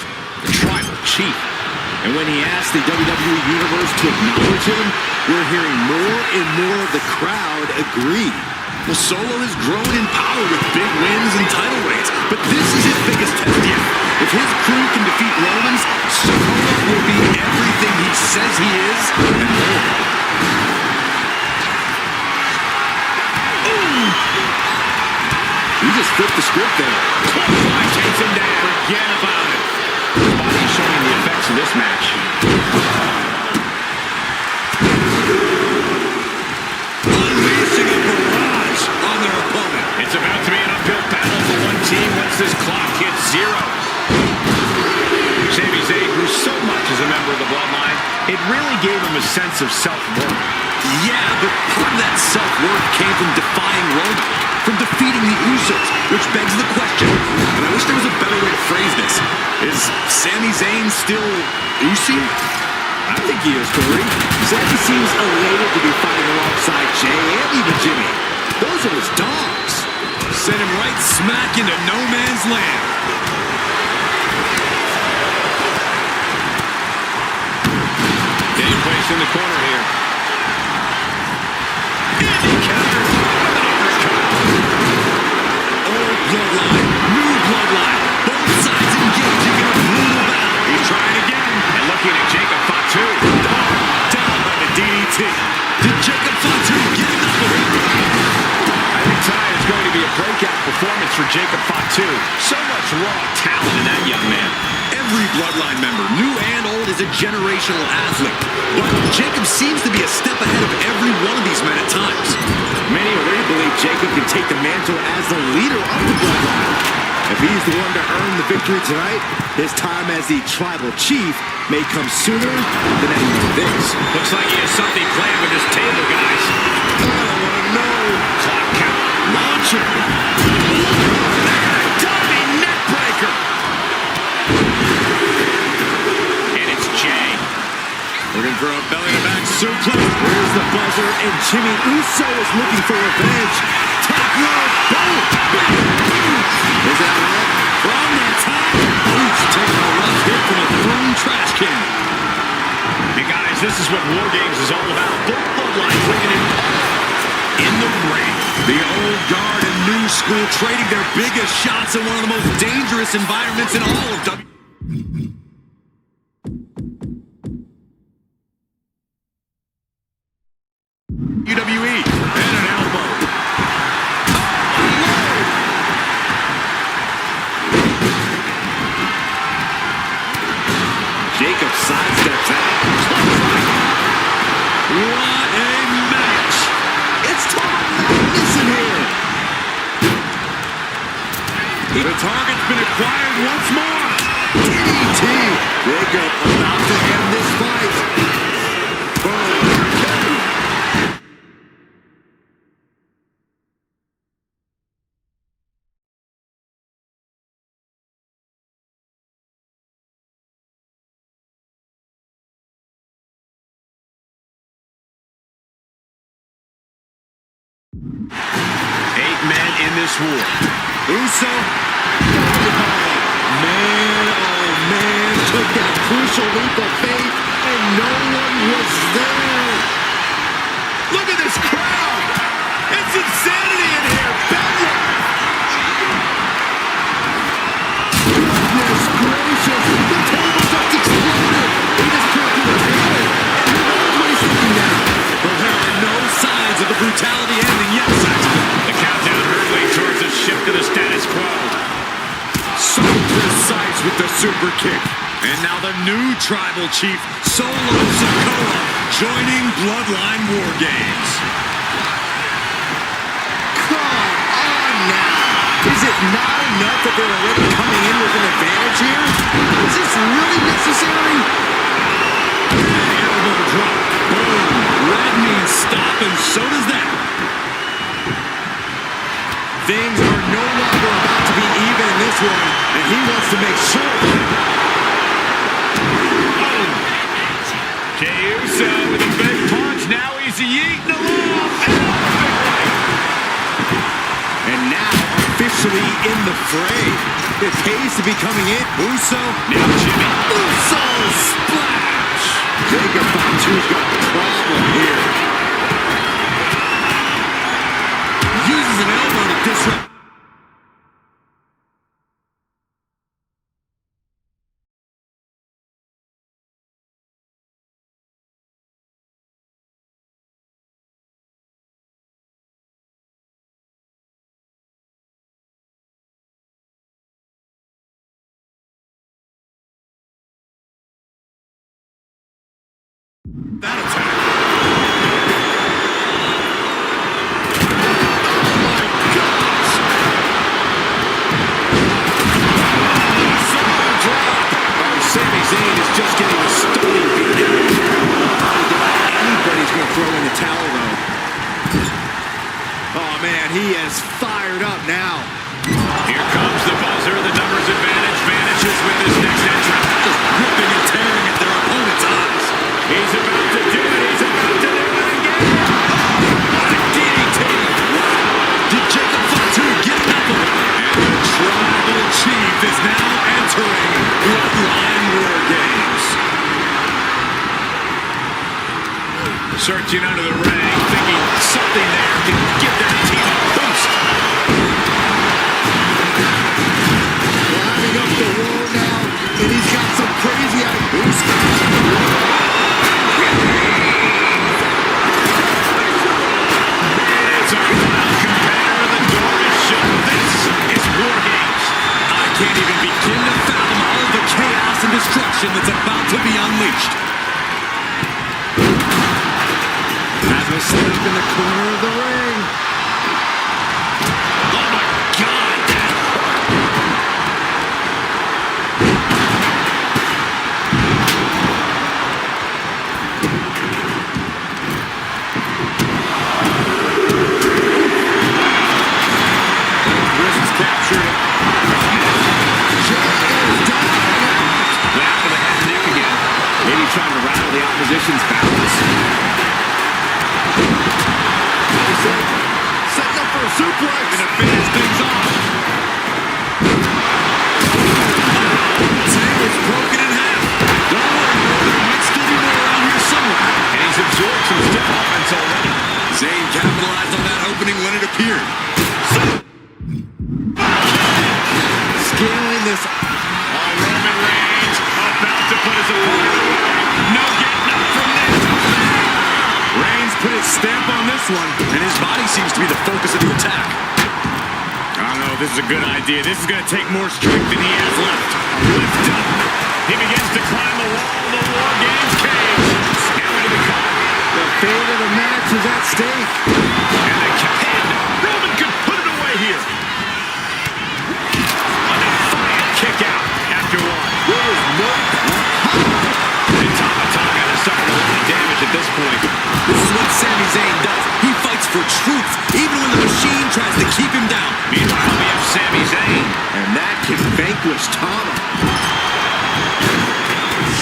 the tribal chief. And when he asked the WWE Universe to acknowledge him, we're hearing more and more of the crowd agree. Well, Solo has grown in power with big wins and title reigns, but this is his biggest test yet. If his crew can defeat Roman's, Solo will be everything he says he is and more. He just flipped the script there. Clothesline takes him down. Forget about it. His body's showing the effects of this match. Unleashing a barrage on their opponent. It's about to be an uphill battle for one team once this clock hits zero. Sami Zayn grew so much as a member of the Bloodline, it really gave him a sense of self-worth. Yeah, but part of that self-worth came from defying Roman, from defeating the Usos, which begs the question, and I wish there was a better way to phrase this. Is Sami Zayn still Usi? I think he is, Corey. Sami seems elated to be fighting alongside Jay and even Jimmy. Those are his dogs. Send him right smack into no man's land. Getting placed in the corner here. And he counters with an uppercut. Old bloodline, new bloodline. Both sides engaging in a brutal battle. He's trying again. And looking at Jacob Fatu. Down by the DDT. Did Jacob Fatu get another one? I think tonight is going to be a breakout performance for Jacob Fatu. So much raw talent in that young man. Every Bloodline member, new and old, is a generational athlete. But Jacob seems to be a step ahead of every one of these men at times. Many already believe Jacob can take the mantle as the leader of the Bloodline. If he's the one to earn the victory tonight, his time as the tribal chief may come sooner than anyone thinks. Looks like he has something planned with this table, guys. I don't want to know. Clock count. Launcher. Diving neckbreaker. And it's Jay. Looking for a belly-to-back suplex. Where's the buzzer? And Jimmy Uso is looking for revenge. Top rope. Boom. Is that right? From the top. He's taking a rough hit from a thrown trash can. Hey guys, this is what War Games is all about. Both bloodlines bringing it in the ring. The old guard and new school trading their biggest shots in one of the most dangerous environments in all of WWE. And an elbow. Jacob sidesteps out. What a match! It's total madness in here. The target's been acquired once more. DDT. Jacob about to end this fight. Boom. 8 men in this war. Uso. Man, oh man, took that crucial leap of faith, and no one was there. Look at this crowd. It's insanity in here. Bedlam. Goodness gracious. The table just exploded. He just cracked through the table. And who knows what he's thinking now? But there are no signs of the brutality ending yet, Saxton. The countdown hurtling towards a shift to the status quo. So precise with the super kick. And now the new tribal chief, Solo Sikoa, joining Bloodline War Games. Come on now. Is it not enough that they're already coming in with an advantage here? Is this really necessary? Elbow drop. Boom. Red means stop, and so does that. Things are no longer about to be even in this one, and he wants to make sure. Jey Uso with a big punch. Now he's yeeting along. And now officially in the fray. It pays to be coming in. Uso. Now Jimmy. Uso splash. Jacob Fatu's got a problem here. Uses an elbow to disrupt. That attack. Sami Zayn is just getting a stunning beating. Anybody's going to throw in the towel, though. Oh, man, he is fired up now. Here comes the buzzer. The numbers advantage vanishes with this next entrant. Just ripping and tearing at their opponent's eyes. He's about to do it. He's about to do it again. What a DDT. Did Jacob Fatu get enough of it? And the tribal chief is now entering Bloodline War Games. Searching under the ring, thinking something there can give that team a boost. Climbing up the wall now, and he's got some crazy ideas. It's our final competitor. The door is shut. This is War Games. I can't even begin to fathom all of the chaos and destruction that's about to be unleashed. Has a slip in the corner of the ring. Oh my God, that hurt. captured. Went out for the head and neck again. Maybe trying to rattle the opposition's balance. Setting up for a suplex. Gonna finish things off. Table's broken in half. Don't worry, there might still be more around here somewhere. And he's absorbed some stiff offense already. Zayn capitalized on that opening when it appeared. Scaling this. Roman Reigns about to put his opponent away. No getting up from this. Reigns put his stamp on this one, and his body seems to be the focus of the attack. I don't know if this is a good idea. This is going to take more strength than he has left. Lift up. He begins to climb the wall of the War Games cage. Now into the cut. The fate of the match is at stake. And the pin. Roman could put it away here. A defiant kick out after one. There is no. And Tama Tonga has suffered a lot of damage at this point. This is what Sami Zayn does. He fights for truth, even when the machine tries to keep him down. Meanwhile, we have Sami Zayn. And that can vanquish Tama.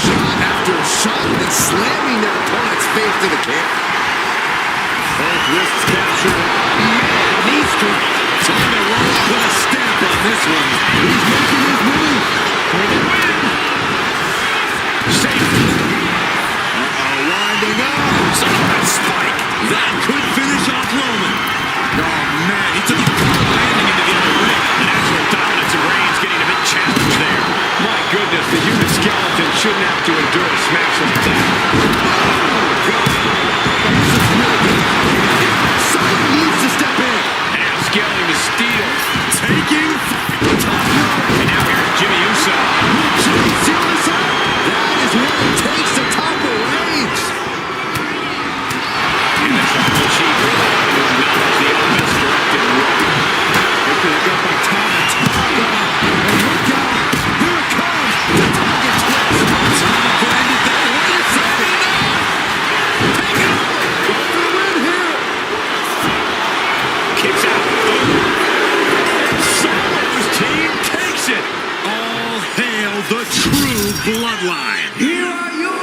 Shot after shot, and slamming their opponent's face to the kick. Both wrists captured. Man, needs to. Tama won't put a stamp on this one. He's making his move. For the win. Safe. Winding up. Solid spike. That could finish off Roman. Oh, man, he took a poor landing into the other ring. The natural dominance of Reigns getting a big challenge there. My goodness, the human skeleton shouldn't have to endure a smash like that. Someone needs to step in. Now scaling the steel. Taking the top rope. And now here's Jimmy Uso. Jimmy seal this out. That is what it takes to topple Reigns. And the tribal chief really wanted to acknowledge the unmisdirected rope. Picking it up by Tama Tonga. And look out. Here it comes. The target twist. Tama branded that. What is happening now? Take it over. Go for the win here. Kicks out. Solo's team takes it. All hail the true bloodline. Here are your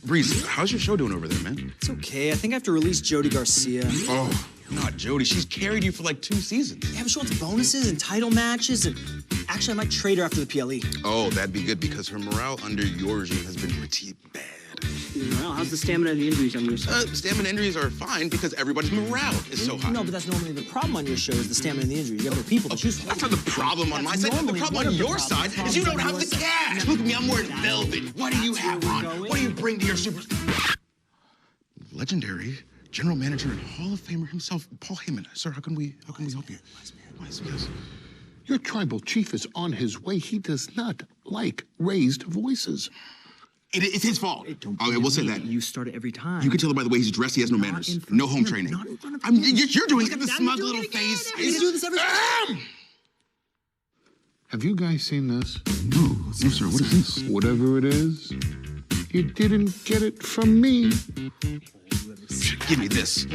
Breeze, how's your show doing over there, man? It's okay. I think I have to release Jody Garcia. Oh, not Jody. She's carried you for like 2 seasons. Yeah, but she wants bonuses and title matches, and actually, I might trade her after the PLE. Oh, that'd be good because her morale under your regime has been pretty bad. Well, how's the stamina and the injuries on your side? Stamina injuries are fine because everybody's morale is so high. No, but that's normally the problem on your show is the stamina and the injuries. You have no people to choose from. That's not the problem on my side. The problem on your side is you don't have the cash. Look at me, I'm wearing velvet. What do you have on? What do you bring to your super... Legendary general manager and Hall of Famer himself, Paul Heyman. Sir, how can we help you? Wise, yes. Your tribal chief is on his way. He does not like raised voices. It's his fault. Okay, we'll say that. You start it every time. You can tell by the way he's dressed, he has no manners. No home training. You're doing it. The smug little face. You do this every time. Have you guys seen this? No, sir. What is this? Whatever it is, you didn't get it from me. Give me this.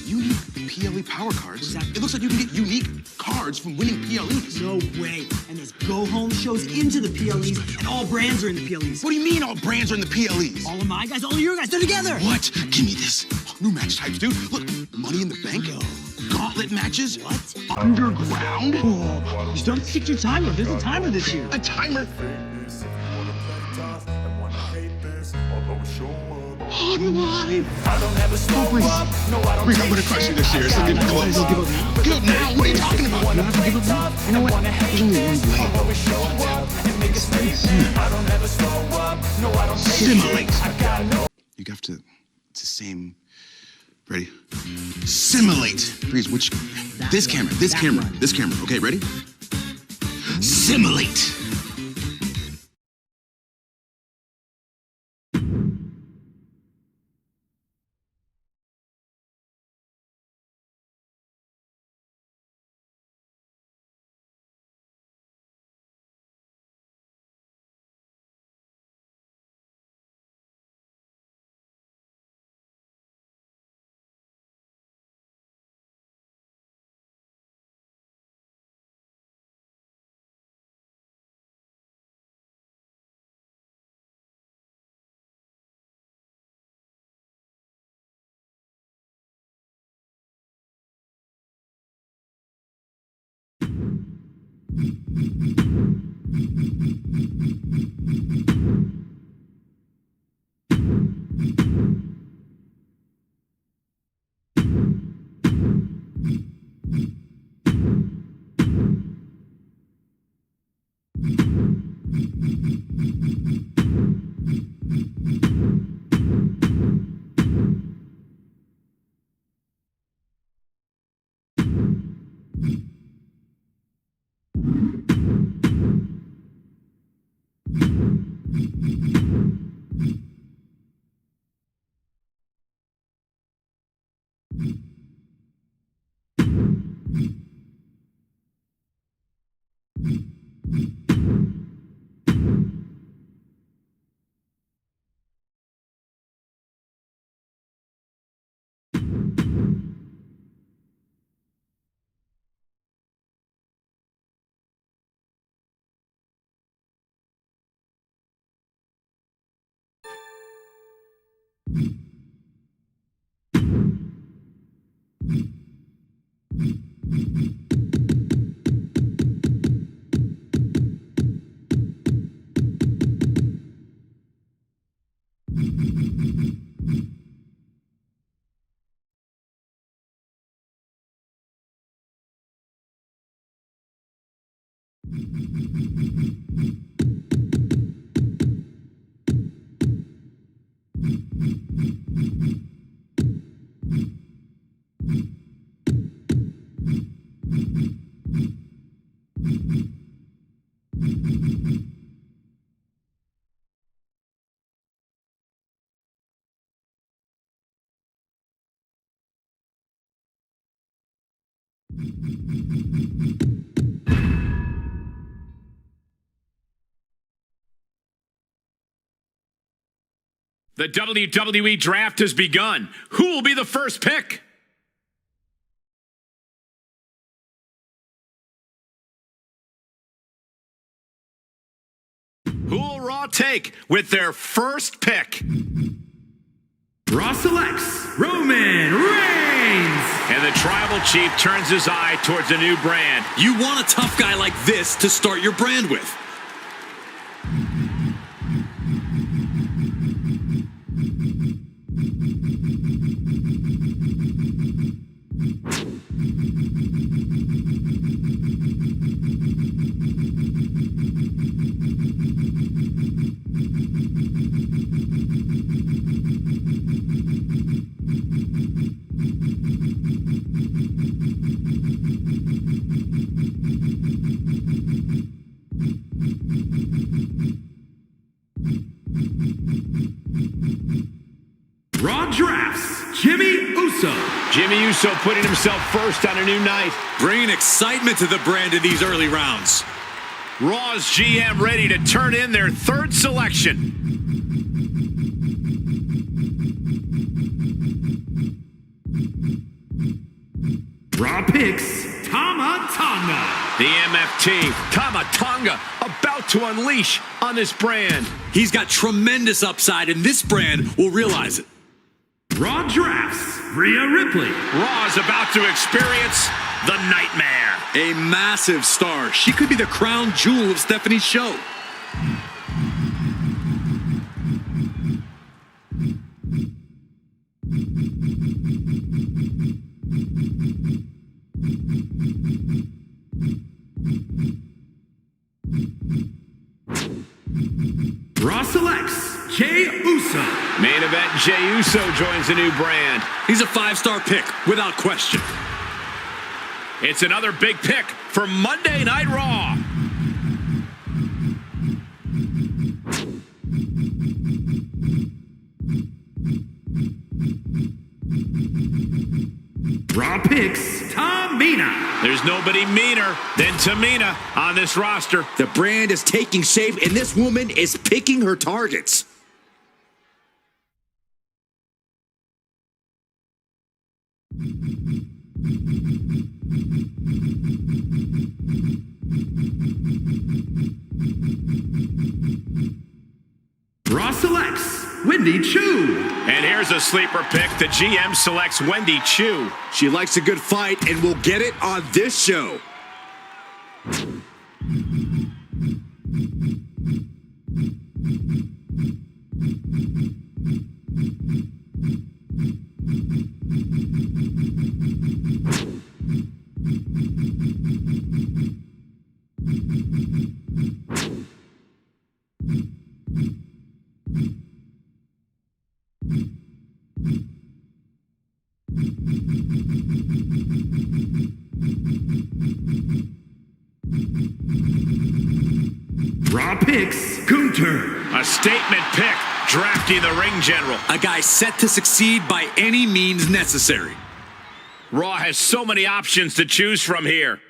Unique PLE power cards. It looks like you can get unique cards from winning PLEs. No way. And there's go-home shows into the PLEs, and all brands are in the PLEs. What do you mean all brands are in the PLEs? All of my guys, all of your guys, they're together. What? Give me this. New match types, dude. Look, Money in the Bank. Gauntlet matches. What? Underground. Oh, you don't stick your timer. There's a timer this year. A timer? Oh, Relive. Oh, Breeze, I'm gonna crush you this year. It's not even close. Give up now. What are you talking about? You have to give up now. You know what? There's only one way. Simulate. You have to. It's the same. Ready? Simulate. Breeze, which? This camera. Okay, ready? Simulate. The WWE Draft has begun. Who will be the first pick? Who will Raw take with their first pick? Raw selects Roman Reigns. And the Tribal Chief turns his eye towards a new brand. You want a tough guy like this to start your brand with. Raw drafts Jimmy Uso. Jimmy Uso putting himself first on a new night. Bringing excitement to the brand in these early rounds. Raw's GM ready to turn in their third selection. Raw picks Tama Tonga. The MFT, Tama Tonga, about to unleash on this brand. He's got tremendous upside, and this brand will realize it. Raw drafts Rhea Ripley. Raw's about to experience the nightmare. A massive star. She could be the crown jewel of Stephanie's show. Raw selects Jey Uso. Main event, Jey Uso joins a new brand. He's a 5-star pick, without question. It's another big pick for Monday Night Raw. Raw picks Tamina. There's nobody meaner than Tamina on this roster. The brand is taking shape, and this woman is picking her targets. Raw selects Wendy Choo. And here's a sleeper pick. The GM selects Wendy Choo. She likes a good fight and will get it on this show. Raw picks Gunter. A statement pick, drafting the ring general. A guy set to succeed by any means necessary. Raw has so many options to choose from here.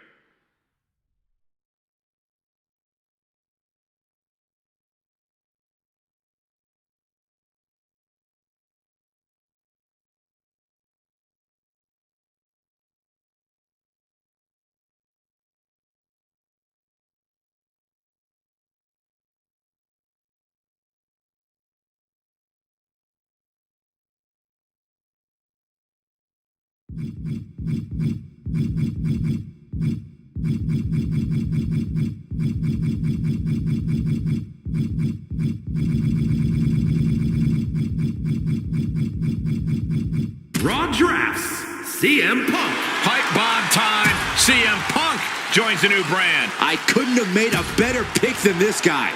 Raw drafts CM Punk. Pipe bomb time. CM Punk joins a new brand. I couldn't have made a better pick than this guy.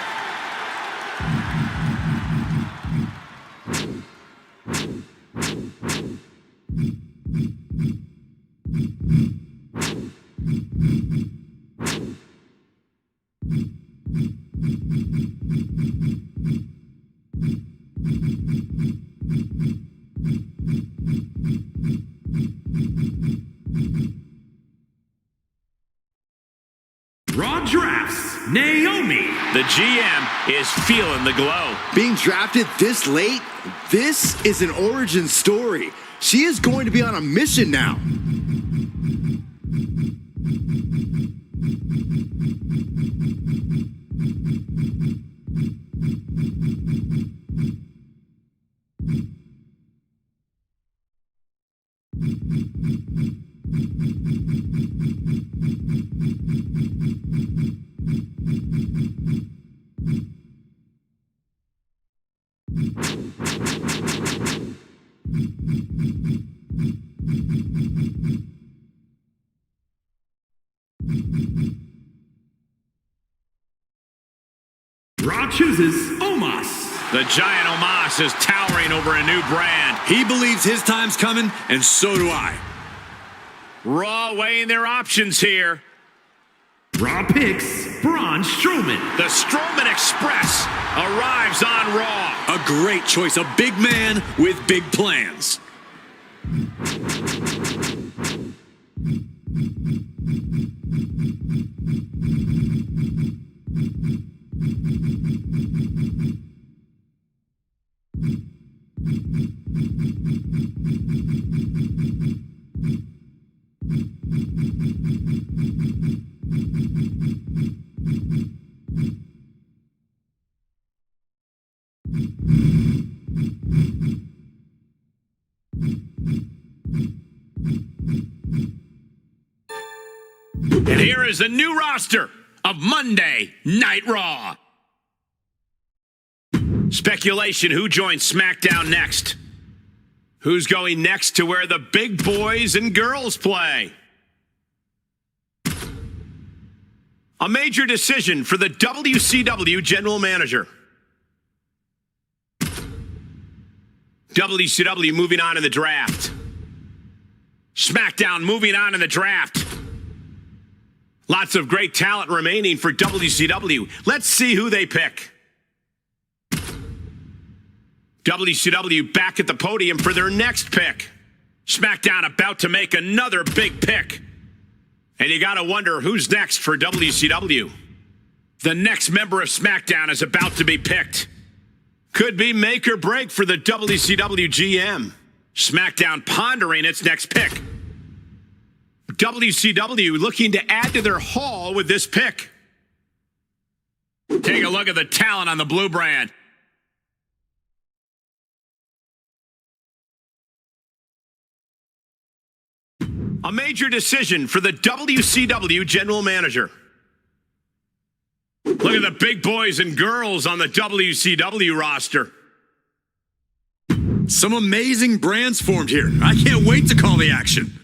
GM is feeling the glow. Being drafted this late, this is an origin story. She is going to be on a mission now. Raw chooses Omos. The giant Omos is towering over a new brand. He believes his time's coming, and so do I. Raw weighing their options here. Raw picks Braun Strowman. The Strowman Express arrives on Raw. A great choice, a big man with big plans. And here is a new roster of Monday Night Raw. Speculation, who joins SmackDown next? Who's going next to where the big boys and girls play? A major decision for the WCW general manager. WCW moving on in the draft. SmackDown moving on in the draft. Lots of great talent remaining for WCW. Let's see who they pick. WCW back at the podium for their next pick. SmackDown about to make another big pick. And you gotta wonder who's next for WCW. The next member of SmackDown is about to be picked. Could be make or break for the WCW GM. SmackDown pondering its next pick. WCW looking to add to their haul with this pick. Take a look at the talent on the blue brand. A major decision for the WCW general manager. Look at the big boys and girls on the WCW roster. Some amazing brands formed here. I can't wait to call the action.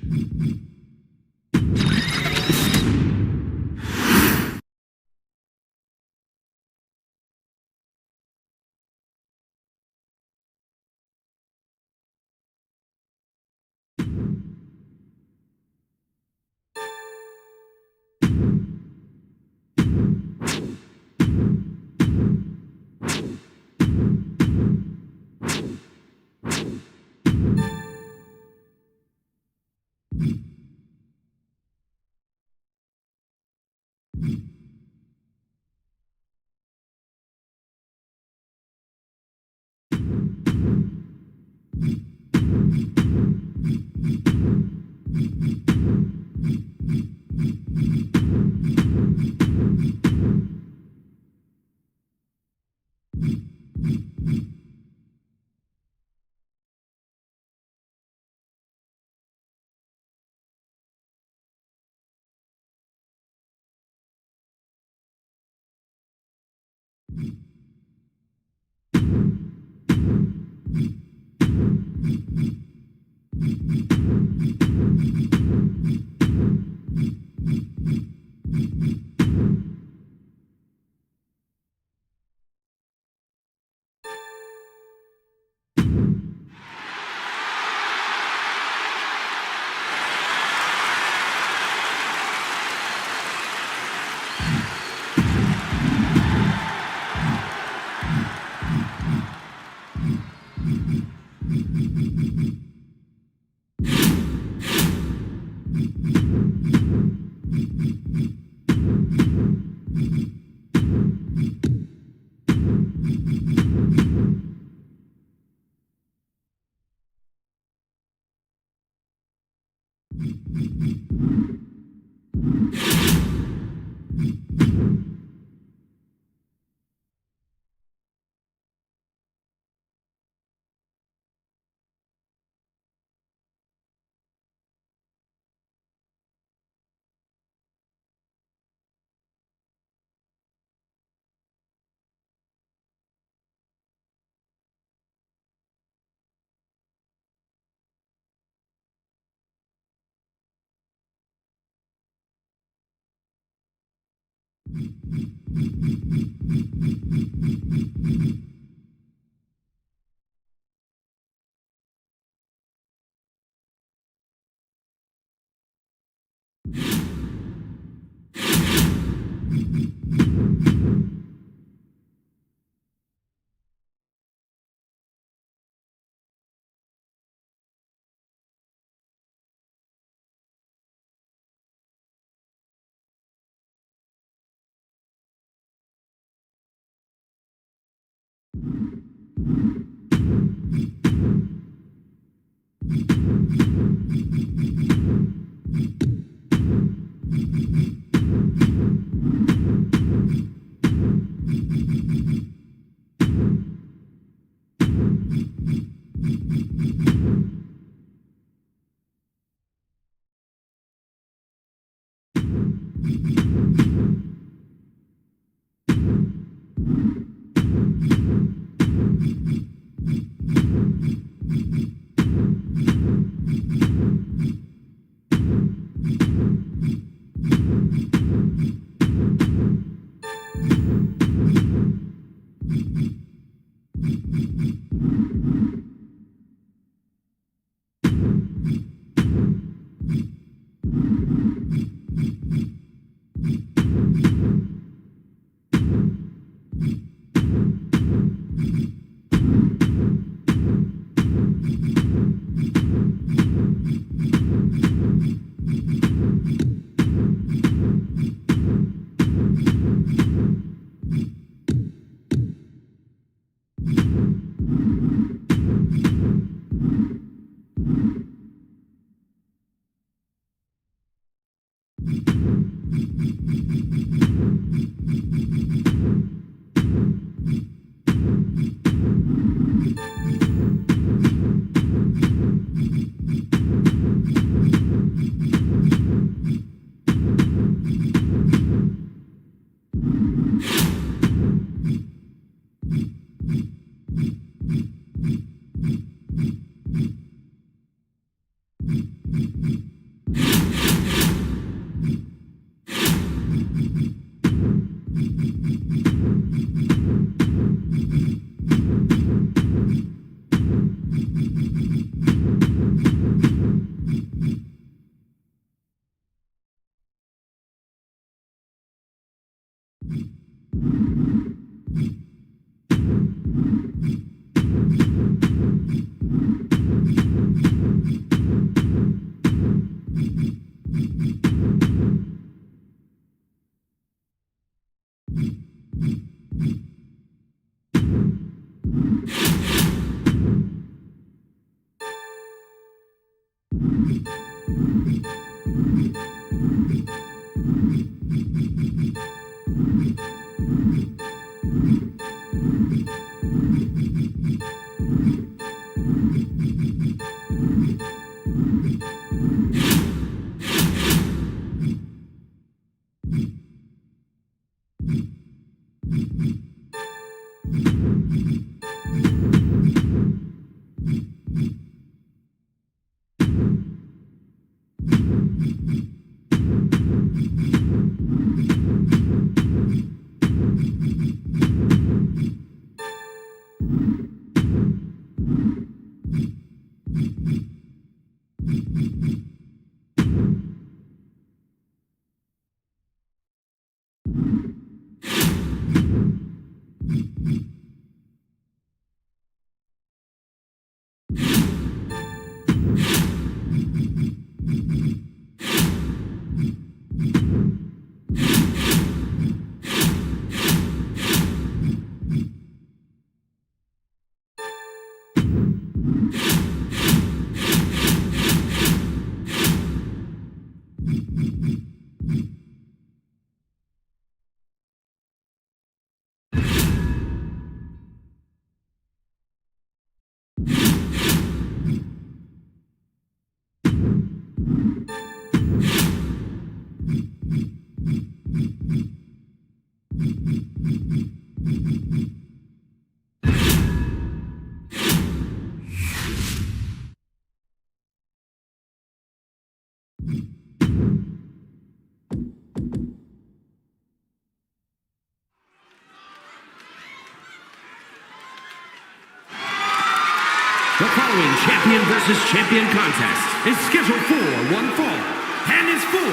following champion versus champion contest is scheduled for one fall and is for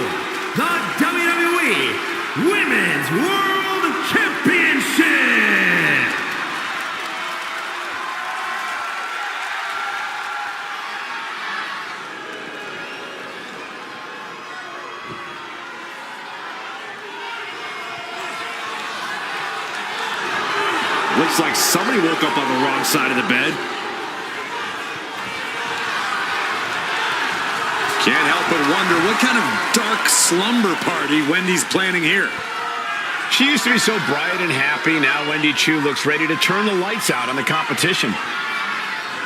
the WWE Women's World Championship. Looks like somebody woke up on the wrong side of the bed. Can't help but wonder what kind of dark slumber party Wendy's planning here. She used to be so bright and happy. Now Wendy Choo looks ready to turn the lights out on the competition.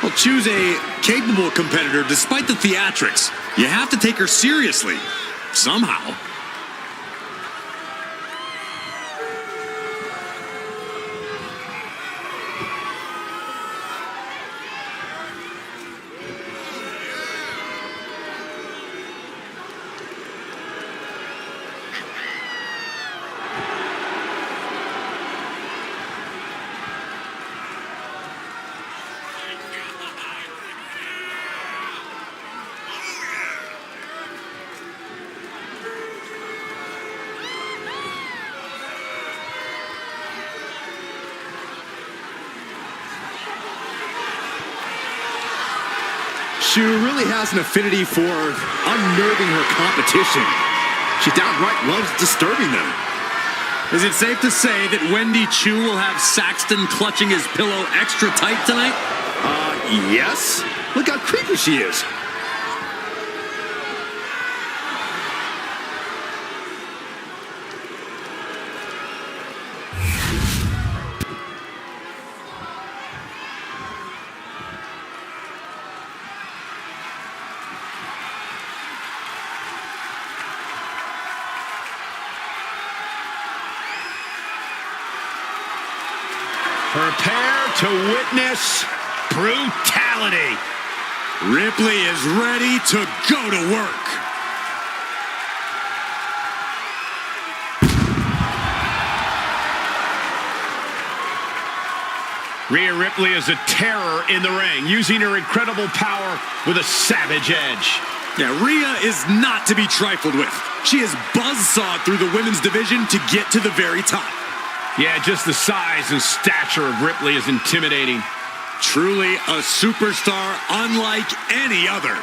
Well, Choo's a capable competitor despite the theatrics. You have to take her seriously, somehow. Choo really has an affinity for unnerving her competition. She downright loves disturbing them. Is it safe to say that Wendy Choo will have Saxton clutching his pillow extra tight tonight? Yes. Look how creepy she is. Prepare to witness brutality. Ripley is ready to go to work. Rhea Ripley is a terror in the ring, using her incredible power with a savage edge. Yeah, Rhea is not to be trifled with. She has buzzsawed through the women's division to get to the very top. Yeah, just the size and stature of Ripley is intimidating. Truly a superstar unlike any other.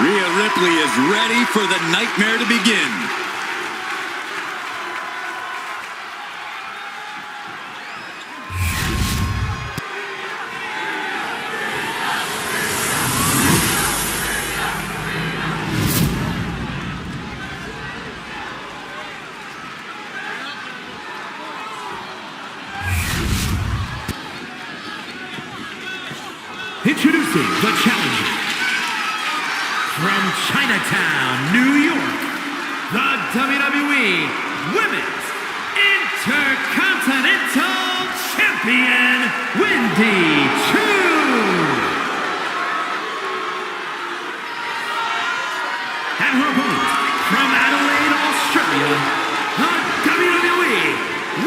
Rhea Ripley is ready for the nightmare to begin. Introducing the challenger. From Chinatown, New York, the WWE Women's Intercontinental Champion, Wendy Choo. And her opponent, from Adelaide, Australia, the WWE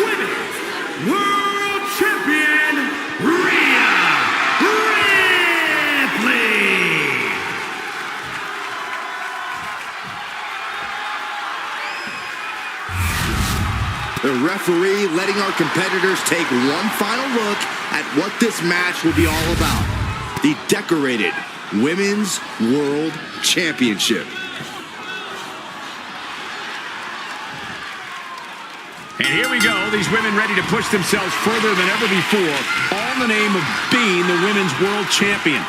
Women's World Champion, Rhea Ripley. The referee letting our competitors take one final look at what this match will be all about. The decorated Women's World Championship. And here we go. These women ready to push themselves further than ever before, all in the name of being the women's world champion.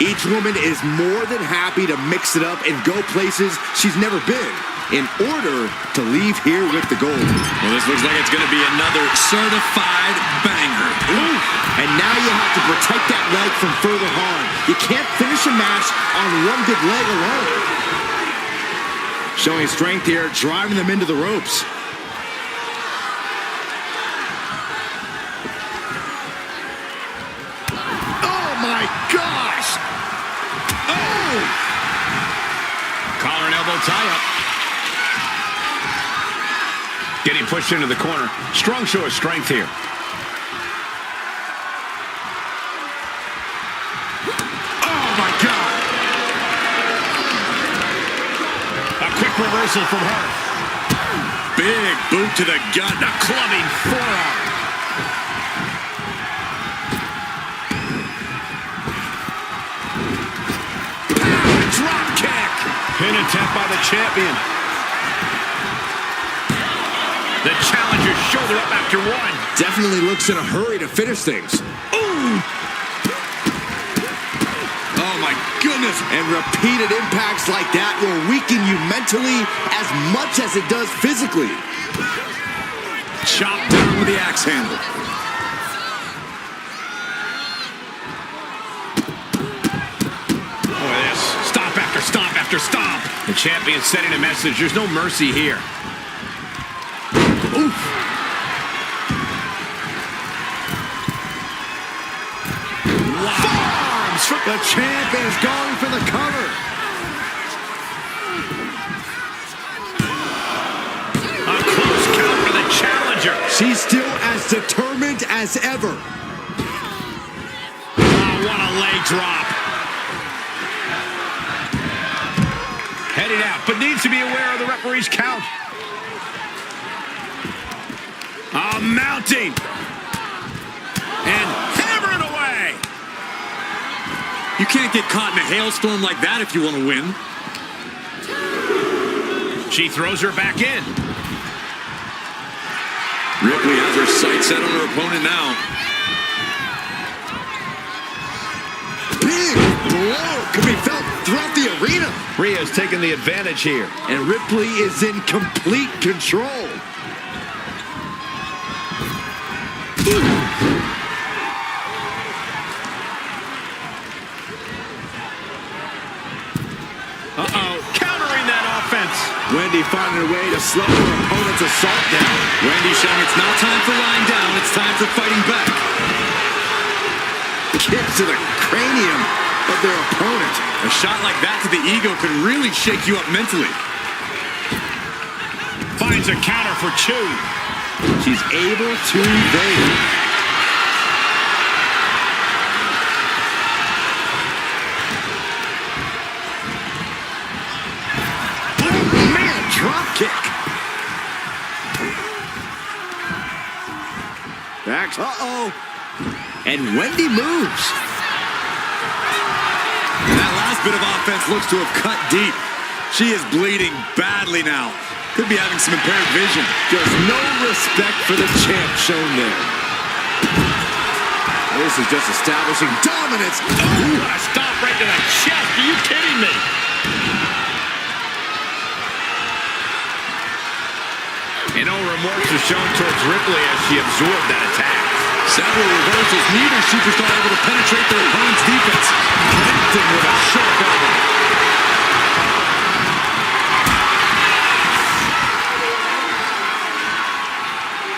Each woman is more than happy to mix it up and go places she's never been in order to leave here with the gold. Well, this looks like it's going to be another certified banger. Ooh. And now you have to protect that leg from further harm. You can't finish a match on one good leg alone. Showing strength here, driving them into the ropes. Oh, my gosh! Oh! Collar and elbow tie-up. Getting pushed into the corner. Strong show of strength here. Oh, my God! A quick reversal from her. Big boot to the gut. The clubbing forearm. Drop kick. Pin attempt by the champion. The challenger shoulder up after one. Definitely looks in a hurry to finish things. Ooh! Oh, my goodness. And repeated impacts like that will weaken you mentally as much as it does physically. Chopped down with the axe handle. Look at this. Stomp after stomp after stomp. The champion sending a message. There's no mercy here. Oof. Forearms. The champ is going for the cover. A close count for the challenger. She's still as determined as ever. Oh, what a leg drop. Heading out, but needs to be aware of the referee's count. Mounting. And hammering away. You can't get caught in a hailstorm like that if you want to win. She throws her back in. Ripley has her sights set on her opponent now. Big blow can be felt throughout the arena. Rhea's taking the advantage here. And Ripley is in complete control. Uh-oh, countering that offense. Wendy finding a way to slow her opponent's assault down. Wendy showing it's not time for lying down, it's time for fighting back. Kicks to the cranium of their opponent. A shot like that to the ego could really shake you up mentally. Finds a counter for Chu. She's able to evade. Drop kick. Back. Uh-oh. And Wendy moves. And that last bit of offense looks to have cut deep. She is bleeding badly now. Could be having some impaired vision. Just no respect for the champ shown there. This is just establishing dominance. Oh, what a stop right to the chest. Are you kidding me? And no remorse is shown towards Ripley as she absorbed that attack. Several reversals, neither superstar able to penetrate their opponent's defense. Connecting with a sharp elbow.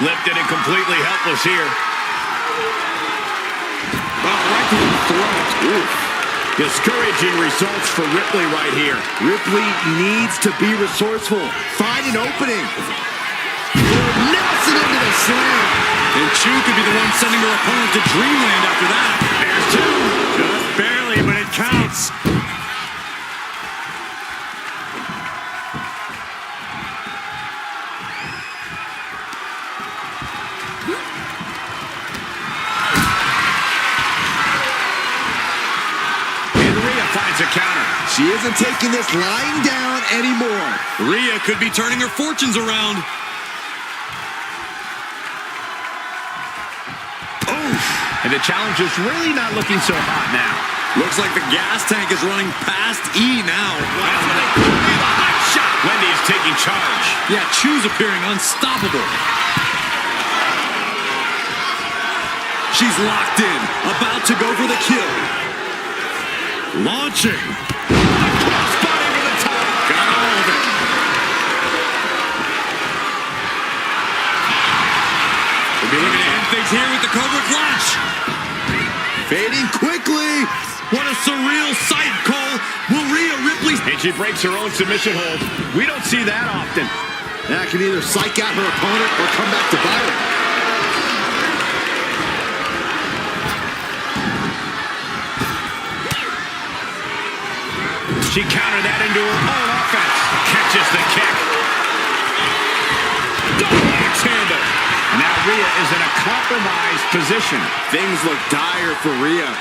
Lifted and completely helpless here. Right to the throat. Oof. Discouraging results for Ripley right here. Ripley needs to be resourceful. Find an opening. Nelson into the slam. And Chu could be the one sending her opponent to dreamland after that. There's two. Just barely, but it counts. And Rhea finds a counter. She isn't taking this lying down anymore. Rhea could be turning her fortunes around. And the challenger's really not looking so hot now. Looks like the gas tank is running past E now. Wow, the hot shot. Wendy is taking charge. Yeah, Chu's appearing unstoppable. She's locked in, about to go for the kill. Launching. Crossbody over the top. Got all of it. We'll be looking to end things here with the Cobra Clutch. Fading quickly. What a surreal sight, Cole. Will Rhea Ripley... And she breaks her own submission hold. We don't see that often. That can either psych out her opponent or come back to bite her. She countered that into her own offense. Catches the kick. Double axe handle. Now Rhea is in a compromised position. Things look dire for Rhea.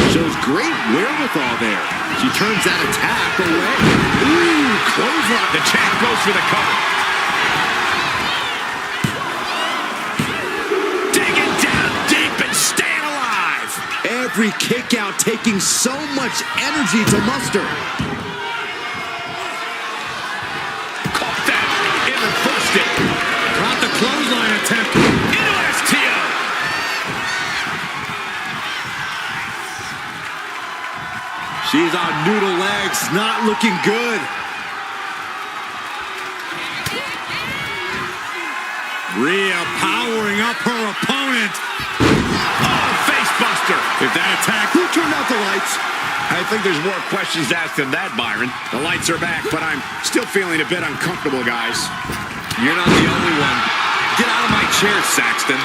Shows great wherewithal there. She turns that attack away. Ooh, clothesline. The champ goes for the cover. Digging down deep and staying alive. Every kick out taking so much energy to muster. Caught that in the first hit. Brought the clothesline attempt. Into STO. She's on noodle legs, not looking good. Rhea powering up her opponent. Oh, face buster. If that attack... Who turned out the lights? I think there's more questions asked than that, Byron. The lights are back, but I'm still feeling a bit uncomfortable, guys. You're not the only one. Get out of my chair, Saxton.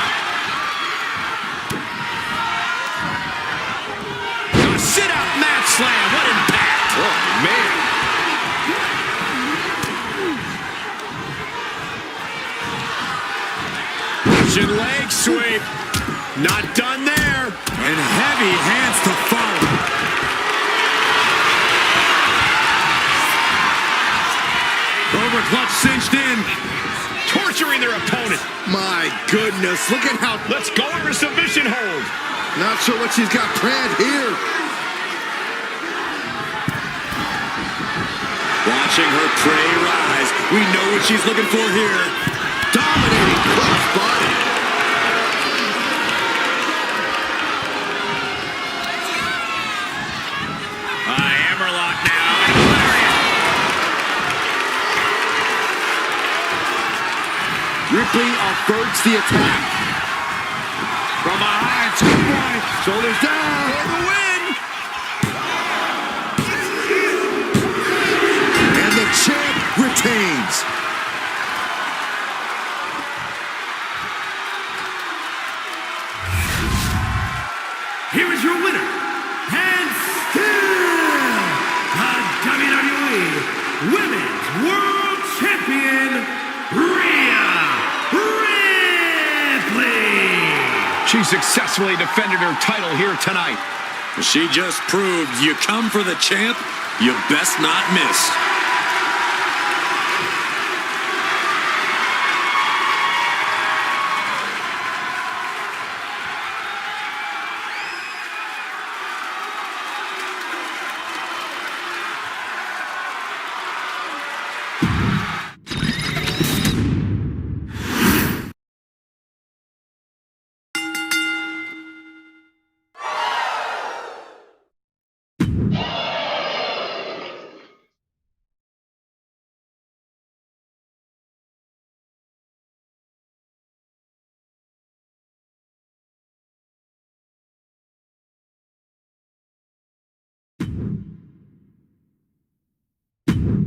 Sit-out mat slam. What impact. Oh, man. Russian leg sweep. Not done there. And heavy hands to follow. Cobra Clutch cinched in. Torturing their opponent. My goodness, look at how... Let's go over submission hold. Not sure what she's got planned here. Watching her prey rise. We know what she's looking for here. Dominating crossbody. Hammerlock now. And lariat. Ripley averts the attack. From behind. Right. Shoulders down. For the win. And the champ retains. Here is your winner, and still the WWE Women's World Champion, Rhea Ripley. She successfully defended her title here tonight. She just proved you come for the champ, you best not miss.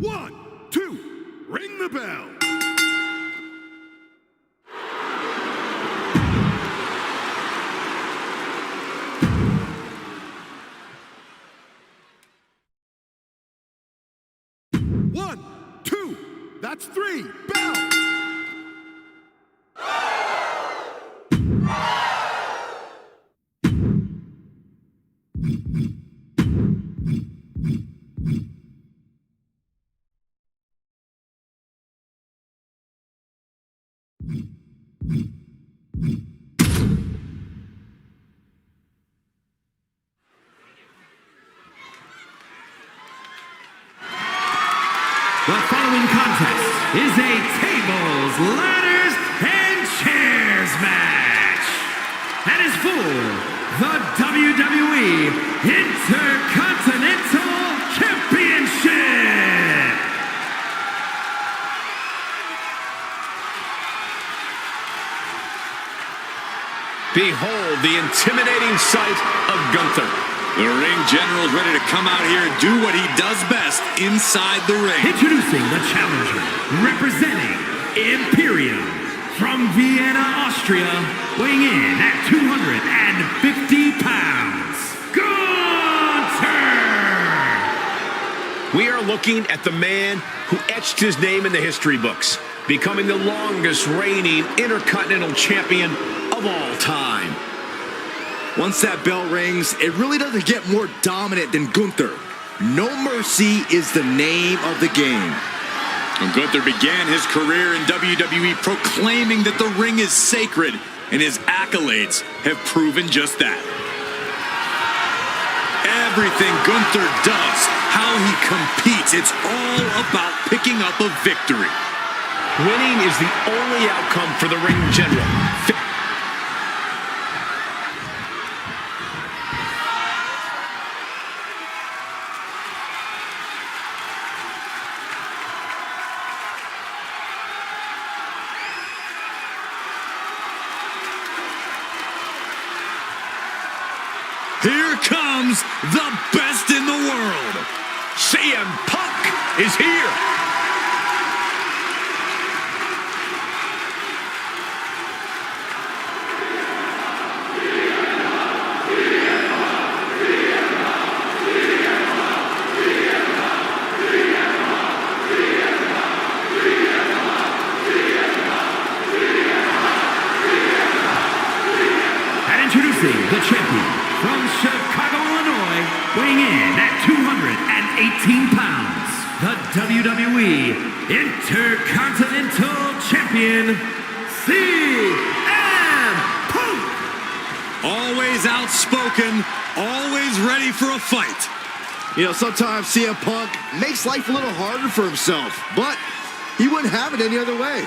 One, two, ring the bell. One, two, that's three, bell. The following contest is a tables, ladders, and chairs match. And is for the WWE Intercontinental Championship. Behold the intimidating sight of Gunther. The ring general is ready to come out here and do what he does best inside the ring. Introducing the challenger, representing Imperium from Vienna, Austria, weighing in at 250 pounds, Gunther! We are looking at the man who etched his name in the history books, becoming the longest reigning Intercontinental Champion of all time. Once that bell rings, it really doesn't get more dominant than Gunther. No mercy is the name of the game. And Gunther began his career in WWE proclaiming that the ring is sacred, and his accolades have proven just that. Everything Gunther does, how he competes, it's all about picking up a victory. Winning is the only outcome for the ring general. Here comes the best in the world. CM Punk is here. And introducing the champion from Chicago, Illinois, weighing in at 218 pounds, the WWE Intercontinental Champion, CM Punk! Always outspoken, always ready for a fight. You know, sometimes CM Punk makes life a little harder for himself, but he wouldn't have it any other way.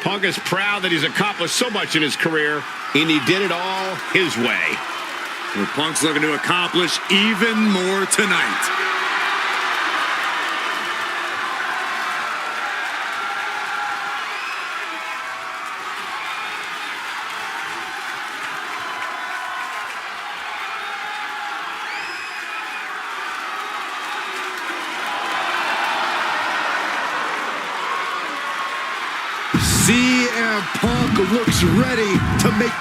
Punk is proud that he's accomplished so much in his career, and he did it all his way. Well, Punk's looking to accomplish even more tonight. CM Punk looks ready to make...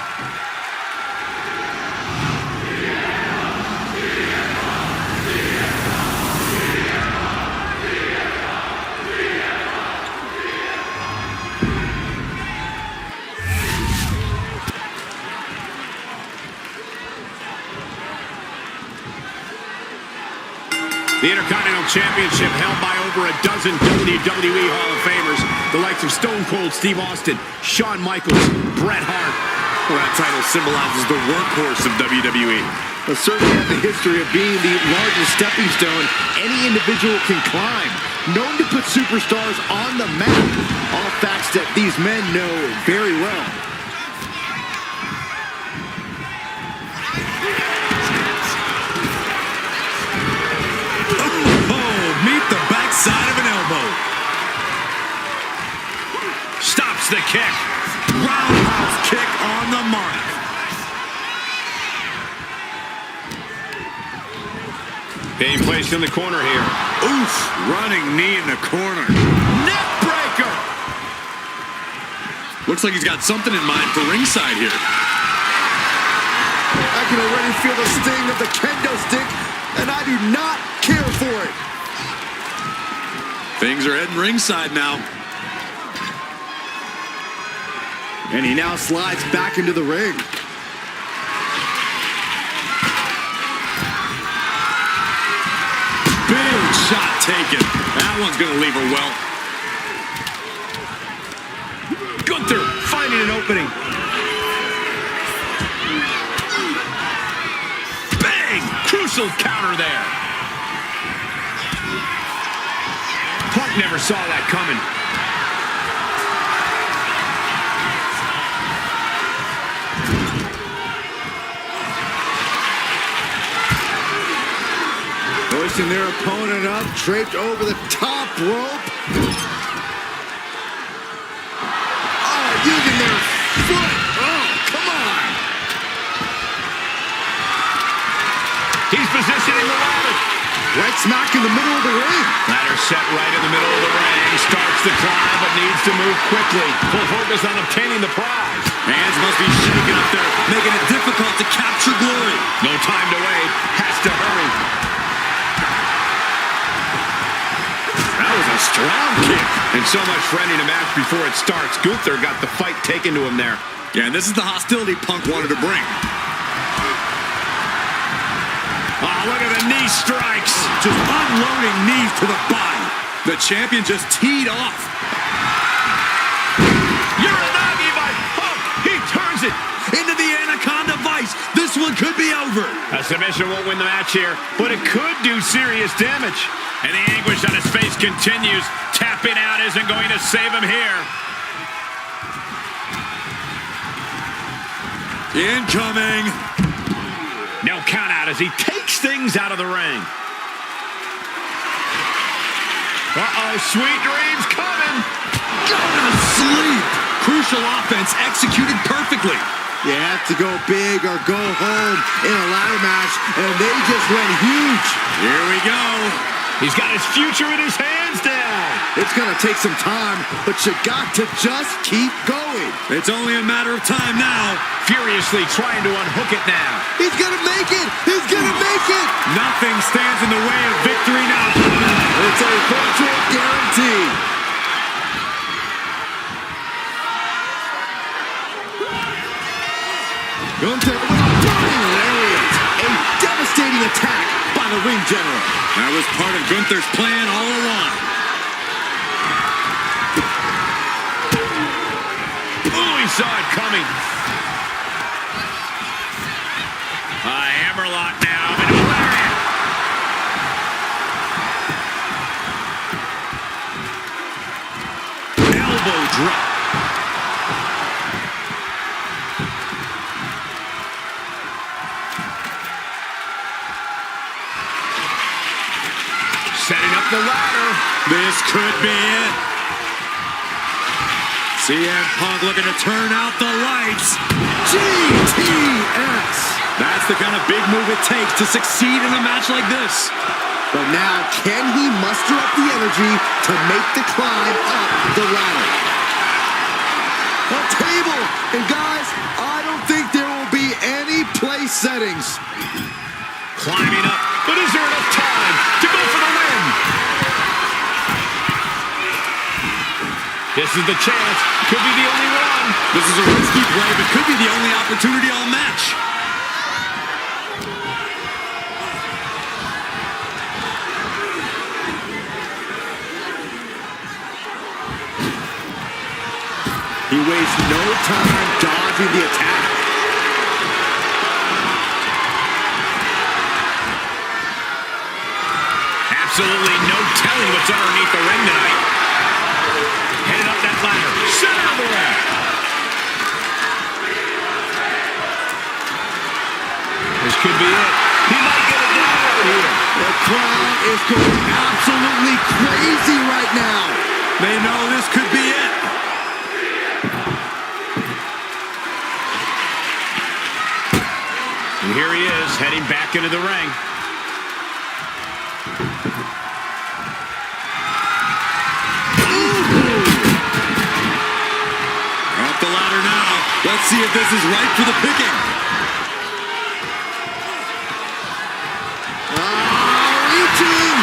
The Intercontinental Championship held by over a dozen WWE Hall of Famers, the likes of Stone Cold Steve Austin, Shawn Michaels, Bret Hart. Well, that title symbolizes the workhorse of WWE. It certainly has the history of being the largest stepping stone any individual can climb. Known to put superstars on the map. All facts that these men know very well. Meet the backside of an elbow. Stops the kick. Roundhouse kick on the mark. Being placed in the corner here. Oof, running knee in the corner. Neck breaker. Looks like he's got something in mind for ringside here. I can already feel the sting of the kendo stick, and I do not care for it. Things are heading ringside now. And he now slides back into the ring. Big shot taken. That one's going to leave her well. Gunther finding opening. Bang! Crucial counter there. Punk never saw that coming. Hoisting their opponent up, draped over the top rope. Oh, using their foot. Oh, come on. He's positioning the ladder. Right smack in the middle of the ring. Ladder set right in the middle of the ring. Starts to climb, but needs to move quickly. Full focus on obtaining the prize. Hands must be shaking up there, making it difficult to capture glory. No time to wait. Has to hurry. That was a strong kick. And so much for ending a match before it starts. Gunther got the fight taken to him there. Yeah, and this is the hostility Punk wanted to bring. Oh, look at the knee strikes. Just unloading knees to the body. The champion just teed off. Uranagi by Punk. He turns it into the Anaconda Vice. This one could be over. A submission won't win the match here, but it could do serious damage. And the anguish on his face continues. Tapping out isn't going to save him here. Incoming. No count out as he takes things out of the ring. Uh-oh, sweet dreams coming. Go to sleep. Crucial offense executed perfectly. You have to go big or go home in a ladder match, and they just went huge. Here we go. He's got his future in his hands now. It's going to take some time, but you got to just keep going. It's only a matter of time now. Furiously trying to unhook it now. He's going to make it. He's going to make it. Nothing stands in the way of victory now. It's a virtual guarantee. Gunther with a running lariat. A devastating attack by the ring general. That was part of Gunther's plan all along. Oh, he saw it coming. A hammerlock now. And a lariat. Elbow drop. Setting up the ladder. This could be it. CM Punk looking to turn out the lights. GTS. That's the kind of big move it takes to succeed in a match like this. But now, can he muster up the energy to make the climb up the ladder? A table. And guys, I don't think there will be any place settings. Climbing up. But is there enough time to go for the win? This is the chance. Could be the only one. This is a risky play, but could be the only opportunity all match. He wastes no time dodging the attack. Absolutely no telling what's underneath the ring tonight. Headed up that ladder. Center of the ring. This could be it. He might get it down over here. The crowd is going absolutely crazy right now. They know this could be it. And here he is, heading back into the ring. Up the ladder now. Let's see if this is right for the picking. Reaching.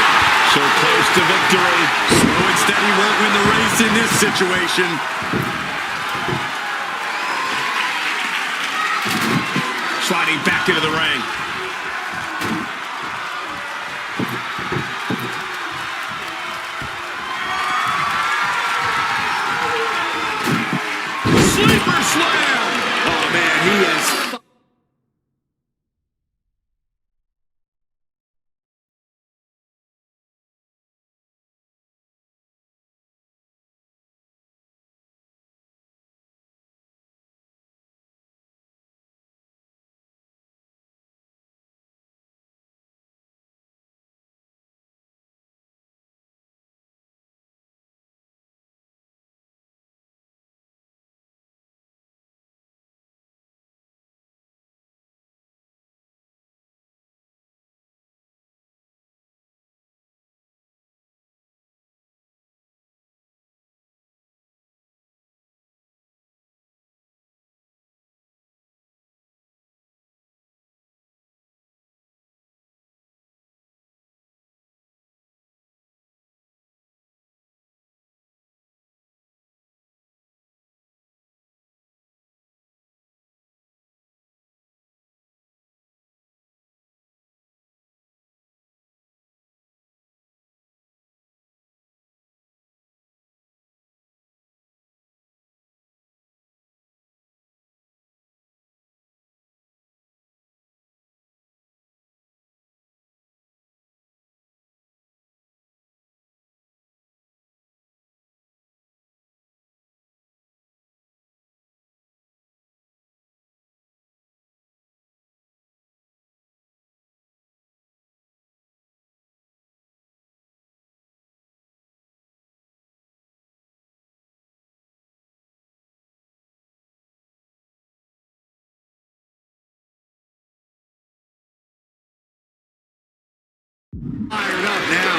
So close to victory. Slow and steady won't win the race in this situation. Sliding back into the ring. Sleeper slam. Oh, man, he is... Fired up now.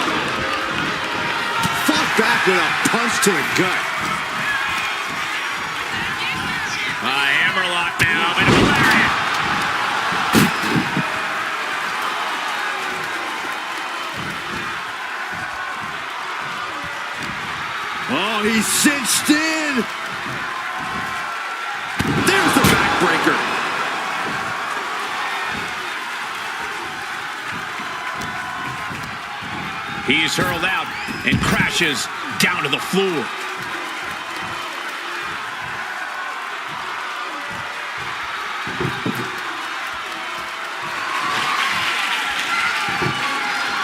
Fought back with a punch to the gut. Hammerlock now, and a lariat. Oh, he's cinched in. There's the backbreaker. He's hurled out and crashes down to the floor.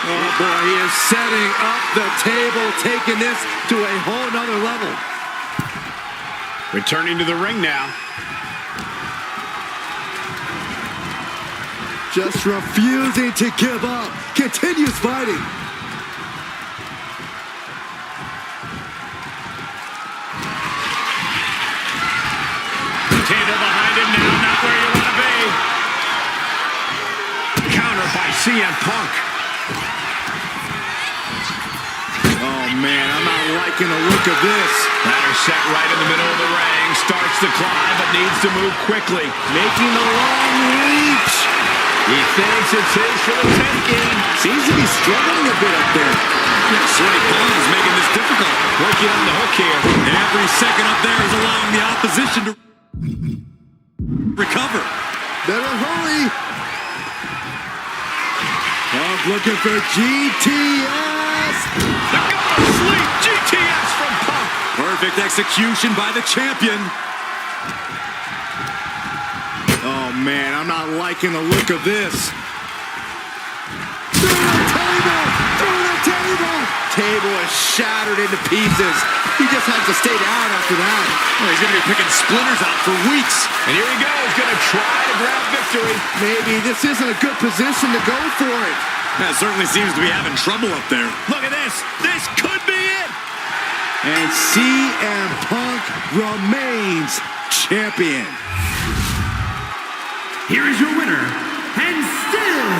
Oh boy, he is setting up the table, taking this to a whole nother level. Returning to the ring now. Just refusing to give up. Continues fighting. Table behind him now, not where you want to be. Counter by CM Punk. Oh man, I'm not liking the look of this. Ladder set right in the middle of the ring. Starts to climb, but needs to move quickly. Making the long reach. He thinks it's his for the taking. Seems to be struggling a bit up there. Sweaty palms is making this difficult. Working on the hook here. Every second up there is allowing the opposition to recover. Better hurry. Punk looking for GTS. The God of Sleep, GTS from Punk. Perfect execution by the champion. Oh man, I'm not liking the look of this. Through the table! Through the table! Table is shattered into pieces. He just has to stay down after that. Well, he's going to be picking splinters out for weeks. And here he goes, going to try to grab victory. Maybe this isn't a good position to go for it. That certainly seems to be having trouble up there. Look at this. This could be it. And CM Punk remains champion. Here is your winner, and still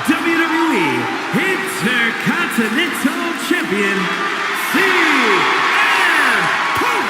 WWE Intercontinental Champion, CM Punk!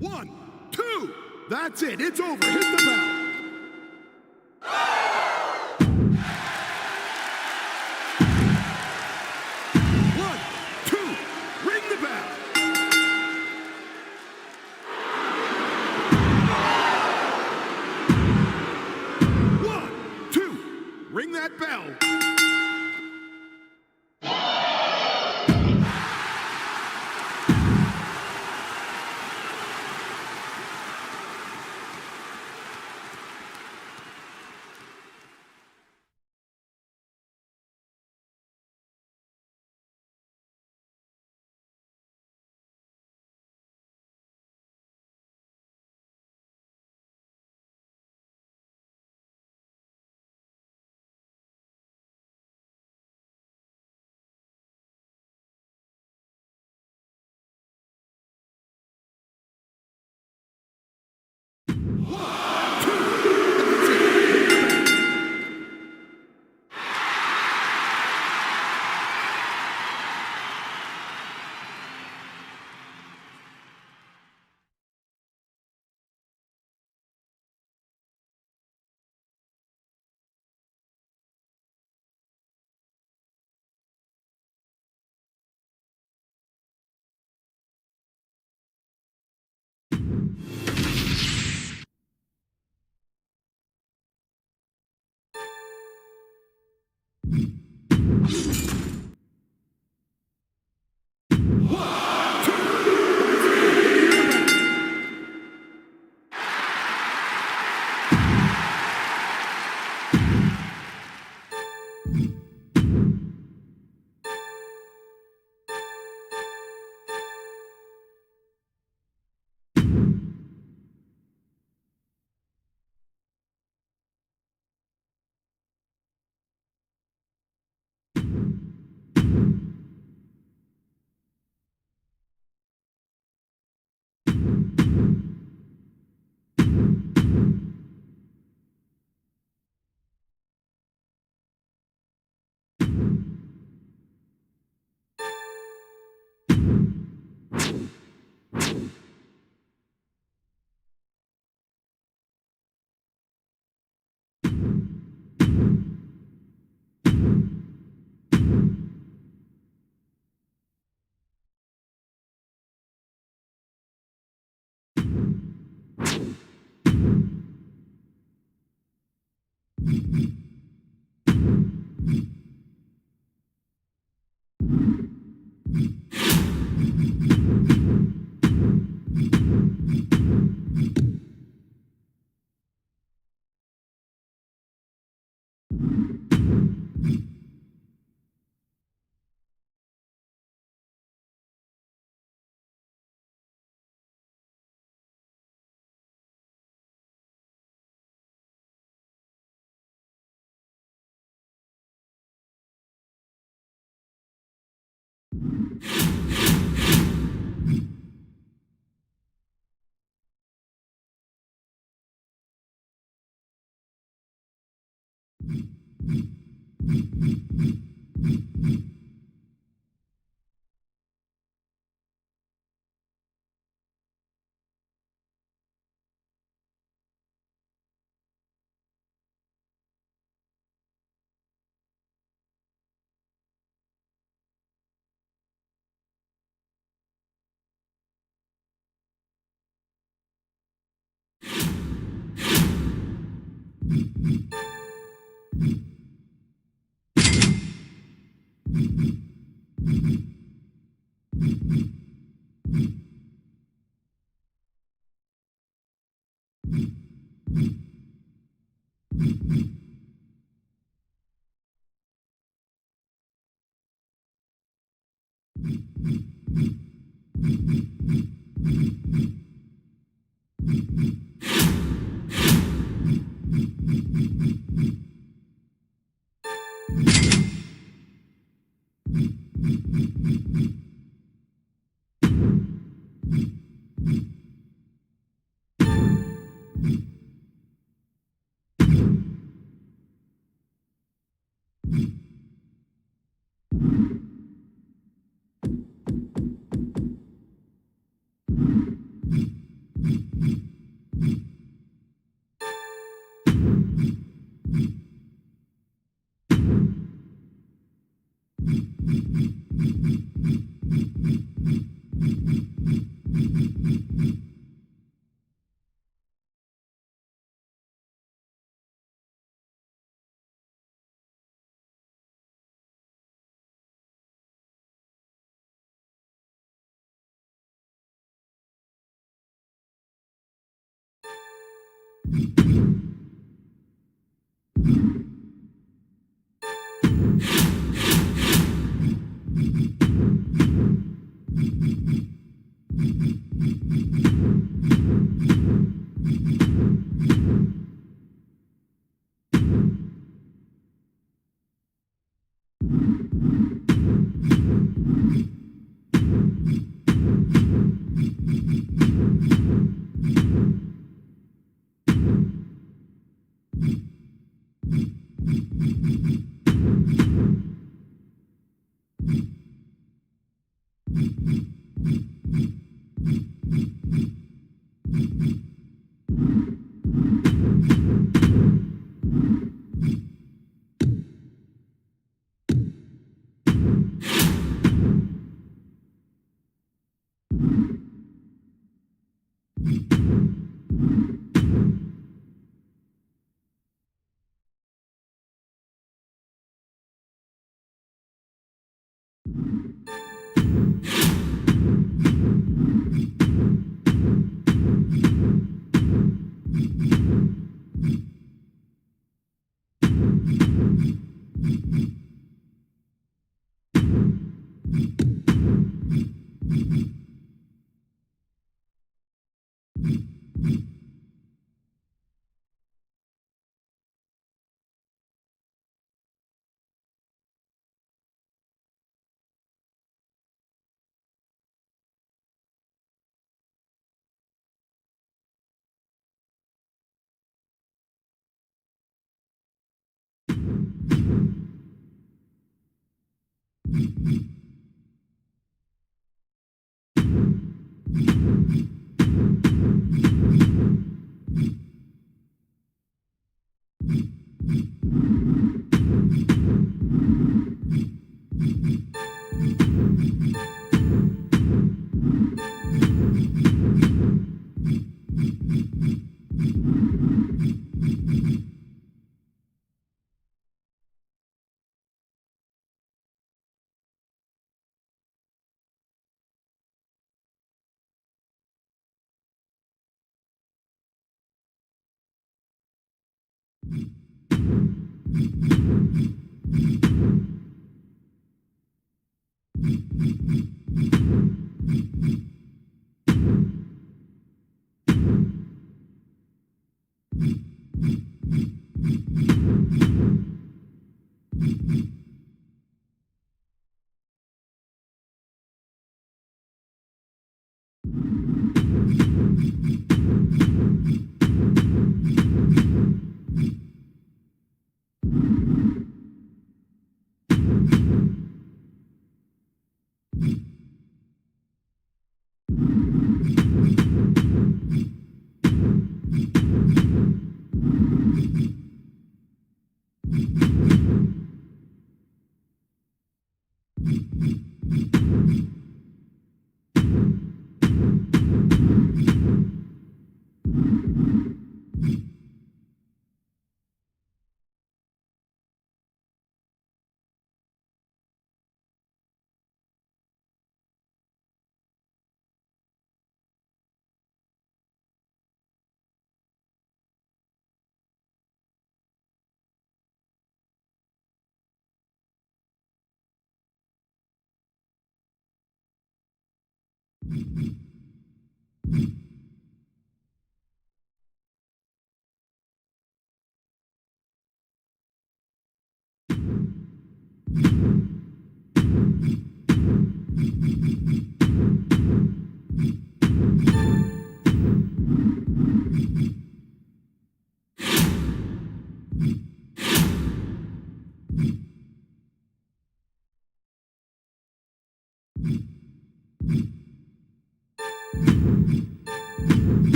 1, 2. That's it. It's over. Hit the bell. 1, 2. Ring the bell. 1, 2. Ring that bell.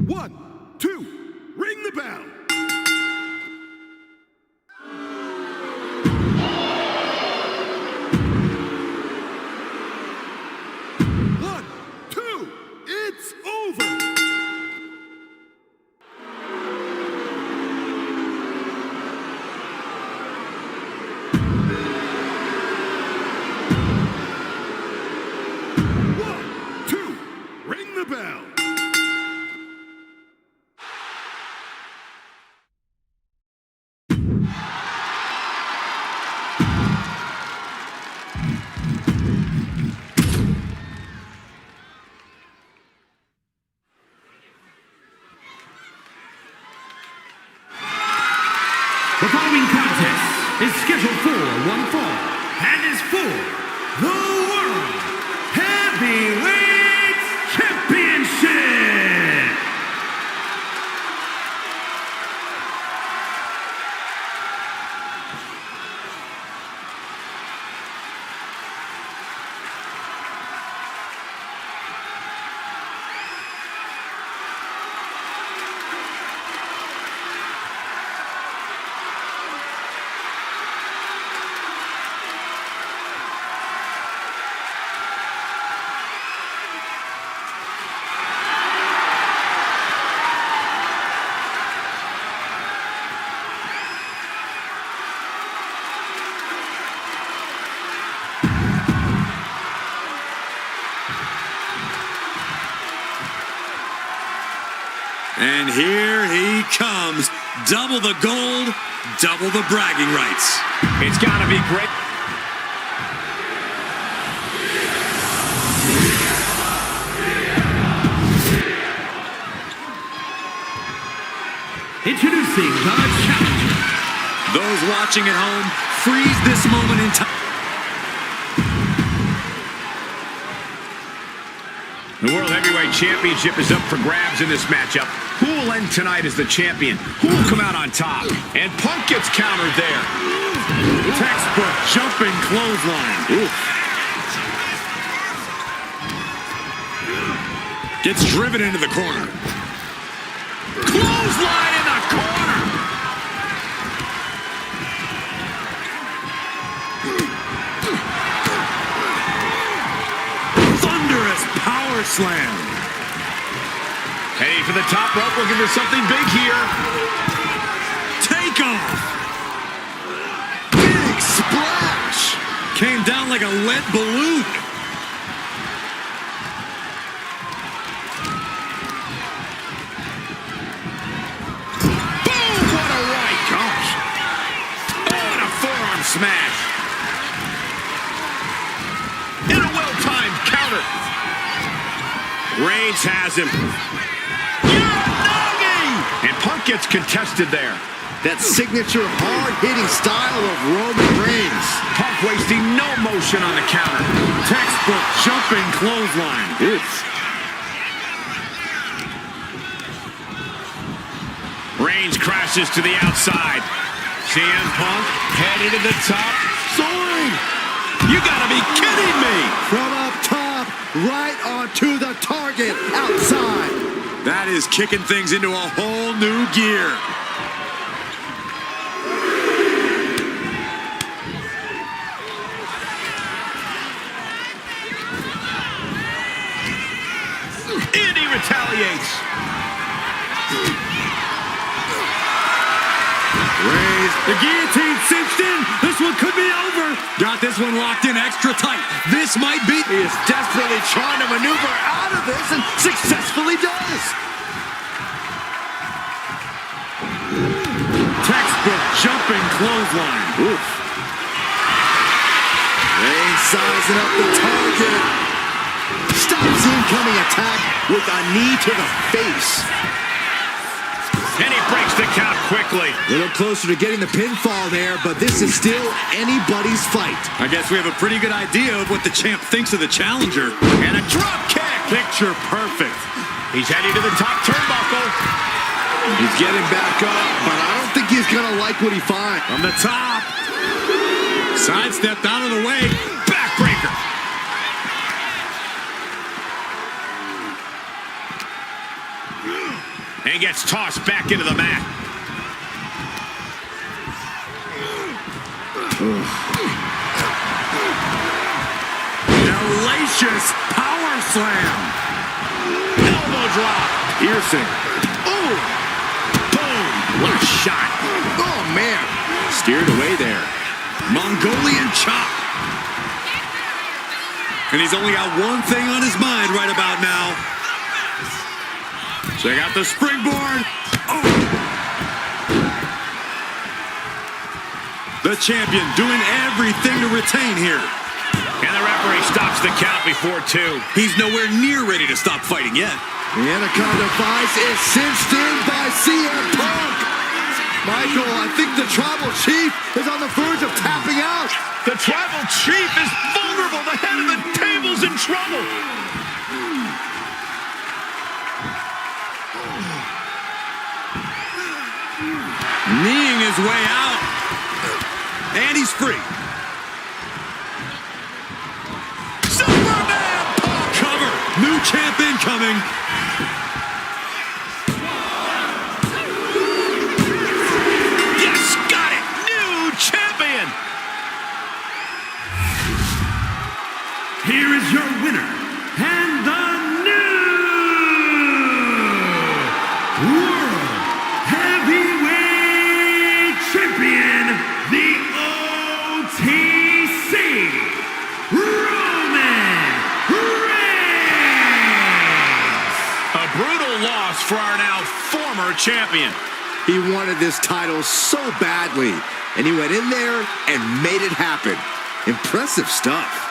1, 2, ring the bell. One, two, it's over. following contest is scheduled for one fall and is for the World Heavyweight Championship. And here he comes. Double the gold, double the bragging rights. It's got to be great. Introducing the challenger. Those watching at home, freeze this moment in time. The World Heavyweight Championship is up for grabs in this matchup. Who will end tonight as the champion? Who will come out on top? And Punk gets countered there. Textbook jumping clothesline. Oof. Gets driven into the corner. Clothesline in the corner. Thunderous power slam. Heading for the top rope, looking for something big here. Take off. Big splash. Came down like a lead balloon. Boom! What a right. Gosh. Oh, and a forearm smash. And a well-timed counter. Reigns has him. And Punk gets contested there. That signature hard-hitting style of Roman Reigns. Punk wasting no motion on the counter. Textbook jumping clothesline. Oof. Reigns crashes to the outside. CM Punk headed to the top. Soaring. You gotta be kidding me. From up top, right onto the target outside. That is kicking things into a whole new gear. And he retaliates. Reigns, the guillotine cinched in. This one could be over. Got this one locked in extra tight. This might be. He is desperately trying to maneuver out of this and successfully does. Textbook jumping clothesline. Oof. Reigns sizing up the target. Stops incoming attack with a knee to the face. And he breaks the count quickly. A little closer to getting the pinfall there, but this is still anybody's fight. I guess we have a pretty good idea of what the champ thinks of the challenger. And a drop kick. Picture perfect. He's heading to the top turnbuckle. He's getting back up, but I don't think he's going to like what he finds. From the top. Sidestepped out of the way. Backbreaker. And gets tossed back into the mat. Hellacious power slam. Elbow drop. Piercing. Ooh. Boom. What a shot. Oh, man. Steered away there. Mongolian chop. And he's only got one thing on his mind right about now. Check out the springboard. Oh. The champion doing everything to retain here. And the referee stops the count before 2. He's nowhere near ready to stop fighting yet. The Anaconda Vice is cinched in by CM Punk. Michael, I think the Tribal Chief is on the verge of tapping out. The Tribal Chief is vulnerable. The head of the table's in trouble. Kneeing his way out. And he's free. Superman! Cover. New champ incoming. Yes, got it. New champion. Here is your winner and the new World Heavyweight Champion, the OTC, Roman Reigns. A brutal loss for our now former champion. He wanted this title so badly, and he went in there and made it happen. Impressive stuff.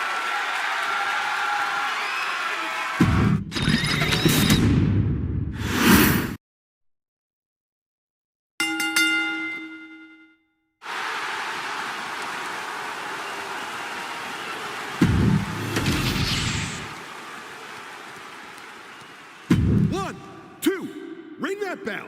One, two, ring that bell.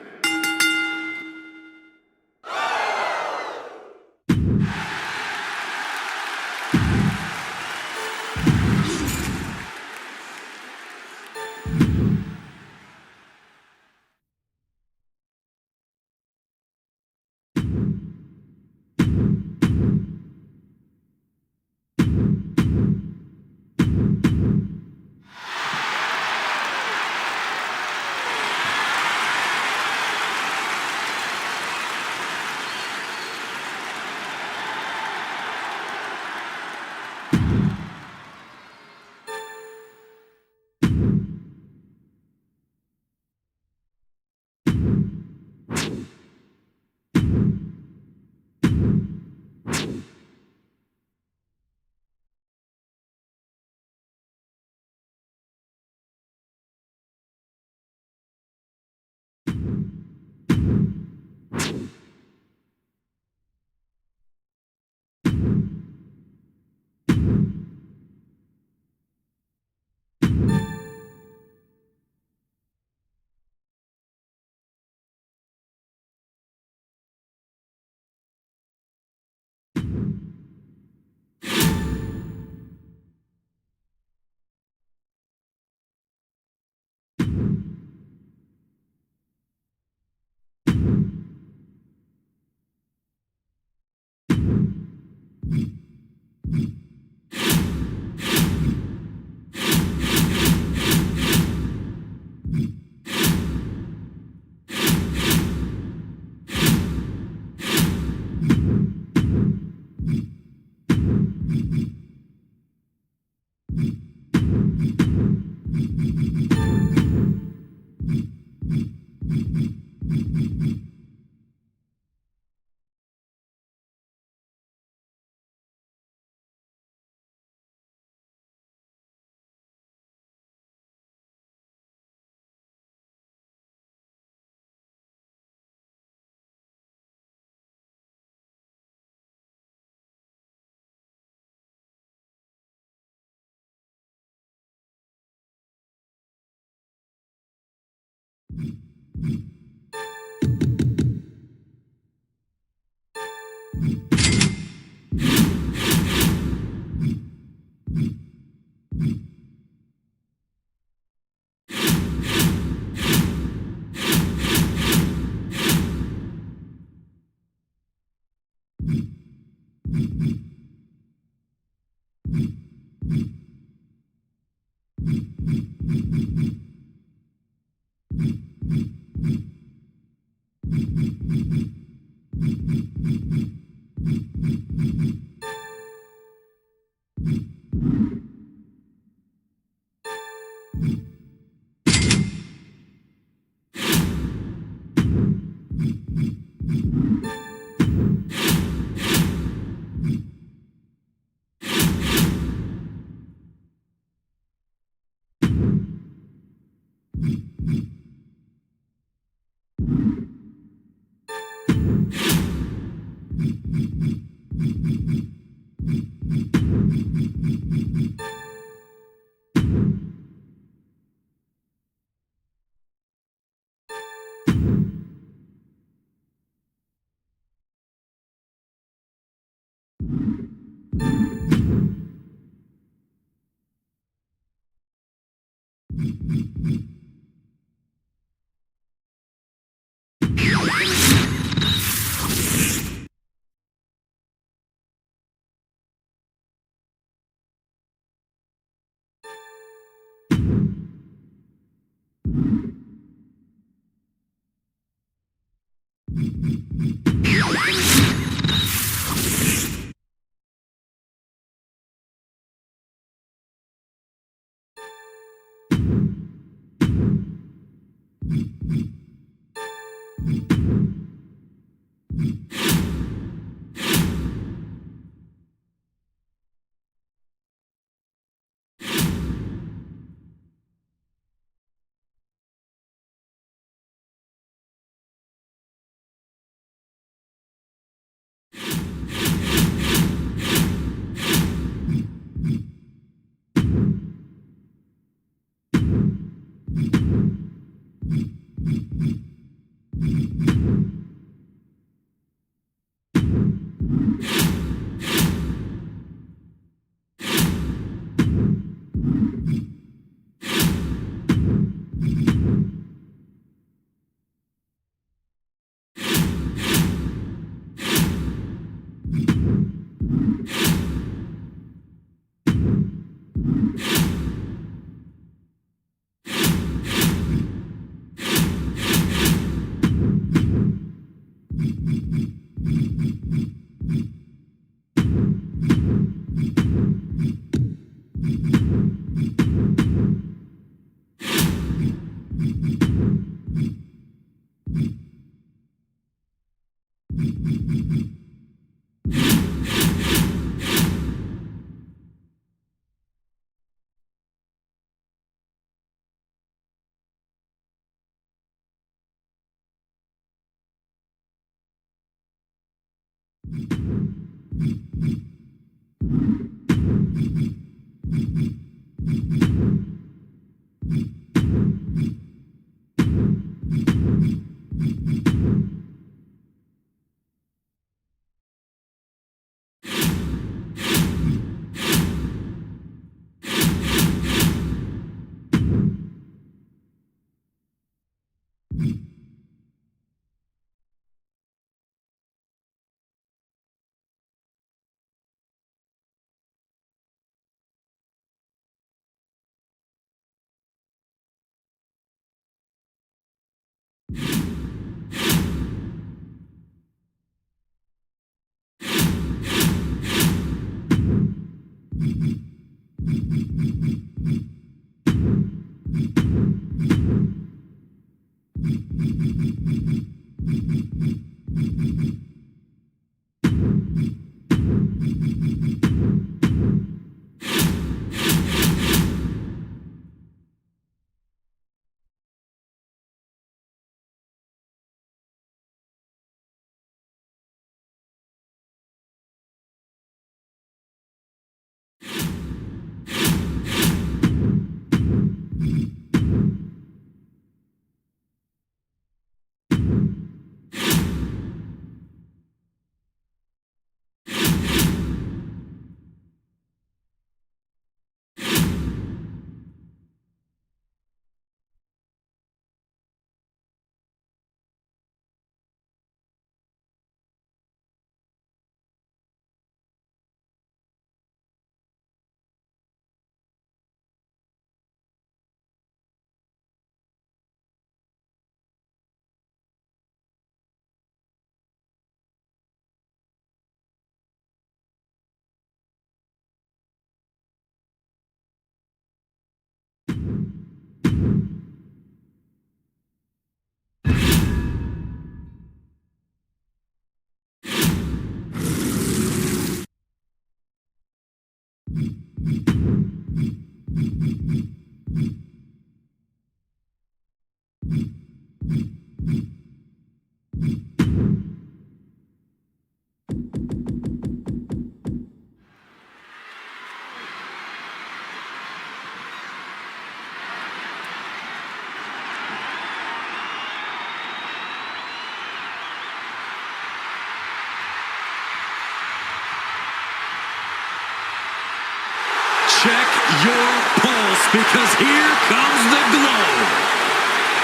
your pulse because here comes the glow.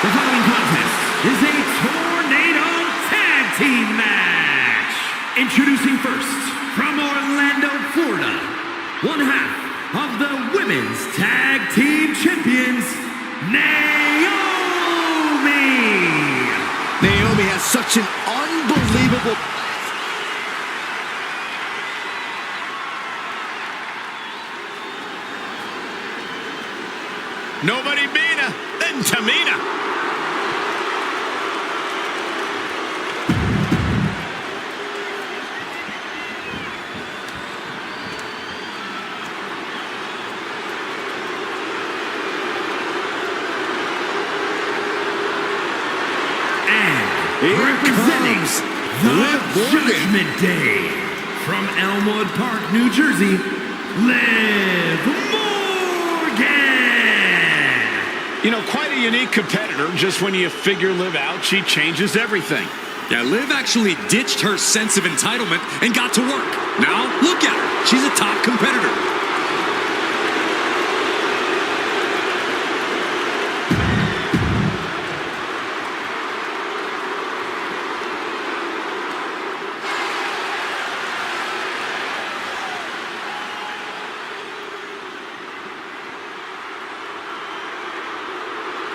The following contest is a Tornado Tag Team match. Introducing first, from Orlando, Florida, one half of the Women's Tag Team Champions, Naomi. Naomi has such an unbelievable... Nobody better than Tamina. Representing the Judgment Day, from Elmwood Park, New Jersey, Liv Morgan. You know, quite a unique competitor. Just when you figure Liv out, she changes everything. Yeah, Liv actually ditched her sense of entitlement and got to work. Now, look at her. She's a top competitor.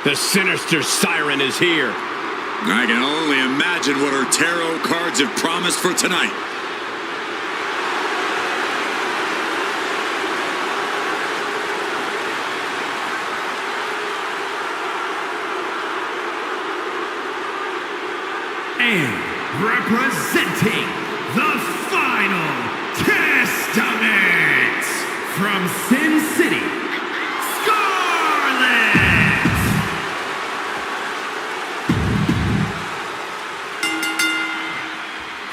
The sinister siren is here. I can only imagine what her tarot cards have promised for tonight. And representing the Final Testament, from Sin City,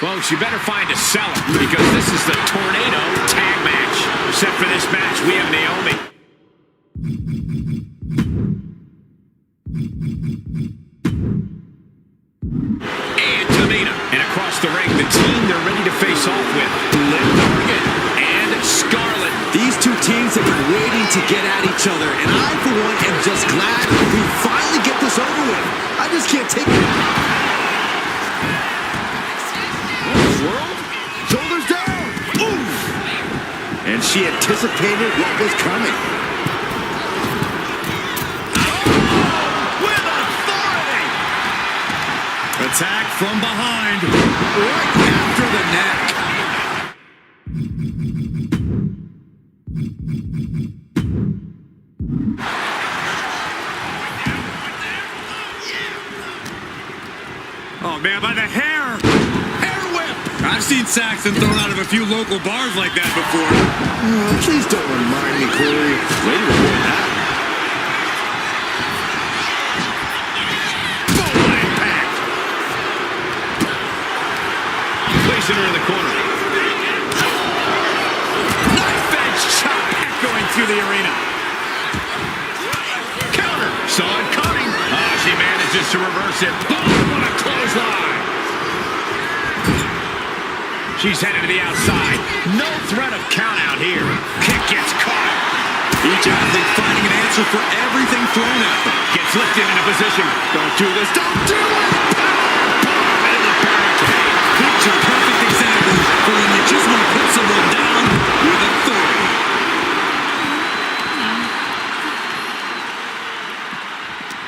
Folks, you better find a seller because this is the Tornado Tag Match. Except for this match, we have Naomi. And Tamina. And across the ring, the team they're ready to face off with, Liv Morgan and Scarlett. These two teams have been waiting to get at each other, and I, for one, am just glad we finally get this over with. I just can't take it. Shoulders down. Oof. And she anticipated what was coming. With authority. Attack from behind. Right after the neck. Oh, man, by the hair. I've seen Saxon thrown out of a few local bars like that before. Please don't remind me, Corey. Way to avoid that. Full impact. Placing her in the corner. Knife edge chop echoing through the arena. Counter. Saw it coming. Oh, she manages to reverse it. Boom, what a clothesline. She's headed to the outside. No threat of count out here. Kick gets caught. Each athlete finding an answer for everything thrown at them. Gets lifted into position. Don't do this. Don't do it! Into the barricade. Picture perfect example for when you just want to put someone down with authority.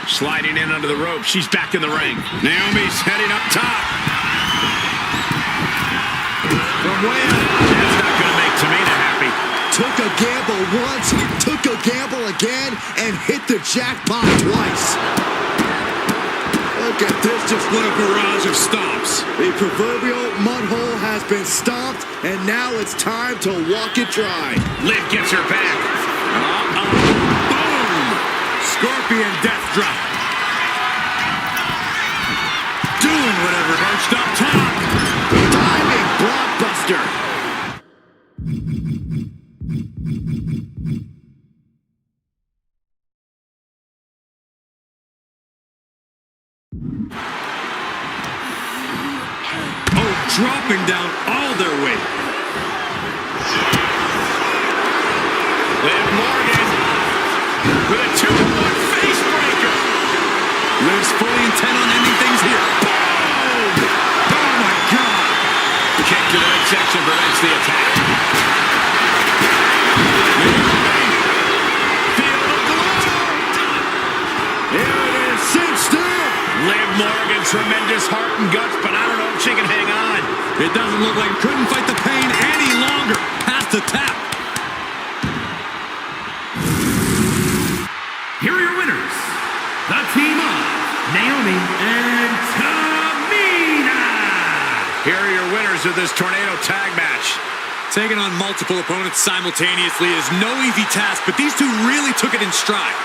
Sliding in under the rope. She's back in the ring. Naomi's heading up top. From way up. That's not going to make Tamina happy. Took a gamble once, took a gamble again, and hit the jackpot twice. Look at this, just what a barrage of stomps. The proverbial mud hole has been stomped, and now it's time to walk it dry. Liv gets her back. Boom! Scorpion death drop. Doing whatever hurts up top. Diving blockbuster. Dropping down all their weight. Liv Morgan with a 2-1 face breaker. Liv's fully intent on ending things here. Boom! Oh my God! Kick to the midsection prevents the attack. Field of glory. Here it is, cinched in. Liv Morgan, tremendous heart and guts, but I don't know if she can hang on. It doesn't look like couldn't fight the pain any longer. Past the tap. Here are your winners, the team of Naomi and Tamina. Here are your winners of this tornado tag match. Taking on multiple opponents simultaneously is no easy task, but these two really took it in stride.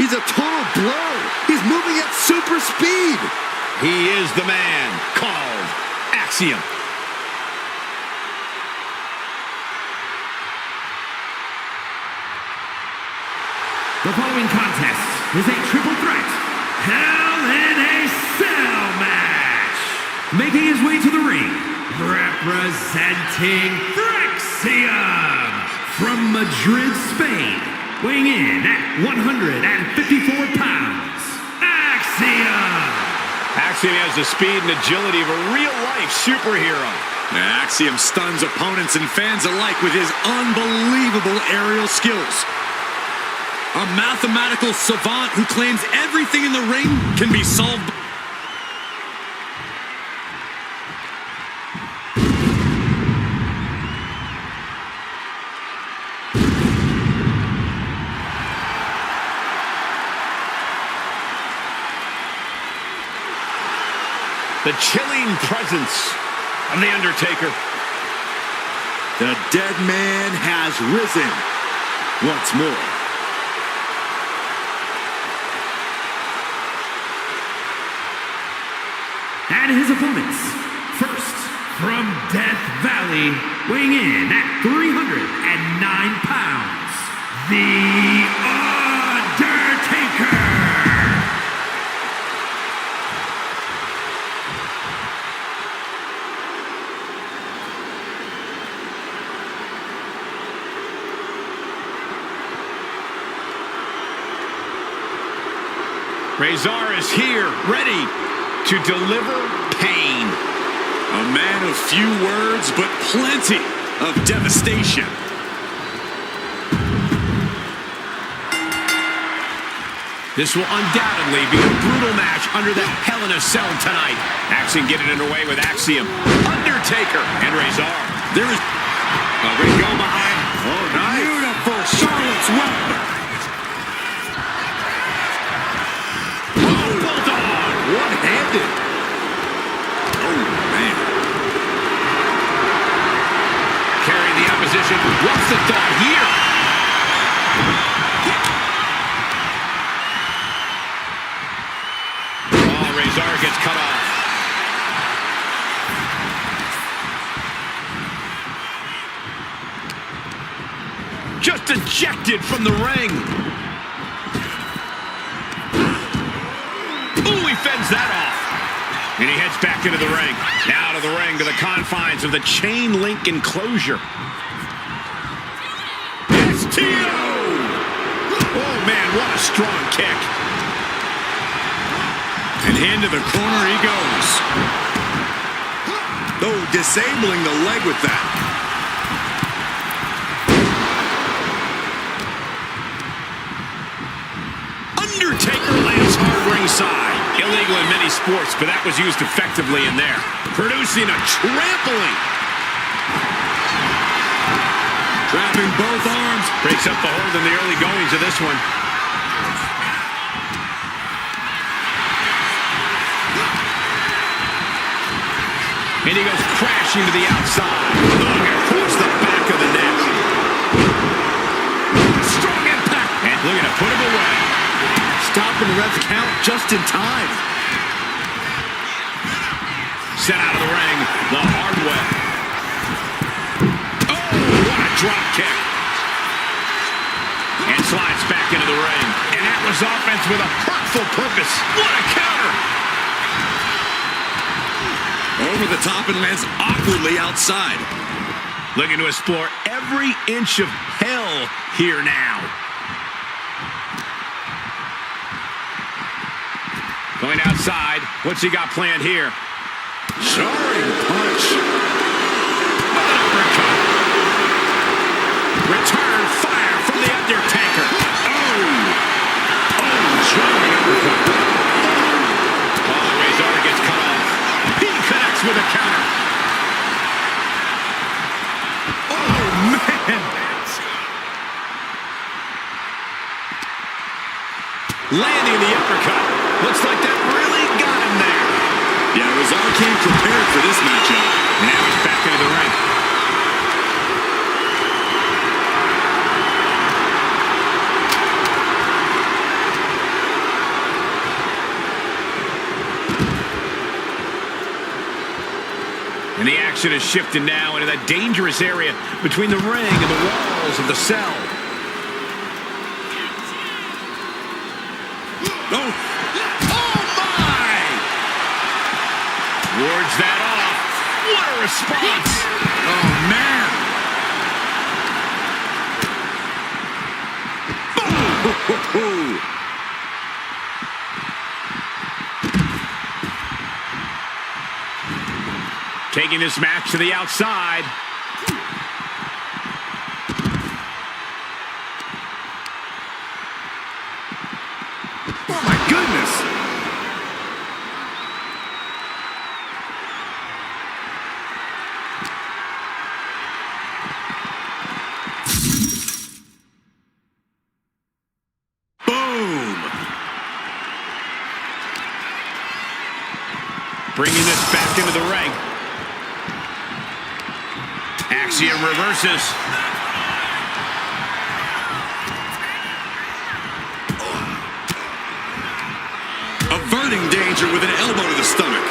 He's a total blow. He's moving at super speed. He is the man called Axiom. The following contest is a triple threat Hell in a Cell match. Making his way to the ring, representing Threxium from Madrid, Spain. Weighing in at 154 pounds, Axiom. Axiom has the speed and agility of a real-life superhero. Axiom stuns opponents and fans alike with his unbelievable aerial skills. A mathematical savant who claims everything in the ring can be solved. The chilling presence of The Undertaker. The dead man has risen once more. And his opponents, first from Death Valley, weighing in at 309 pounds, The Undertaker. Razor is here, ready to deliver pain. A man of few words, but plenty of devastation. This will undoubtedly be a brutal match under the Hell in a Cell tonight. Axiom getting it away with Axiom. Undertaker and Razor. There is a ring go behind. Oh, nice. Beautiful Charlotte's Web. One-handed. Oh, man. Carrying the opposition. What's the thought here? Oh, Razor gets cut off. Just ejected from the ring. Ooh, he fends that off. And he heads back into the ring. Now to the ring, to the confines of the chain link enclosure. STO! Oh, man, what a strong kick. And into the corner he goes. Oh, disabling the leg with that. Undertaker lands hard ringside. Illegal in many sports, but that was used effectively in there. Producing a trampling. Trapping both arms. Breaks up the hold in the early goings of this one. And he goes crashing to the outside. Across the back of the neck. Strong impact. And looking to put him away. Stopping the ref's count just in time. Sent out of the ring the hard way. Oh, what a drop kick. And slides back into the ring. And that was offense with a hurtful purpose. What a counter. Over the top and lands awkwardly outside. Looking to explore every inch of hell here now. Going outside. What's he got planned here? Jarring punch. Uppercut. Return fire from the Undertaker. Oh, jarring uppercut. Razor gets cut off. He connects with a counter. Oh, man. Landing the uppercut. Looks like that really got him there. Yeah, Razor came prepared for this matchup. Now he's back into the ring. And the action is shifted now into that dangerous area between the ring and the walls of the cell. Oh, my! Wards that off. What a response! Oh, man! Boom! Taking this match to the outside. Oh, my goodness! Boom! Bringing this back into the ring. Axiom reverses. Averting danger with an elbow to the stomach.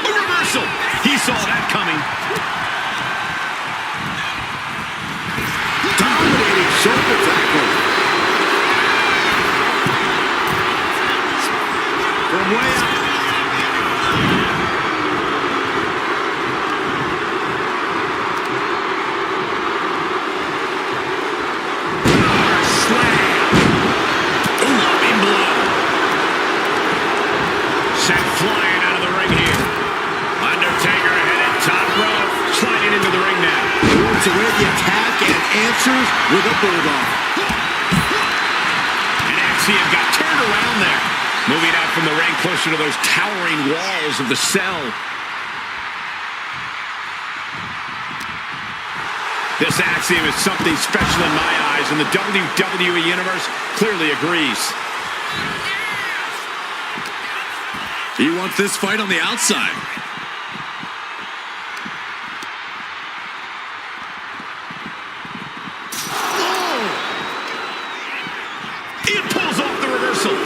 A reversal. He saw that coming. Dominating shoulder tackle. From way out. Flying out of the ring here. Undertaker headed top rope. Sliding into the ring now. Moves away the attack and answers with a bulldog. And Axiom got turned around there. Moving out from the ring closer to those towering walls of the cell. This Axiom is something special in my eyes, and the WWE Universe clearly agrees. He wants this fight on the outside. He pulls off the reversal.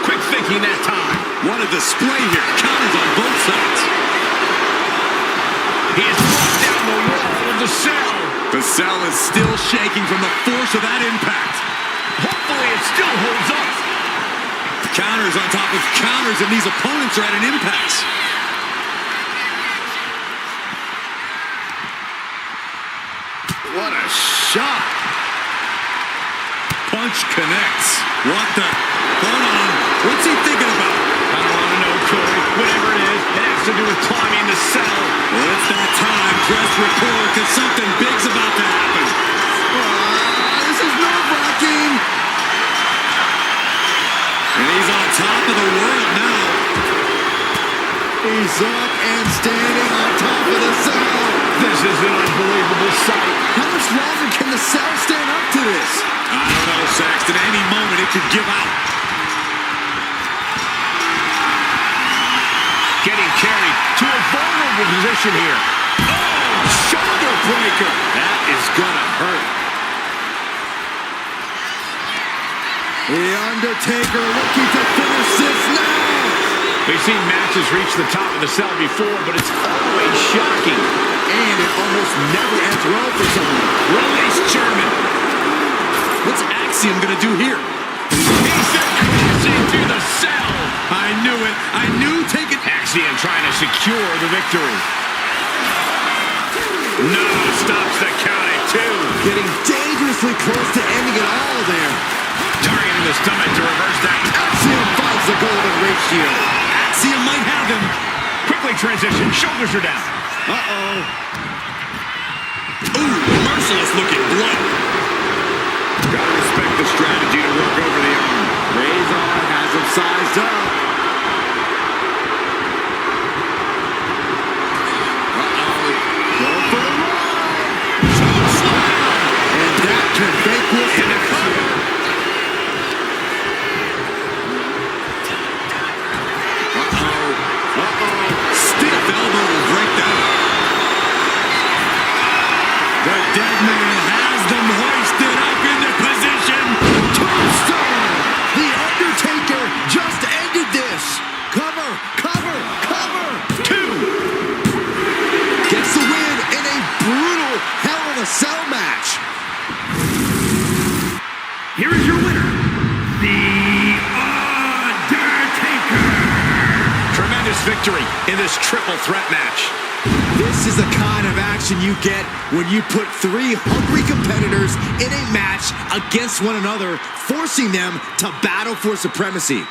Quick thinking that time. What a display here. Counters on both sides. He has brought down the wall of the cell. The cell is still shaking from the force of that impact. Hopefully it still holds up. Counters on top of counters, and these opponents are at an impasse. What a shot. Punch connects. What the? Hold on. What's he thinking about? I don't want to know, Corey. Whatever it is, it has to do with climbing the cell. Well, it's that time. Press report, because something big's about to happen. This is nerve-wracking. And he's on top of the world now. He's up and standing on top of the cell. This is an unbelievable sight. How much longer can the cell stand up to this? I don't know, Saxton. Any moment it could give out. Getting carried to a vulnerable position here. Oh, shoulder breaker. That is gonna hurt. The Undertaker looking to finish this now. We've seen matches reach the top of the cell before, but it's always shocking. And it almost never ends well for someone. Release German. What's Axiom gonna do here? He's crashing to the cell. I knew it. I knew taking Axiom trying to secure the victory. No, stops the count at 2. Getting dangerously close to ending it all there. Targeting the stomach to reverse that. Axiom finds the golden ratio. Axiom might have him. Quickly transition. Shoulders are down. Uh-oh. Ooh, merciless looking blow. Gotta respect the strategy to work over the arm. Razor has him sized up. Uh-oh. Going for the run. Choke slam. And that can make with And a cover. Stiff elbow will break that. The dead man has them hoisted up into position. Tombstone! The Undertaker just ended this. Cover, cover, cover. 2. Gets the win in a brutal Hell in a Cell match. Here is your winner, The Undertaker. Tremendous victory in this triple threat match. This is the kind of action you get when you put 3 hungry competitors in a match against one another, forcing them to battle for supremacy.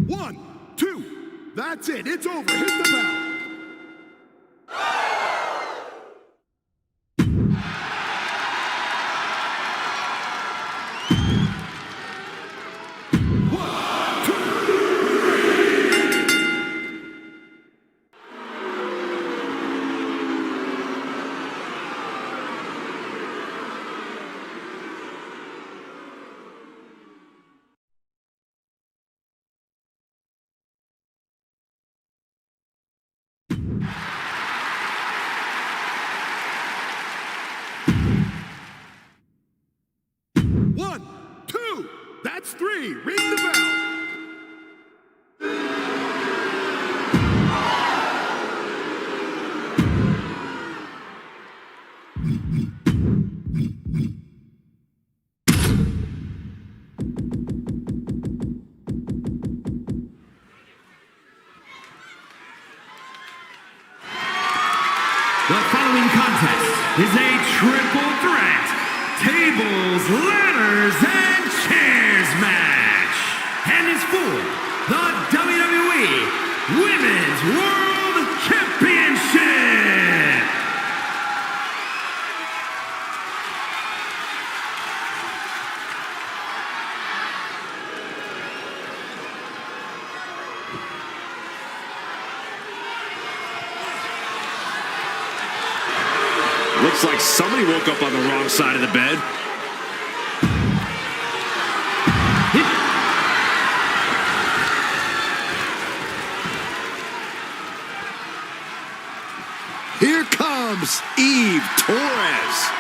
1, 2, that's it, it's over, hit the bell. One, two, that's three. Ring the bell. The following contest is a triple threat tables, ladders, and chairs match, and is for the WWE Women's World Championship. Looks like somebody woke up on the wrong side of the bed. Here comes Eve Torres.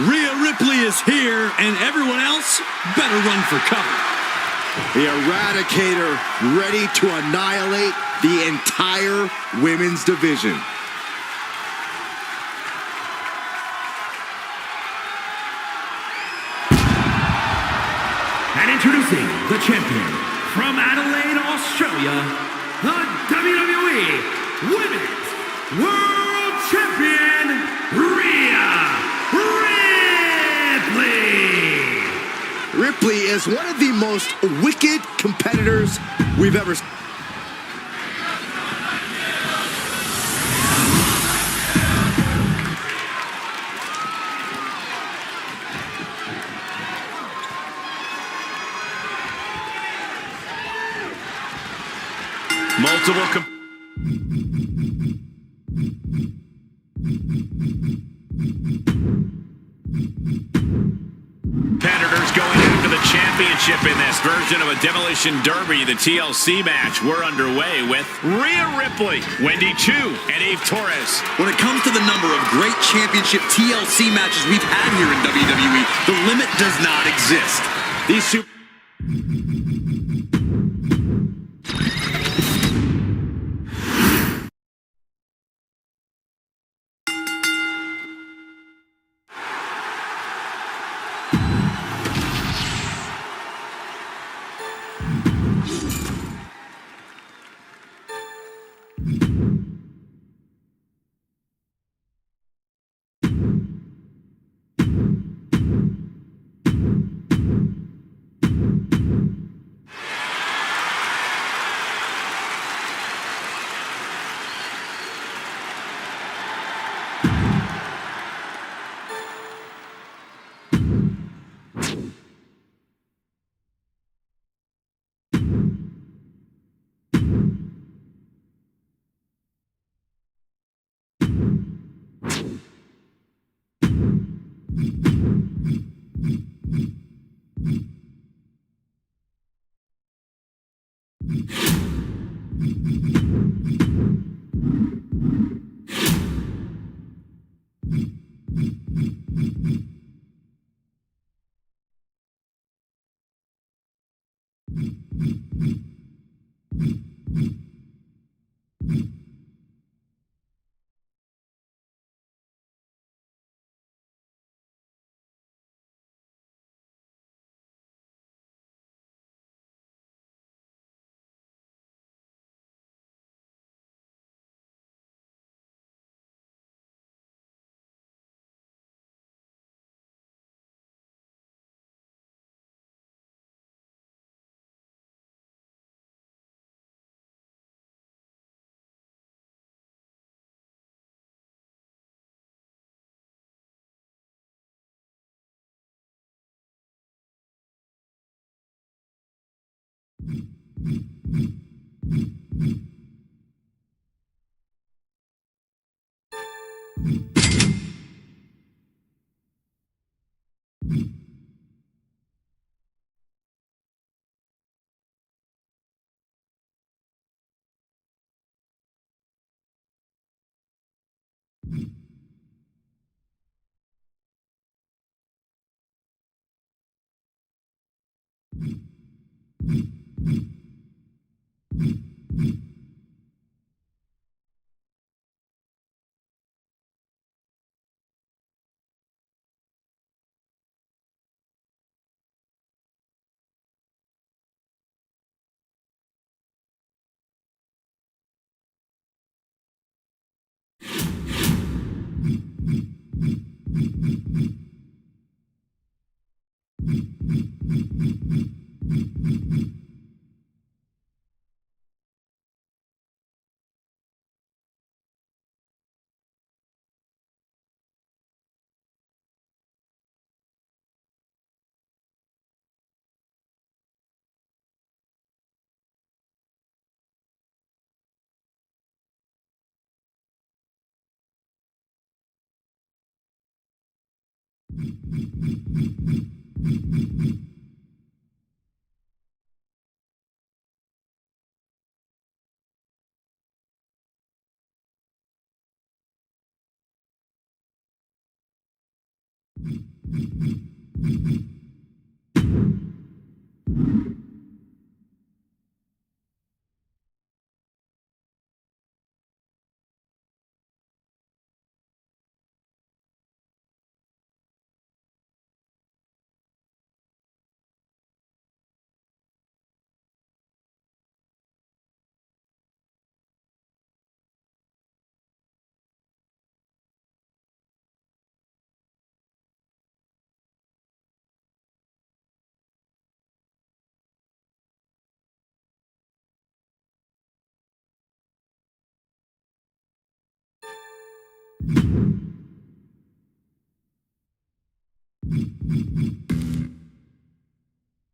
Rhea Ripley is here, and everyone else better run for cover. The Eradicator ready to annihilate the entire women's division. And introducing the champion from Adelaide, Australia, the WWE Women's World Champion, Rhea Ripley. Ripley is one of the most wicked competitors we've ever seen. Multiple competitors going after the championship in this version of a Demolition Derby, the TLC match. We're underway with Rhea Ripley, Wendy Chu, and Eve Torres. When it comes to the number of great championship TLC matches we've had here in WWE, the limit does not exist. These super